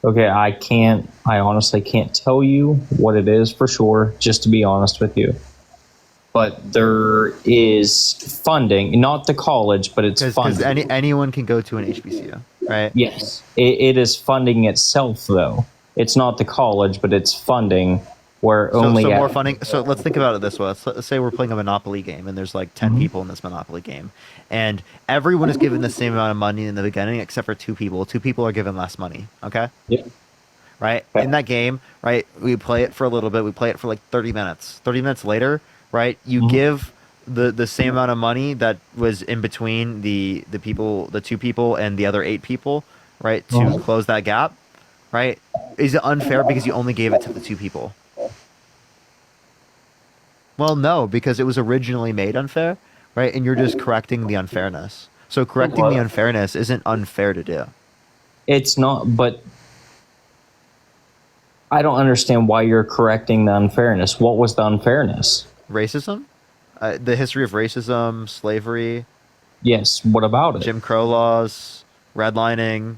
Okay, I honestly can't tell you what it is for sure, just to be honest with you. But there is funding, not the college, but it's funding. Because anyone can go to an HBCU, right? Yes. It is funding itself, though. It's not the college, but it's funding where only... So more funding. So let's think about it this way. Let's say we're playing a Monopoly game, and there's like 10 people in this Monopoly game. And everyone is given the same amount of money in the beginning, except for 2 people. 2 people are given less money, okay? Yeah. Right? Okay. In that game, right, we play it for a little bit. We play it for like 30 minutes. 30 minutes later, right, you give the same amount of money that was in between the two people and the other 8 people, right, to close that gap, right? Is it unfair because you only gave it to the 2 people? Well, no, because it was originally made unfair, right? And you're just correcting the unfairness. So correcting the unfairness isn't unfair to do. It's not, but I don't understand why you're correcting the unfairness. What was the unfairness? Racism? The history of racism, slavery. Yes, what about it? Jim Crow laws, redlining,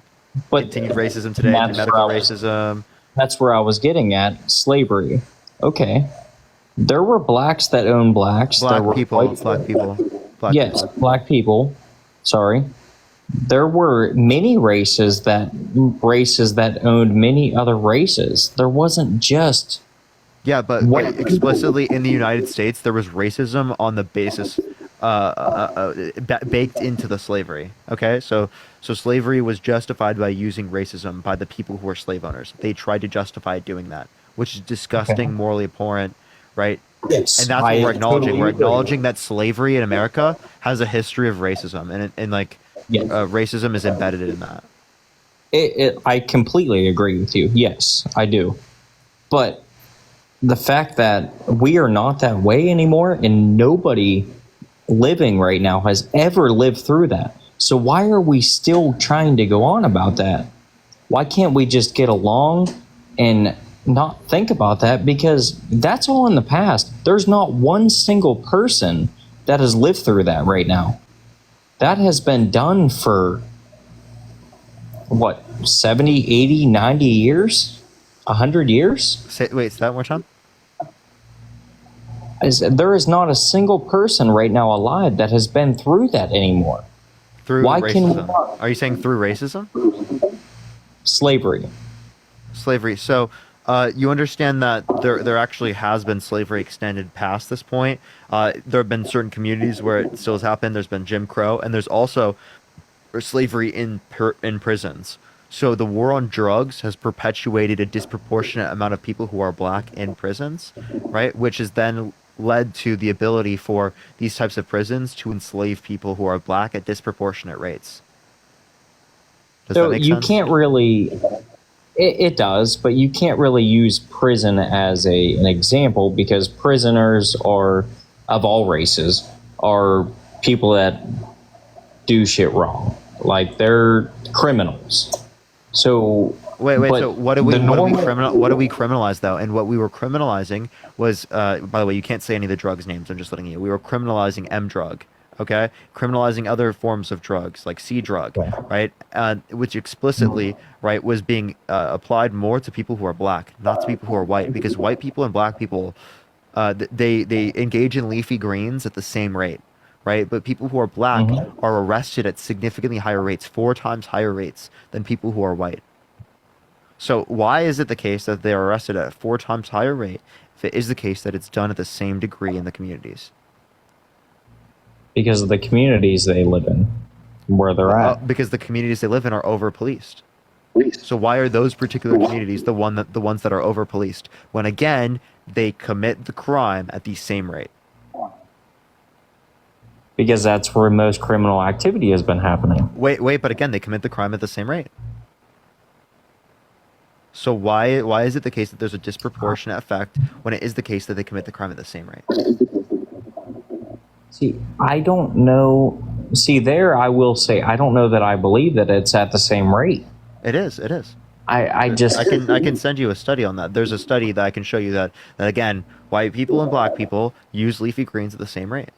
continued racism today, medical racism. That's where I was getting at. Slavery. Okay. There were blacks that owned blacks. Black there were people. Black people. Black people. Sorry. There were many races that owned many other races. There wasn't just. Yeah, but explicitly in the United States, there was racism on the basis baked into the slavery. Okay, so slavery was justified by using racism by the people who were slave owners. They tried to justify doing that, which is disgusting, morally abhorrent, right? Yes, and that's what we're acknowledging. We're acknowledging that slavery in America has a history of racism, and racism is embedded in that. I completely agree with you. Yes, I do. But the fact that we are not that way anymore, and nobody living right now has ever lived through that. So why are we still trying to go on about that? Why can't we just get along and not think about that? Because that's all in the past. There's not one single person that has lived through that right now. That has been done for, 70, 80, 90 years? 100 years? Wait, say that one more time? There is not a single person right now alive that has been through that anymore. Through racism? Are you saying through racism? Slavery. Slavery. So you understand that there actually has been slavery extended past this point. There have been certain communities where it still has happened. There's been Jim Crow, and there's also slavery in prisons. So the war on drugs has perpetuated a disproportionate amount of people who are black in prisons, right? Which has then led to the ability for these types of prisons to enslave people who are black at disproportionate rates. Does that make sense? Can't really. It does, but you can't really use prison as an example, because prisoners are, of all races, are people that do shit wrong. Like, they're criminals. So wait. So what do we criminalize though? And what we were criminalizing was, by the way, you can't say any of the drugs names. I'm just letting you. We were criminalizing M drug. Okay, criminalizing other forms of drugs like C drug, right? Which explicitly, right, was being applied more to people who are black, not to people who are white, because white people and black people, they engage in leafy greens at the same rate, right? But people who are black are arrested at significantly higher rates, 4 times higher rates than people who are white. So why is it the case that they are arrested at a 4 times higher rate if it is the case that it's done at the same degree in the communities? Because of the communities they live in, where they're at. Because the communities they live in are over-policed. So why are those particular communities the ones that are over-policed, when again they commit the crime at the same rate? Because that's where most criminal activity has been happening. Wait, but again, they commit the crime at the same rate. So why is it the case that there's a disproportionate effect when it is the case that they commit the crime at the same rate? See, I don't know. See, there I will say I don't know that I believe that it's at the same rate. It is. I can send you a study on that. There's a study that I can show you that again, white people and black people use leafy greens at the same rate.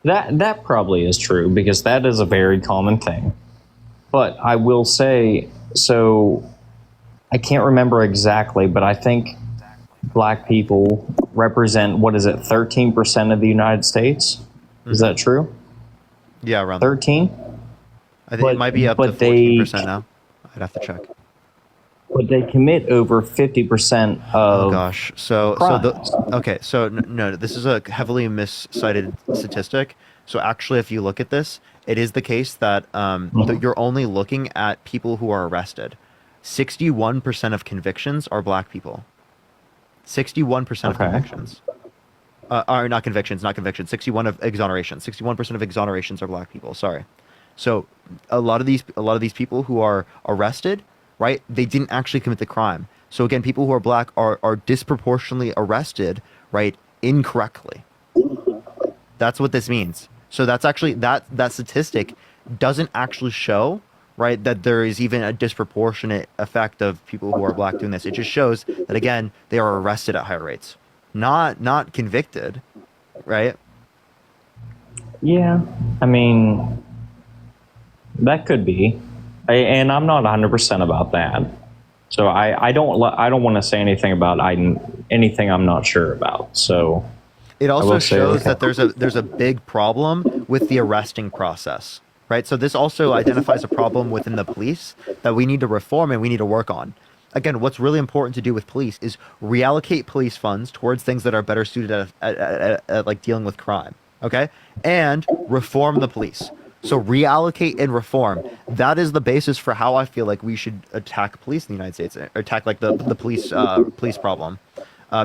That probably is true, because that is a very common thing. But I will say, so I can't remember exactly, but I think black people represent, 13% of the United States? Is that true? Yeah, around 13? I think it might be up to 14% now. I'd have to check. But they commit over 50% of. Oh gosh. So no, this is a heavily miscited statistic. So actually, if you look at this, it is the case that you're only looking at people who are arrested. 61% of convictions are black people. 61% of convictions. Are not convictions, not convictions. 61 of exonerations. 61% of exonerations are black people. Sorry. So a lot of these people who are arrested, right? They didn't actually commit the crime. So again, people who are black are disproportionately arrested, right? Incorrectly. That's what this means. So that's actually that statistic doesn't actually show, right, that there is even a disproportionate effect of people who are black doing this. It just shows that again they are arrested at higher rates, not convicted, right? Yeah, I mean, that could be, and I'm not 100% about that. So I don't want to say anything about anything I'm not sure about. So it also shows that there's a big problem with the arresting process, right? So this also identifies a problem within the police that we need to reform and we need to work on. Again, what's really important to do with police is reallocate police funds towards things that are better suited at like dealing with crime, okay? And reform the police. So reallocate and reform. That is the basis for how I feel like we should attack police in the United States, or attack like the police problem.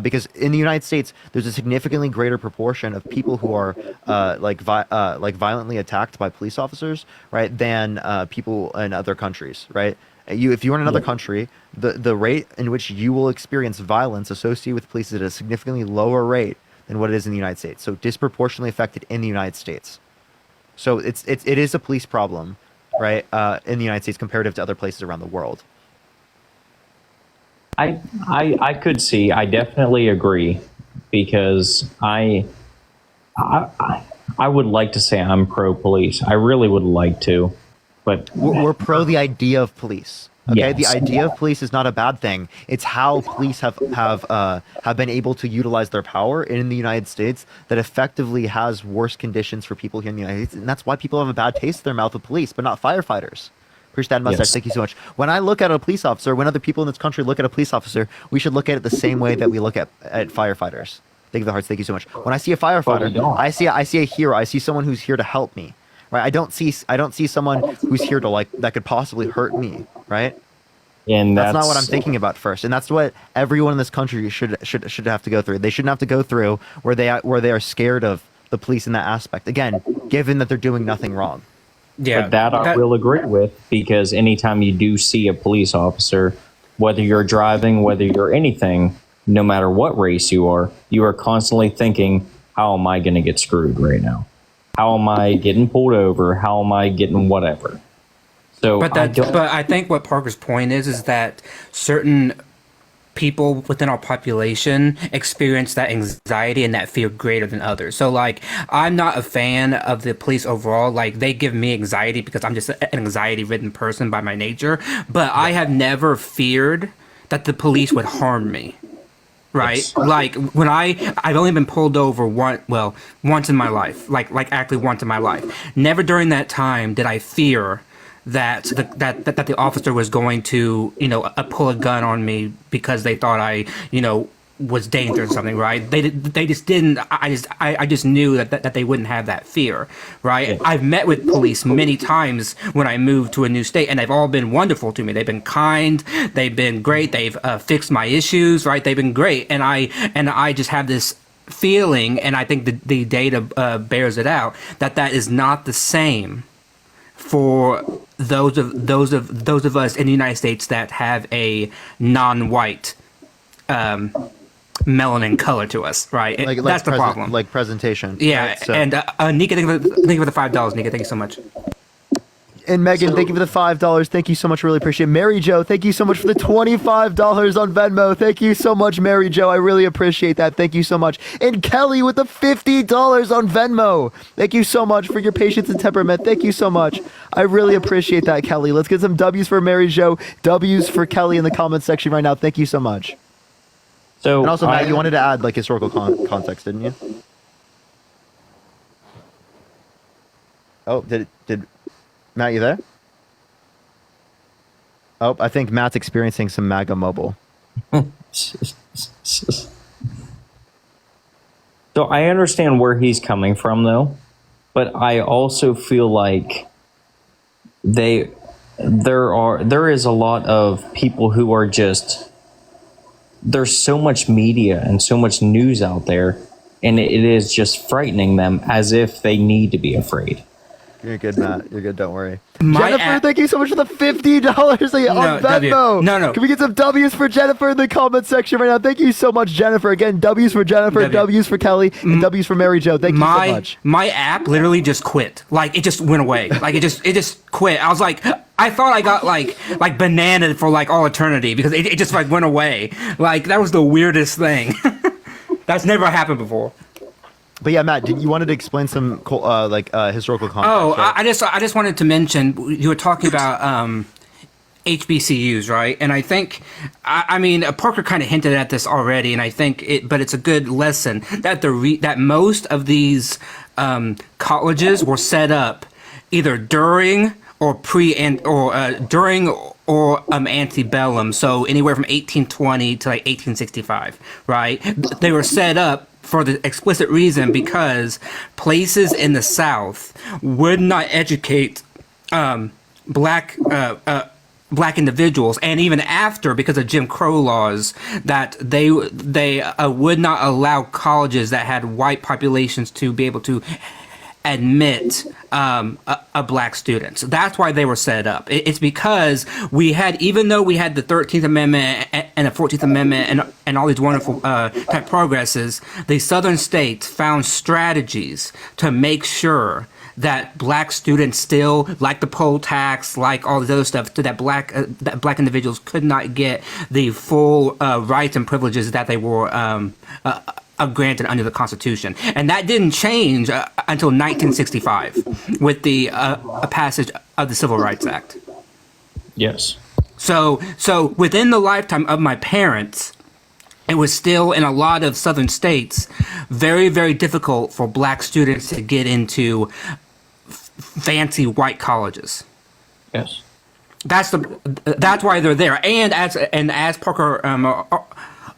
Because in the United States, there's a significantly greater proportion of people who are like violently attacked by police officers, right, than people in other countries, right? If you're in another country, the rate in which you will experience violence associated with police is at a significantly lower rate than what it is in the United States. So disproportionately affected in the United States. So it is a police problem, right, in the United States comparative to other places around the world. I could see. I definitely agree, because I would like to say I'm pro police. I really would like to, but we're pro the idea of police. Okay, yes. The idea of police is not a bad thing. It's how police have been able to utilize their power in the United States that effectively has worse conditions for people here in the United States, and that's why people have a bad taste in their mouth with police, but not firefighters. Appreciate that mustache. Yes. Thank you so much. When I look at a police officer, when other people in this country look at a police officer, we should look at it the same way that we look at firefighters. Thank you, the hearts. Thank you so much. When I see a firefighter, I see a hero. I see someone who's here to help me. Right? I don't see someone who's here to that could possibly hurt me. Right? And that's not what I'm thinking about first, and that's what everyone in this country should have to go through. They shouldn't have to go through where they are scared of the police in that aspect. Again, given that they're doing nothing wrong. Yeah, but that I will agree with, because anytime you do see a police officer, whether you're driving, whether you're anything, no matter what race you are constantly thinking, how am I going to get screwed right now? How am I getting pulled over? How am I getting whatever? So, but I think what Parker's point is that certain people within our population experience that anxiety and that fear greater than others. So like, I'm not a fan of the police overall. Like, they give me anxiety because I'm just an anxiety-ridden person by my nature. But I have never feared that the police would harm me. Right? Yes. Like, when I've only been pulled over once in my life. Like actually once in my life. Never during that time did I fear that the officer was going to, pull a gun on me because they thought I, was dangerous or something, right? They just didn't. I just knew that they wouldn't have that fear, right? Yeah. I've met with police many times when I moved to a new state, and they've all been wonderful to me. They've been kind. They've been great. They've fixed my issues, right? They've been great, and I just have this feeling, and I think the data bears it out, that is not the same for those of us in the United States that have a non-white melanin color to us, right? That's the problem. Like presentation. Yeah, right? So. And Nika, thank you for the $5. Nika, thank you so much. And Megan, thank you for the $5. Thank you so much. Really appreciate it. Mary Jo, thank you so much for the $25 on Venmo. Thank you so much, Mary Jo. I really appreciate that. Thank you so much. And Kelly with the $50 on Venmo. Thank you so much for your patience and temperament. Thank you so much. I really appreciate that, Kelly. Let's get some W's for Mary Jo, W's for Kelly in the comment section right now. Thank you so much. So, and also, Matt, you wanted to add historical context, didn't you? Oh, did Matt, you there? Oh, I think Matt's experiencing some MAGA mobile. So I understand where he's coming from, though, but I also feel like there is a lot of people who are just there's so much media and so much news out there, and it is just frightening them as if they need to be afraid. You're good, Matt. You're good. Don't worry. My Jennifer, thank you so much for the $50 on Venmo. No. Can we get some W's for Jennifer in the comment section right now? Thank you so much, Jennifer. Again, W's for Jennifer, W's for Kelly, and W's for Mary Jo. Thank you so much. My app literally just quit. Like, it just went away. Like, it just quit. I was like, I thought I got like bananaed for like all eternity because it just like went away. Like, that was the weirdest thing. That's never happened before. But yeah, Matt, you wanted to explain some historical context. Oh, right? I just wanted to mention, you were talking about HBCUs, right? And I think, I mean, Parker kind of hinted at this already, and I think but it's a good lesson that that most of these colleges were set up either during or antebellum, so anywhere from 1820 to like 1865, right? They were set up for the explicit reason because places in the South would not educate black individuals, and even after, because of Jim Crow laws, that they would not allow colleges that had white populations to be able to admit a black student. So that's why they were set up. It's because even though we had the 13th Amendment and the 14th Amendment and all these wonderful type progresses, the Southern states found strategies to make sure that black students still, like the poll tax, like all this other stuff, so that black individuals could not get the full rights and privileges that they were granted under the Constitution. And that didn't change until 1965 with the passage of the Civil Rights Act. Yes. So within the lifetime of my parents, it was still, in a lot of southern states, very, very difficult for black students to get into fancy white colleges. Yes. That's why they're there. And as Parker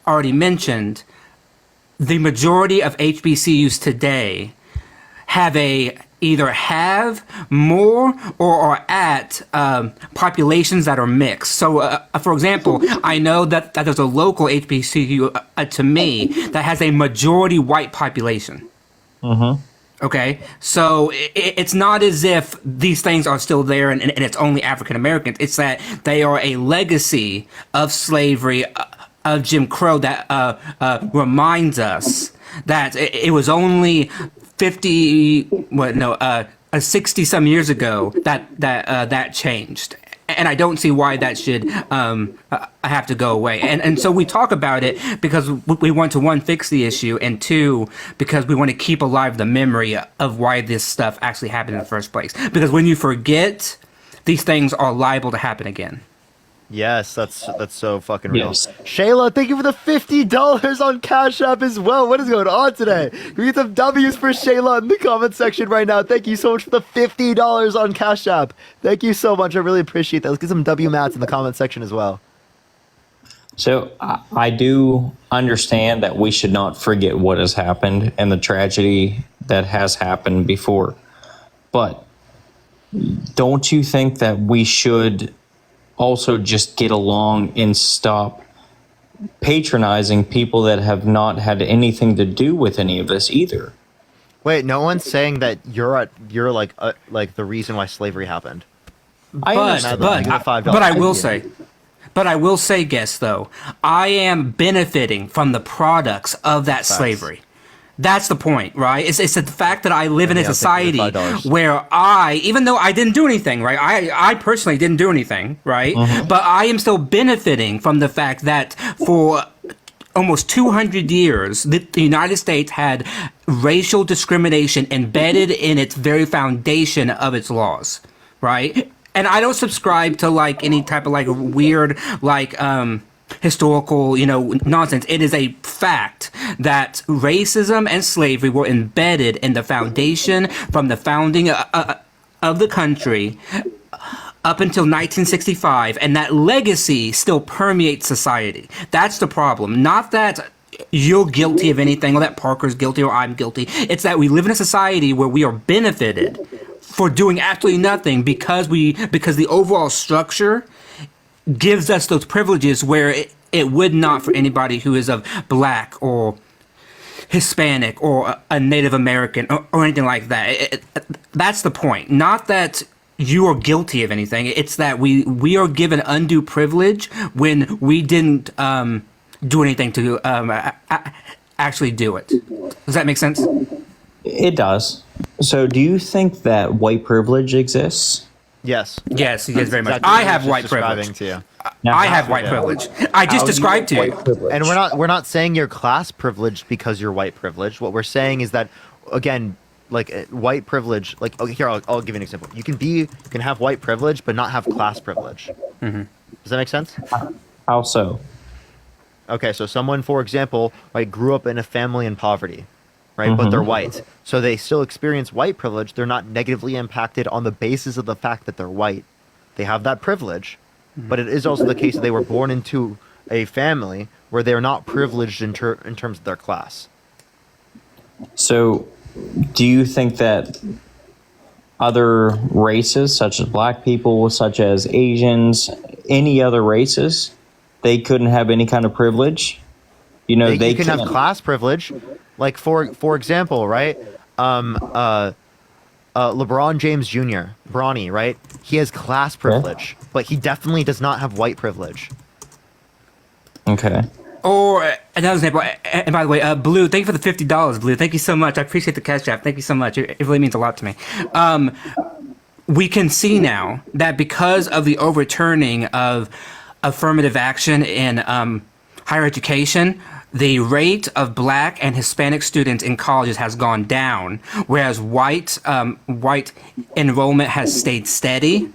already mentioned, the majority of HBCUs today either have more or are at populations that are mixed. So, for example, I know that there's a local HBCU to me that has a majority white population. Mm-hmm. Okay, so it's not as if these things are still there and it's only African Americans. It's that they are a legacy of slavery, of Jim Crow, that reminds us that it was only 60 some years ago that changed. And I don't see why that should have to go away. And so we talk about it because we want to, one, fix the issue, and two, because we want to keep alive the memory of why this stuff actually happened in the first place. Because when you forget, these things are liable to happen again. Yes, that's so fucking real. Yes. Shayla, thank you for the $50 on Cash App as well. What is going on today? We get some W's for Shayla in the comment section right now. Thank you so much for the $50 on Cash App. Thank you so much. I really appreciate that. Let's get some W Mats in the comment section as well. So I do understand that we should not forget what has happened and the tragedy that has happened before. But don't you think that we should also just get along and stop patronizing people that have not had anything to do with any of this either? Wait, no one's saying that you're like the reason why slavery happened. But I will say, guess though, I am benefiting from the products of that slavery. That's the point, right? It's the fact that I live in a society where even though I didn't do anything, right? I personally didn't do anything, right? Mm-hmm. But I am still benefiting from the fact that for almost 200 years, the United States had racial discrimination embedded in its very foundation of its laws, right? And I don't subscribe to like any type of like weird historical, nonsense. It is a fact that racism and slavery were embedded in the foundation from the founding of the country up until 1965, and that legacy still permeates society. That's the problem. Not that you're guilty of anything, or that Parker's guilty, or I'm guilty. It's that we live in a society where we are benefited for doing absolutely nothing because the overall structure gives us those privileges where It would not for anybody who is of black or Hispanic or a Native American or anything like that. That's the point. Not that you are guilty of anything. It's that we are given undue privilege when we didn't do anything to actually do it. Does that make sense? It does. So, do you think that white privilege exists? Yes. Yes, very much. Exactly I what have was white just describing privilege. to you. I have white privilege. I just described to you. And we're not saying you're class privileged because you're white privileged. What we're saying is that, again, like white privilege, like, okay, here, I'll give you an example. You can have white privilege but not have class privilege. Mm-hmm. Does that make sense? How so? Okay, so someone, for example, like grew up in a family in poverty, right? But they're white, so they still experience white privilege. They're not negatively impacted on the basis of the fact that they're white. They have that privilege, but it is also the case that they were born into a family where they're not privileged in terms of their class. So, do you think that other races, such as black people, such as Asians, any other races, they couldn't have any kind of privilege? You know, they can have class privilege. Like for example, right? LeBron James Jr., Bronny, right? He has class privilege, but he definitely does not have white privilege. Okay. Or another example, and by the way, Blue, thank you for the $50, Blue. Thank you so much. I appreciate the cash app. Thank you so much. It really means a lot to me. We can see now that because of the overturning of affirmative action in higher education, the rate of black and Hispanic students in colleges has gone down, whereas white enrollment has stayed steady,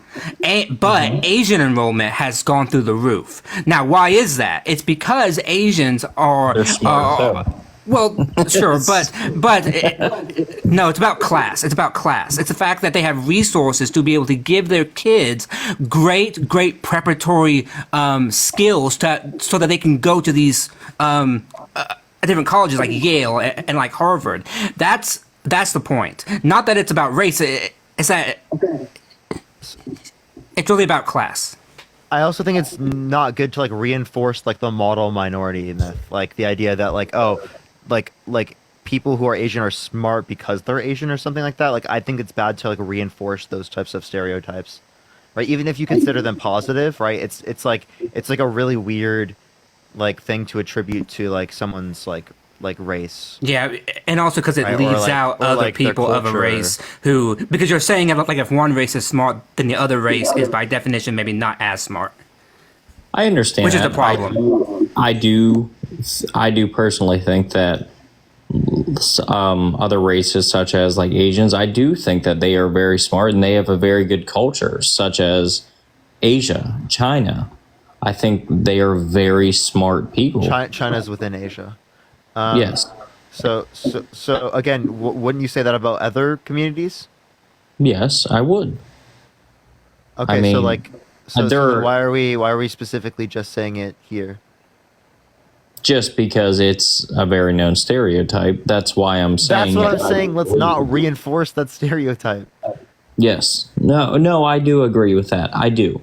but Asian enrollment has gone through the roof. Now, why is that? It's because Asians are well, sure, but no, it's about class. It's about class. It's the fact that they have resources to be able to give their kids great preparatory skills so that they can go to these different colleges like Yale and like Harvard. That's the point. Not that it's about race. It's that it's really about class. I also think it's not good to like reinforce like the model minority myth, like the idea that like, oh, like people who are Asian are smart because they're Asian or something like that. Like, I think it's bad to like reinforce those types of stereotypes, right? Even if you consider them positive, right? It's like a really weird like thing to attribute to like someone's like race. Yeah, and also because it right? leaves out other like people of a race who, because you're saying like if one race is smart, then the other race is by definition maybe not as smart. I understand, which is the problem. I do personally think that other races, such as like Asians, I do think that they are very smart and they have a very good culture, such as Asia, China. I think they are very smart people. China's within Asia. Yes. So again, wouldn't you say that about other communities? Yes, I would. Okay, I mean, so like, so why are we specifically just saying it here? Just because it's a very known stereotype. That's why I'm saying. That's what I'm saying. Let's not reinforce that stereotype. Yes. No, I do agree with that. I do.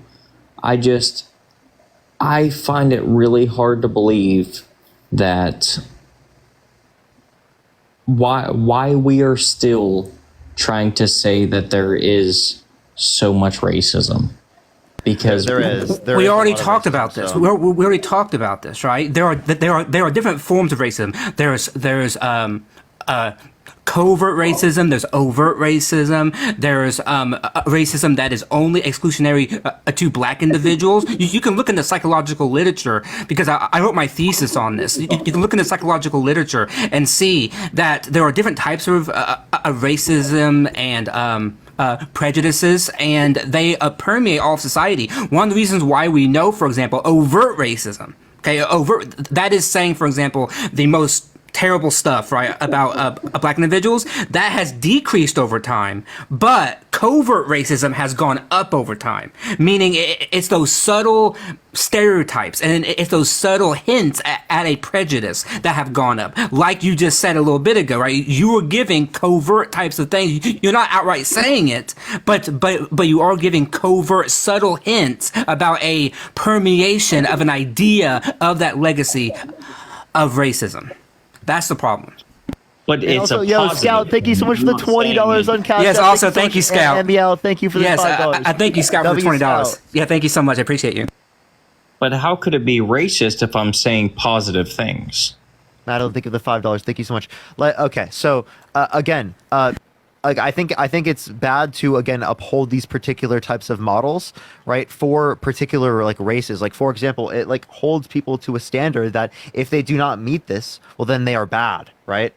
I find it really hard to believe that why we are still trying to say that there is so much racism. Because there is. We already talked about this. We already talked about this, right? There are different forms of racism. There's covert racism. There's overt racism. There's racism that is only exclusionary to black individuals. You can look in the psychological literature, because I wrote my thesis on this. You can look in the psychological literature and see that there are different types of racism and prejudices, and they permeate all of society. One of the reasons why we know, for example, overt racism, that is saying, for example, the most terrible stuff, right, about black individuals, that has decreased over time, but covert racism has gone up over time, meaning it's those subtle stereotypes and it's those subtle hints at a prejudice that have gone up. Like you just said a little bit ago, right? You were giving covert types of things. You're not outright saying it, but you are giving covert, subtle hints about a permeation of an idea of that legacy of racism. That's the problem. But And also, yo, Scout, thank you so much for the $20 on Cash Yes, App. also so thank you, much. Scout. And MBL, thank you for the Yes, $5. I thank you, Scout, for the W $20. Scout. Yeah, thank you so much. I appreciate you. But how could it be racist if I'm saying positive things? Madeline, thank you for the $5. Thank you so much. Okay, so again, like I think it's bad to again uphold these particular types of models, right? For particular like races, like for example, it like holds people to a standard that if they do not meet this, well then they are bad, right?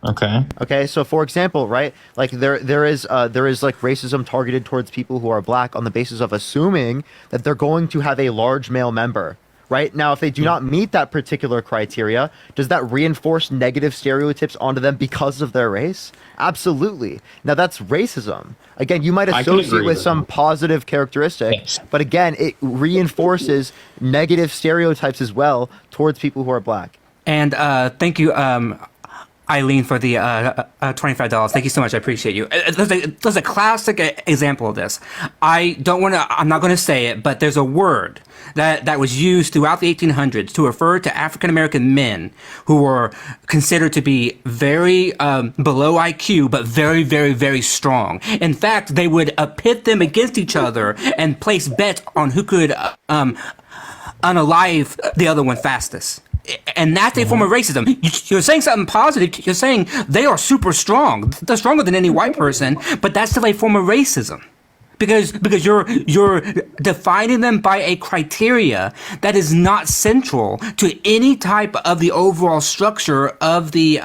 Okay. So for example, right, like there is like racism targeted towards people who are black on the basis of assuming that they're going to have a large male member. Right now, if they do not meet that particular criteria, does that reinforce negative stereotypes onto them because of their race? Absolutely. Now that's racism. Again, you might I can associate agree with with some positive characteristic, but again, it reinforces negative stereotypes as well towards people who are black. And thank you, Eileen, for the $25. Thank you so much. I appreciate you. There's a classic example of this. I'm not going to say it, but there's a word that was used throughout the 1800s to refer to African American men who were considered to be very below IQ, but very, very, very strong. In fact, they would pit them against each other and place bets on who could unalive the other one fastest. And that's a form of racism. You're saying something positive. You're saying they are super strong. They're stronger than any white person, but that's still a form of racism. Because you're defining them by a criteria that is not central to any type of the overall structure of the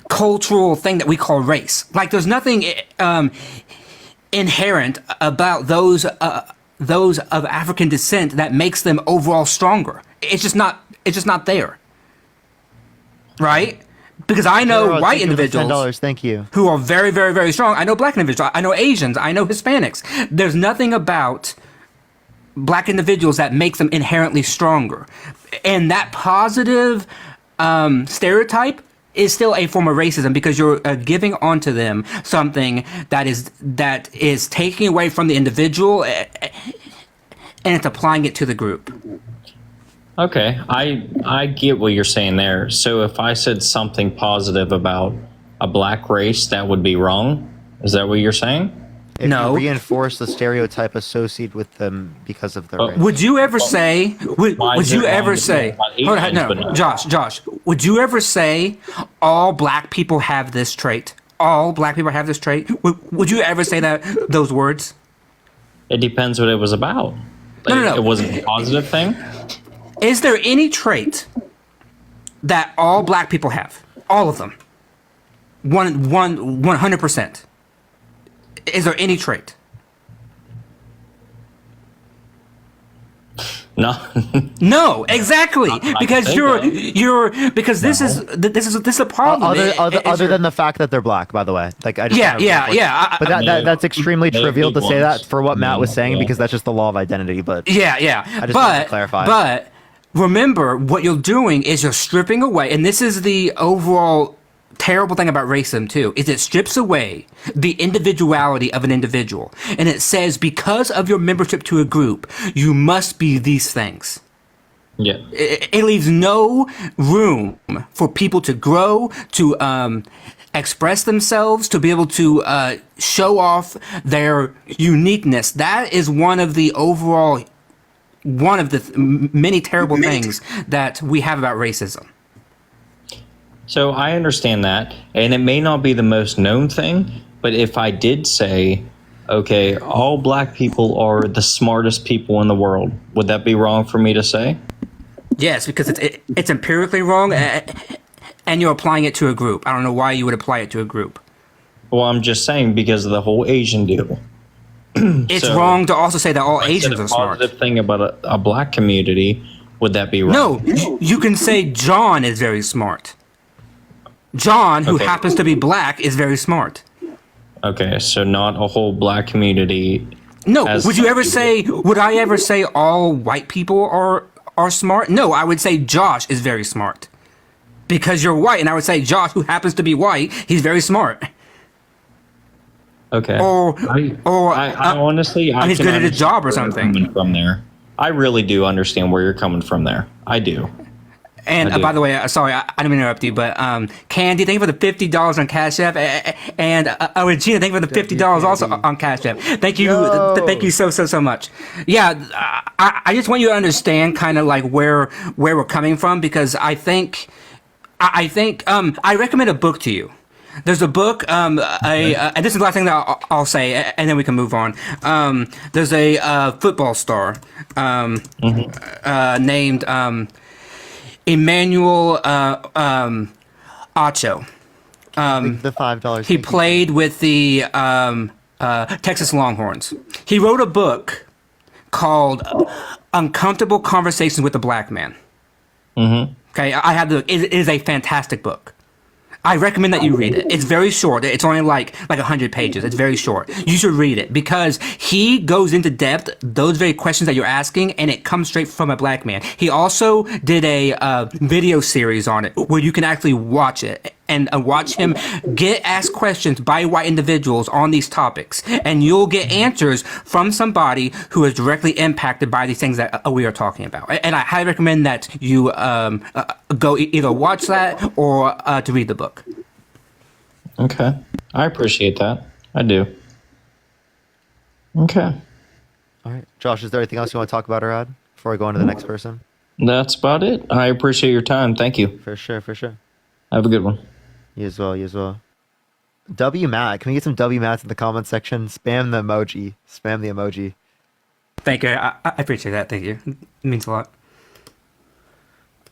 cultural thing that we call race. Like there's nothing inherent about those of African descent that makes them overall stronger. It's just not there. Right? Because I know Gerald, white thank you for the individuals $10. Thank you. who are very, very, very strong. I know black individuals. I know Asians. I know Hispanics. There's nothing about black individuals that makes them inherently stronger. And that positive stereotype is still a form of racism because you're giving onto them something that is taking away from the individual and it's applying it to the group. Okay, I get what you're saying there. So if I said something positive about a black race, that would be wrong? Is that what you're saying? If you reinforce the stereotype associated with them because of their race. Would you ever say? Would you ever say? Hold on, no, Josh. Would you ever say all black people have this trait? All black people have this trait. Would you ever say those words? It depends what it was about. No. It wasn't a positive thing. Is there any trait that all black people have? All of them. 100%. Is there any trait? No. No, exactly. Because because this is a problem. Other than the fact that they're black, by the way. Like I just yeah. But that's extremely trivial to say that for what Matt was saying because that's just the law of identity. But yeah. I just wanted to clarify. But remember, what you're doing is you're stripping away, and this is the overall terrible thing about racism too, is it strips away the individuality of an individual. And it says because of your membership to a group, you must be these things. Yeah. It leaves no room for people to grow, to express themselves, to be able to show off their uniqueness. That is one of the many terrible things that we have about racism. So I understand that, and it may not be the most known thing, but if I did say, okay, all black people are the smartest people in the world, would that be wrong for me to say? Yes, because it's empirically wrong, and you're applying it to a group. I don't know why you would apply it to a group. Well, I'm just saying because of the whole Asian deal. It's wrong to also say that all Asians are smart. The positive thing about a black community, Would that be wrong? No, you can say John is very smart. John, who Okay. happens to be black, is very smart. Okay, so not a whole black community. No, as would you ever people. say? Would I ever say all white people are smart? No, I would say Josh is very smart because you're white, and I would say Josh, who happens to be white, he's very smart. Okay. Or I honestly, I he's can good at his understand job or where you're something. coming from there. I really do understand where you're coming from there. I do. And I do. by the way, sorry, I didn't mean to interrupt you, but Candy, thank you for the $50 on Cash App, and Regina, thank you for the $50 also on Cash App. Thank you, thank you so much. Yeah, I just want you to understand kind of like where we're coming from, because I think I recommend a book to you. There's a book, and this is the last thing that I'll say, and then we can move on. There's a football star named Emmanuel Acho. The $5. He played with the Texas Longhorns. He wrote a book called Uncomfortable Conversations with a Black Man. Mm-hmm. Okay, I have the. It is a fantastic book. I recommend that you read it. It's very short. It's only like 100 pages. It's very short. You should read it because he goes into depth those very questions that you're asking, and it comes straight from a black man. He also did a video series on it where you can actually watch it and watch him get asked questions by white individuals on these topics, and you'll get answers from somebody who is directly impacted by these things that we are talking about. And I highly recommend that you go either watch that or to read the book. Okay. I appreciate that. I do. Okay. All right. Josh, is there anything else you want to talk about, Arad, before I go on to the next person? That's about it. I appreciate your time. Thank you. For sure, for sure. Have a good one. You as well, you as well. W Matt, can we get some W Mats in the comment section? Spam the emoji. Spam the emoji. Thank you. I appreciate that. Thank you. It means a lot.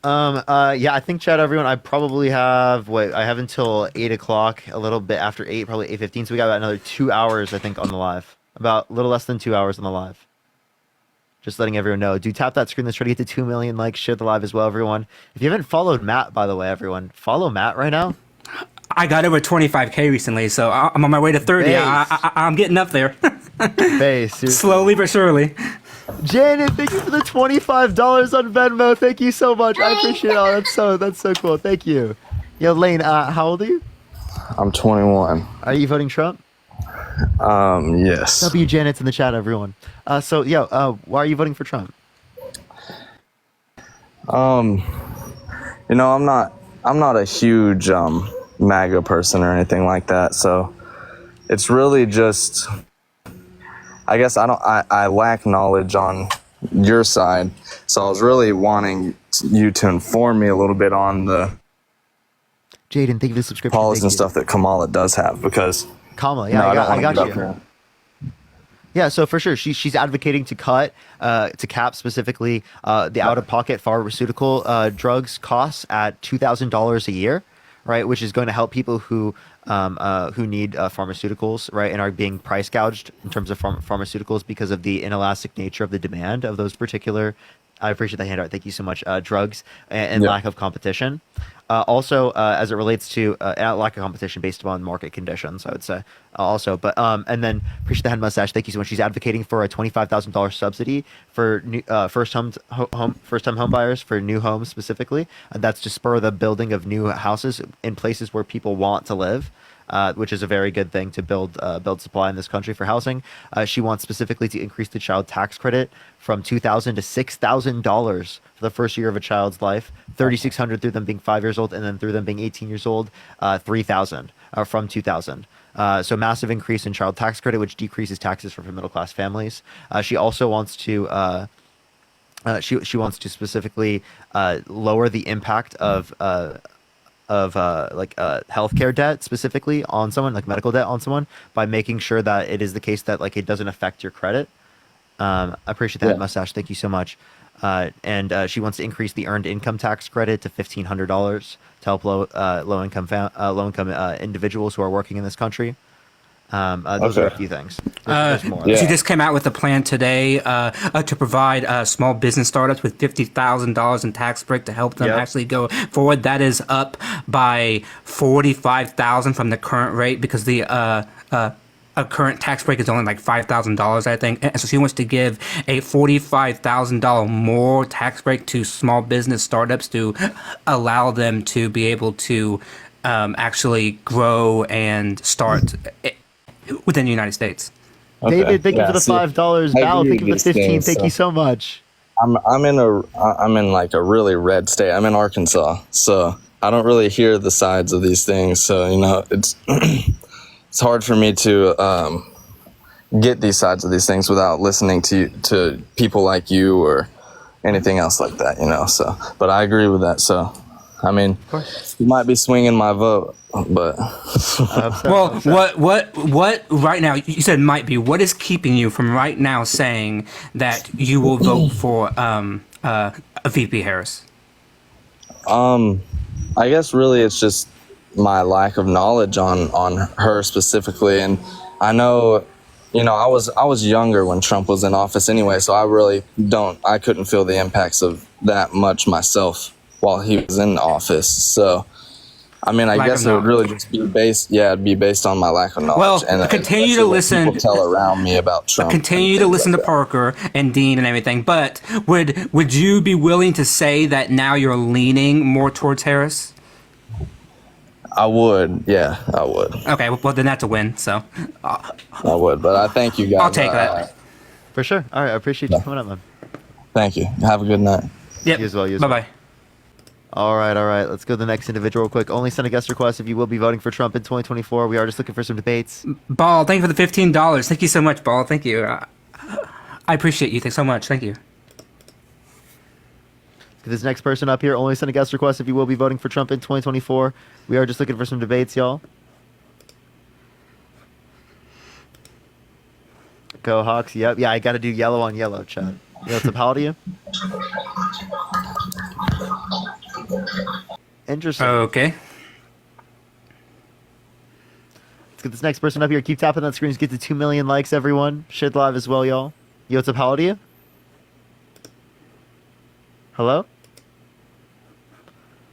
Yeah, I think, chat, everyone, I probably have, I have until 8 o'clock, a little bit after 8, probably 8:15, so we got about another 2 hours, I think, on the live. About a little less than 2 hours on the live. Just letting everyone know. Do tap that screen. Let's try to get to 2 million likes. Share the live as well, everyone. If you haven't followed Matt, by the way, everyone, follow Matt right now. I got over 25K recently, so I'm on my way to 30. I'm getting up there. Base. Slowly but surely. Janet, thank you for the $25 on Venmo. Thank you so much. I appreciate it. That's so cool. Thank you. Yo, Lane, how old are you? I'm 21. Are you voting Trump? Yes. W Janet's in the chat, everyone. Why are you voting for Trump? You know, I'm not a huge MAGA person or anything like that, so it's really just, I guess I lack knowledge on your side, so I was really wanting you to inform me a little bit on the Jaden, thank you for the subscription. policies and stuff that Kamala does have, because Kamala, yeah, I got you. Here. Yeah, so for sure, she's advocating to cap specifically the out-of-pocket pharmaceutical drugs costs at $2,000 a year, right? Which is going to help people who need pharmaceuticals, right, and are being price gouged in terms of pharmaceuticals because of the inelastic nature of the demand of those particular. I appreciate the handout. Thank you so much. Drugs and lack of competition. Also, as it relates to lack of competition based upon market conditions, I would say also. But and then appreciate the head mustache. Thank you so much. She's advocating for a $25,000 subsidy for new, first-time home buyers for new homes specifically. And that's to spur the building of new houses in places where people want to live. Which is a very good thing to build supply in this country for housing. She wants specifically to increase the child tax credit from $2,000 to $6,000 for the first year of a child's life, $3,600 through them being 5 years old, and then through them being 18 years old, $3,000 from $2,000. So massive increase in child tax credit, which decreases taxes for middle class families. She also wants to she wants to specifically lower the impact of healthcare debt specifically on someone, like medical debt on someone, by making sure that it is the case that like it doesn't affect your credit. I appreciate that mustache. Thank you so much. And she wants to increase the earned income tax credit to $1,500 to help low income individuals who are working in this country. Those are a few things. There's more. She just came out with a plan today to provide small business startups with $50,000 in tax break to help them actually go forward. That is up by $45,000 from the current rate because the a current tax break is only like $5,000, I think. And so she wants to give a $45,000 more tax break to small business startups to allow them to be able to actually grow and start within the United States. David, thank you for the $5. Val, thank you for the 15. Thank you so much. I'm in like a really red state. I'm in Arkansas, so I don't really hear the sides of these things. So it's it's hard for me to get these sides of these things without listening to people like you or anything else like that. So, but I agree with that. So, I mean, you might be swinging my vote, but well, what right now? You said might be. What is keeping you from right now saying that you will vote for VP Harris? I guess really it's just my lack of knowledge on her specifically, and I know, I was younger when Trump was in office anyway, so I couldn't feel the impacts of that much myself while he was in office. So, I mean, I guess it would really just be based on my lack of knowledge. Well, and continue to listen. People tell around me about Trump. Continue to listen to Parker and Dean and everything. But would you be willing to say that now you're leaning more towards Harris? I would. Yeah, I would. Okay, well then that's a win. So I would, but I thank you guys. I'll take that. For sure. All right, I appreciate you coming up, man. Thank you. Have a good night. Yep. You as well. Bye-bye. All right. Let's go to the next individual real quick. Only send a guest request if you will be voting for Trump in 2024. We are just looking for some debates. Ball, thank you for the $15. Thank you so much, Ball. Thank you. I appreciate you. Thanks so much. Thank you. This next person up here, only send a guest request if you will be voting for Trump in 2024. We are just looking for some debates, y'all. Go Hawks. Yep. Yeah, I got to do yellow on yellow, Chad. What's up, how old are you? Interesting. Okay. Let's get this next person up here. Keep tapping that screen to get to 2 million likes, everyone. Shit live as well, y'all. Yo, what's up, how old are you? Hello?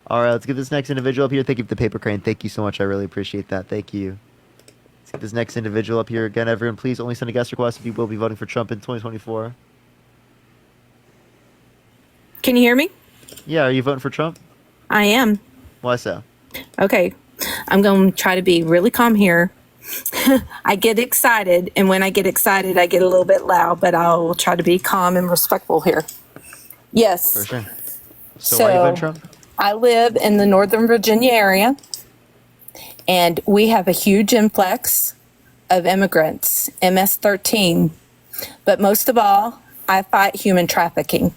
All right, let's get this next individual up here. Thank you for the paper crane. Thank you so much. I really appreciate that. Thank you. Let's get this next individual up here. Again, everyone, please only send a guest request if you will be voting for Trump in 2024. Can you hear me? Yeah, are you voting for Trump? I am. Why so? Okay. I'm going to try to be really calm here. I get excited, and when I get excited, I get a little bit loud, but I'll try to be calm and respectful here. Yes. For sure. So why are you voting Trump? I live in the Northern Virginia area, and we have a huge influx of immigrants, MS-13. But most of all, I fight human trafficking.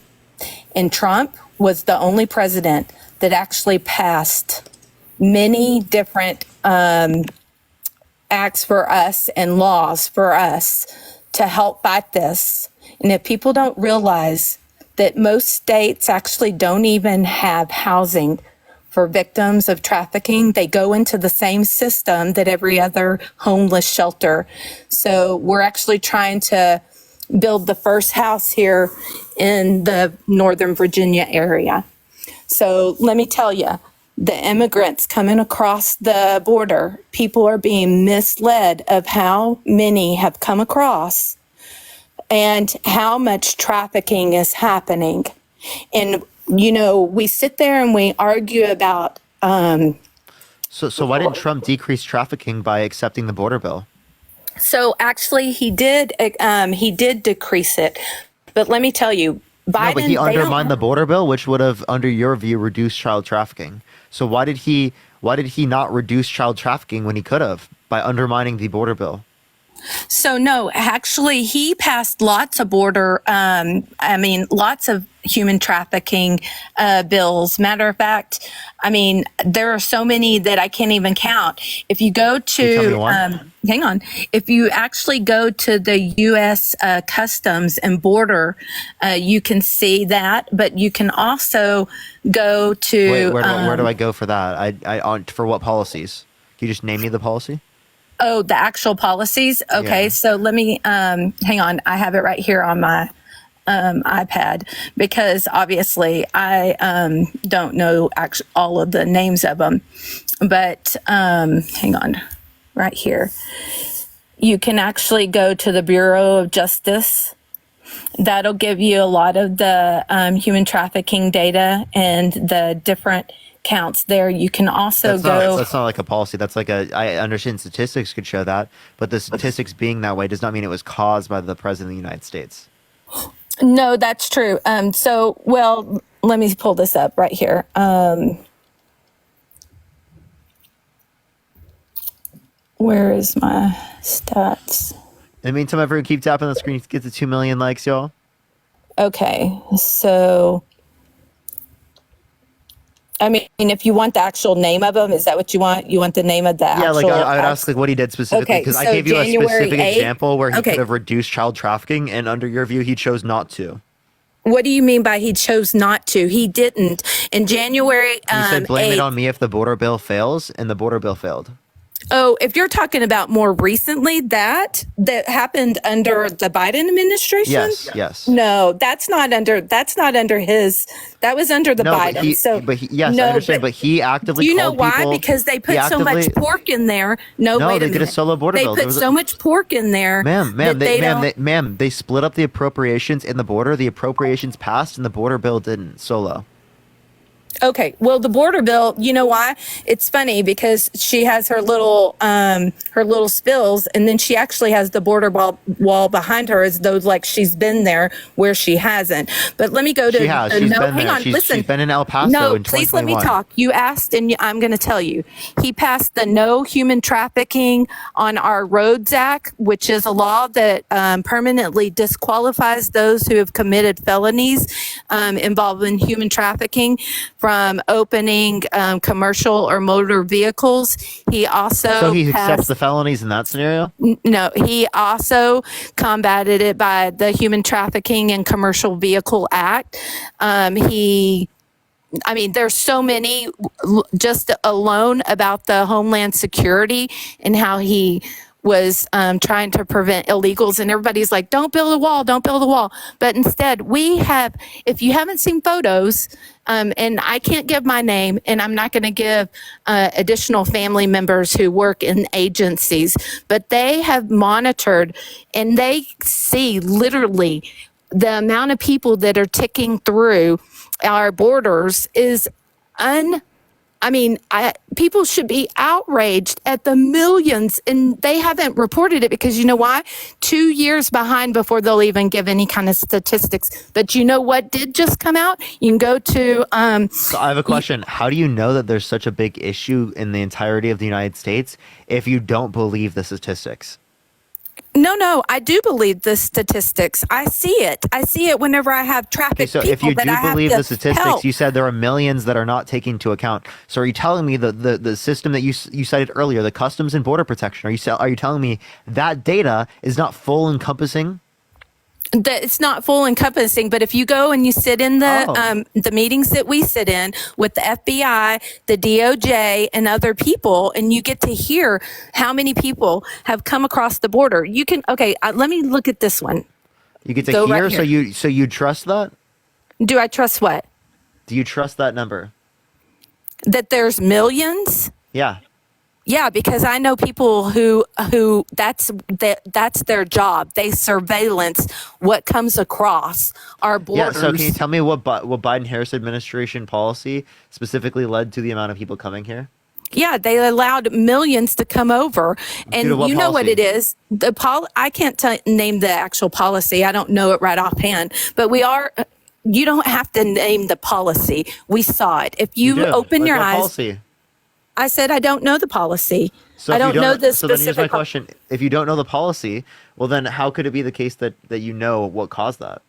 And Trump was the only president that actually passed many different acts for us and laws for us to help fight this. And if people don't realize that most states actually don't even have housing for victims of trafficking, they go into the same system that every other homeless shelter. So we're actually trying to build the first house here in the Northern Virginia area. So let me tell you, the immigrants coming across the border, people are being misled of how many have come across and how much trafficking is happening. And, we sit there and we argue about... So why didn't Trump decrease trafficking by accepting the border bill? So actually, he did decrease it. But let me tell you, Biden... No, but he undermined the border bill, which would have, under your view, reduced child trafficking. So why did he not reduce child trafficking when he could have by undermining the border bill? So no, actually, he passed lots of lots of human trafficking bills. Matter of fact, there are so many that I can't even count. If you go to, hang on, if you actually go to the U.S. Customs and Border, you can see that. But you can also go to. Wait, where do I go for that? For what policies? Can you just name me the policy? Oh, the actual policies. Okay, Yeah. so let me hang on. I have it right here on my iPad because obviously I don't know all of the names of them. But hang on, right here. You can actually go to the Bureau of Justice. That'll give you a lot of the human trafficking data and the different counts there. You can also That's not like a policy. That's like I understand statistics could show that, but the statistics being that way does not mean it was caused by the president of the United States. No, that's true. Well, let me pull this up right here. Where is my stats? In the meantime, everyone keep tapping the screen to get to 2 million likes, y'all. Okay, so I mean, if you want the actual name of them, is that what you want? You want the name of the Yeah, actual? like I would ask like what he did specifically Okay, because I so gave you a January specific 8th example where he okay. could have reduced child trafficking, and under your view, he chose not to. What do you mean by he chose not to? He didn't. In January You said blame 8th, it on me if the border bill fails, and the border bill failed. Oh, if you're talking about more recently, that happened under the Biden administration. Yes. No, that's not under his. That was under the Biden. Yes, I understand. But he actively. Do you know called why? people- Because they put he so much actively- pork in there. No, No, wait they a did a minute. solo border they bill. There put was a- so much pork in there. Ma'am, that they split up the appropriations in the border. The appropriations passed, and the border bill didn't. Solo. Okay, well, the border bill, you know why? It's funny because she has her little spills, and then she actually has the border wall behind her as though like she's been there where she hasn't. But let me go to She has. She's no, been hang there. on, She's listen. been in El Paso No, in please let me 2021. talk. You asked, and I'm going to tell you. He passed the No Human Trafficking on Our Roads Act, which is a law that permanently disqualifies those who have committed felonies involving human trafficking from opening commercial or motor vehicles. He also So he accepts passed, the felonies in that scenario. no, he also combated it by the Human Trafficking and Commercial Vehicle Act. I mean, there's so many just alone about the Homeland Security and how he was trying to prevent illegals, and everybody's like, don't build a wall, don't build a wall. But instead, we have, if you haven't seen photos, and I can't give my name, and I'm not going to give additional family members who work in agencies, but they have monitored and they see literally the amount of people that are ticking through our borders is people should be outraged at the millions, and they haven't reported it because you know why? 2 years behind before they'll even give any kind of statistics. But you know what did just come out? You can go to. So I have a question. How do you know that there's such a big issue in the entirety of the United States if you don't believe the statistics? No, I do believe the statistics. I see it. I see it whenever I have traffic So people if you that do I have believe to the statistics, help. you said there are millions that are not taken into account. So are you telling me that the system that you cited earlier, the Customs and Border Protection, are you telling me that data is not full encompassing? That it's not full encompassing, but if you go and you sit in the meetings that we sit in with the FBI, the DOJ, and other people, and you get to hear how many people have come across the border, you can. Okay, let me look at this one. You get to Go hear, right so you trust that? Do I trust what? Do you trust that number? That there's millions? Yeah. Yeah, because I know people who that's their job. They surveillance what comes across our borders. Yeah, so can you tell me what Biden-Harris administration policy specifically led to the amount of people coming here? Yeah, they allowed millions to come over, and Due to what you know what policy? it is. I can't name the actual policy. I don't know it right offhand, but we are. You don't have to name the policy. We saw it. If you do. open Like your what eyes. policy? I said I don't know the policy. So I if you don't know the So then here's my specific. question: if you don't know the policy, well, then how could it be the case that you know what caused that?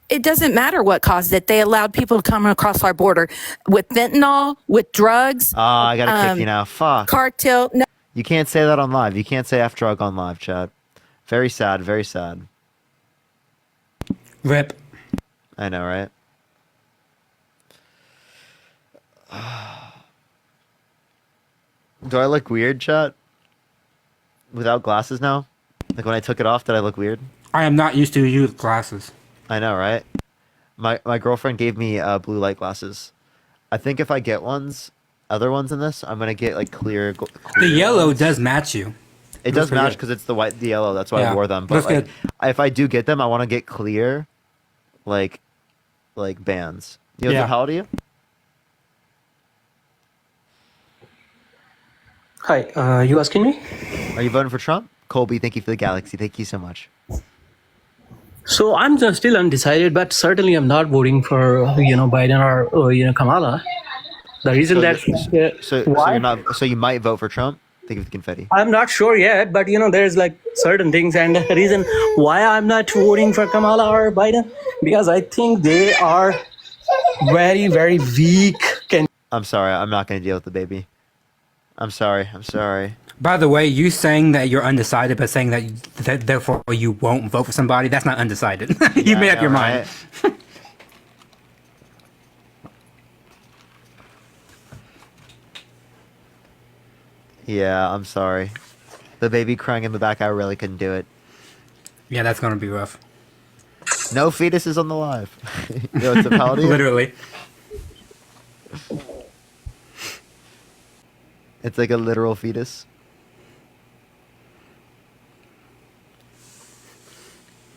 It doesn't matter what caused it. They allowed people to come across our border with fentanyl, with drugs. Oh, I gotta kick you now. Fuck. Cartel. No, You can't say that on live. You can't say F drug on live, Chad. Very sad. Very sad. Rip. I know, right? Do I look weird, chat? without glasses now? Like when I took it off, did I look weird? I am not used to you with glasses. I know, right? My girlfriend gave me blue light glasses. I think if I get other ones in this, I'm gonna get like clear. The yellow ones. does match you. It does match because it's the yellow. That's why I Yeah, wore them. But that's like, good. if I do get them, I want to get clear, like bands. You know, Yeah. how old are you? Hi, you asking me? Are you voting for Trump? Colby, thank you for the galaxy. Thank you so much. So I'm just still undecided, but certainly I'm not voting for Biden or Kamala. The reason So, that so why you're not. So you might vote for Trump. Thank you for the confetti. I'm not sure yet, but there's like certain things, and the reason why I'm not voting for Kamala or Biden because I think they are very very weak. I'm sorry. I'm not going to deal with the baby. I'm sorry. I'm sorry. By the way, you saying that you're undecided, but saying that therefore you won't vote for somebody, that's not undecided. You made up your mind. Yeah, I'm sorry. The baby crying in the back, I really couldn't do it. Yeah, that's gonna be rough. No fetuses on the live. Yo, it's a paladin. Literally. It's like a literal fetus.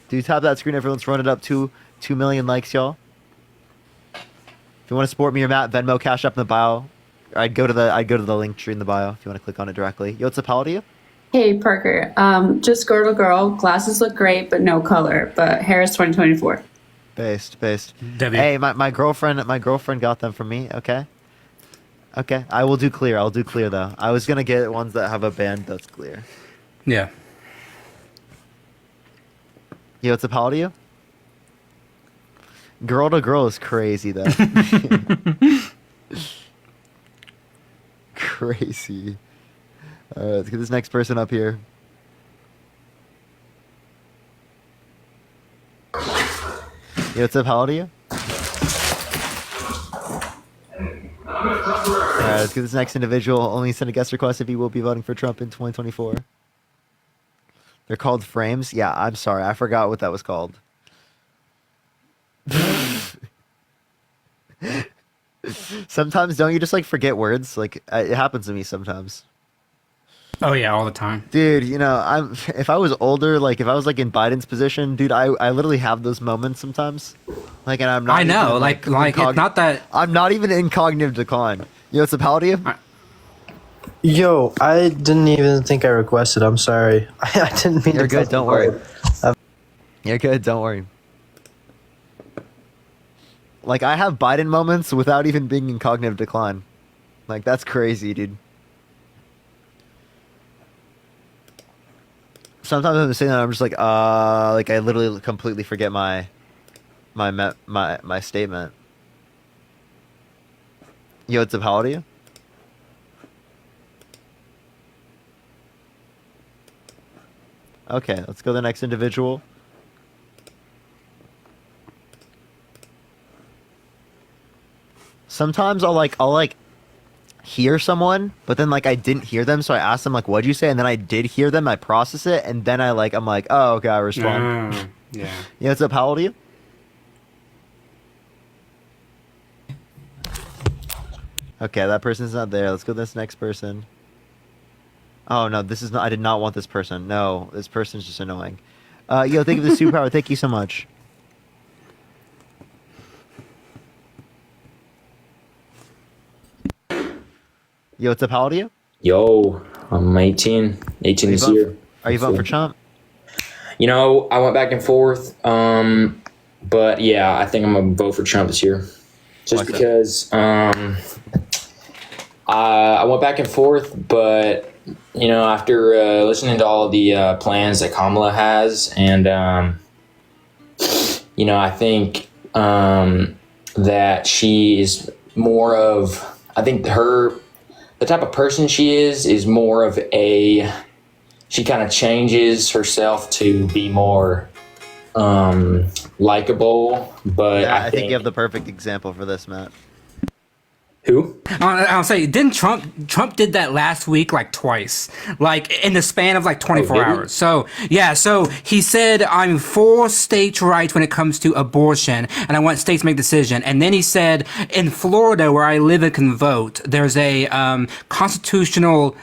Dude, tap that screen. Everyone's run it up to 2 million likes, y'all. If you want to support me or Matt, Venmo, Cash App in the bio. I'd go to the link tree in the bio if you want to click on it directly. Yo, it's a paladin. Hey, Parker. Just girl. Glasses look great, but no color. But hair is 2024. Based. W. Hey, my girlfriend got them from me. Okay. I will do clear. I'll do clear though. I was gonna get ones that have a band that's clear. Yeah. Yo, it's a paladin. Girl to girl is crazy though. Crazy. Let's get this next person up here. Yo, what's up? How old are you? Alright, let's get this next individual. Only send a guest request if you will be voting for Trump in 2024. They're called frames? Yeah, I'm sorry. I forgot what that was called. Sometimes don't you just like forget words? Like it happens to me sometimes. Oh yeah, all the time. Dude, if I was older, like if I was like in Biden's position, dude, I literally have those moments sometimes. Like, and I'm not. I know, even, like it's not that. I'm not even in cognitive decline. Yo, it's a paladin. Yo, I didn't even think I requested. I'm sorry. I didn't mean You're to. good. Don't worry. You're good. Don't worry. Like I have Biden moments without even being in cognitive decline. Like that's crazy, dude. Sometimes I'm saying that I'm just like I literally completely forget my statement. Yo, it's a paladin. Okay, let's go to the next individual. Sometimes I'll hear someone, but then like I didn't hear them, so I asked them like, "What'd you say?" And then I did hear them. I process it, and then I'm like, "Oh, okay." I respond. Yeah. Yeah, what's up? How old are you? Okay, that person's not there. Let's go to this next person. Oh no, this is not. I did not want this person. No, this person's just annoying. Yo, thank you for the superpower. Thank you so much. Yo, what's up? How old are you? Yo, I'm 18. 18 this year. Are you voting for Trump? I went back and forth. But yeah, I think I'm gonna vote for Trump this year. Just because I went back and forth, but after listening to all the plans that Kamala has, and I think that she is more of, I think the type of person she is more of she kind of changes herself to be more likable, but Yeah, I think you have the perfect example for this, Matt. Who? I'll say, didn't Trump did that last week like twice, like in the span of like 24 did he? hours. So yeah, so he said, I'm for states' rights when it comes to abortion, and I want states to make decision. And then he said, in Florida, where I live and can vote, there's a constitutional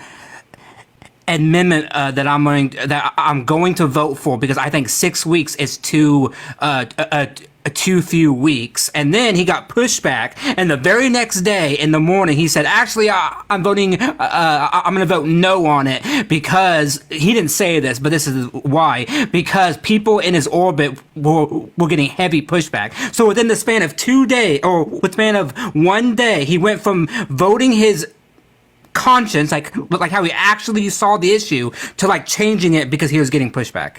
amendment that I'm going to vote for because I think 6 weeks is too few weeks. And then he got pushback, and the very next day in the morning he said, actually I'm voting I'm going to vote no on it, because he didn't say this, but this is why, because people in his orbit were getting heavy pushback. So within the span of 2 days, or with the span of 1 day, he went from voting his conscience, like how he actually saw the issue, to like changing it because he was getting pushback.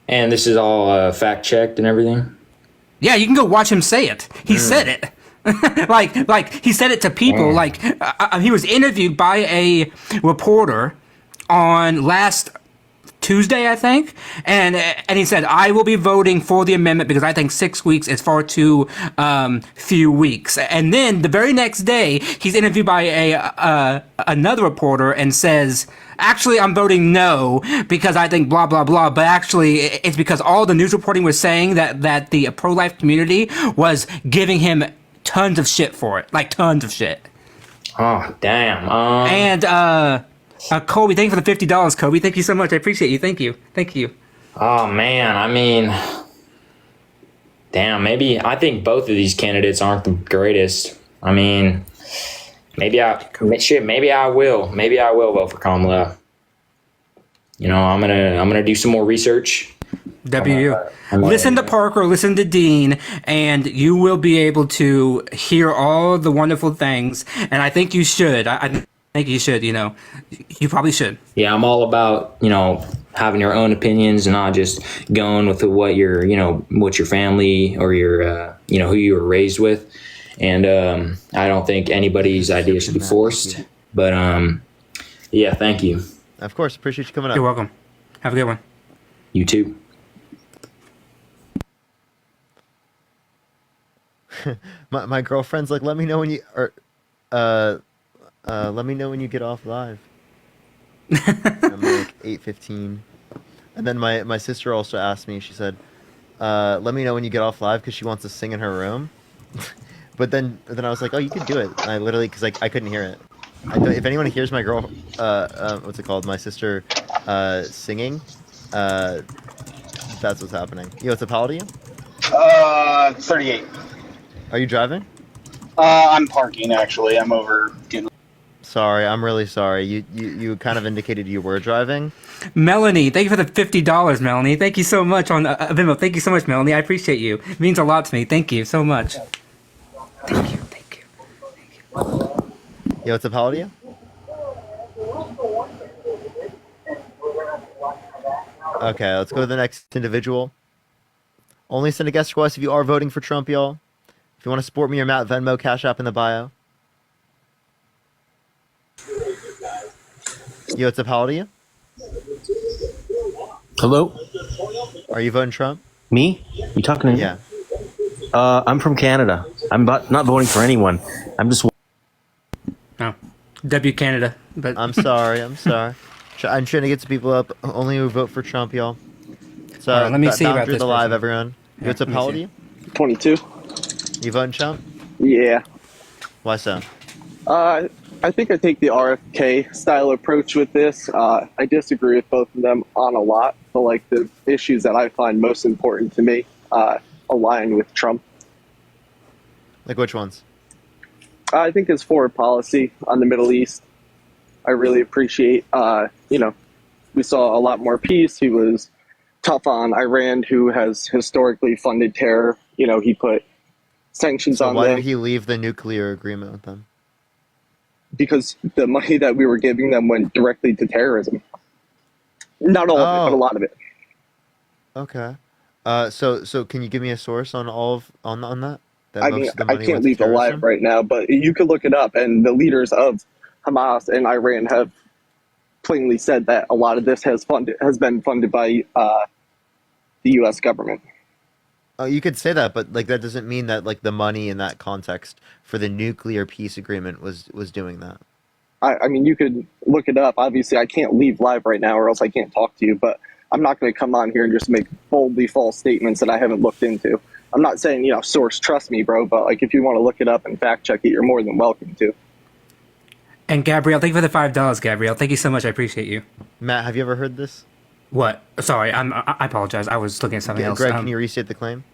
And this is all fact checked and everything? Yeah, you can go watch him say it. He said it. like he said it to people. Like he was interviewed by a reporter on last Tuesday, I think, and he said, I will be voting for the amendment because I think 6 weeks is far too few weeks. And then the very next day, he's interviewed by another reporter and says, actually, I'm voting no because I think blah, blah, blah. But actually, it's because all the news reporting was saying that the pro-life community was giving him tons of shit for it. Like, tons of shit. Oh, damn. And, Colby, thank you for the $50, Colby. Thank you so much. I appreciate you. Thank you. Thank you. Oh, man. I mean, damn, maybe I think both of these candidates aren't the greatest. I mean, maybe I will. Maybe I will vote for Kamala. You know, I'm gonna do some more research. Listen to Parker, listen to Dean, and you will be able to hear all the wonderful things. And I think you should. I think you should, you know. You probably should. Yeah, I'm all about, you know, having your own opinions and not just going with what your family or your, who you were raised with. And I don't think anybody's idea should be forced. But, yeah, thank you. Of course. Appreciate you coming up. You're welcome. Have a good one. You too. my girlfriend's like, let me know when you let me know when you get off live. I'm like 8:15, and then my sister also asked me. She said, "Let me know when you get off live," because she wants to sing in her room. but then I was like, "Oh, you can do it." And I literally, because I couldn't hear it. If anyone hears my girl, what's it called? My sister, singing, that's what's happening. Yo, what's up? How old are you? 38. Are you driving? I'm parking actually. I'm over getting. Sorry, I'm really sorry. You kind of indicated you were driving. Melanie, thank you for the $50, Melanie. Thank you so much on Venmo. Thank you so much, Melanie. I appreciate you. It means a lot to me. Thank you so much. Thank you. Yo, what's up? How old are you? Okay, let's go to the next individual. Only send a guest request if you are voting for Trump, y'all. If you want to support me or Matt, Venmo, Cash App in the bio. Yo, what's up? How old are you? Hello? Are you voting Trump? Me? You talking to me? Yeah. I'm from Canada. I'm not voting for anyone. I'm just... No. W Canada. But I'm sorry. I'm trying to get some people up only who vote for Trump, y'all. So right, let me see about through this the live, person. everyone. Yo, what's up? How old are you? 22. You voting Trump? Yeah. Why so? I think I take the RFK style approach with this. I disagree with both of them on a lot, but like the issues that I find most important to me align with Trump. Like which ones? I think his foreign policy on the Middle East, I really appreciate. We saw a lot more peace. He was tough on Iran, who has historically funded terror. You know, he put sanctions on Why them. did he leave the nuclear agreement with them? Because the money that we were giving them went directly to terrorism. Not all of it, but a lot of it. Okay. So can you give me a source on on that? I mean, I can't leave it live right now, but you could look it up, and the leaders of Hamas and Iran have plainly said that a lot of this has been funded by the U.S. government. Oh, you could say that, but like that doesn't mean that like the money in that context for the nuclear peace agreement was doing that. I mean, you could look it up. Obviously, I can't leave live right now or else I can't talk to you, but I'm not going to come on here and just make boldly false statements that I haven't looked into. I'm not saying, source, trust me, bro, but like if you want to look it up and fact check it, you're more than welcome to. And Gabrielle, thank you for the $5, Gabrielle. Thank you so much. I appreciate you. Matt, have you ever heard this? What? Sorry, I apologize. I was looking at something else. Greg, can you restate the claim?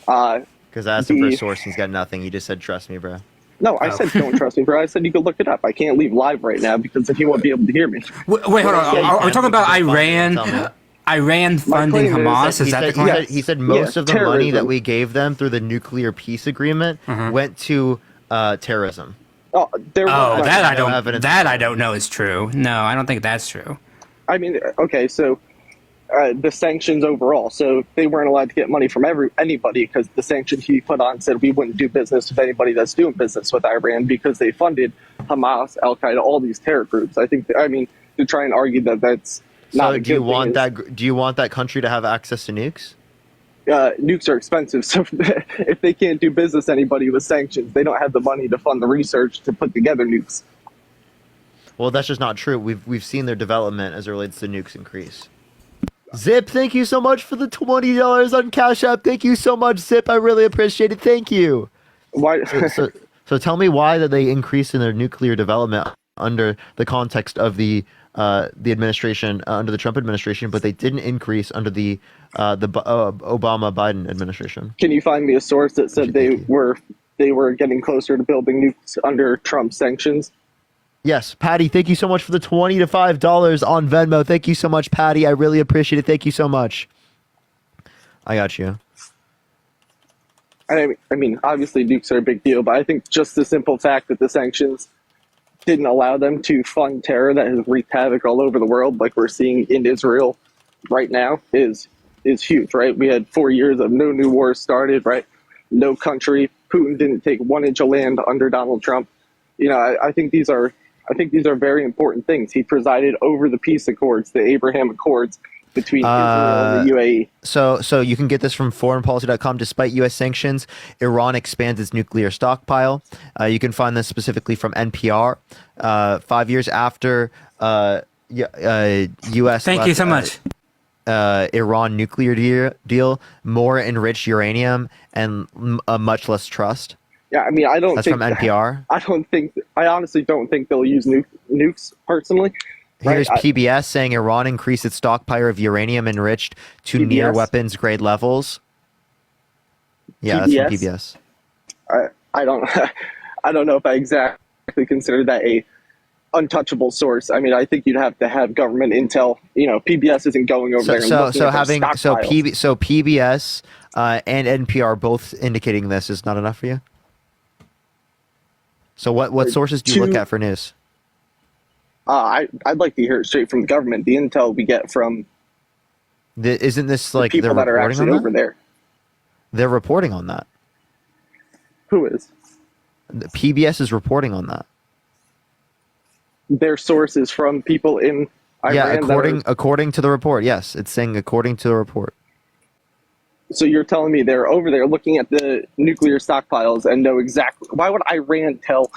Because I asked him for a source and he's got nothing. He just said, trust me, bro. No, I said don't trust me, bro. I said you could look it up. I can't leave live right now because then he won't be able to hear me. Wait, hold on. Are we talking about Iran? Iran funding Hamas? Is that the claim? He said most of the money that we gave them through the nuclear peace agreement went to terrorism. That I don't know is true. No, I don't think that's true. I mean, okay, so the sanctions overall. So they weren't allowed to get money from anybody because the sanctions he put on said we wouldn't do business with anybody that's doing business with Iran because they funded Hamas, Al Qaeda, all these terror groups. I mean, to try and argue that that's not a good thing. Do you want that country to have access to nukes? Nukes are expensive, so if they can't do business anybody with sanctions, they don't have the money to fund the research to put together nukes. Well, that's just not true. We've seen their development as it relates to nukes increase. Zip, thank you so much for the $20 on Cash App. Thank you so much, Zip. I really appreciate it. Thank you. Why? So tell me why that they increased in their nuclear development under the context of the administration under the Trump administration, but they didn't increase under the Obama Biden administration. Can you find me a source that said they were getting closer to building nukes under Trump sanctions? Yes, Patty, thank you so much for the $20 to $5 on Venmo. Thank you so much, Patty. I really appreciate it. Thank you so much. I got you. I mean, obviously nukes are a big deal, but I think just the simple fact that the sanctions didn't allow them to fund terror that has wreaked havoc all over the world, like we're seeing in Israel right now, is huge, right? We had 4 years of no new wars started, right? No country. Putin didn't take 1 inch of land under Donald Trump. I think these are very important things. He presided over the peace accords, the Abraham Accords between Israel and the UAE. So you can get this from foreignpolicy.com. Despite U.S. sanctions, Iran expands its nuclear stockpile. You can find this specifically from NPR. 5 years after U.S. Thank you so much. Iran nuclear deal, more enriched uranium and much less trust. Yeah, I mean, That's from NPR. I honestly don't think they'll use nukes personally. Here's PBS saying Iran increased its stockpile of uranium enriched to PBS? near weapons grade levels. Yeah, that's from PBS. I don't know if I exactly consider that a untouchable source. I mean, I think you'd have to have government intel. PBS isn't going over there and looking at their stockpiles. So PBS and NPR both indicating this is not enough for you. So what sources do you look at for news? I'd like to hear it straight from the government. The intel we get from isn't this like the people that are actually over there? They're reporting on that. Who is? The PBS is reporting on that. Their sources from people in Iran. Yeah, according to the report. Yes, it's saying according to the report. So you're telling me they're over there looking at the nuclear stockpiles and know exactly why would Iran tell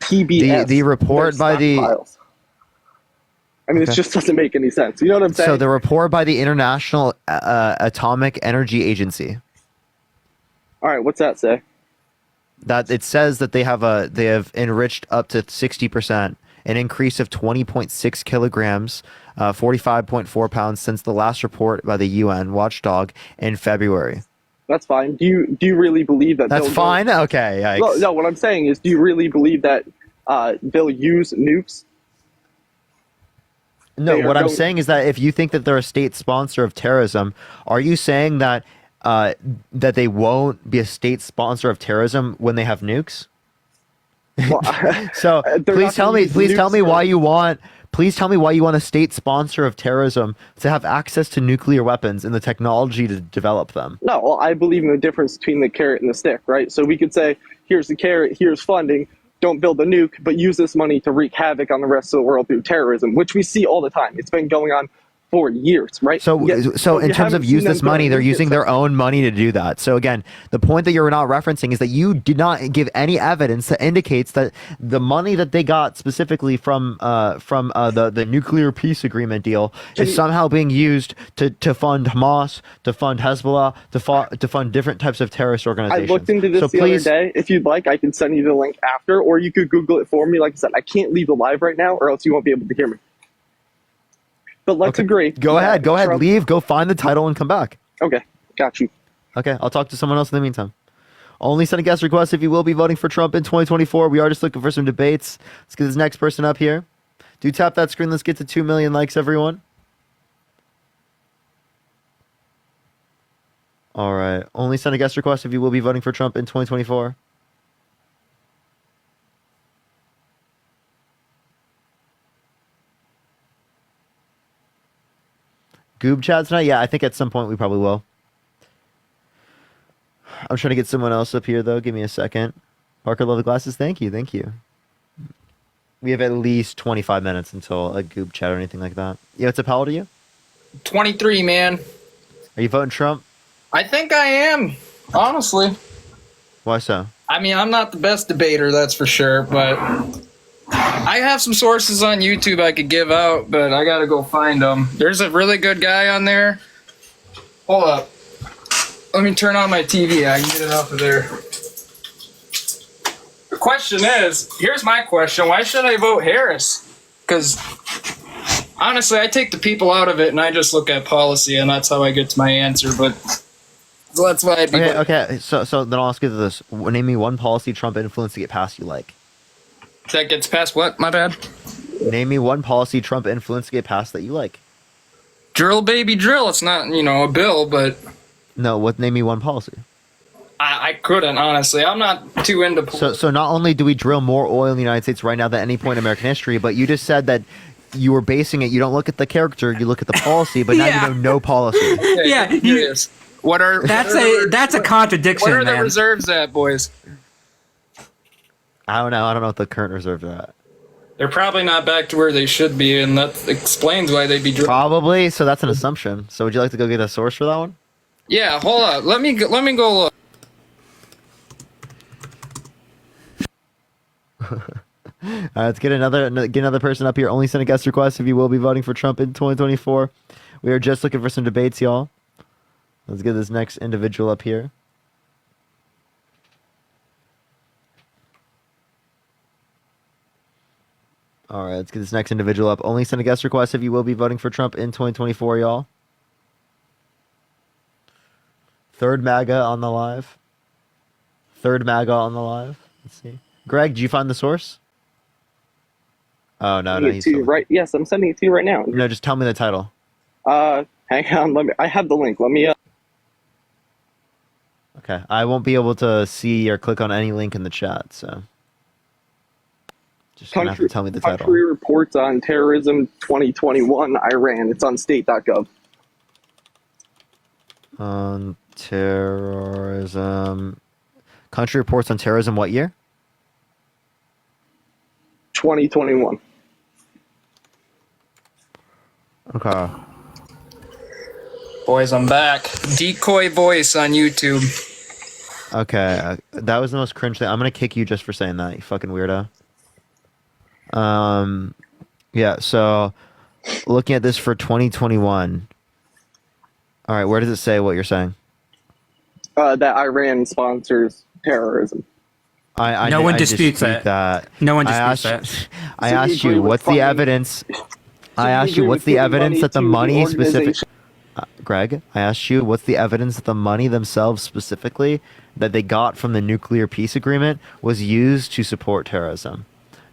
PBS the report by stockpiles? I mean, It just doesn't make any sense. You know what I'm saying? So the report by the International Atomic Energy Agency. All right, what's that say? That it says that they have enriched up to 60%, an increase of 20.6 kilograms, 45.4 pounds since the last report by the UN watchdog in February. That's fine. Do you really believe that? That's fine. Okay. Yikes. No. What I'm saying is, do you really believe that they'll use nukes? No. What I'm saying is that if you think that they're a state sponsor of terrorism, are you saying that that they won't be a state sponsor of terrorism when they have nukes? Well, so please tell me why you want a state sponsor of terrorism to have access to nuclear weapons and the technology to develop them. No, well, I believe in the difference between the carrot and the stick, right? So we could say, here's the carrot, here's funding, don't build a nuke, but use this money to wreak havoc on the rest of the world through terrorism, which we see all the time. It's been going on for years, right? So, Yet- so but in you terms of haven't seen use them this go money, and they're look at using their something. own money to do that. So again, the point that you're not referencing is that you did not give any evidence that indicates that the money that they got specifically from the nuclear peace agreement deal is somehow being used to fund Hamas, to fund Hezbollah, to fund different types of terrorist I organizations. looked into this so the please, other day. If you'd like, I can send you the link after, or you could Google it for me. Like I said, I can't leave the live right now, or else you won't be able to hear me. But let's agree. go ahead, Trump- leave, go find the title and come back. Okay, got you. Okay, I'll talk to someone else in the meantime. Only send a guest request if you will be voting for Trump in 2024. We are just looking for some debates. Let's get this next person up here. Do tap that screen. Let's get to 2 million likes, everyone. All right. Only send a guest request if you will be voting for Trump in 2024. Goob chat tonight? Yeah, I think at some point we probably will. I'm trying to get someone else up here, though. Give me a second. Parker Love the Glasses, thank you, thank you. We have at least 25 minutes until a Goob chat or anything like that. Yeah, what's up? How old are you? 23, man. Are you voting Trump? I think I am, honestly. Why so? I mean, I'm not the best debater, that's for sure, but I have some sources on YouTube I could give out, but I gotta go find them. There's a really good guy on there. Hold up. Let me turn on my TV. I can get it off of there. The question is, here's my question. Why should I vote Harris? Because honestly, I take the people out of it and I just look at policy, and that's how I get to my answer, but so that's why I'd be Okay. So then I'll ask you this. Name me one policy Trump influenced to get passed you like. That gets past what? My bad. Name me one policy Trump influenced to get passed that you like. Drill, baby, drill. It's not, a bill, but No, name me one policy. I couldn't, honestly. I'm not too into So not only do we drill more oil in the United States right now than any point in American history, but you just said that you were basing it. You don't look at the character, you look at the policy, but now Yeah. you know no policy. Yeah, What are that's a contradiction, What are the man. reserves at, boys? I don't know. I don't know what the current reserves are at. They're probably not back to where they should be, and that explains why they'd be drilling. Probably. So that's an assumption. So would you like to go get a source for that one? Yeah, hold up. Let me go look. All right, let's get another person up here. Only send a guest request if you will be voting for Trump in 2024. We are just looking for some debates, y'all. Let's get this next individual up here. All right, let's get this next individual up. Only send a guest request if you will be voting for Trump in 2024, y'all. Third MAGA on the live. Third MAGA on the live. Let's see. Greg, did you find the source? Oh, no, Sending it to you right. Yes, I'm sending it to you right now. No, just tell me the title. Hang on. I have the link. Let me. Okay, I won't be able to see or click on any link in the chat, so just gonna have to tell me the title. Country reports on terrorism 2021 Iran. It's on state.gov. On terrorism. Country reports on terrorism. What year? 2021. Okay. Boys, I'm back. Decoy voice on YouTube. Okay, that was the most cringe thing. I'm gonna kick you just for saying that, you fucking weirdo. Yeah. So, looking at this for 2021. All right, where does it say what you're saying? That Iran sponsors terrorism. No one disputes that. No one disputes that. I asked you, what's the evidence? I asked you, what's the evidence that the money specific? Greg, I asked you, what's the evidence that the money themselves specifically that they got from the nuclear peace agreement was used to support terrorism?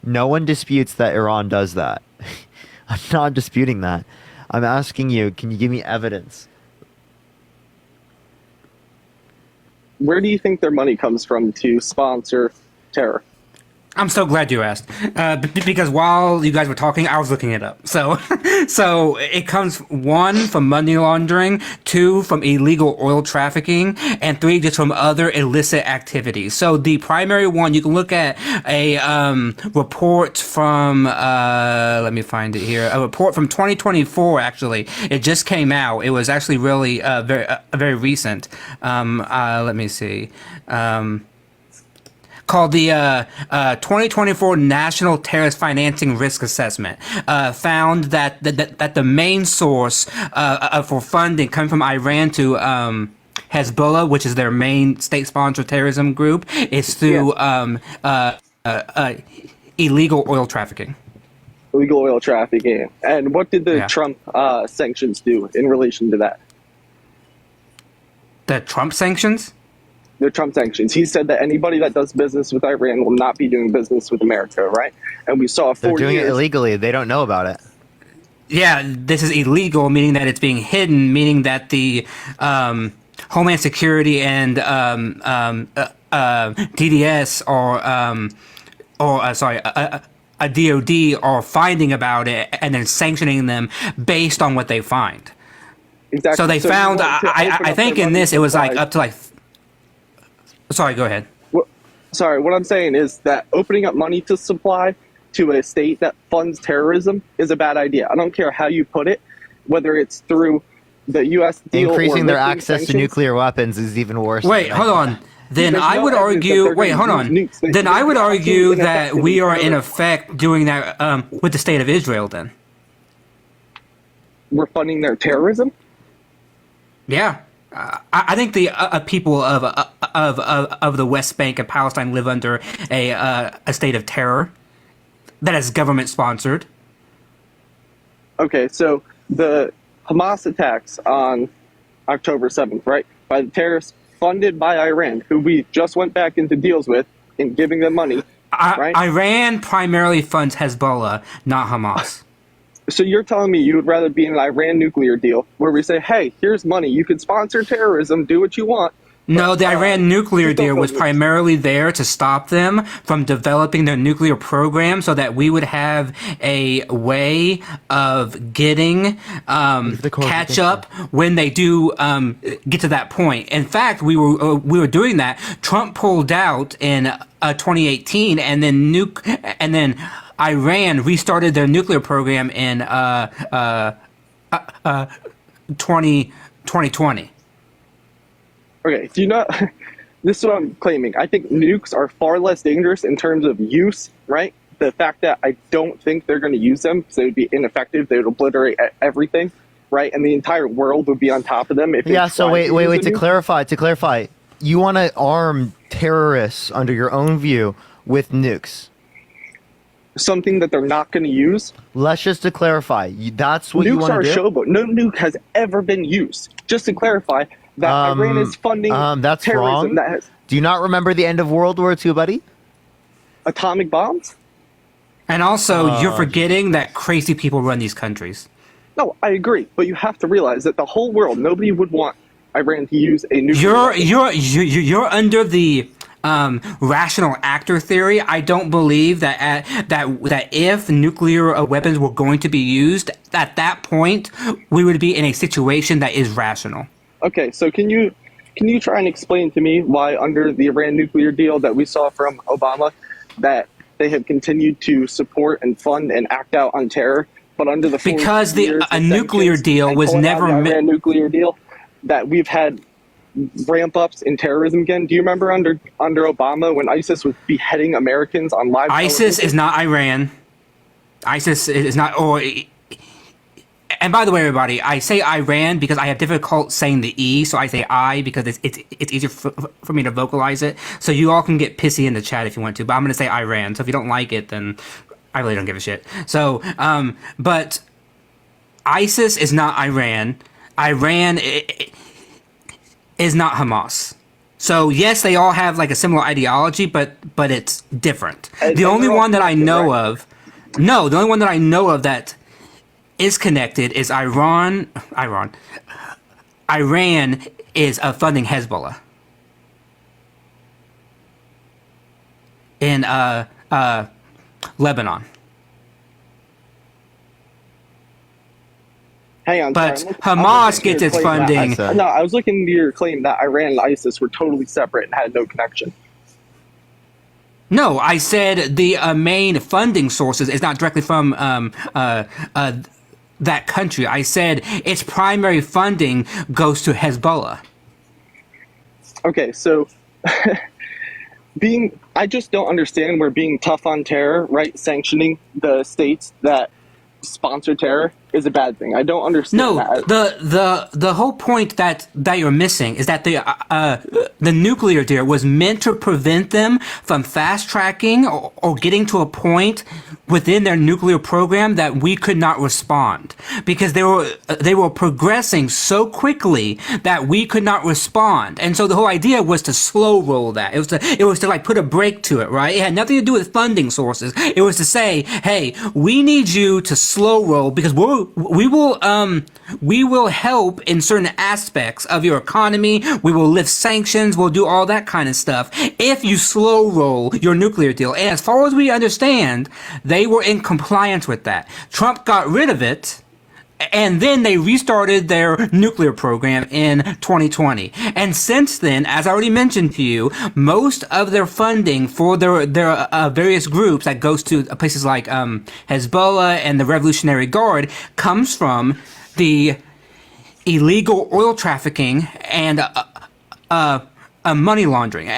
No one disputes that Iran does that. I'm not disputing that. I'm asking you, can you give me evidence? Where do you think their money comes from to sponsor terror? I'm so glad you asked, because while you guys were talking, I was looking it up. So, so it comes 1 from money laundering, 2 from illegal oil trafficking, and 3 just from other illicit activities. So the primary one, you can look at a report from, let me find it here, a report from 2024. Actually, it just came out. It was actually really very recent. Let me see. Called the 2024 National Terrorist Financing Risk Assessment, found that the main source for funding coming from Iran to Hezbollah, which is their main state-sponsored terrorism group, is through illegal oil trafficking. Illegal oil trafficking. And what did the Trump sanctions do in relation to that? The Trump sanctions? The Trump sanctions. He said that anybody that does business with Iran will not be doing business with America, right? And we saw 4 They're doing years. it illegally. They don't know about it. Yeah, this is illegal, meaning that it's being hidden, meaning that the Homeland Security and DDS a DOD are finding about it and then sanctioning them based on what they find. Exactly. So they So found, you want to open I up think their in money this it was like supply. up to like. Sorry, go ahead. Sorry, what I'm saying is that opening up money to supply to a state that funds terrorism is a bad idea. I don't care how you put it, whether it's through the U.S. deal Increasing or their lifting access to sanctions. nuclear weapons is even worse. Wait, than hold that. on. Then There's I no would evidence that argue. they're Wait, gonna hold on. use nukes. They- Then I they're would absolutely argue that ineffective we are in terrorists. effect doing that with the state of Israel. Then. We're funding their terrorism. Yeah. I think the people of the West Bank and Palestine live under a state of terror that is government sponsored. Okay, so the Hamas attacks on October 7th, right, by the terrorists funded by Iran, who we just went back into deals with in giving them money, right? Iran primarily funds Hezbollah, not Hamas. So you're telling me you would rather be in an Iran nuclear deal where we say, hey, here's money, you can sponsor terrorism, do what you want. No, the Iran nuclear just don't deal was go- primarily there to stop them from developing their nuclear program so that we would have a way of getting catch up when they do get to that point. In fact, we were doing that. Trump pulled out in 2018 and then Iran restarted their nuclear program in 2020. Okay, do you not? This is what I'm claiming. I think nukes are far less dangerous in terms of use, right? The fact that I don't think they're going to use them, so they would be ineffective, they would obliterate everything, right? And the entire world would be on top of them. If they Yeah. So tried wait. use a To nuke. clarify, you want to arm terrorists under your own view with nukes. Something that they're not going to use. Let's just to clarify. That's what you Nukes want are to a do. showboat. No nuke has ever been used. Just to clarify, that Iran is funding That's terrorism wrong. that has Do you not remember the end of World War II, buddy? atomic bombs. And also, you're forgetting that crazy people run these countries. No, I agree, but you have to realize that the whole world, nobody would want Iran to use a nuclear weapon. You're under the rational actor theory. I don't believe that that if nuclear weapons were going to be used at that point, we would be in a situation that is rational. Okay, so can you try and explain to me why under the Iran nuclear deal that we saw from Obama that they have continued to support and fund and act out on terror, but under the 4 Because years a of nuclear sanctions deal and was pulling out never the meant. Iran nuclear deal that we've had ramp ups in terrorism again. Do you remember under Obama when ISIS was beheading Americans on live ISIS television? is not Iran. ISIS is not. And by the way, everybody, I say Iran because I have difficult saying the E, so I say I because it's easier for me to vocalize it. So you all can get pissy in the chat if you want to, but I'm going to say Iran. So if you don't like it, then I really don't give a shit. So, but ISIS is not Iran. Iran is not Hamas. So yes, they all have like a similar ideology, but it's different. The only one that I know of, the only one that I know of that is connected is Iran. Iran is funding Hezbollah. In Lebanon. Hang on. But sorry, Hamas gets its funding. No, I was looking into your claim that Iran and ISIS were totally separate and had no connection. No, I said the main funding sources is not directly from that country. I said its primary funding goes to Hezbollah. Okay, so I just don't understand where being tough on terror, right, sanctioning the states that sponsor terror is a bad thing. I don't understand that. The whole point that you're missing is that the nuclear deal was meant to prevent them from fast tracking or getting to a point within their nuclear program that we could not respond, because they were progressing so quickly that we could not respond. And so the whole idea was to slow roll that. It was to like put a brake to it, right? It had nothing to do with funding sources. It was to say, hey, we need you to slow roll because we will help in certain aspects of your economy. We will lift sanctions. We'll do all that kind of stuff if you slow roll your nuclear deal. And as far as we understand, they were in compliance with that. Trump got rid of it, and then they restarted their nuclear program in 2020. And since then, as I already mentioned to you, most of their funding for their various groups that goes to places like Hezbollah and the Revolutionary Guard comes from the illegal oil trafficking and money laundering.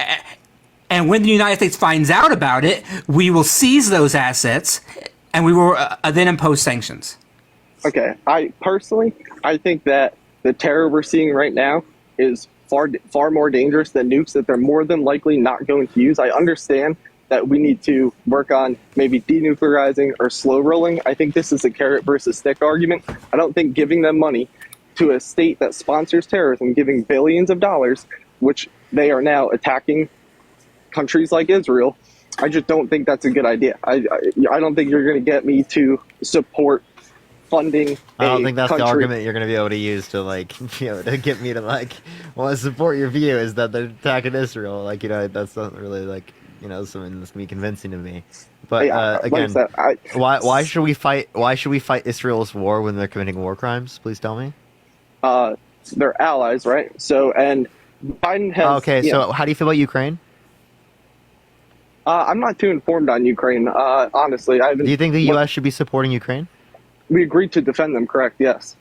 And when the United States finds out about it, we will seize those assets and we will then impose sanctions. Okay, I think that the terror we're seeing right now is far more dangerous than nukes that they're more than likely not going to use. I understand that we need to work on maybe denuclearizing or slow rolling. I think this is a carrot versus stick argument. I don't think giving them money to a state that sponsors terrorism, giving billions of dollars, which they are now attacking countries like Israel, I just don't think that's a good idea. I don't think you're going to get me to support funding. I don't think that's country. the argument you're going to be able to use to to get me to want to support your view is that they're attacking Israel. That's not really something that's gonna be convincing to me. But again, why should we fight? Why should we fight Israel's war when they're committing war crimes? Please tell me. They're allies, right? So and Biden has. Okay, so how do you feel about Ukraine? I'm not too informed on Ukraine, honestly. Do you think the U.S. should be supporting Ukraine? We agreed to defend them, correct? Yes.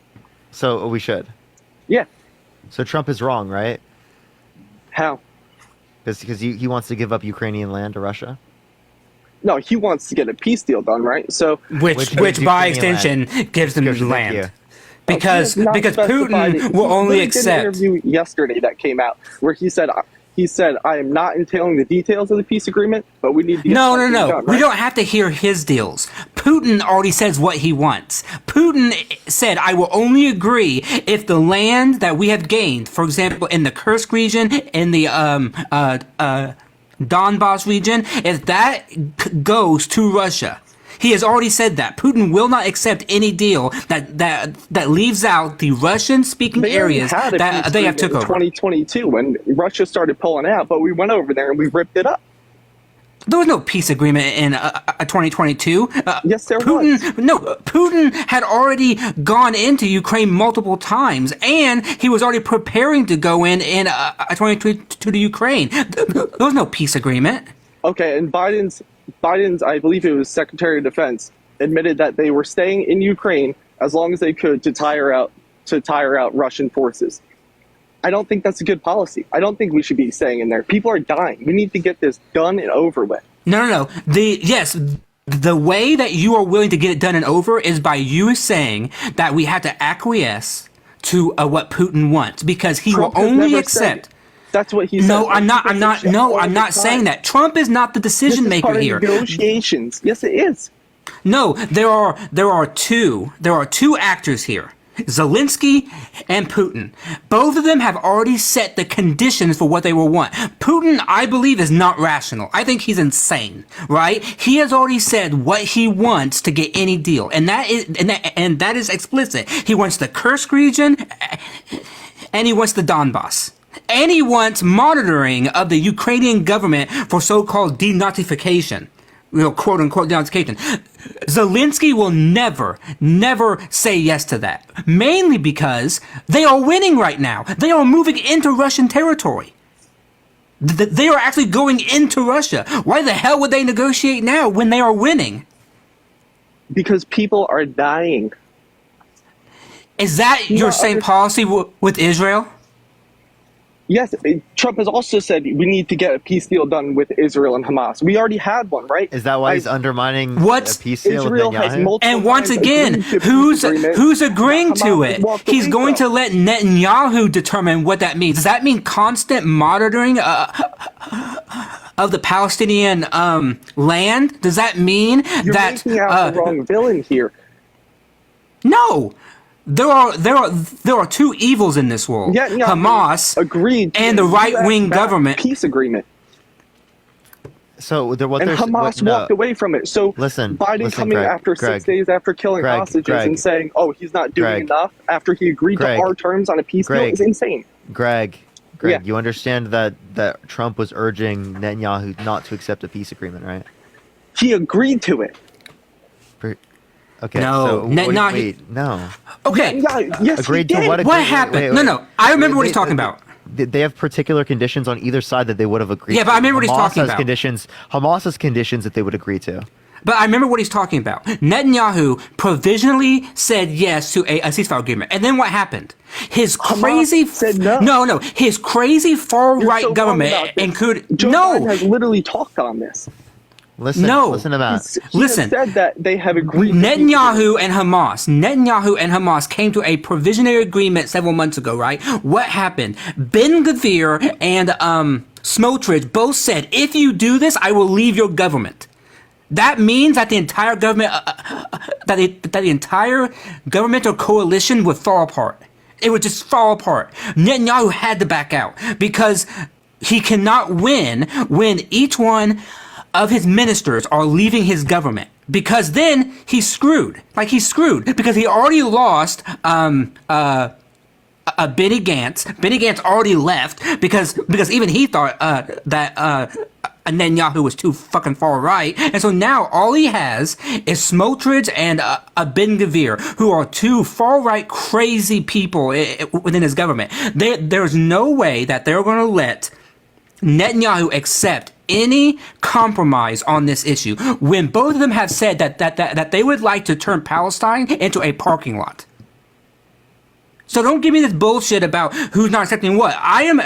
So we should? Yeah. So Trump is wrong, right? How? Because he wants to give up Ukrainian land to Russia? No, he wants to get a peace deal done, right? So Which by extension gives them land. Because Putin will only accept. An interview yesterday that came out where he said, I am not entailing the details of the peace agreement, but we need to get something done, right? We don't have to hear his deals. Putin already says what he wants. Putin said, I will only agree if the land that we have gained, for example, in the Kursk region, in the Donbass region, if that goes to Russia. He has already said that. Putin will not accept any deal that leaves out the Russian-speaking areas that they have took over. 2022 when Russia started pulling out, but we went over there and we ripped it up. There was no peace agreement in 2022. Yes, there was. No, Putin had already gone into Ukraine multiple times, and he was already preparing to go in 2022 to Ukraine. There was no peace agreement. Okay, and Biden's, I believe it was Secretary of Defense, admitted that they were staying in Ukraine as long as they could to tire out Russian forces. I don't think that's a good policy. I don't think we should be staying in there. People are dying. We need to get this done and over with. No. The way that you are willing to get it done and over is by you saying that we have to acquiesce to what Putin wants, because he will only accept. That's what he said. No, I'm not saying that. Trump is not the decision maker here. Negotiations. Yes, it is. No, there are two actors here. Zelensky and Putin. Both of them have already set the conditions for what they will want. Putin, I believe, is not rational. I think he's insane, right? He has already said what he wants to get any deal, and that is explicit. He wants the Kursk region, and he wants the Donbass. And he wants monitoring of the Ukrainian government for so-called denazification, quote unquote denunciation. Zelensky will never say yes to that. Mainly because they are winning right now. They are moving into Russian territory. They are actually going into Russia. Why the hell would they negotiate now when they are winning? Because people are dying. Is that your same policy with Israel? Yes, Trump has also said we need to get a peace deal done with Israel and Hamas. We already had one, right? Is that why he's undermining a peace deal Israel with has Netanyahu? multiple And once times again, agreed to who's peace agreement. who's agreeing to Hamas has it? walked He's away going from. to let Netanyahu determine what that means. Does that mean constant monitoring of the Palestinian land? Does that mean You're that making out the wrong villain here. no? There are two evils in this world: Hamas agreed and the right-wing US-backed government. peace agreement. So what And Hamas walked away from it. So Biden coming Greg, after Greg, 6 days after killing Greg, hostages Greg, and saying, "Oh, he's not doing Greg, enough," after he agreed Greg, to our terms on a peace deal Greg, is insane. Greg, Yeah. you understand that Trump was urging Netanyahu not to accept a peace agreement, right? He agreed to it. Okay. No, so Netanyahu- wait, no. Okay. Yes, Agreed he to did. what? What happened? No, I remember what he's talking about. They have particular conditions on either side that they would have agreed to. Yeah, but I remember what he's talking has about. Hamas has conditions that they would agree to. But I remember what he's talking about. Netanyahu provisionally said yes to a ceasefire agreement. And then what happened? His crazy said no. No. His crazy far right so wrong government about this. included Joe no. Biden has literally talked on this. Listen to that. He Listen. has said that they have agreed. to peace Netanyahu and Hamas came to a provisionary agreement several months ago, right? What happened? Ben Gvir and Smotrich both said, if you do this, I will leave your government. That means that the entire government, that the entire governmental coalition would fall apart. It would just fall apart. Netanyahu had to back out because he cannot win when each one of his ministers are leaving his government, because then he's screwed. Like, he's screwed because he already lost Benny Gantz. Benny Gantz already left because even he thought that Netanyahu was too fucking far right, and so now all he has is Smotrich and Ben Gvir, who are two far right crazy people within his government. There's no way that they're going to let Netanyahu accept any compromise on this issue when both of them have said that they would like to turn Palestine into a parking lot. So don't give me this bullshit about who's not accepting what. I am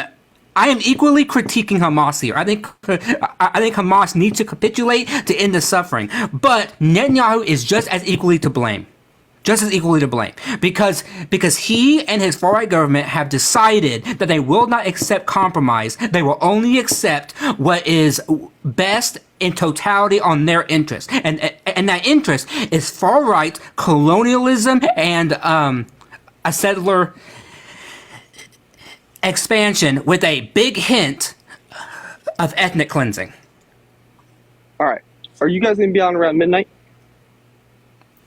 equally critiquing Hamas here. I think Hamas needs to capitulate to end the suffering, but Netanyahu is just as equally to blame. Because he and his far-right government have decided that they will not accept compromise. They will only accept what is best in totality on their interest. And that interest is far-right colonialism and a settler expansion with a big hint of ethnic cleansing. All right. Are you guys going to be on around midnight?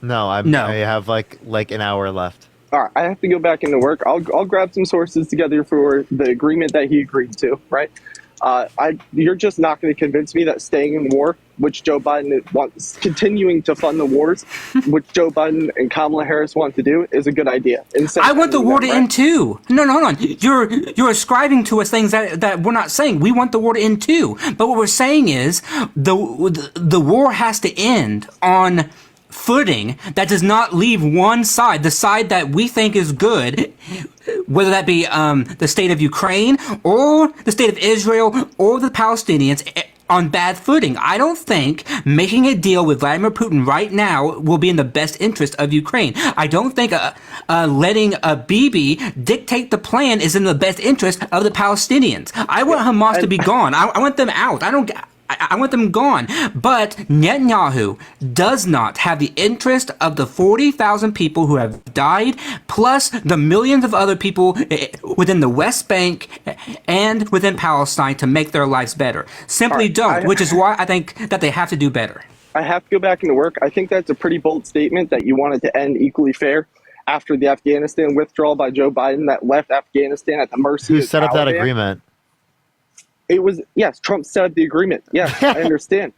No, I have like an hour left. All right, I have to go back into work. I'll grab some sources together for the agreement that he agreed to, right? You're just not going to convince me that staying in war, which Joe Biden wants, continuing to fund the wars, which Joe Biden and Kamala Harris want to do, is a good idea. I want the war to end too. No, hold on. You're ascribing to us things that we're not saying. We want the war to end too. But what we're saying is the war has to end on footing that does not leave one side, the side that we think is good, whether that be the state of Ukraine or the state of Israel or the Palestinians, on bad footing. I don't think making a deal with Vladimir Putin right now will be in the best interest of Ukraine. I don't think letting Bibi dictate the plan is in the best interest of the Palestinians. I want Hamas to be gone. I want them out. I want them gone. But Netanyahu does not have the interest of the 40,000 people who have died, plus the millions of other people within the West Bank and within Palestine to make their lives better. Simply don't, which is why I think that they have to do better. I have to go back into work. I think that's a pretty bold statement that you wanted to end equally fair after the Afghanistan withdrawal by Joe Biden that left Afghanistan at the mercy of Who set up that Taliban. agreement? It was, yes, Trump set up the agreement. Yes, I understand.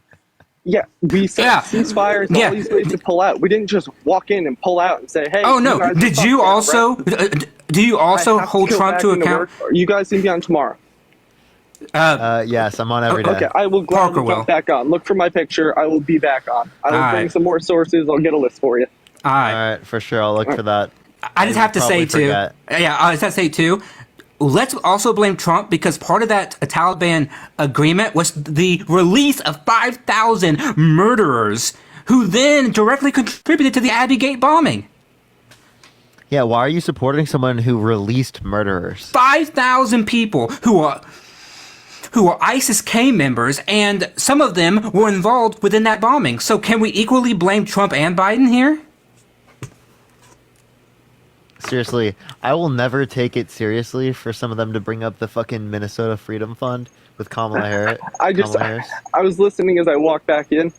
Yeah, we said ceasefires, all these ways to pull out. We didn't just walk in and pull out and say, "Hey." Oh no! guys Did are you fucked now, also? right? Do you also I have hold to go Trump back to into account? work. You guys can be on tomorrow. Yes, I'm on every day. Okay, I will gladly Parker will. jump back on. Look for my picture. I will be back on. I will All bring right. some more sources. I'll get a list for you. All right. All right, for sure. I'll look for that. I just have to say probably too. forget. Yeah, I just have to say too. Let's also blame Trump because part of that Taliban agreement was the release of 5,000 murderers who then directly contributed to the Abbey Gate bombing. Yeah, why are you supporting someone who released murderers? 5,000 people who are ISIS-K members, and some of them were involved within that bombing. So can we equally blame Trump and Biden here? Seriously, I will never take it seriously for some of them to bring up the fucking Minnesota Freedom Fund with Kamala Harris. I was listening as I walked back in.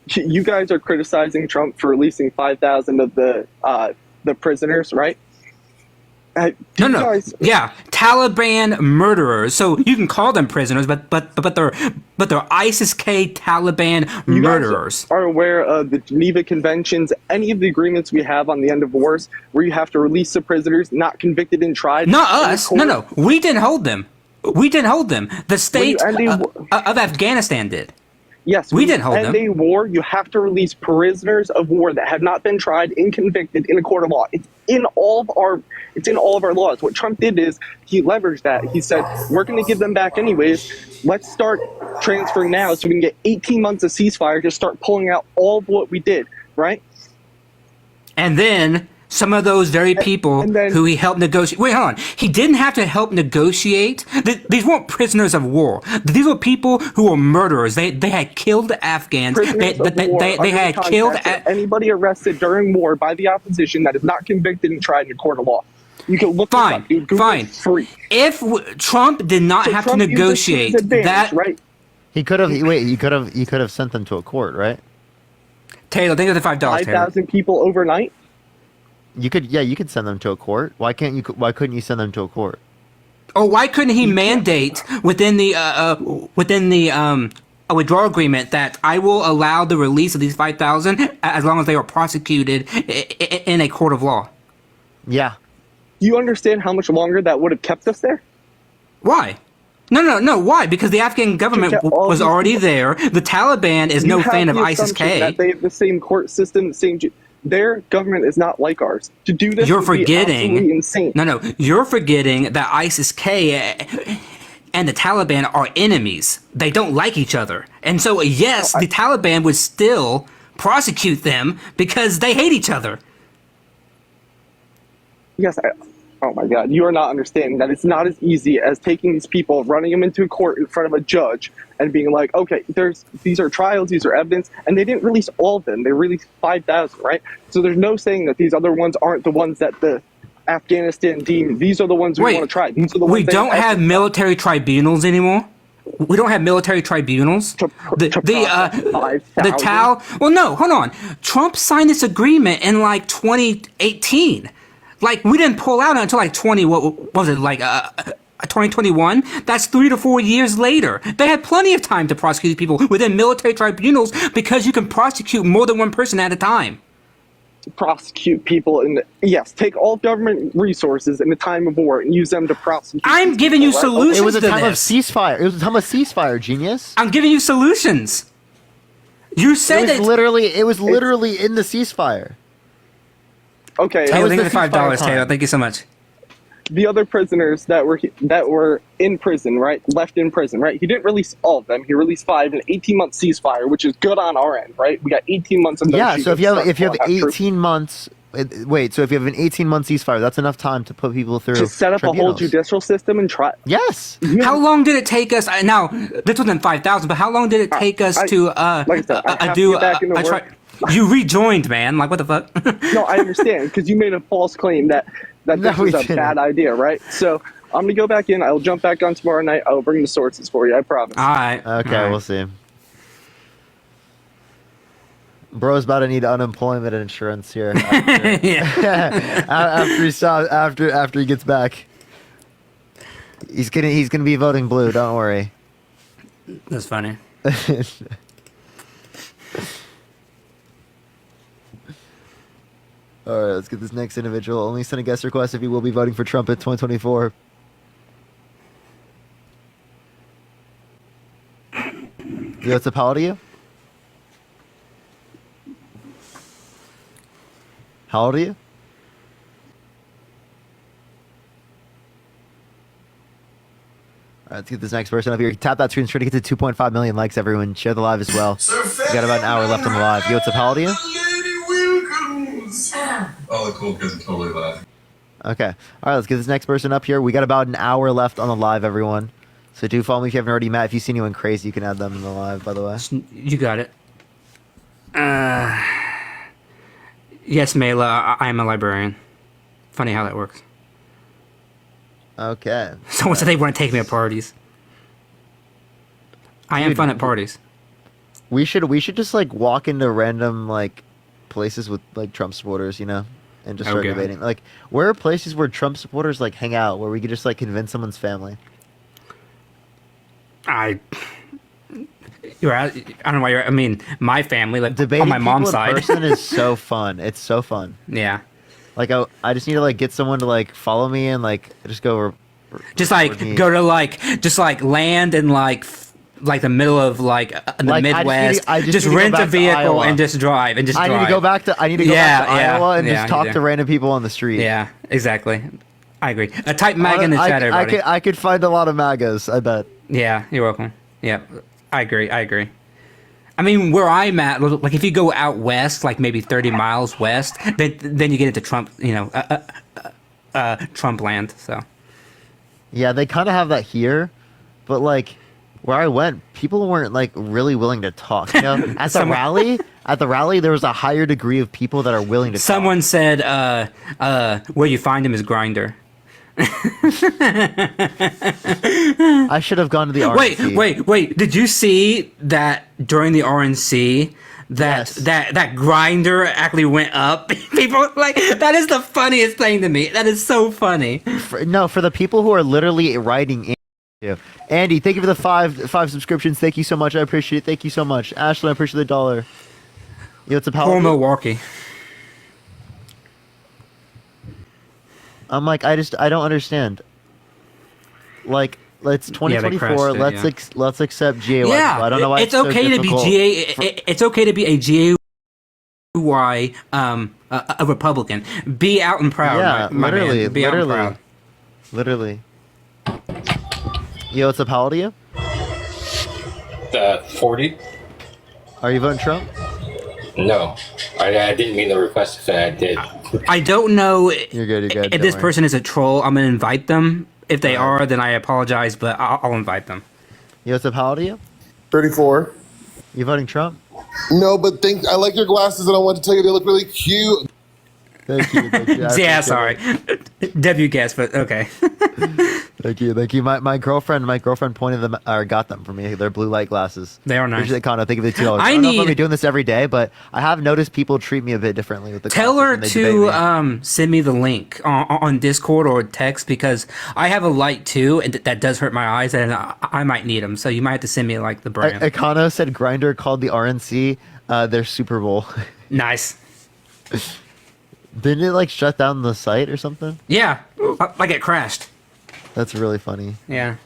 You guys are criticizing Trump for releasing 5,000 of the prisoners, right? No. Yeah, Taliban murderers. So you can call them prisoners, but they're ISIS-K Taliban murderers. You guys are aware of the Geneva Conventions, any of the agreements we have on the end of wars, where you have to release the prisoners not convicted and tried. Not us. No. We didn't hold them. The state of Afghanistan did. Yes, we didn't hold them. End a war, you have to release prisoners of war that have not been tried and convicted in a court of law. It's in all of our laws. What Trump did is he leveraged that. He said, "We're going to give them back anyways. Let's start transferring now, so we can get 18 months of ceasefire to start pulling out all of what we did." Right? And then some of those very people who he helped negotiate. Wait, hold on. He didn't have to help negotiate. These weren't prisoners of war. These were people who were murderers. They had killed Afghans. They had killed anybody arrested during war by the opposition that is not convicted and tried in a court of law. You can look fine. This up, dude. Fine. Free. If Trump did not have to negotiate that, right? He could have. Wait, he could have sent them to a court, right? Taylor, think of the $5. 5,000 people overnight. Oh, You could send them to a court. Why couldn't you send them to a court? Oh, why couldn't he mandate within the a withdrawal agreement that I will allow the release of these 5,000 as long as they are prosecuted in a court of law? Yeah. You understand how much longer that would have kept us there? Why? No. Why? Because the Afghan government was already there. The Taliban is no fan of ISIS-K. That they have the same court system, the same. Their government is not like ours. To do this, you're would be forgetting. absolutely insane. No, you're forgetting that ISIS-K and the Taliban are enemies. They don't like each other, and so yes, the Taliban would still prosecute them because they hate each other. Yes. Oh my God, you are not understanding that it's not as easy as taking these people, running them into a court in front of a judge, and being like, okay, these are trials, these are evidence, and they didn't release all of them. They released 5,000, right? So there's no saying that these other ones aren't the ones that the Afghanistan deemed. These are the ones we want to try. These are the ones we don't have military tribunals anymore. We don't have military tribunals. The Tal. Well, no, hold on. Trump signed this agreement in like 2018. Like, we didn't pull out until like 2021? That's 3 to 4 years later. They had plenty of time to prosecute people within military tribunals because you can prosecute more than one person at a time. Prosecute people take all government resources in a time of war and use them to prosecute. I'm giving you solutions. It was a to time of this. ceasefire. It was a time of ceasefire, genius. I'm giving you solutions. You said it was literally in the ceasefire. Okay, Taylor, thank you for $5, Taylor. Thank you so much. The other prisoners that were in prison, right, left in prison, right? He didn't release all of them. He released 5 in an 18-month ceasefire, which is good on our end, right? We got 18 months of no Yeah. shooting. So if you have 18 months, wait. So if you have an 18-month ceasefire, that's enough time to put people through to set up a whole judicial system and try. Yes. How long did it take us? Now this wasn't 5,000, but how long did it take us to do a try? You rejoined, man. Like, what the fuck? No, I understand, because you made a false claim that this was a bad idea, right? So I'm going to go back in. I'll jump back on tomorrow night. I'll bring the sources for you. I promise. All right. Okay, we'll see. Bro's about to need unemployment insurance here. After he gets back. He's gonna be voting blue, don't worry. That's funny. All right, let's get this next individual. Only send a guest request if you will be voting for Trump in 2024. Yo, what's up? How old are you? How old are you? All right, let's get this next person up here. Tap that screen. Try to get to 2.5 million likes, everyone. Share the live as well. We got about an hour left on the live. Yo, what's up? How old are you? Oh, the cool kids are totally laughing. Okay. All right, let's get this next person up here. We got about an hour left on the live, everyone. So do follow me if you haven't already. Matt, if you see anyone crazy, you can add them in the live, by the way. You got it. Yes, Mela, I am a librarian. Funny how that works. Okay. Someone said they want to take me to parties. I am Dude, fun at parties. We should just like walk into random like places with like Trump supporters, you know, and just start Okay. debating. Like, where are places where Trump supporters like hang out, where we could just like convince someone's family? You're out, I don't know why you're. I mean, my family, like Debating on my mom's people in side, person is so fun. It's so fun. Yeah. Like I just need to like get someone to like follow me and like just go. Just like record me. go to like just like land in like the middle of like in the Like, Midwest. I just need to go rent a back to vehicle Iowa. and just drive and just. I need to drive. go back to Iowa and yeah, just talk you to do. random people on the street. Yeah, exactly. I agree. Type MAGA in the chat, everybody. I could find a lot of MAGAs. I bet. Yeah, you're welcome. Yeah, I agree. I mean, where I'm at, like if you go out west, like maybe 30 miles west, then you get into Trump, Trump land. So. Yeah, they kind of have that here, but like where I went, people weren't like really willing to talk. You know, at the rally, there was a higher degree of people that are willing to talk. Someone said, where you find him is Grinder. I should have gone to the RNC. Wait! Did you see that during the RNC that Grinder actually went up? People were like, that is the funniest thing to me. That is so funny. For the people who are literally writing in. Andy, thank you for the five subscriptions. Thank you so much. I appreciate it. Thank you so much. Ashley, I appreciate the $1. Yo, it's a power. Poor Milwaukee. I'm like, I don't understand. Like, it's 2024. Let's accept GAY. Yeah, I don't know why it's so okay to be difficult. It's okay to be a GAY, a Republican. Be out and proud. Yeah, my literally, man. Be out and proud. literally. Yo, what's up? How old are you? 40. Are you voting Trump? No, I didn't mean the request to say I did. I don't know You're good. if don't this worry. person is a troll. I'm gonna invite them. If they are, then I apologize, but I'll invite them. Yo, what's up? How old are you? 34. You voting Trump? No, but I like your glasses, and I want to tell you they look really cute. Thank you. Yeah, sorry. W guess, but okay. Thank you. My girlfriend pointed them or got them for me. They're blue light glasses. They are nice. Usually, Condo, think of the $2. I don't know if need- I'll be doing this every day, but I have noticed people treat me a bit differently with the. Tell glasses her when they debate me. to send me the link on Discord or text because I have a light too, and that does hurt my eyes, and I might need them. So you might have to send me like the brand. Econo said Grinder called the RNC their Super Bowl. Nice. Didn't it like shut down the site or something? Yeah, like it crashed. That's really funny. Yeah.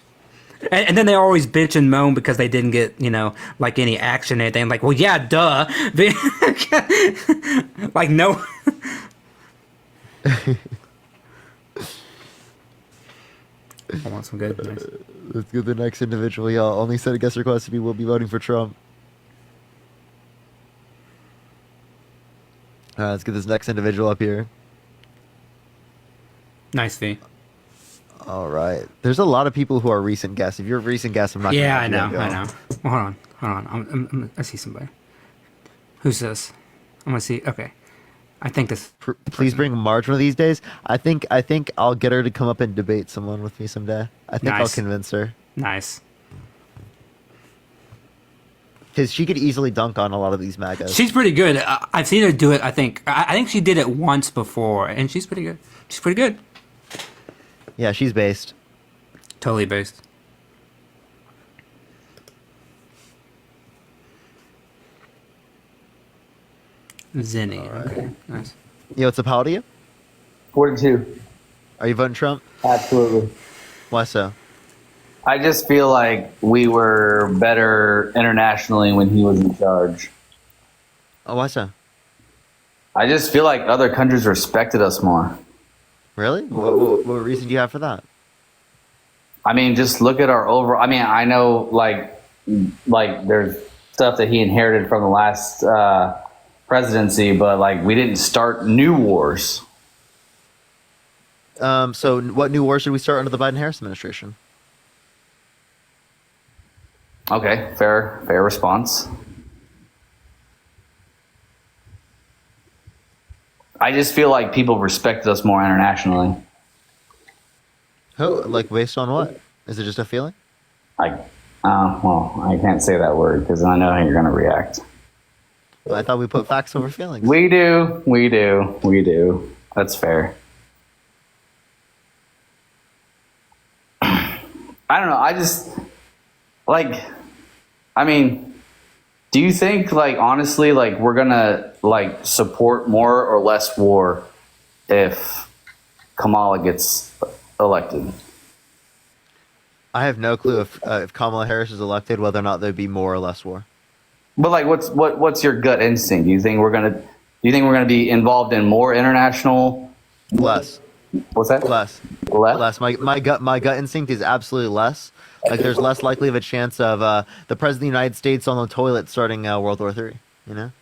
And then they always bitch and moan because they didn't get, like any action or anything. Like, well, yeah, duh. Like, no. I want some good. Nice. Let's get the next individual, y'all. Only send a guest request if you will be voting for Trump. All right, let's get this next individual up here. Nice, V. All right. There's a lot of people who are recent guests. If you're a recent guest, I'm not Yeah, I gonna know. let you I go. know. Well, hold on. I see somebody. Who's this? I'm gonna see. Okay. I think this. Please bring Marge one of these days. I think I'll get her to come up and debate someone with me someday. I think I'll Nice. convince her. Nice. Because she could easily dunk on a lot of these MAGAs. She's pretty good. I've seen her do it. I think she did it once before, and she's pretty good. She's pretty good. Yeah, she's based. Totally based. Zinni. Okay. Nice. Yo, what's up? How old are you? 42. Are you voting Trump? Absolutely. Why so? I just feel like we were better internationally when he was in charge. Oh, why so? I just feel like other countries respected us more. Really? What reason do you have for that? I mean, just look at our overall. I mean, I know like there's stuff that he inherited from the last presidency, but like we didn't start new wars. So what new war should we start under the Biden-Harris administration? Okay, fair response. I just feel like people respected us more internationally. Who? Like based on what? Is it just a feeling? Well, I can't say that word because I know how you're going to react. I thought we put facts over feelings. We do. That's fair. I don't know. I just like. I mean, do you think, like, honestly, like, we're gonna like support more or less war if Kamala gets elected? I have no clue if Kamala Harris is elected, whether or not there'd be more or less war. But like, what's your gut instinct? Do you think we're gonna be involved in more international? Less. What's that? Less. My gut instinct is absolutely less. Like, there's less likely of a chance of the president of the United States on the toilet starting World War III. You know.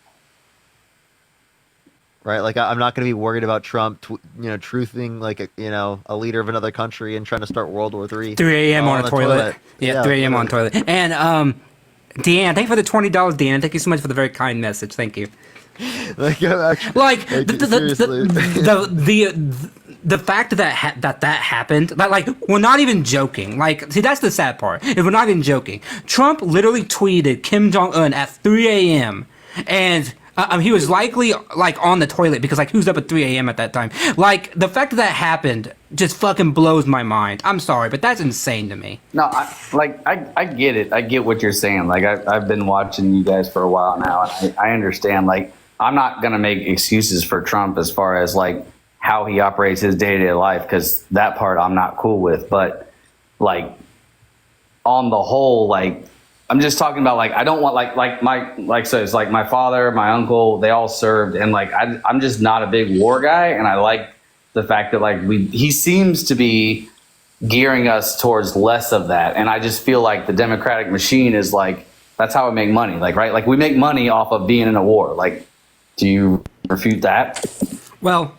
Right, like I'm not going to be worried about Trump, truthing like a leader of another country and trying to start World War III. 3 a.m. on a toilet. Yeah, 3 a.m. on a toilet. And Deanna, thank you for the $20, Deanna. Thank you so much for the very kind message. Thank you. Like, the fact that happened, that, like, we're not even joking. Like, see, that's the sad part. If we're not even joking, Trump literally tweeted Kim Jong-un at 3 a.m. and he was likely like on the toilet because, like, who's up at 3 a.m. at that time? Like, the fact that happened just fucking blows my mind. I'm sorry, but that's insane to me. No, I get it. I get what you're saying. Like, I've been watching you guys for a while now, and I understand. Like, I'm not gonna make excuses for Trump as far as like how he operates his day-to-day life, because that part I'm not cool with. But like, on the whole, like, I'm just talking about, like, I don't want so it's like my father, my uncle, they all served, and like I'm just not a big war guy, and I like the fact that like he seems to be gearing us towards less of that, and I just feel like the Democratic machine is like, that's how we make money, like, right? Like, we make money off of being in a war. Like, do you refute that? Well,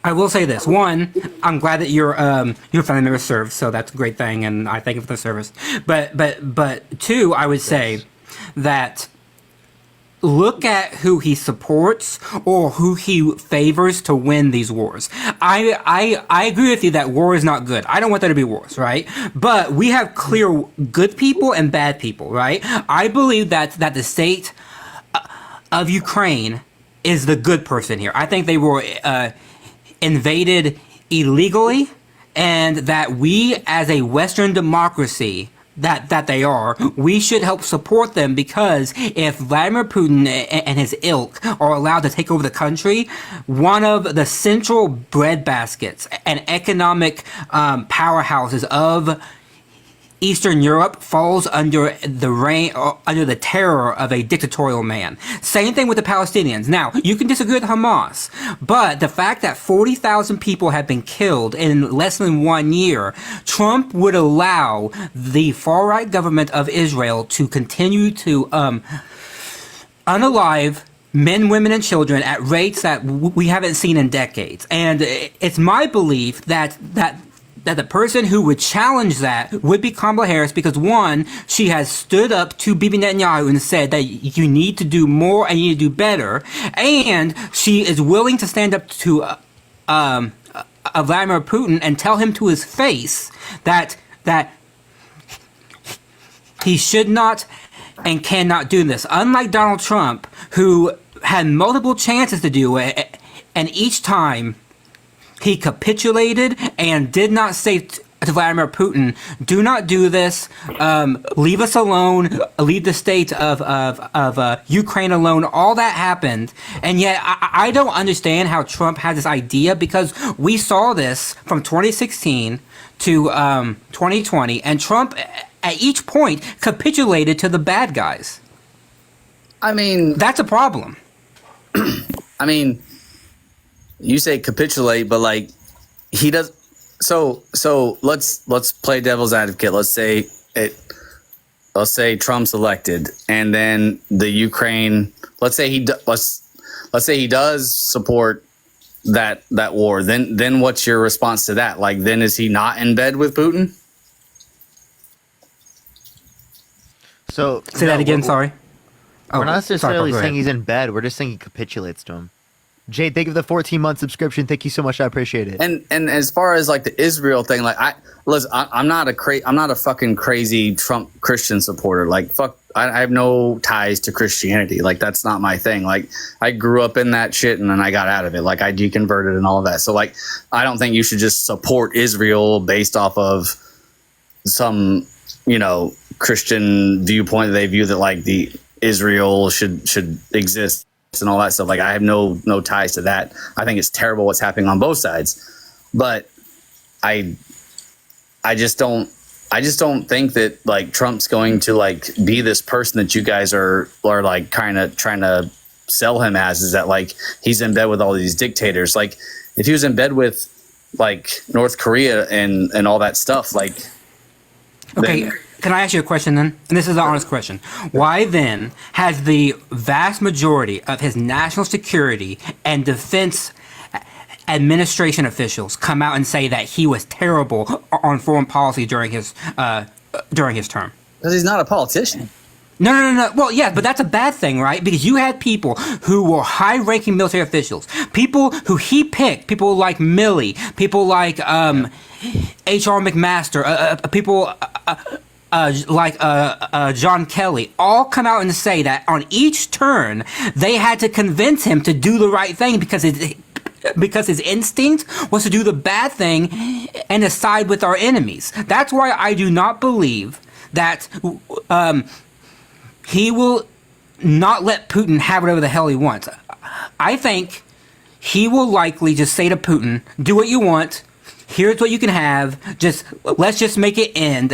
I will say this. One, I'm glad that your family member served, so that's a great thing, and I thank you for the service. But two, I would say that look at who he supports or who he favors to win these wars. I agree with you that war is not good. I don't want there to be wars, right? But we have clear good people and bad people, right? I believe that the state of Ukraine is the good person here. I think they were invaded illegally, and that we, as a Western democracy that they are, we should help support them, because if Vladimir Putin and his ilk are allowed to take over the country, one of the central breadbaskets and economic powerhouses of Eastern Europe falls under the reign, or under the terror of a dictatorial man. Same thing with the Palestinians. Now, you can disagree with Hamas, but the fact that 40,000 people have been killed in less than 1 year, Trump would allow the far-right government of Israel to continue to unalive men, women, and children at rates that we haven't seen in decades. And it's my belief that the person who would challenge that would be Kamala Harris, because one, she has stood up to Bibi Netanyahu and said that you need to do more and you need to do better, and she is willing to stand up to Vladimir Putin and tell him to his face that he should not and cannot do this. Unlike Donald Trump, who had multiple chances to do it, and each time he capitulated and did not say to Vladimir Putin, do not do this. Leave us alone. Leave the state of Ukraine alone. All that happened. And yet I don't understand how Trump has this idea, because we saw this from 2016 to 2020, and Trump at each point capitulated to the bad guys. I mean, that's a problem. I mean, you say capitulate, but like he does. So let's play devil's advocate. Let's say Trump's elected, and then the Ukraine. Let's say he does support that war. Then what's your response to that? Like, then is he not in bed with Putin? So say that again. Sorry. We're not necessarily go saying ahead. he's in bed. We're just saying he capitulates to him. Jay, thank you for the 14-month subscription. Thank you so much. I appreciate it. And as far as like the Israel thing, like I'm not a fucking crazy Trump Christian supporter. Like fuck, I have no ties to Christianity. Like that's not my thing. Like I grew up in that shit and then I got out of it. Like I deconverted and all of that. So like I don't think you should just support Israel based off of some, Christian viewpoint that they view that like the Israel should exist and all that stuff. Like I have no ties to that. I think it's terrible what's happening on both sides, but I just don't think that like Trump's going to like be this person that you guys are like kind of trying to sell him as, is that like he's in bed with all these dictators. Like if he was in bed with like North Korea and all that stuff, like okay. Can I ask you a question then? And this is an honest question. Why then has the vast majority of his national security and defense administration officials come out and say that he was terrible on foreign policy during his term? Because he's not a politician. No. Well, yeah, but that's a bad thing, right? Because you had people who were high-ranking military officials, people who he picked, people like Milley, people like H.R. McMaster, people like John Kelly, all come out and say that on each turn they had to convince him to do the right thing because his instinct was to do the bad thing and to side with our enemies. That's why I do not believe that he will not let Putin have whatever the hell he wants. I think he will likely just say to Putin, do what you want, here's what you can have, let's just make it end.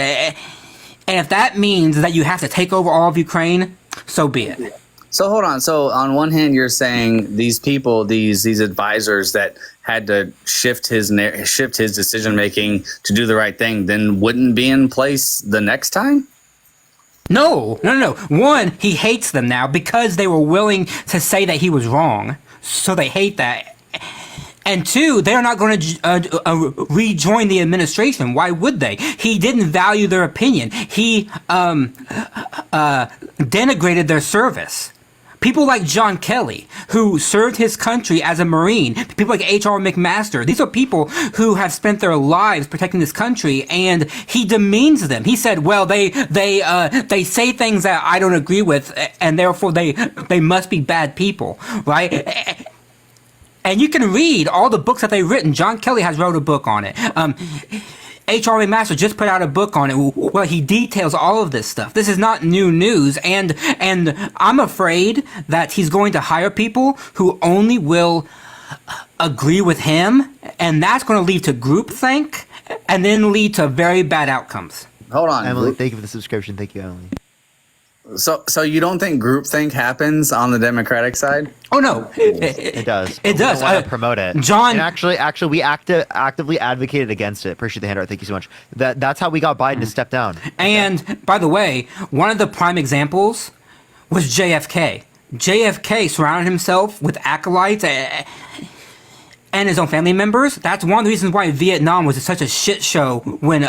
And if that means that you have to take over all of Ukraine, so be it. So hold on. So on one hand, you're saying these people, these advisors that had to shift his decision making to do the right thing, then wouldn't be in place the next time? No. One, he hates them now because they were willing to say that he was wrong, so they hate that. And two, they're not going to rejoin the administration. Why would they? He didn't value their opinion. He denigrated their service. People like John Kelly, who served his country as a Marine, people like H.R. McMaster, these are people who have spent their lives protecting this country, and he demeans them. He said, well, they say things that I don't agree with, and therefore they must be bad people, right? And you can read all the books that they've written. John Kelly has wrote a book on it. H.R. McMaster just put out a book on it where he details all of this stuff. This is not new news, and I'm afraid that he's going to hire people who only will agree with him, and that's going to lead to groupthink, and then lead to very bad outcomes. Hold on, Emily. Thank you for the subscription. Thank you, Emily. So you don't think groupthink happens on the Democratic side? Oh no, it does. It does. We don't want to promote it, John. And actually, we actively advocated against it. Appreciate the handout. Thank you so much. That's how we got Biden to step down. And by the way, one of the prime examples was JFK. JFK surrounded himself with acolytes and his own family members. That's one of the reasons why Vietnam was such a shit show when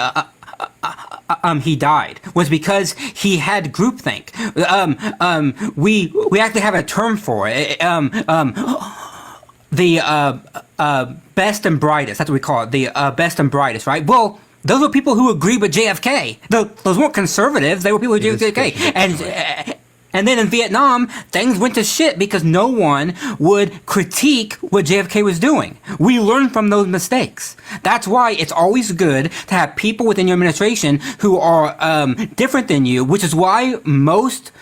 he died, was because he had groupthink. We actually have a term for it. The best and brightest. That's what we call it. The best and brightest, right? Well, those were people who agreed with JFK. Those weren't conservatives. They were people who agreed with JFK. And then in Vietnam, things went to shit because no one would critique what JFK was doing. We learned from those mistakes. That's why it's always good to have people within your administration who are different than you, which is why most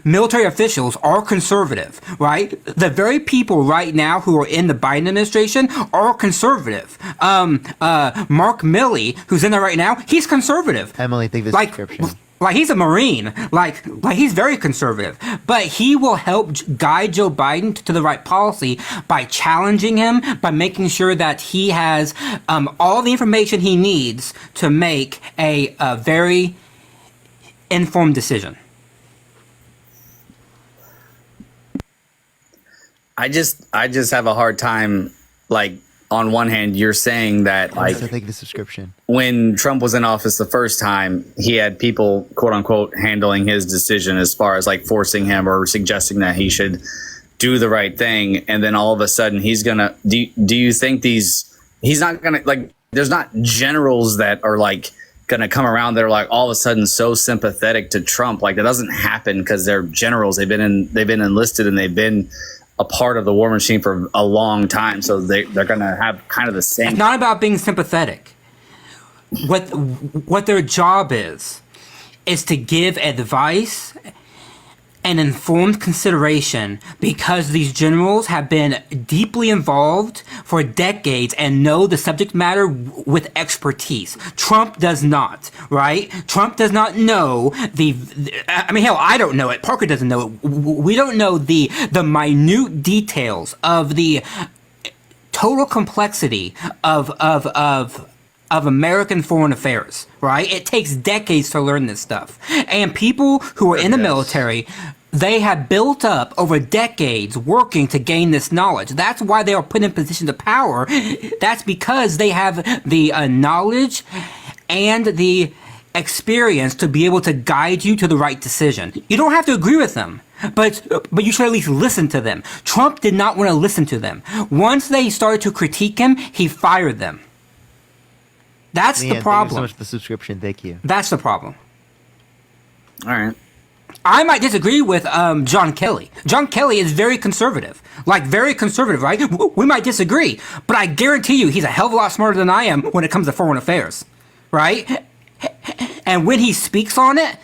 military officials are conservative, right? The very people right now who are in the Biden administration are conservative. Mark Milley, who's in there right now, he's conservative. Emily, think this description. Like he's a Marine, like he's very conservative, but he will help guide Joe Biden to the right policy by challenging him, by making sure that he has all the information he needs to make a very informed decision. I just have a hard time, like, on one hand, you're saying that, like, I think the subscription. When Trump was in office the first time, he had people, quote unquote, handling his decision as far as like forcing him or suggesting that he should do the right thing. And then all of a sudden he's gonna, do you think he's not gonna, like, there's not generals that are like gonna come around that are like all of a sudden so sympathetic to Trump. Like, that doesn't happen because they're generals. They've been enlisted and they've been a part of the war machine for a long time, so they're gonna have kind of the same. It's not about being sympathetic. What their job is to give advice and informed consideration, because these generals have been deeply involved for decades and know the subject matter with expertise. Trump does not, right? Trump does not know I mean, hell, I don't know it. Parker doesn't know it. We don't know the minute details of the total complexity of American foreign affairs, right? It takes decades to learn this stuff. And people who are in the military, they have built up over decades working to gain this knowledge. That's why they are put in positions of power. That's because they have the knowledge and the experience to be able to guide you to the right decision. You don't have to agree with them, but you should at least listen to them. Trump did not want to listen to them. Once they started to critique him, he fired them. That's the problem. Thank you so much for the subscription. Thank you. That's the problem. All right. I might disagree with John Kelly. John Kelly is very conservative. Like, very conservative, right? We might disagree, but I guarantee you he's a hell of a lot smarter than I am when it comes to foreign affairs, right? And when he speaks on it,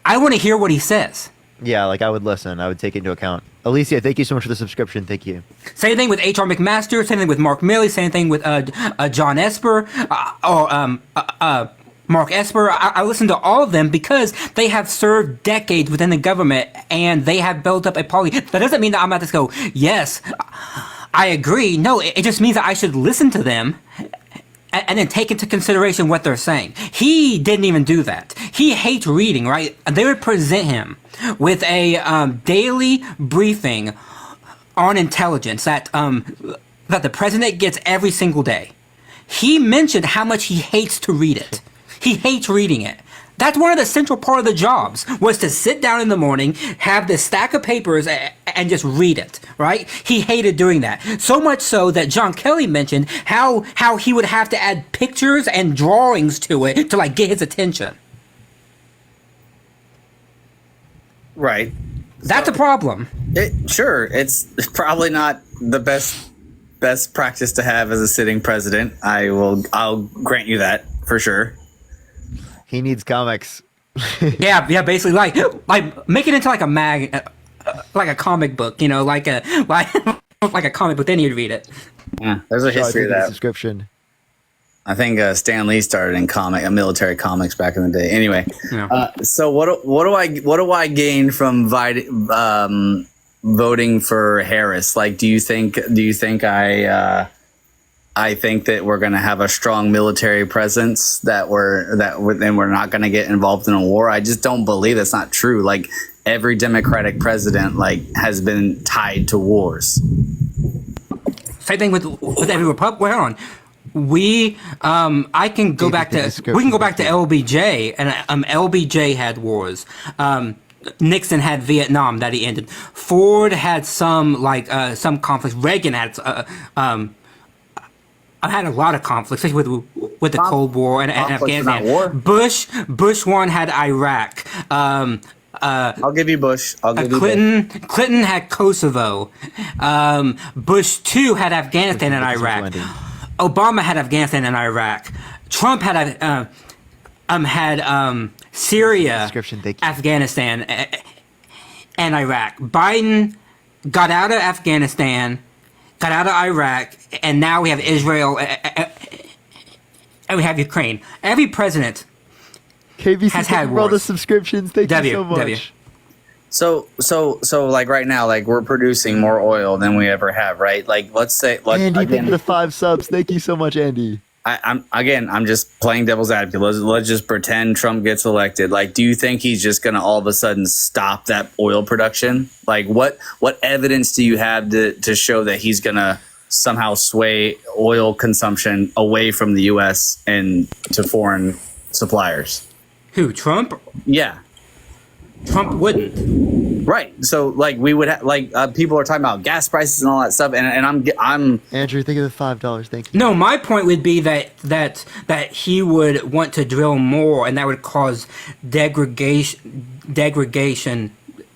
I want to hear what he says. Yeah, like, I would listen. I would take it into account. Alicia, thank you so much for the subscription. Thank you. Same thing with H.R. McMaster. Same thing with Mark Milley. Same thing with John Esper or Mark Esper. I listen to all of them because they have served decades within the government and they have built up a policy. That doesn't mean that I'm about to go, yes, I agree. No, it just means that I should listen to them and then take into consideration what they're saying. He didn't even do that. He hates reading, right? They would present him with a daily briefing on intelligence that the president gets every single day. He mentioned how much he hates to read it. He hates reading it. That's one of the central part of the jobs, was to sit down in the morning, have this stack of papers, and just read it, right? He hated doing that. So much so that John Kelly mentioned how he would have to add pictures and drawings to it to, like, get his attention. Right. That's a problem. Sure, it's probably not the best practice to have as a sitting president. I'll grant you that for sure. He needs comics. yeah, basically, like make it into like like a comic book, you know, like a comic book. Then you'd read it. Yeah, there's a history of that. Subscription. I think Stan Lee started in military comics back in the day. Anyway, so what do I gain from voting for Harris? Like, do you think I think that we're going to have a strong military presence, that we're not going to get involved in a war? I just don't believe that's not true. Like, every Democratic president has been tied to wars. Same thing with every Republican. Well, hold on. We can go back to LBJ, and LBJ had wars. Nixon had Vietnam that he ended. Ford had some conflicts. Reagan had I had a lot of conflicts, especially with the Cold War and conflict is not Afghanistan. war. Bush one had Iraq. I'll give you Bush. I'll give you Bush. Clinton had Kosovo. Bush 2 had Afghanistan and Iraq. Obama had Afghanistan and Iraq. Trump had Syria, Afghanistan, and Iraq. Biden got out of Afghanistan, got out of Iraq, and now we have Israel and we have Ukraine. Every president KBC has had for all the wars. subscriptions. Thank you so much. W. So like right now, like we're producing more oil than we ever have, right? Like let's say, like Andy, thank you again, for the 5 subs. Thank you so much, Andy. I'm just playing devil's advocate. Let's just pretend Trump gets elected. Like, do you think he's just gonna all of a sudden stop that oil production? Like, what evidence do you have to show that he's gonna somehow sway oil consumption away from the U.S. and to foreign suppliers? Who, Trump? Yeah. Trump wouldn't. Right. So like we would people are talking about gas prices and all that stuff, and I'm Andrew, think of the $5. Thank you. No, my point would be that he would want to drill more, and that would cause degradation.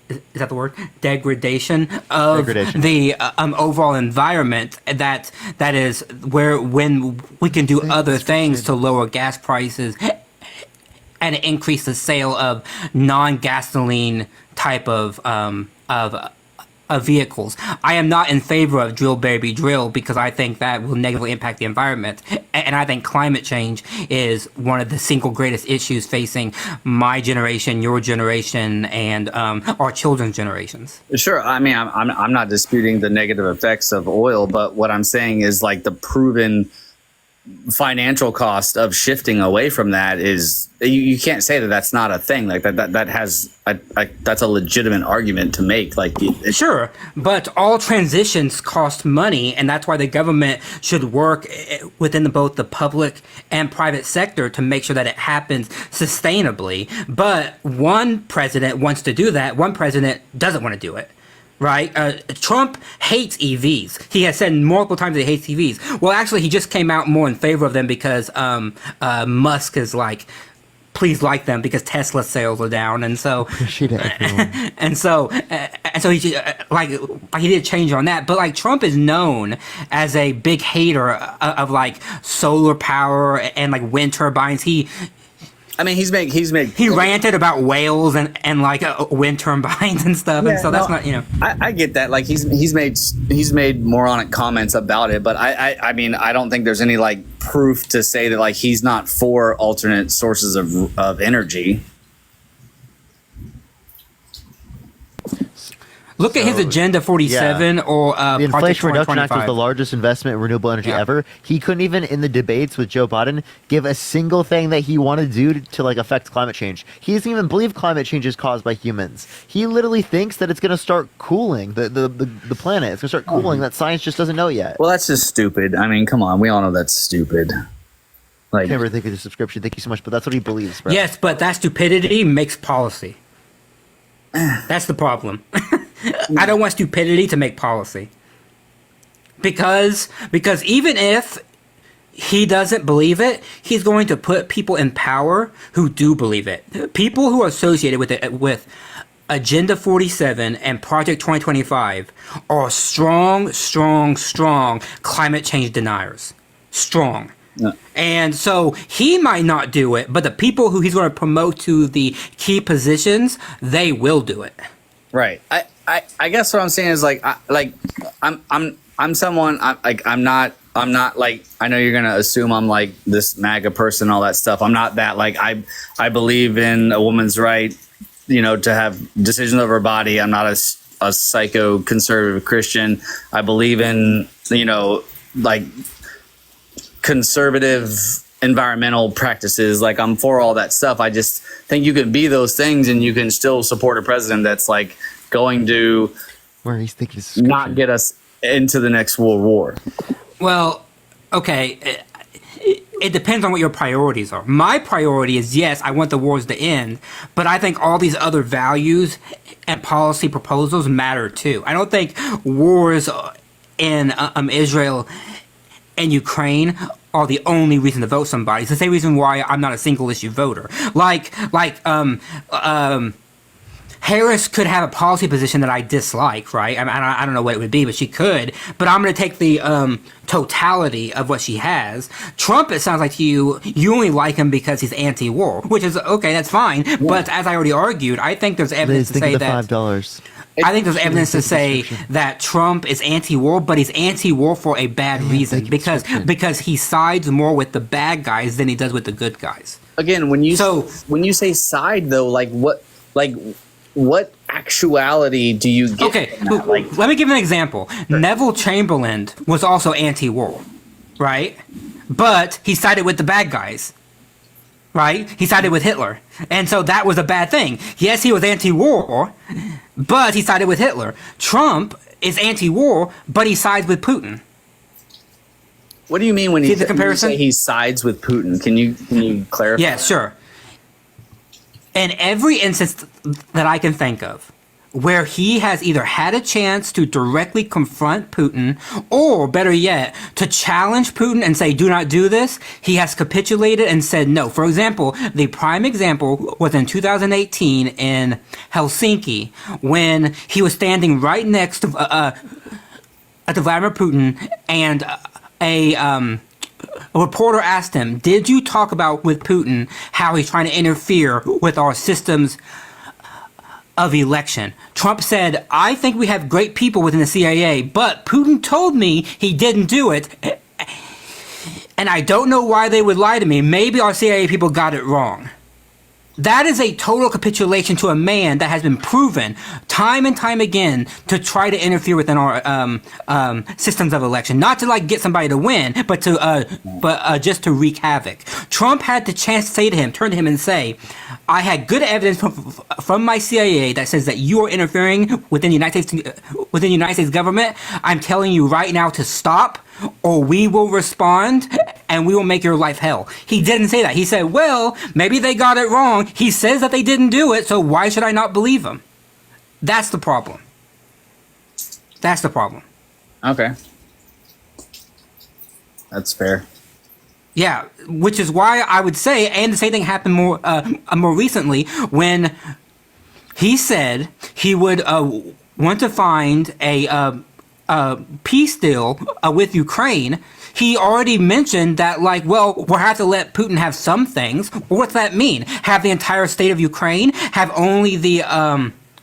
Is that the word? Degradation of the overall environment. That is when we can do other things to lower gas prices and increase the sale of non-gasoline type of vehicles. I am not in favor of drill baby drill because I think that will negatively impact the environment, and I think climate change is one of the single greatest issues facing my generation, your generation, and our children's generations. Sure. I mean, I'm not disputing the negative effects of oil, but what I'm saying is like the proven financial cost of shifting away from that is you can't say that that's not a thing. Like that has that's a legitimate argument to make. Like sure, but all transitions cost money, and that's why the government should work within both the public and private sector to make sure that it happens sustainably. But one president wants to do that, one president doesn't want to do it. Right? Trump hates EVs. He has said multiple times that he hates EVs. Well, actually, he just came out more in favor of them because Musk is like, please like them because Tesla sales are down, and so and so he like he did change on that. But like Trump is known as a big hater of like solar power and like wind turbines. He ranted about whales and like wind turbines and stuff, and so that's not, you know. I get that. Like he's made moronic comments about it, but I mean I don't think there's any like proof to say that like he's not for alternate sources of energy. Look at his Agenda 47 or the Inflation Reduction Act was the 2025. largest investment in renewable energy ever. He couldn't even, in the debates with Joe Biden, give a single thing that he wanted to do to like affect climate change. He doesn't even believe climate change is caused by humans. He literally thinks that it's going to start cooling the planet. It's going to start cooling. That science just doesn't know yet. Well, that's just stupid. I mean, come on, we all know that's stupid. Like, never think of the subscription. Thank you so much, but that's what he believes, bro. Yes, but that stupidity makes policy. That's the problem. I don't want stupidity to make policy. Because even if he doesn't believe it, he's going to put people in power who do believe it. People who are associated with Agenda 47 and Project 2025 are strong climate change deniers. Strong. No. And so he might not do it, but the people who he's going to promote to the key positions, they will do it. Right. I guess what I'm saying is like I'm someone I'm not like, I know you're gonna assume I'm like this MAGA person and all that stuff. I'm not that. Like I believe in a woman's right, you know, to have decisions over her body. I'm not a psycho conservative Christian. I believe in, you know, like conservative environmental practices. Like I'm for all that stuff. I just think you can be those things and you can still support a president that's like going to not get us into the next world war. Well, okay, it depends on what your priorities are. My priority is, yes, I want the wars to end, but I think all these other values and policy proposals matter too. I don't think wars in Israel and Ukraine are the only reason to vote somebody. It's the same reason why I'm not a single issue voter. Harris could have a policy position that I dislike, right? I don't know what it would be, but she could. But I'm going to take the totality of what she has. Trump, it sounds like to you only like him because he's anti-war, which is okay. That's fine. Yeah. But as I already argued, I think there's evidence to say that $5. I think there's evidence to say that Trump is anti-war, but he's anti-war for a bad reason because he sides more with the bad guys than he does with the good guys. Again, when you say side though, what actuality do you get? Okay, let me give an example. Neville Chamberlain was also anti-war, right? But he sided with the bad guys, right? He sided with Hitler. And so that was a bad thing. Yes, he was anti-war, but he sided with Hitler. Trump is anti-war, but he sides with Putin. What do you mean when you say he sides with Putin? Can you clarify? Yeah, sure. In every instance that I can think of, where he has either had a chance to directly confront Putin, or better yet, to challenge Putin and say, do not do this, he has capitulated and said no. For example, the prime example was in 2018 in Helsinki, when he was standing right next to Vladimir Putin, and a reporter asked him, did you talk about with Putin how he's trying to interfere with our systems of election? Trump said, I think we have great people within the CIA, but Putin told me he didn't do it. And I don't know why they would lie to me. Maybe our CIA people got it wrong. That is a total capitulation to a man that has been proven time and time again to try to interfere within our systems of election. Not to get somebody to win, but just to wreak havoc. Trump had the chance to say to him, turn to him and say, I had good evidence from my CIA that says that you are interfering within the United States government. I'm telling you right now to stop, or we will respond and we will make your life hell. He didn't say that. He said, well, maybe they got it wrong. He says that they didn't do it, so why should I not believe him? That's the problem. That's the problem. Okay. That's fair. Yeah, which is why I would say, and the same thing happened more recently, when he said he would want to find a peace deal with Ukraine. He already mentioned that, we'll have to let Putin have some things. What's that mean? Have the entire state of Ukraine? Have only the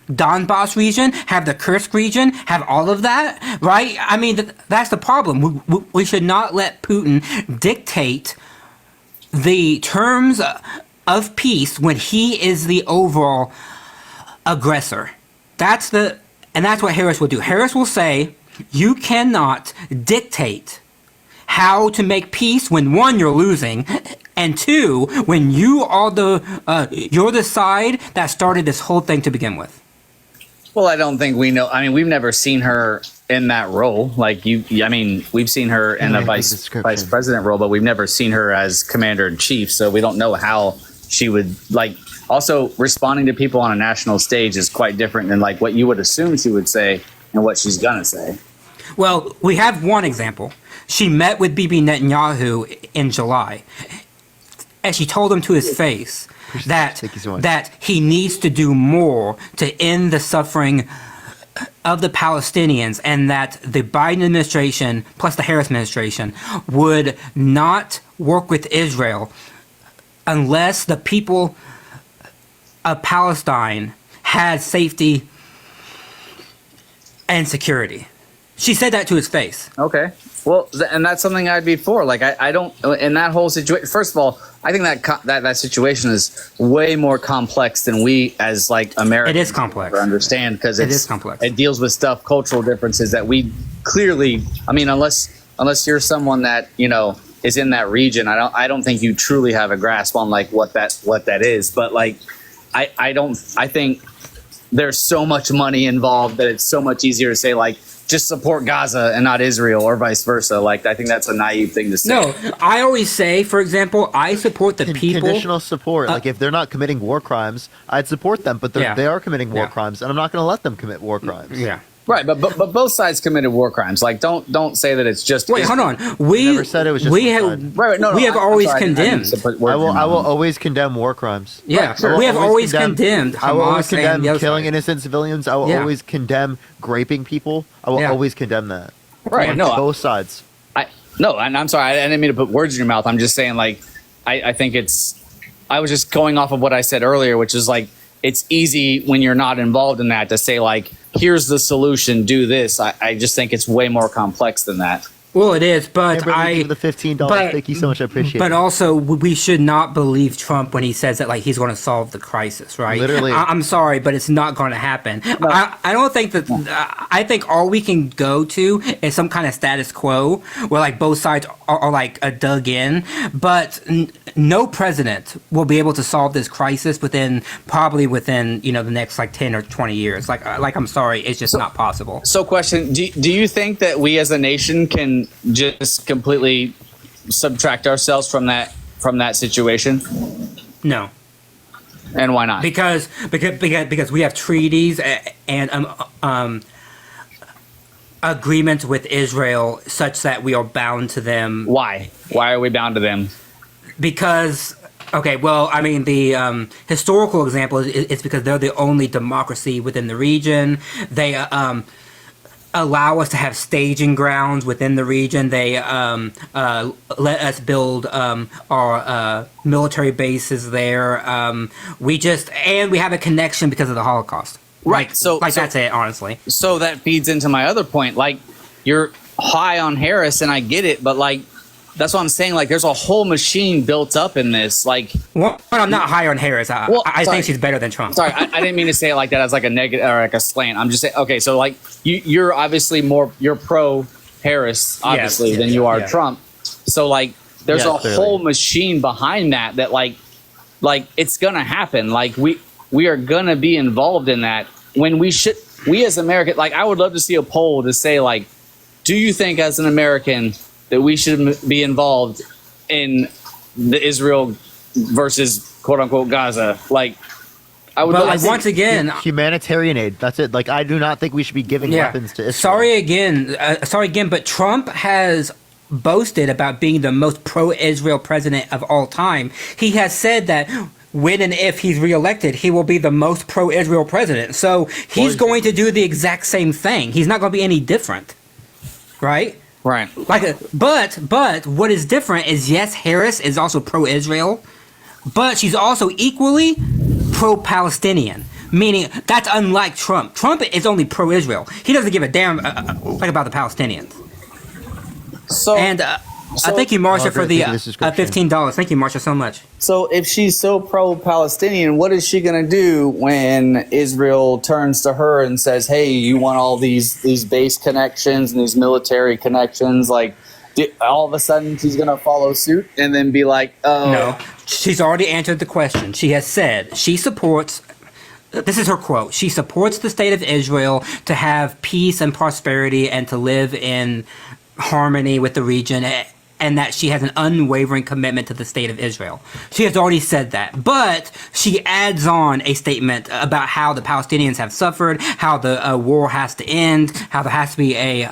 Donbass region? Have the Kursk region? Have all of that? Right? I mean, that's the problem. We should not let Putin dictate the terms of peace when he is the overall aggressor. That's what Harris will do. Harris will say, you cannot dictate how to make peace when, one, you're losing, and two, when you're the side that started this whole thing to begin with. Well, I don't think we know. I mean, we've never seen her in that role. We've seen her in a vice president role, but we've never seen her as commander in chief. So we don't know how she would Also, responding to people on a national stage is quite different than what you would assume she would say and what she's gonna say. Well, we have one example. She met with Bibi Netanyahu in July, and she told him to his face that he needs to do more to end the suffering of the Palestinians, and that the Biden administration plus the Harris administration would not work with Israel unless the people of Palestine had safety and security. She said that to his face. Okay. Well, and that's something I'd be for. I don't, in that whole situation, first of all, I think that situation is way more complex than we as Americans it is complex. Understand, because it is complex. It deals with cultural differences that we clearly, unless you're someone that, is in that region, I don't think you truly have a grasp on what that is. But I think there's so much money involved that it's so much easier to say just support Gaza and not Israel, or vice versa. I think that's a naive thing to say. No, I always say, for example, I support the people. Conditional support. If they're not committing war crimes, I'd support them, but they are committing war crimes, and I'm not going to let them commit war crimes. Yeah. Right, but both sides committed war crimes. Like, don't say that it's just. Wait, hold on. We never said it was just we one have side. Right, no, we have I'm always sorry, I didn't condemned. mean to put words I in your will mouth. always condemn war crimes. Yeah, I will we have always condemn- condemned I will always Hamas and condemn the other killing side. innocent civilians. I will Yeah. always condemn raping people. I will Yeah. always condemn that. Right, no, both sides. No, and I'm sorry, I didn't mean to put words in your mouth. I'm just saying, like, I think I was just going off of what I said earlier, which is like, it's easy when you're not involved in that to say, like, here's the solution, do this. I just think it's way more complex than that. Well, it is, but Kimberly, the $15. Thank you so much. I appreciate But it. also, we should not believe Trump when he says that like he's going to solve the crisis, right? Literally. I'm sorry, but it's not going to happen. I don't think that. I think all we can go to is some kind of status quo where like both sides are like dug in, but no president will be able to solve this crisis probably within the next like 10 or 20 years. Like I'm sorry, it's just not possible. So, question: do you think that we as a nation can just completely subtract ourselves from that situation? No. And why not? Because we have treaties and agreements with Israel such that we are bound to them. Why? Why are we bound to them? Because okay, well, I mean the historical example is because they're the only democracy within the region. They allow us to have staging grounds within the region. They let us build our military bases there. We have a connection because of the Holocaust. Right. So that's it, honestly. So that feeds into my other point. Like, you're high on Harris, and I get it, but like, that's what I'm saying. Like, there's a whole machine built up in this. Like, well, I'm not high on Harris. I think she's better than Trump. Sorry, I didn't mean to say it like that as like a negative or like a slant. I'm just saying. Okay, so like you're obviously you're pro Harris, obviously, than you are Trump. So like, there's a clearly. whole machine behind that like it's gonna happen. Like we are gonna be involved in that when we as Americans. Like, I would love to see a poll to say like, do you think as an American that we should be involved in the Israel versus quote unquote Gaza? Like, I would. But like, once again, humanitarian aid. That's it. Like, I do not think we should be giving weapons to Israel. Sorry again, but Trump has boasted about being the most pro-Israel president of all time. He has said that when and if he's reelected, he will be the most pro-Israel president. So he's going to do the exact same thing. He's not going to be any different, right? Right. But what is different is, yes, Harris is also pro-Israel, but she's also equally pro-Palestinian. Meaning that's unlike Trump. Trump is only pro-Israel. He doesn't give a damn about the Palestinians. So I thank you, Marsha, for the $15. Thank you, Marsha, so much. So if she's so pro-Palestinian, what is she going to do when Israel turns to her and says, hey, you want all these base connections and these military connections? Like, all of a sudden she's going to follow suit and then be like, oh. No, she's already answered the question. She has said she supports, this is her quote, she supports the state of Israel to have peace and prosperity and to live in harmony with the region, and that she has an unwavering commitment to the state of Israel. She has already said that. But she adds on a statement about how the Palestinians have suffered, how the war has to end, how there has to be a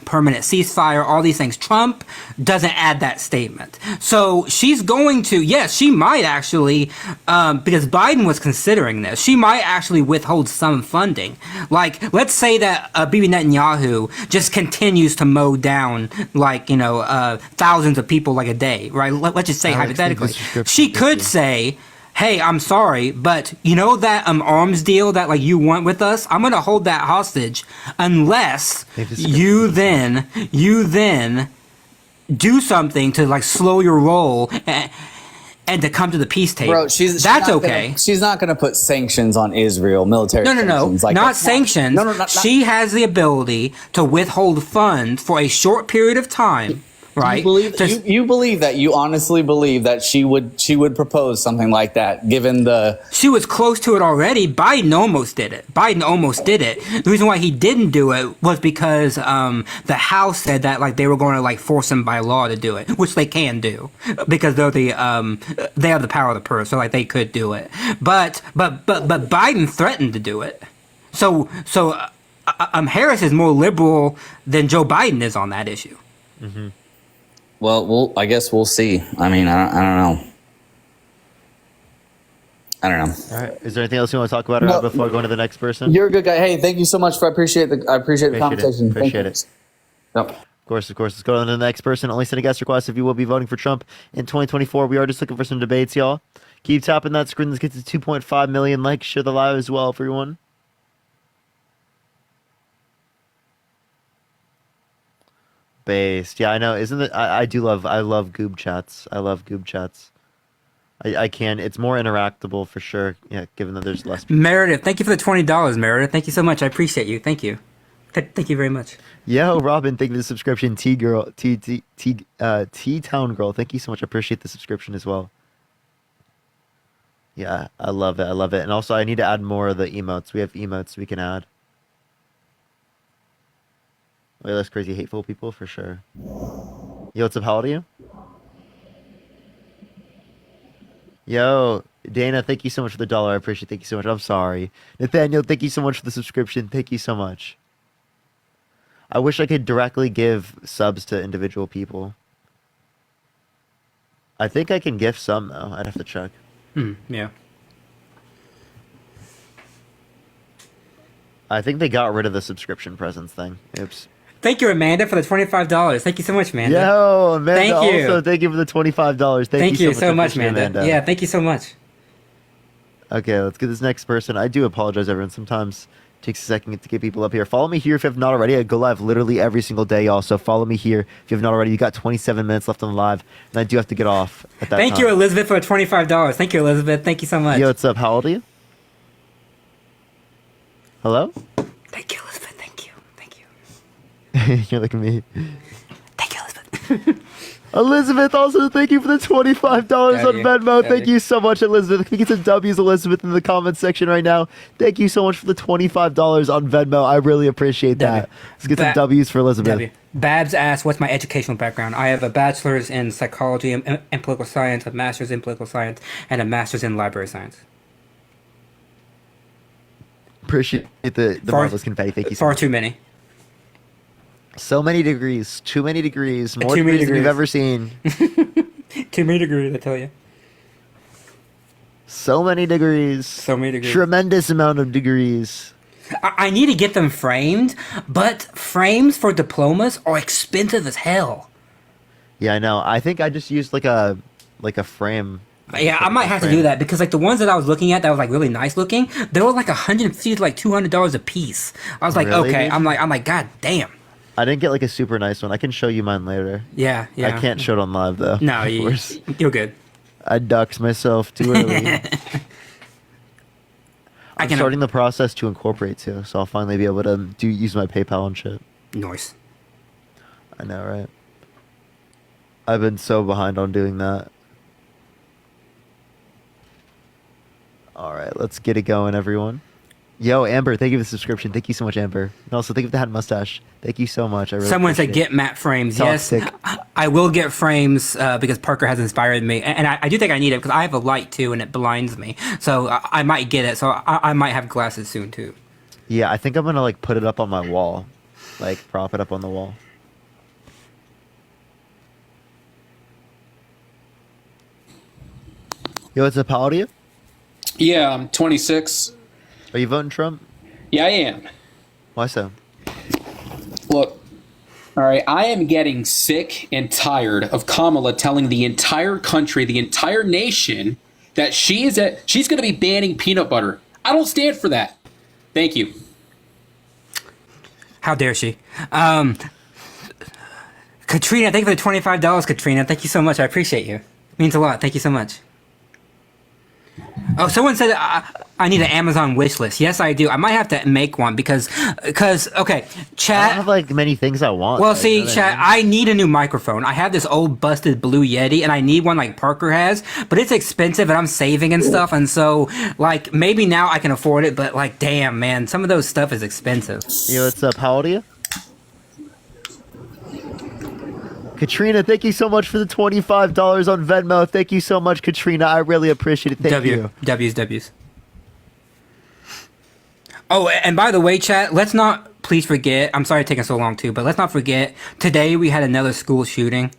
permanent ceasefire, all these things. Trump doesn't add that statement. So she's going to, yes, she might actually, because Biden was considering this, she might actually withhold some funding. Like, let's say that Bibi Netanyahu just continues to mow down, like, thousands of people like a day, right? Let's just say hypothetically. She could say, hey, I'm sorry, but you know that arms deal that like you want with us? I'm going to hold that hostage unless you then do something to like slow your roll and to come to the peace table. Bro, that's okay. She's not going to put sanctions on Israel, military sanctions. No, Like, not sanctions. Not, she has the ability to withhold funds for a short period of time. Right. You believe that? You honestly believe that she would propose something like that, given the... She was close to it already. Biden almost did it. The reason why he didn't do it was because the House said that like they were going to like force him by law to do it, which they can do because they're they have the power of the purse, so like they could do it. But Biden threatened to do it. So Harris is more liberal than Joe Biden is on that issue. Mm-hmm. Well, I guess we'll see. I mean, I don't know. I don't know. All right. Is there anything else you want to talk about No. before going to the next person? You're a good guy. Hey, thank you so much for. I appreciate the conversation. Appreciate Thank it. you. Of course. Let's go on to the next person. Only send a guest request if you will be voting for Trump in 2024. We are just looking for some debates, y'all. Keep tapping that screen. Let's get to 2.5 million likes. Share the live as well, everyone. Based. Yeah, I know. Isn't it? I love Goob chats. I love Goob chats. I can. It's more interactable for sure. Yeah, given that there's less people. Meredith, thank you for the $20, Meredith. Thank you so much. I appreciate you. Thank you. Thank you very much. Yo, Robin, thank you for the subscription. T Town Girl, thank you so much. I appreciate the subscription as well. Yeah, I love it. And also, I need to add more of the emotes. We have emotes we can add. Way less crazy, hateful people for sure. Yo, what's up? How old are you? Yo, Dana, thank you so much for the $1. I appreciate it. Thank you so much. I'm sorry. Nathaniel, thank you so much for the subscription. Thank you so much. I wish I could directly give subs to individual people. I think I can gift some, though. I'd have to check. Yeah. I think they got rid of the subscription presents thing. Oops. Thank you, Amanda, for the $25. Thank you so much, Amanda. Yo, Amanda, Thank you. also, thank you for the $25. Thank you so much, appreciate it, Amanda. Yeah, thank you so much. Okay, let's get this next person. I do apologize, everyone. Sometimes it takes a second to get people up here. Follow me here if you have not already. I go live literally every single day, y'all. So follow me here if you have not already. You got 27 minutes left on the live, and I do have to get off at that Thank time. you, Elizabeth, for the $25. Thank you, Elizabeth. Thank you so much. Yo, what's up? How old are you? Hello? Thank you, Elizabeth. Thank you. You're looking at me. Thank you, Elizabeth. Elizabeth, also thank you for the $25 on Venmo. Thank you so much, Elizabeth. Can we get some W's, Elizabeth, in the comments section right now? Thank you so much for the $25 on Venmo. I really appreciate that. Let's get some W's for Elizabeth. W. Babs asks, what's my educational background? I have a bachelor's in psychology and political science, a master's in political science, and a master's in library science. Appreciate the marvelous confetti. Thank you so much. Far too many. So many degrees. Too many degrees. More Too many degrees than you've degrees. ever seen. Too many degrees, I tell you. So many degrees. So many degrees. Tremendous amount of degrees. I need to get them framed, but frames for diplomas are expensive as hell. Yeah, I know. I think I just used like a frame. Yeah, I might have to do that because like the ones that I was looking at that was like really nice looking, they were like $150 to like $200 a piece. I was like, Really, okay, dude? I'm like, god damn. I didn't get like a super nice one. I can show you mine later. Yeah. I can't show it on live though. No, of course. you're good. I ducked myself too early. I'm can- starting the process to incorporate too, so I'll finally be able to use my PayPal and shit. Nice. I know, right? I've been so behind on doing that. All right, let's get it going, everyone. Yo, Amber, thank you for the subscription. Thank you so much, Amber. And also, thank you for the hat and mustache. Thank you so much. I really Someone said appreciate get matte frames. Toxic. Yes, I will get frames because Parker has inspired me, and I do think I need it because I have a light too, and it blinds me. So I might get it. So I might have glasses soon too. Yeah, I think I'm gonna like put it up on my wall, like prop it up on the wall. Yo, what's up? How old are you? Yeah, I'm 26. Are you voting Trump? Yeah, I am. Why so? Look, all right, I am getting sick and tired of Kamala telling the entire country, the entire nation, that she's going to be banning peanut butter. I don't stand for that. Thank you. How dare she? Katrina, thank you for the $25, Katrina. Thank you so much. I appreciate you. It means a lot. Thank you so much. Oh, someone said I need an Amazon wish list. Yes, I do. I might have to make one because okay, chat. I don't have like many things I want. Well, though, see, you know what chat, I need a new microphone. I have this old busted Blue Yeti, and I need one like Parker has, but it's expensive, and I'm saving and stuff, and so, like, maybe now I can afford it, but, like, damn, man, some of those stuff is expensive. Yo, what's up? How old are you? Katrina, thank you so much for the $25 on Venmo. Thank you so much, Katrina. I really appreciate it. Thank you. W's. Oh, and by the way, chat, let's not please forget. I'm sorry it's taking so long too, but let's not forget. Today we had another school shooting.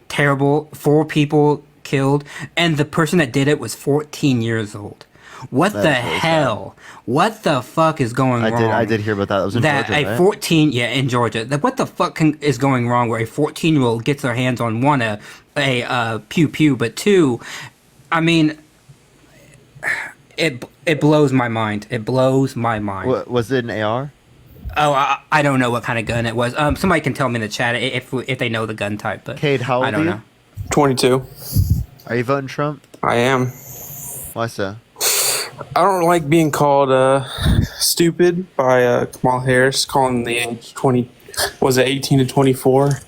Terrible. 4 people killed, and the person that did it was 14 years old. What That the is really sad. hell? What the fuck is going wrong? I did hear about that. It was in that Georgia, a right? 14 in Georgia. What the fuck is going wrong where a 14-year-old gets their hands on one a pew pew, but 2, I mean, it blows my mind. It blows my mind. Was it an AR? Oh, I don't know what kind of gun it was. Somebody can tell me in the chat if they know the gun type. But Cade, how old I don't are you? know. 22. Are you voting Trump? I am. Why so? I don't like being called stupid by Kamala Harris, calling the age 20. Was it 18 to 24?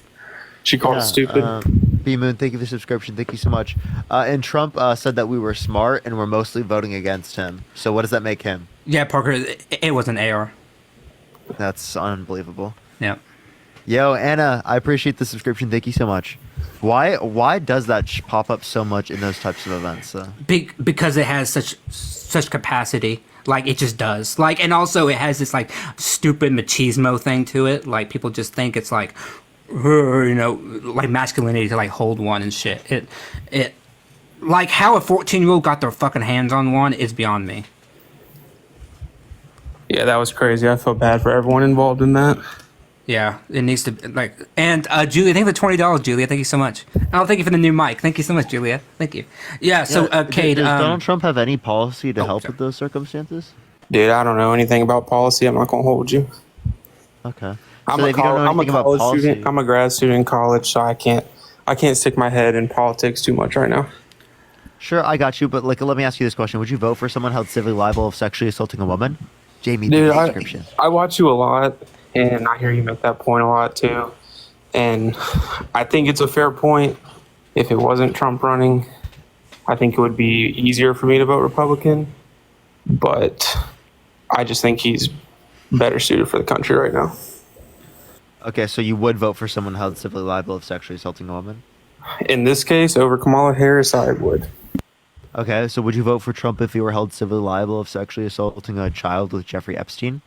She called us stupid. B Moon, thank you for the subscription. Thank you so much. And Trump said that we were smart and we're mostly voting against him. So what does that make him? Yeah, Parker, it was an AR. That's unbelievable. Yeah. Yo, Anna, I appreciate the subscription. Thank you so much. Why does that pop up so much in those types of events? Because it has such capacity. Like, it just does. Like, and also it has this, like, stupid machismo thing to it. Like, people just think it's, like, like masculinity to, like, hold one and shit. It like, how a 14-year-old got their fucking hands on one is beyond me. Yeah, that was crazy. I feel bad for everyone involved in that. Yeah, it needs to, like, and Julia, thank you for $20, Julia. Thank you so much. Oh, thank you for the new mic. Thank you so much, Julia. Thank you. Yeah, so, Cade, does Donald Trump have any policy to help with those circumstances? Dude, I don't know anything about policy. I'm not going to hold you. Okay. I'm So a if you don't know I'm a anything about college policy- student. I'm a grad student in college, so I can't stick my head in politics too much right now. Sure, I got you, but like, let me ask you this question: would you vote for someone held civilly liable of sexually assaulting a woman? Jamie, Dude, the subscription. I watch you a lot, and I hear you make that point a lot too. And I think it's a fair point. If it wasn't Trump running, I think it would be easier for me to vote Republican. But I just think he's better suited for the country right now. Okay, so you would vote for someone held civilly liable of sexually assaulting a woman? In this case, over Kamala Harris, I would. Okay, so would you vote for Trump if he were held civilly liable of sexually assaulting a child with Jeffrey Epstein?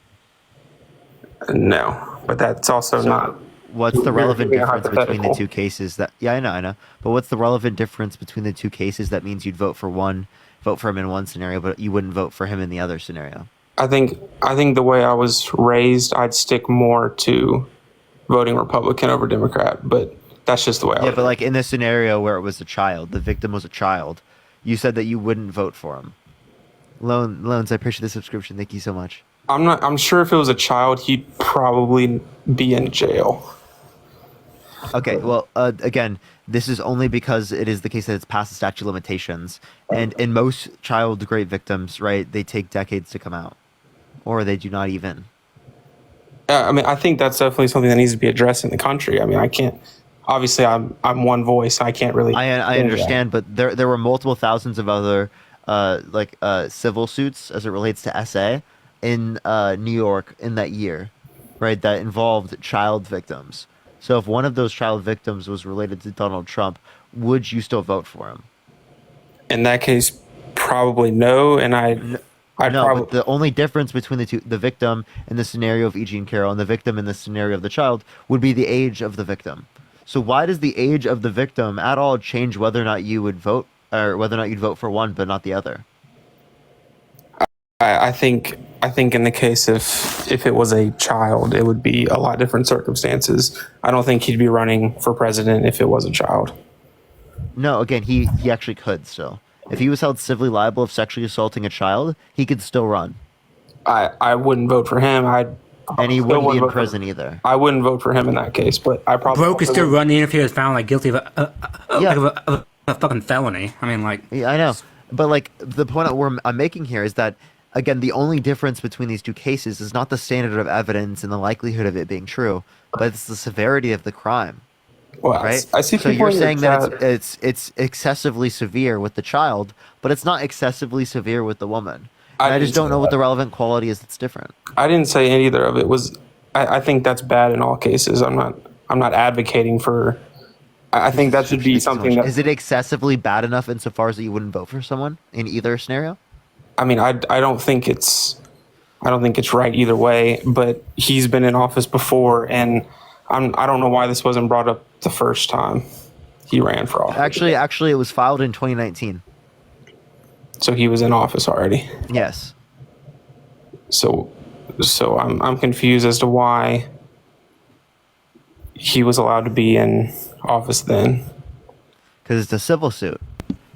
No, but that's also not. What's the relevant You're difference between the hypothetical. two cases? Yeah, I know. But what's the relevant difference between the two cases that means you'd vote for him in one scenario, but you wouldn't vote for him in the other scenario? I think the way I was raised, I'd stick more to voting Republican over Democrat, but that's just the way I Yeah, would. but like in this scenario where it was a child, the victim was a child, you said that you wouldn't vote for him. Loans, I appreciate the subscription. Thank you so much. I'm sure if it was a child, he'd probably be in jail. Okay, well, again, this is only because it is the case that it's past the statute of limitations. And in most child rape victims, right, they take decades to come out. Or they do not even. I mean, I think that's definitely something that needs to be addressed in the country. I mean, I can't. Obviously, I'm one voice. I can't really. I understand, but there were multiple thousands of other civil suits as it relates to SA in New York in that year, right? That involved child victims. So if one of those child victims was related to Donald Trump, would you still vote for him? In that case, probably no. And but the only difference between the victim in the scenario of E.G. and Carroll and the victim in the scenario of the child would be the age of the victim. So why does the age of the victim at all change whether or not you would vote, or whether or not you'd vote for one but not the other? I think in the case if it was a child, it would be a lot different circumstances. I don't think he'd be running for president if it was a child. No, again, he actually could still. If he was held civilly liable of sexually assaulting a child, he could still run. I wouldn't vote for him. And he wouldn't be in prison either. I wouldn't vote for him in that case, but I probably Broke is still running if he was found like guilty of a fucking felony. I mean, like. Yeah, I know. But like the point I'm making here is that, again, the only difference between these two cases is not the standard of evidence and the likelihood of it being true, but it's the severity of the crime. Well, right? I see. So people you're in the saying that chat- it's excessively severe with the child, but it's not excessively severe with the woman. And I just didn't don't say know what that. the relevant quality is that's different. I didn't say either of it was. I think that's bad in all cases. I'm not advocating for. I think that should be something that. Is it excessively bad enough insofar as that you wouldn't vote for someone in either scenario? I mean, I don't think it's. I don't think it's right either way. But he's been in office before, and I don't know why this wasn't brought up the first time he ran for office. Actually, it was filed in 2019. So he was in office already. Yes. So I'm confused as to why he was allowed to be in office then. Because it's a civil suit.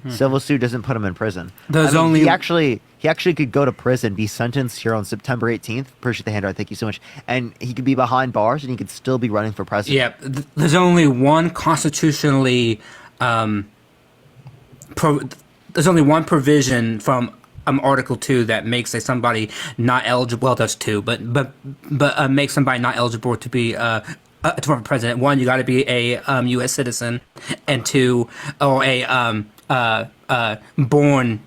Civil suit doesn't put him in prison. There's he actually could go to prison, be sentenced here on September 18th. Appreciate the handout. Thank you so much. And he could be behind bars, and he could still be running for president. Yeah, there's only one constitutionally, there's only one provision from Article 2 that makes somebody not eligible. Well, there's two, but makes somebody not eligible to be to run for president. One, you got to be a U.S. citizen, and two, or a born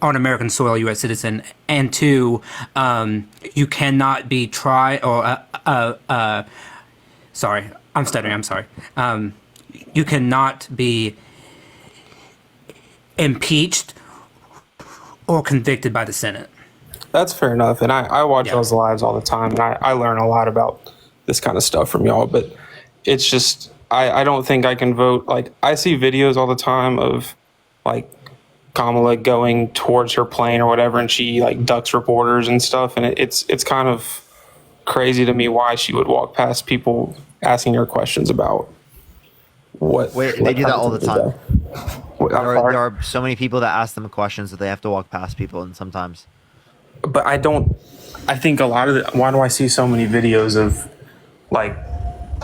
on American soil U.S. citizen, and two, you cannot be tried or sorry, I'm stuttering. I'm sorry. You cannot be impeached or convicted by the Senate. That's fair enough. And I watch y'all's lives all the time, and I learn a lot about this kind of stuff from y'all. But it's just, I don't think I can vote. Like, I see videos all the time of, like, Kamala going towards her plane or whatever, and she, like, ducks reporters and stuff. And it's kind of crazy to me why she would walk past people asking her questions about what. Wait, they do that all the time. There are so many people that ask them questions that they have to walk past people, and sometimes. But I think a lot of why do I see so many videos of, like,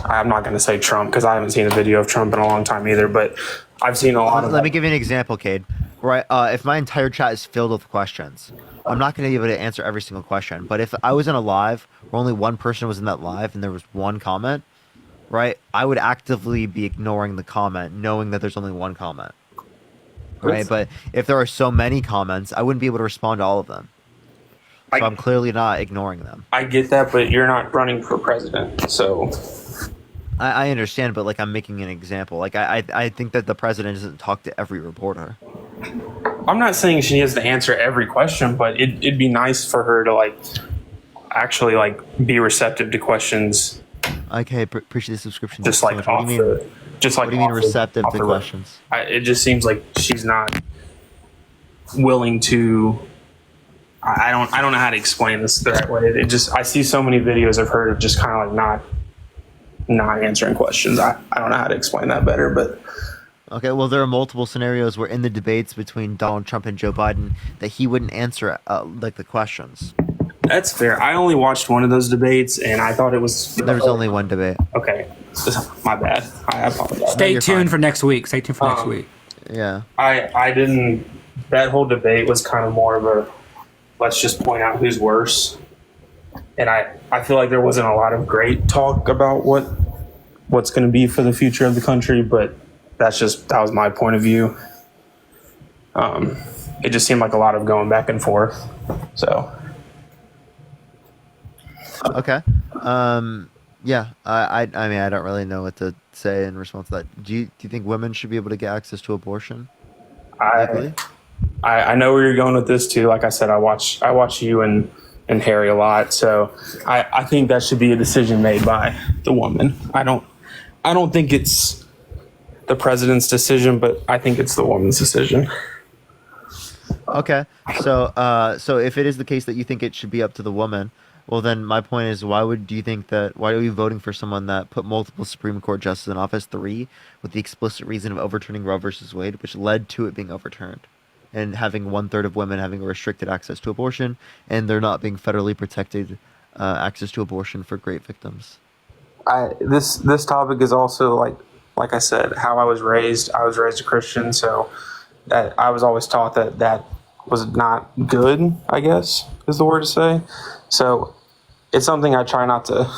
I'm not going to say Trump because I haven't seen a video of Trump in a long time either, but I've seen a lot of. Let me give you an example, Cade. Right, if my entire chat is filled with questions, I'm not going to be able to answer every single question. But if I was in a live where only one person was in that live and there was one comment, right, I would actively be ignoring the comment, knowing that there's only one comment. Right, but if there are so many comments, I wouldn't be able to respond to all of them. So I'm clearly not ignoring them. I get that, but you're not running for president, so. I understand, but, like, I'm making an example. Like, I think that the president doesn't talk to every reporter. I'm not saying she has to answer every question, but it'd be nice for her to, like, actually, like, be receptive to questions. Okay, appreciate the subscription. Just like off the. Just like what do you mean receptive to questions? It just seems like she's not willing to. I don't know how to explain this the right way. I see so many videos of her just kind of like not answering questions. I don't know how to explain that better, but. Okay, well, there are multiple scenarios where in the debates between Donald Trump and Joe Biden that he wouldn't answer like the questions. That's fair. I only watched one of those debates, and I thought it was. There was only one debate. Okay, my bad. I apologize. Stay tuned for next week. Stay tuned for next week. Yeah. I didn't. That whole debate was kind of more of a let's just point out who's worse, and I feel like there wasn't a lot of great talk about what's going to be for the future of the country, but that was my point of view. It just seemed like a lot of going back and forth. So. Okay. Yeah. I mean, I don't really know what to say in response to that. Do you think women should be able to get access to abortion? I know where you're going with this too. Like I said, I watch you and Harry a lot, so I think that should be a decision made by the woman. I don't think it's the president's decision, but I think it's the woman's decision. Okay. So if it is the case that you think it should be up to the woman, well, then my point is, why are you voting for someone that put multiple Supreme Court justices in office, 3, with the explicit reason of overturning Roe versus Wade, which led to it being overturned, and having 1/3 of women having restricted access to abortion, and there not being federally protected access to abortion for great victims? This topic is also like I said, how I was raised. I was raised a Christian, so that I was always taught that was not good, I guess is the word to say. So it's something I try not to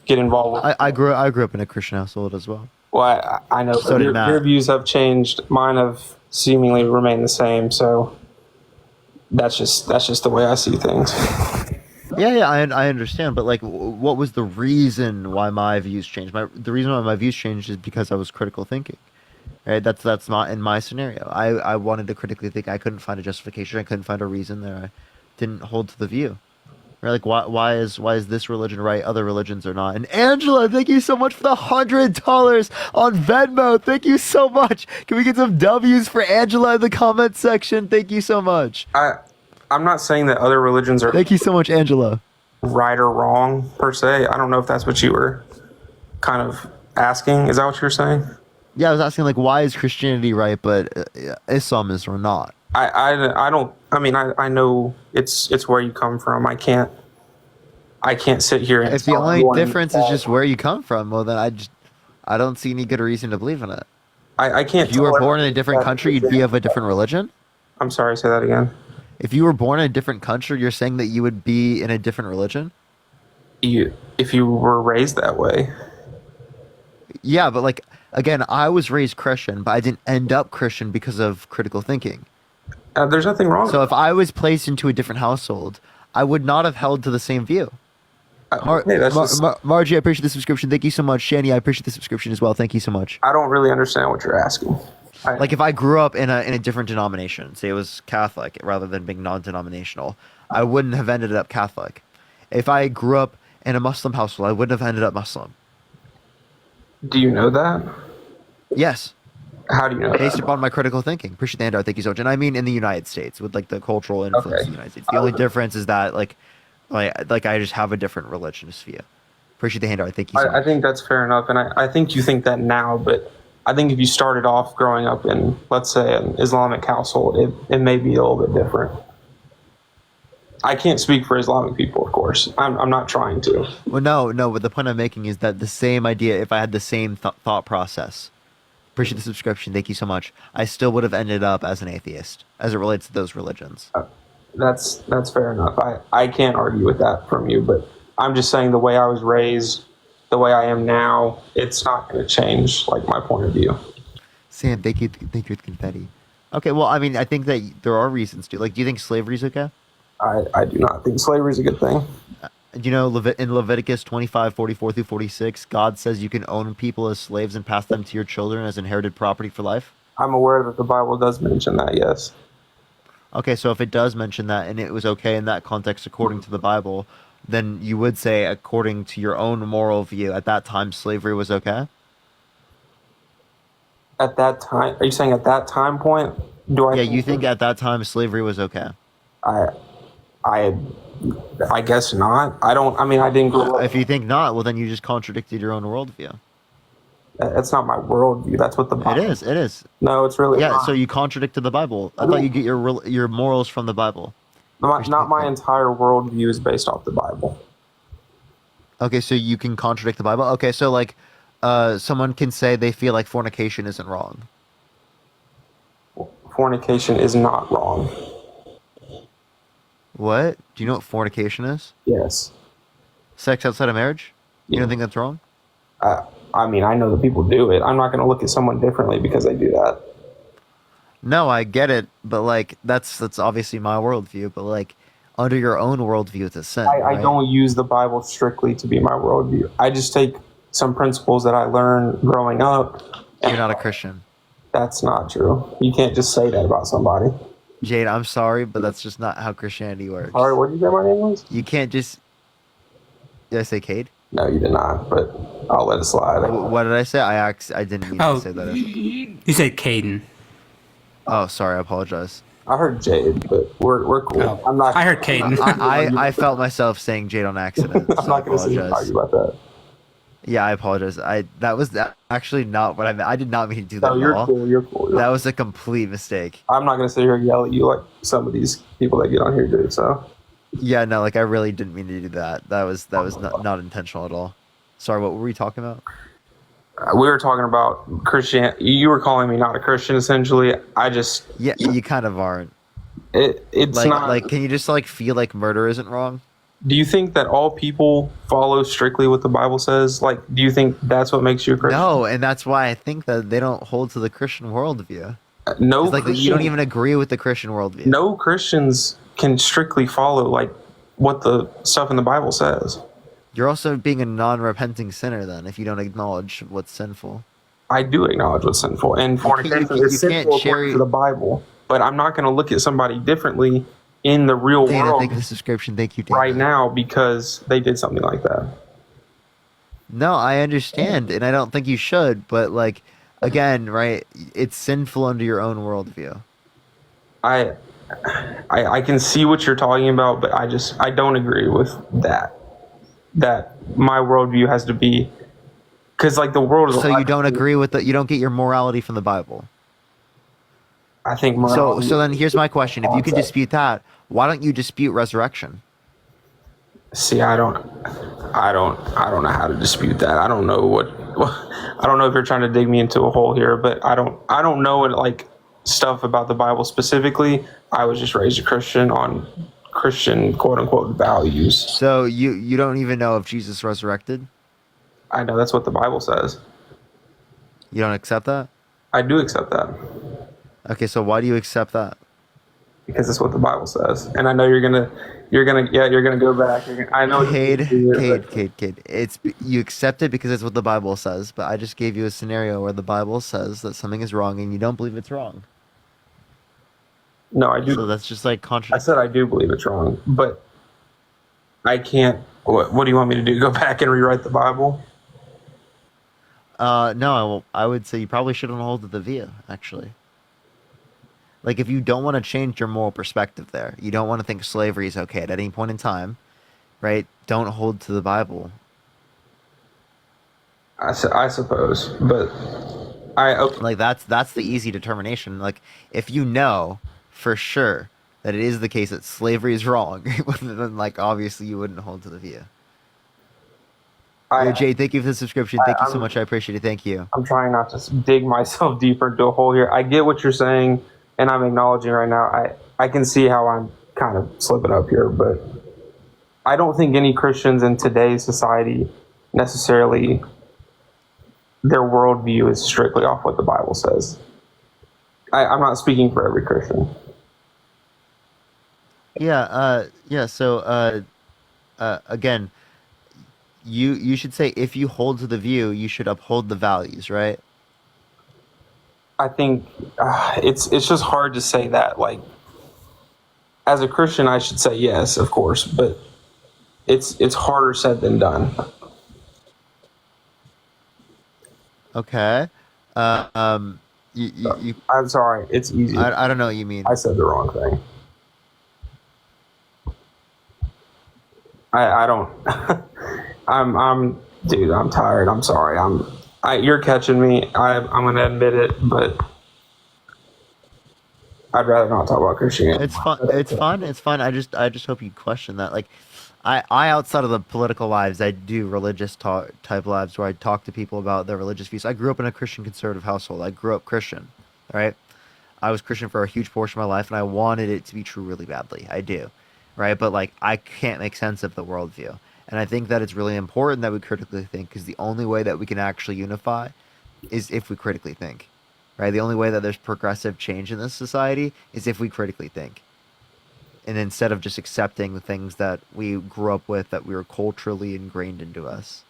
get involved with. I grew up in a Christian household as well. Well, I know So did Matt. your views have changed. Mine have seemingly remained the same. So that's just the way I see things. Yeah, I understand, but, like, what was the reason why my views changed? The reason why my views changed is because I was critical thinking. Right? That's not in my scenario. I wanted to critically think. I couldn't find a justification. I couldn't find a reason that I didn't hold to the view. Right? Like why is this religion right? Other religions are not. And Angela, thank you so much for the $100 on Venmo. Thank you so much. Can we get some W's for Angela in the comment section? Thank you so much. I'm not saying that other religions are Thank you so much, Angela. right or wrong per se. I don't know if that's what you were kind of asking. Is that what you were saying? Yeah, I was asking like why is Christianity right, but Islam is or not? I don't. I mean, I know it's where you come from. I can't sit here and If the tell only everyone difference is that- just where you come from, well then I don't see any good reason to believe in it. I can't. If you were tell born in a everyone different that- country, you'd be of a different religion? I'm sorry, say that again. If you were born in a different country, you're saying that you would be in a different religion? If you were raised that way. Yeah, but like again, I was raised Christian, but I didn't end up Christian because of critical thinking. There's nothing wrong. So if I was placed into a different household, I would not have held to the same view. Margie, I appreciate the subscription. Thank you so much. Shani, I appreciate the subscription as well. Thank you so much. I don't really understand what you're asking. Like if I grew up in a different denomination, say it was Catholic rather than being non-denominational, I wouldn't have ended up Catholic. If I grew up in a Muslim household, I wouldn't have ended up Muslim. Do you know that? Yes. How do you know Based that? upon my critical thinking. Appreciate the handout. Thank you so much. And I mean in the United States with like the cultural influence of the United States. The only difference is that like I just have a different religious view. Appreciate the handout. Thank you so much. I think that's fair enough, and I think you think that now, but I think if you started off growing up in, let's say, an Islamic household, it may be a little bit different. I can't speak for Islamic people, of course. I'm not trying to. Well, no. But the point I'm making is that the same idea, if I had the same thought process, appreciate the subscription. Thank you so much. I still would have ended up as an atheist as it relates to those religions. That's fair enough. I can't argue with that from you, but I'm just saying the way I was raised, the way I am now, it's not going to change like my point of view. Sam, thank you with confetti. Okay, well, I mean, I think that there are reasons to. Like, do you think slavery is okay? I do not think slavery is a good thing. You know, in Leviticus 25:44-46, God says you can own people as slaves and pass them to your children as inherited property for life? I'm aware that the Bible does mention that, yes. Okay, so if it does mention that and it was okay in that context according to the Bible, then you would say, according to your own moral view, at that time slavery was okay? At that time, are you saying at that time point? Yeah, you think at that time slavery was okay? I guess not. I didn't grow up. If you think not, well, then you just contradicted your own worldview. That's not my worldview. That's what the Bible. It is. No, it's really not. So you contradicted the Bible. I thought you get your morals from the Bible. Not my entire worldview is based off the Bible. Okay, so you can contradict the Bible? Okay, so like someone can say they feel like fornication isn't wrong. Fornication is not wrong. What? Do you know what fornication is? Yes. Sex outside of marriage? You don't think that's wrong? I mean, I know that people do it. I'm not going to look at someone differently because they do that. No, I get it, but like that's obviously my worldview. But like under your own worldview, it's a sin. I don't use the Bible strictly to be my worldview. I just take some principles that I learned growing up. You're not a Christian. That's not true. You can't just say that about somebody. Jade, I'm sorry, but that's just not how Christianity works. Sorry, what did you say my name was? You can't just... Did I say Cade? No, you did not, but I'll let it slide. What did I say? I didn't mean to say that. You said Caden. Oh, sorry, I apologize. I heard Jade, but we're cool. Oh, I'm not. I heard Caden. I felt myself saying Jade on accident. I'm not going to sit here and argue about that. Yeah, I apologize. That was actually not what I meant. I did not mean to do that No, you're at all. cool. You're cool. That was a complete mistake. I'm not going to sit here and yell at you like some of these people that get on here do. So. Yeah, no, like I really didn't mean to do that. That was not intentional at all. Sorry, what were we talking about? We were talking about Christian. You were calling me not a Christian, essentially. Yeah, you kind of aren't. It's like, not. Like, can you just like feel like murder isn't wrong? Do you think that all people follow strictly what the Bible says? Like, do you think that's what makes you a Christian? No, and that's why I think that they don't hold to the Christian worldview. No, it's like you don't even agree with the Christian worldview. No Christians can strictly follow like what the stuff in the Bible says. You're also being a non-repenting sinner then, if you don't acknowledge what's sinful. I do acknowledge what's sinful, and fornication is sinful according to the Bible. But I'm not going to look at somebody differently in the real Dana, world thank you for the subscription. Thank you, Dana. right now because they did something like that. No, I understand, and I don't think you should. But like, again, right? It's sinful under your own worldview. I can see what you're talking about, but I don't agree with that. That my worldview has to be, because like the world is. So you don't agree with you don't get your morality from the Bible. I think So then here's my question: if you can dispute that, why don't you dispute resurrection? See, I don't know how to dispute that. I don't know I don't know if you're trying to dig me into a hole here, but I don't know what like stuff about the Bible specifically. I was just raised a Christian on Christian quote unquote values. So you don't even know if Jesus resurrected? I know that's what the Bible says. You don't accept that? I do accept that. Okay, so why do you accept that? Because it's what the Bible says, and I know you're gonna go back. I know. Cade. It's you accept it because it's what the Bible says, but I just gave you a scenario where the Bible says that something is wrong and you don't believe it's wrong. No, I do. So that's just like I said I do believe it's wrong, but I can't. What do you want me to do? Go back and rewrite the Bible? No, I would say you probably shouldn't hold to the view, actually. Like, if you don't want to change your moral perspective there, you don't want to think slavery is okay at any point in time, right? Don't hold to the Bible. I suppose, but like that's the easy determination. Like, if you know for sure that it is the case that slavery is wrong, then like obviously you wouldn't hold to the view. Jay, thank you for the subscription. Thank you so much. I appreciate it. Thank you. I'm trying not to dig myself deeper into a hole here. I get what you're saying, and I'm acknowledging right now. I can see how I'm kind of slipping up here, but I don't think any Christians in today's society necessarily their worldview is strictly off what the Bible says. I'm not speaking for every Christian. Yeah. So, again, you should say if you hold to the view, you should uphold the values, right? I think it's just hard to say that. Like, as a Christian, I should say yes, of course, but it's harder said than done. Okay. I'm sorry. It's easy. I don't know what you mean. I said the wrong thing. I don't. Dude, I'm tired. I'm sorry. You're catching me. I'm gonna admit it, but I'd rather not talk about Christianity. It's fun. It's fun. I just hope you question that. Like, I outside of the political lives, I do religious type lives where I talk to people about their religious views. I grew up in a Christian conservative household. I grew up Christian, right? I was Christian for a huge portion of my life, and I wanted it to be true really badly. I do, right? But like, I can't make sense of the worldview. And I think that it's really important that we critically think, because the only way that we can actually unify is if we critically think, right? The only way that there's progressive change in this society is if we critically think. And instead of just accepting the things that we grew up with, that we were culturally ingrained into us.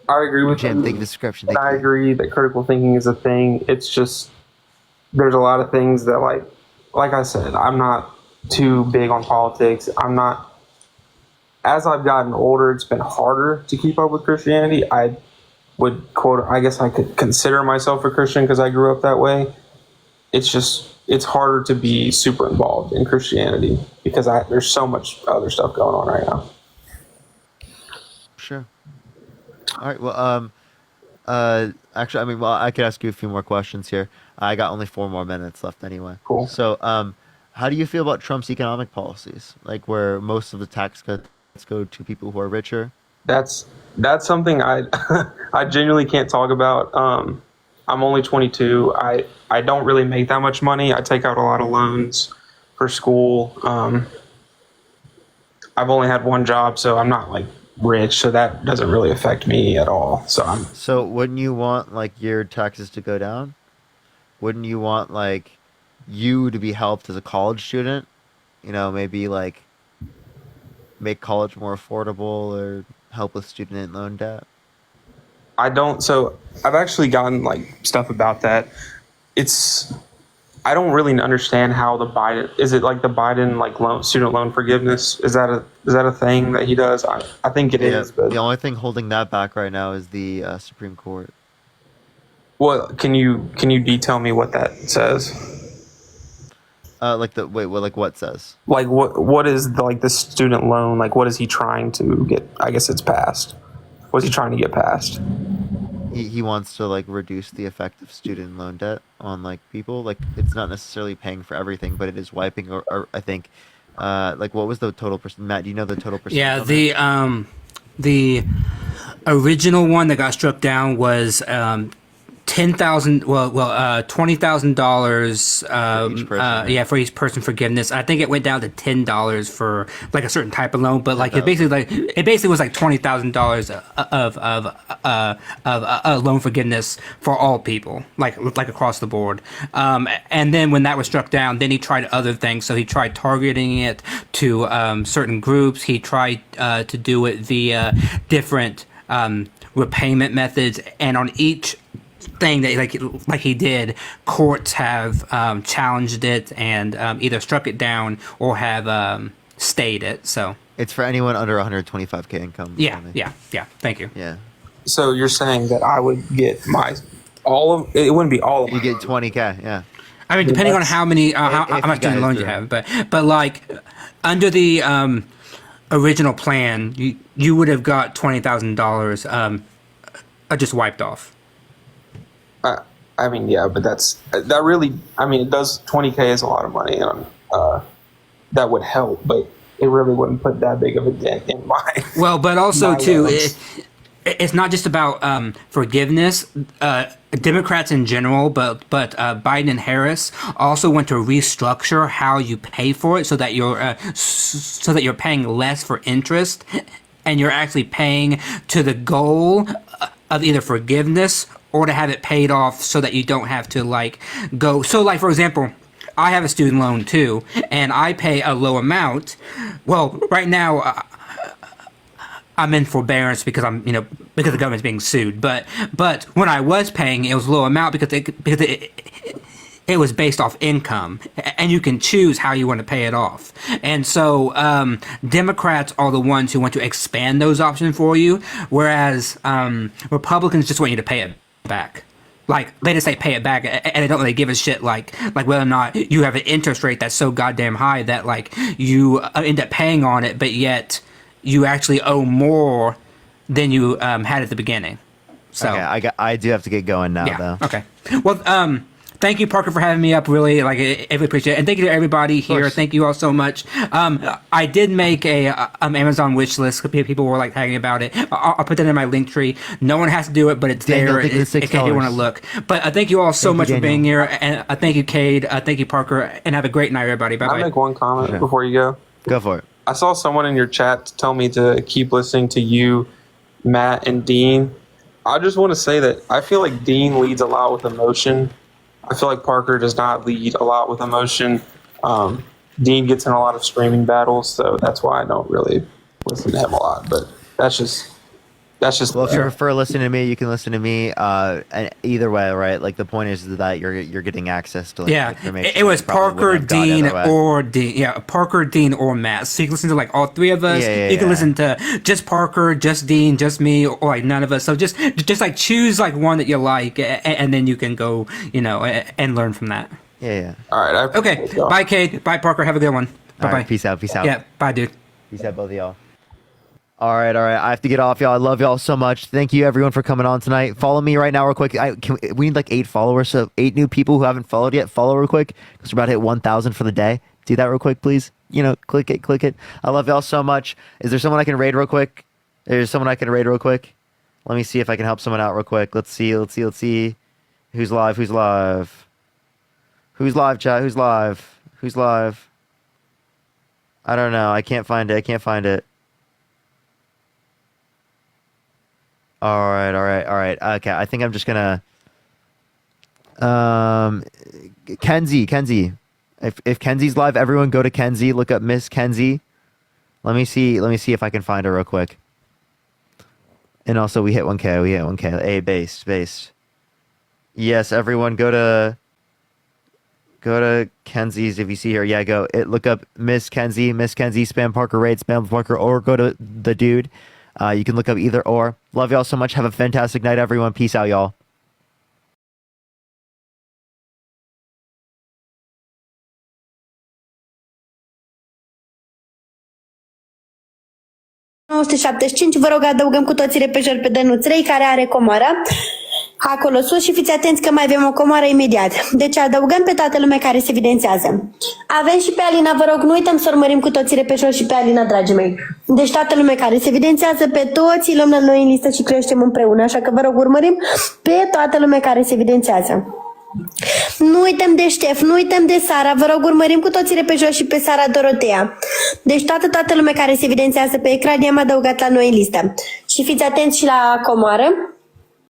I agree with Jim, you. thank you for the description. I agree that critical thinking is a thing. It's just, there's a lot of things that like I said, I'm not too big on politics. I'm not. As I've gotten older, it's been harder to keep up with Christianity. I guess I could consider myself a Christian because I grew up that way. It's harder to be super involved in Christianity because there's so much other stuff going on right now. Sure. All right. Well, actually, I mean, well, I could ask you a few more questions here. I got only 4 more minutes left anyway. Cool. So, how do you feel about Trump's economic policies, like where most of the tax cuts go to people who are richer? That's something I genuinely can't talk about. I'm only 22. I don't really make that much money. I take out a lot of loans for school. I've only had one job, so I'm not like rich, so that doesn't really affect me at all. So wouldn't you want like your taxes to go down? Wouldn't you want like you to be helped as a college student? You know, maybe like make college more affordable or help with student loan debt? I don't. So I've actually gotten like stuff about that. It's I don't really understand how the Biden, is it like the Biden like student loan forgiveness? Is that a thing that he does? I think it is. But the only thing holding that back right now is the Supreme Court. well, can you detail me what that says? What says? Like what is the student loan? Like what is he trying to get? I guess it's passed. What's he trying to get passed? He wants to reduce the effect of student loan debt on people. It's not necessarily paying for everything, but it is wiping or I think what was the total percent? Matt, do you know the total percent? Yeah, the original one that got struck down was $20,000. Yeah, for each person forgiveness. I think it went down to $10 for a certain type of loan, but it basically was $20,000 of loan forgiveness for all people, like across the board. And then when that was struck down, then he tried other things. So he tried targeting it to certain groups. He tried to do it via different repayment methods, and on each thing that like he did, courts have challenged it and either struck it down or have stayed it. So it's for anyone under 125k income. Yeah. Thank you. Yeah. So you're saying that I would get it wouldn't be all of you get 20k. Yeah. I mean, depending on how many how much student loans you have, but under the original plan, you would have got $20,000 just wiped off. I mean, yeah, but that really, I mean, it does, 20K is a lot of money, and that would help, but it really wouldn't put that big of a dent in my. Well, but also too, it's not just about forgiveness. Democrats in general, but Biden and Harris also want to restructure how you pay for it, so that you're paying less for interest, and you're actually paying to the goal of either forgiveness or to have it paid off, so that you don't have to go. So for example, I have a student loan too, and I pay a low amount. Well, right now I'm in forbearance because because the government's being sued. But when I was paying, it was a low amount because it was based off income, and you can choose how you want to pay it off. And so Democrats are the ones who want to expand those options for you, whereas Republicans just want you to pay it back. They just say pay it back, and they don't really give a shit like whether or not you have an interest rate that's so goddamn high that you end up paying on it, but yet you actually owe more than you had at the beginning. So okay, I do have to get going now, though. Okay. Well, thank you, Parker, for having me up. Really, I really appreciate it. And thank you to everybody here. Thank you all so much. I did make a Amazon wish list. People were tagging about it. I'll put that in my link tree. No one has to do it, but it's Daniel, there in case you want to look. But thank you all so much for being here. And thank you, Cade. Thank you, Parker. And have a great night, everybody. Bye-bye. I'll make one comment before you go. Go for it. I saw someone in your chat tell me to keep listening to you, Matt, and Dean. I just want to say that I feel like Dean leads a lot with emotion. I feel like Parker does not lead a lot with emotion. Dean gets in a lot of screaming battles, so that's why I don't really listen to him a lot. But that's just. Well, if you prefer listening to me, you can listen to me. And either way, right? The point is that you're getting access to information. It was Parker, Dean, or Dean. Yeah, Parker, Dean, or Matt. So you can listen to all three of us. You can listen to just Parker, just Dean, just me, or none of us. So just choose one that you like, and then you can go, and learn from that. Yeah. All right. Okay. Bye, Cade. Bye, Parker. Have a good one. Bye. Right, peace out. Yeah. Bye, dude. Peace out, both of y'all. All right. I have to get off, y'all. I love y'all so much. Thank you, everyone, for coming on tonight. Follow me right now real quick. We need 8 followers, so 8 new people who haven't followed yet, follow real quick, because we're about to hit 1,000 for the day. Do that real quick, please. Click it. I love y'all so much. Is there someone I can raid real quick? Let me see if I can help someone out real quick. Let's see. Who's live, chat? Who's live? I don't know. I can't find it. All right. Okay, I think I'm just gonna Kenzie. If Kenzie's live, everyone go to Kenzie. Look up Miss Kenzie. Let me see if I can find her real quick. And also, we hit 1K. Hey, based. Yes, everyone go to Go to Kenzie's if you see her. Yeah, go. Look up Miss Kenzie, spam Parker Raid, spam Parker, or go to the dude. You can look up either or. Love y'all so much. Have a fantastic night, everyone. Peace out, y'all. Vă rog, adăugăm cu toții repejor pe Dănuț Rei, care are comoara acolo sus și fiți atenți că mai avem o comoară imediat. Deci adăugăm pe toată lumea care se evidențiază. Avem și pe Alina, vă rog, nu uităm să urmărim cu toții repejor și pe Alina, dragii mei. Deci toată lumea care se evidențiază, pe toți luăm la noi în listă și creștem împreună, așa că vă rog, urmărim pe toată lumea care se evidențiază. Nu uităm de Ștef, nu uităm de Sara, vă rog, urmărim cu toții repejor și pe Sara Dorotea. Deci toată lumea care se evidențiază pe ecran i-am adăugat la noi în listă. Și fiți atenți și la comoară.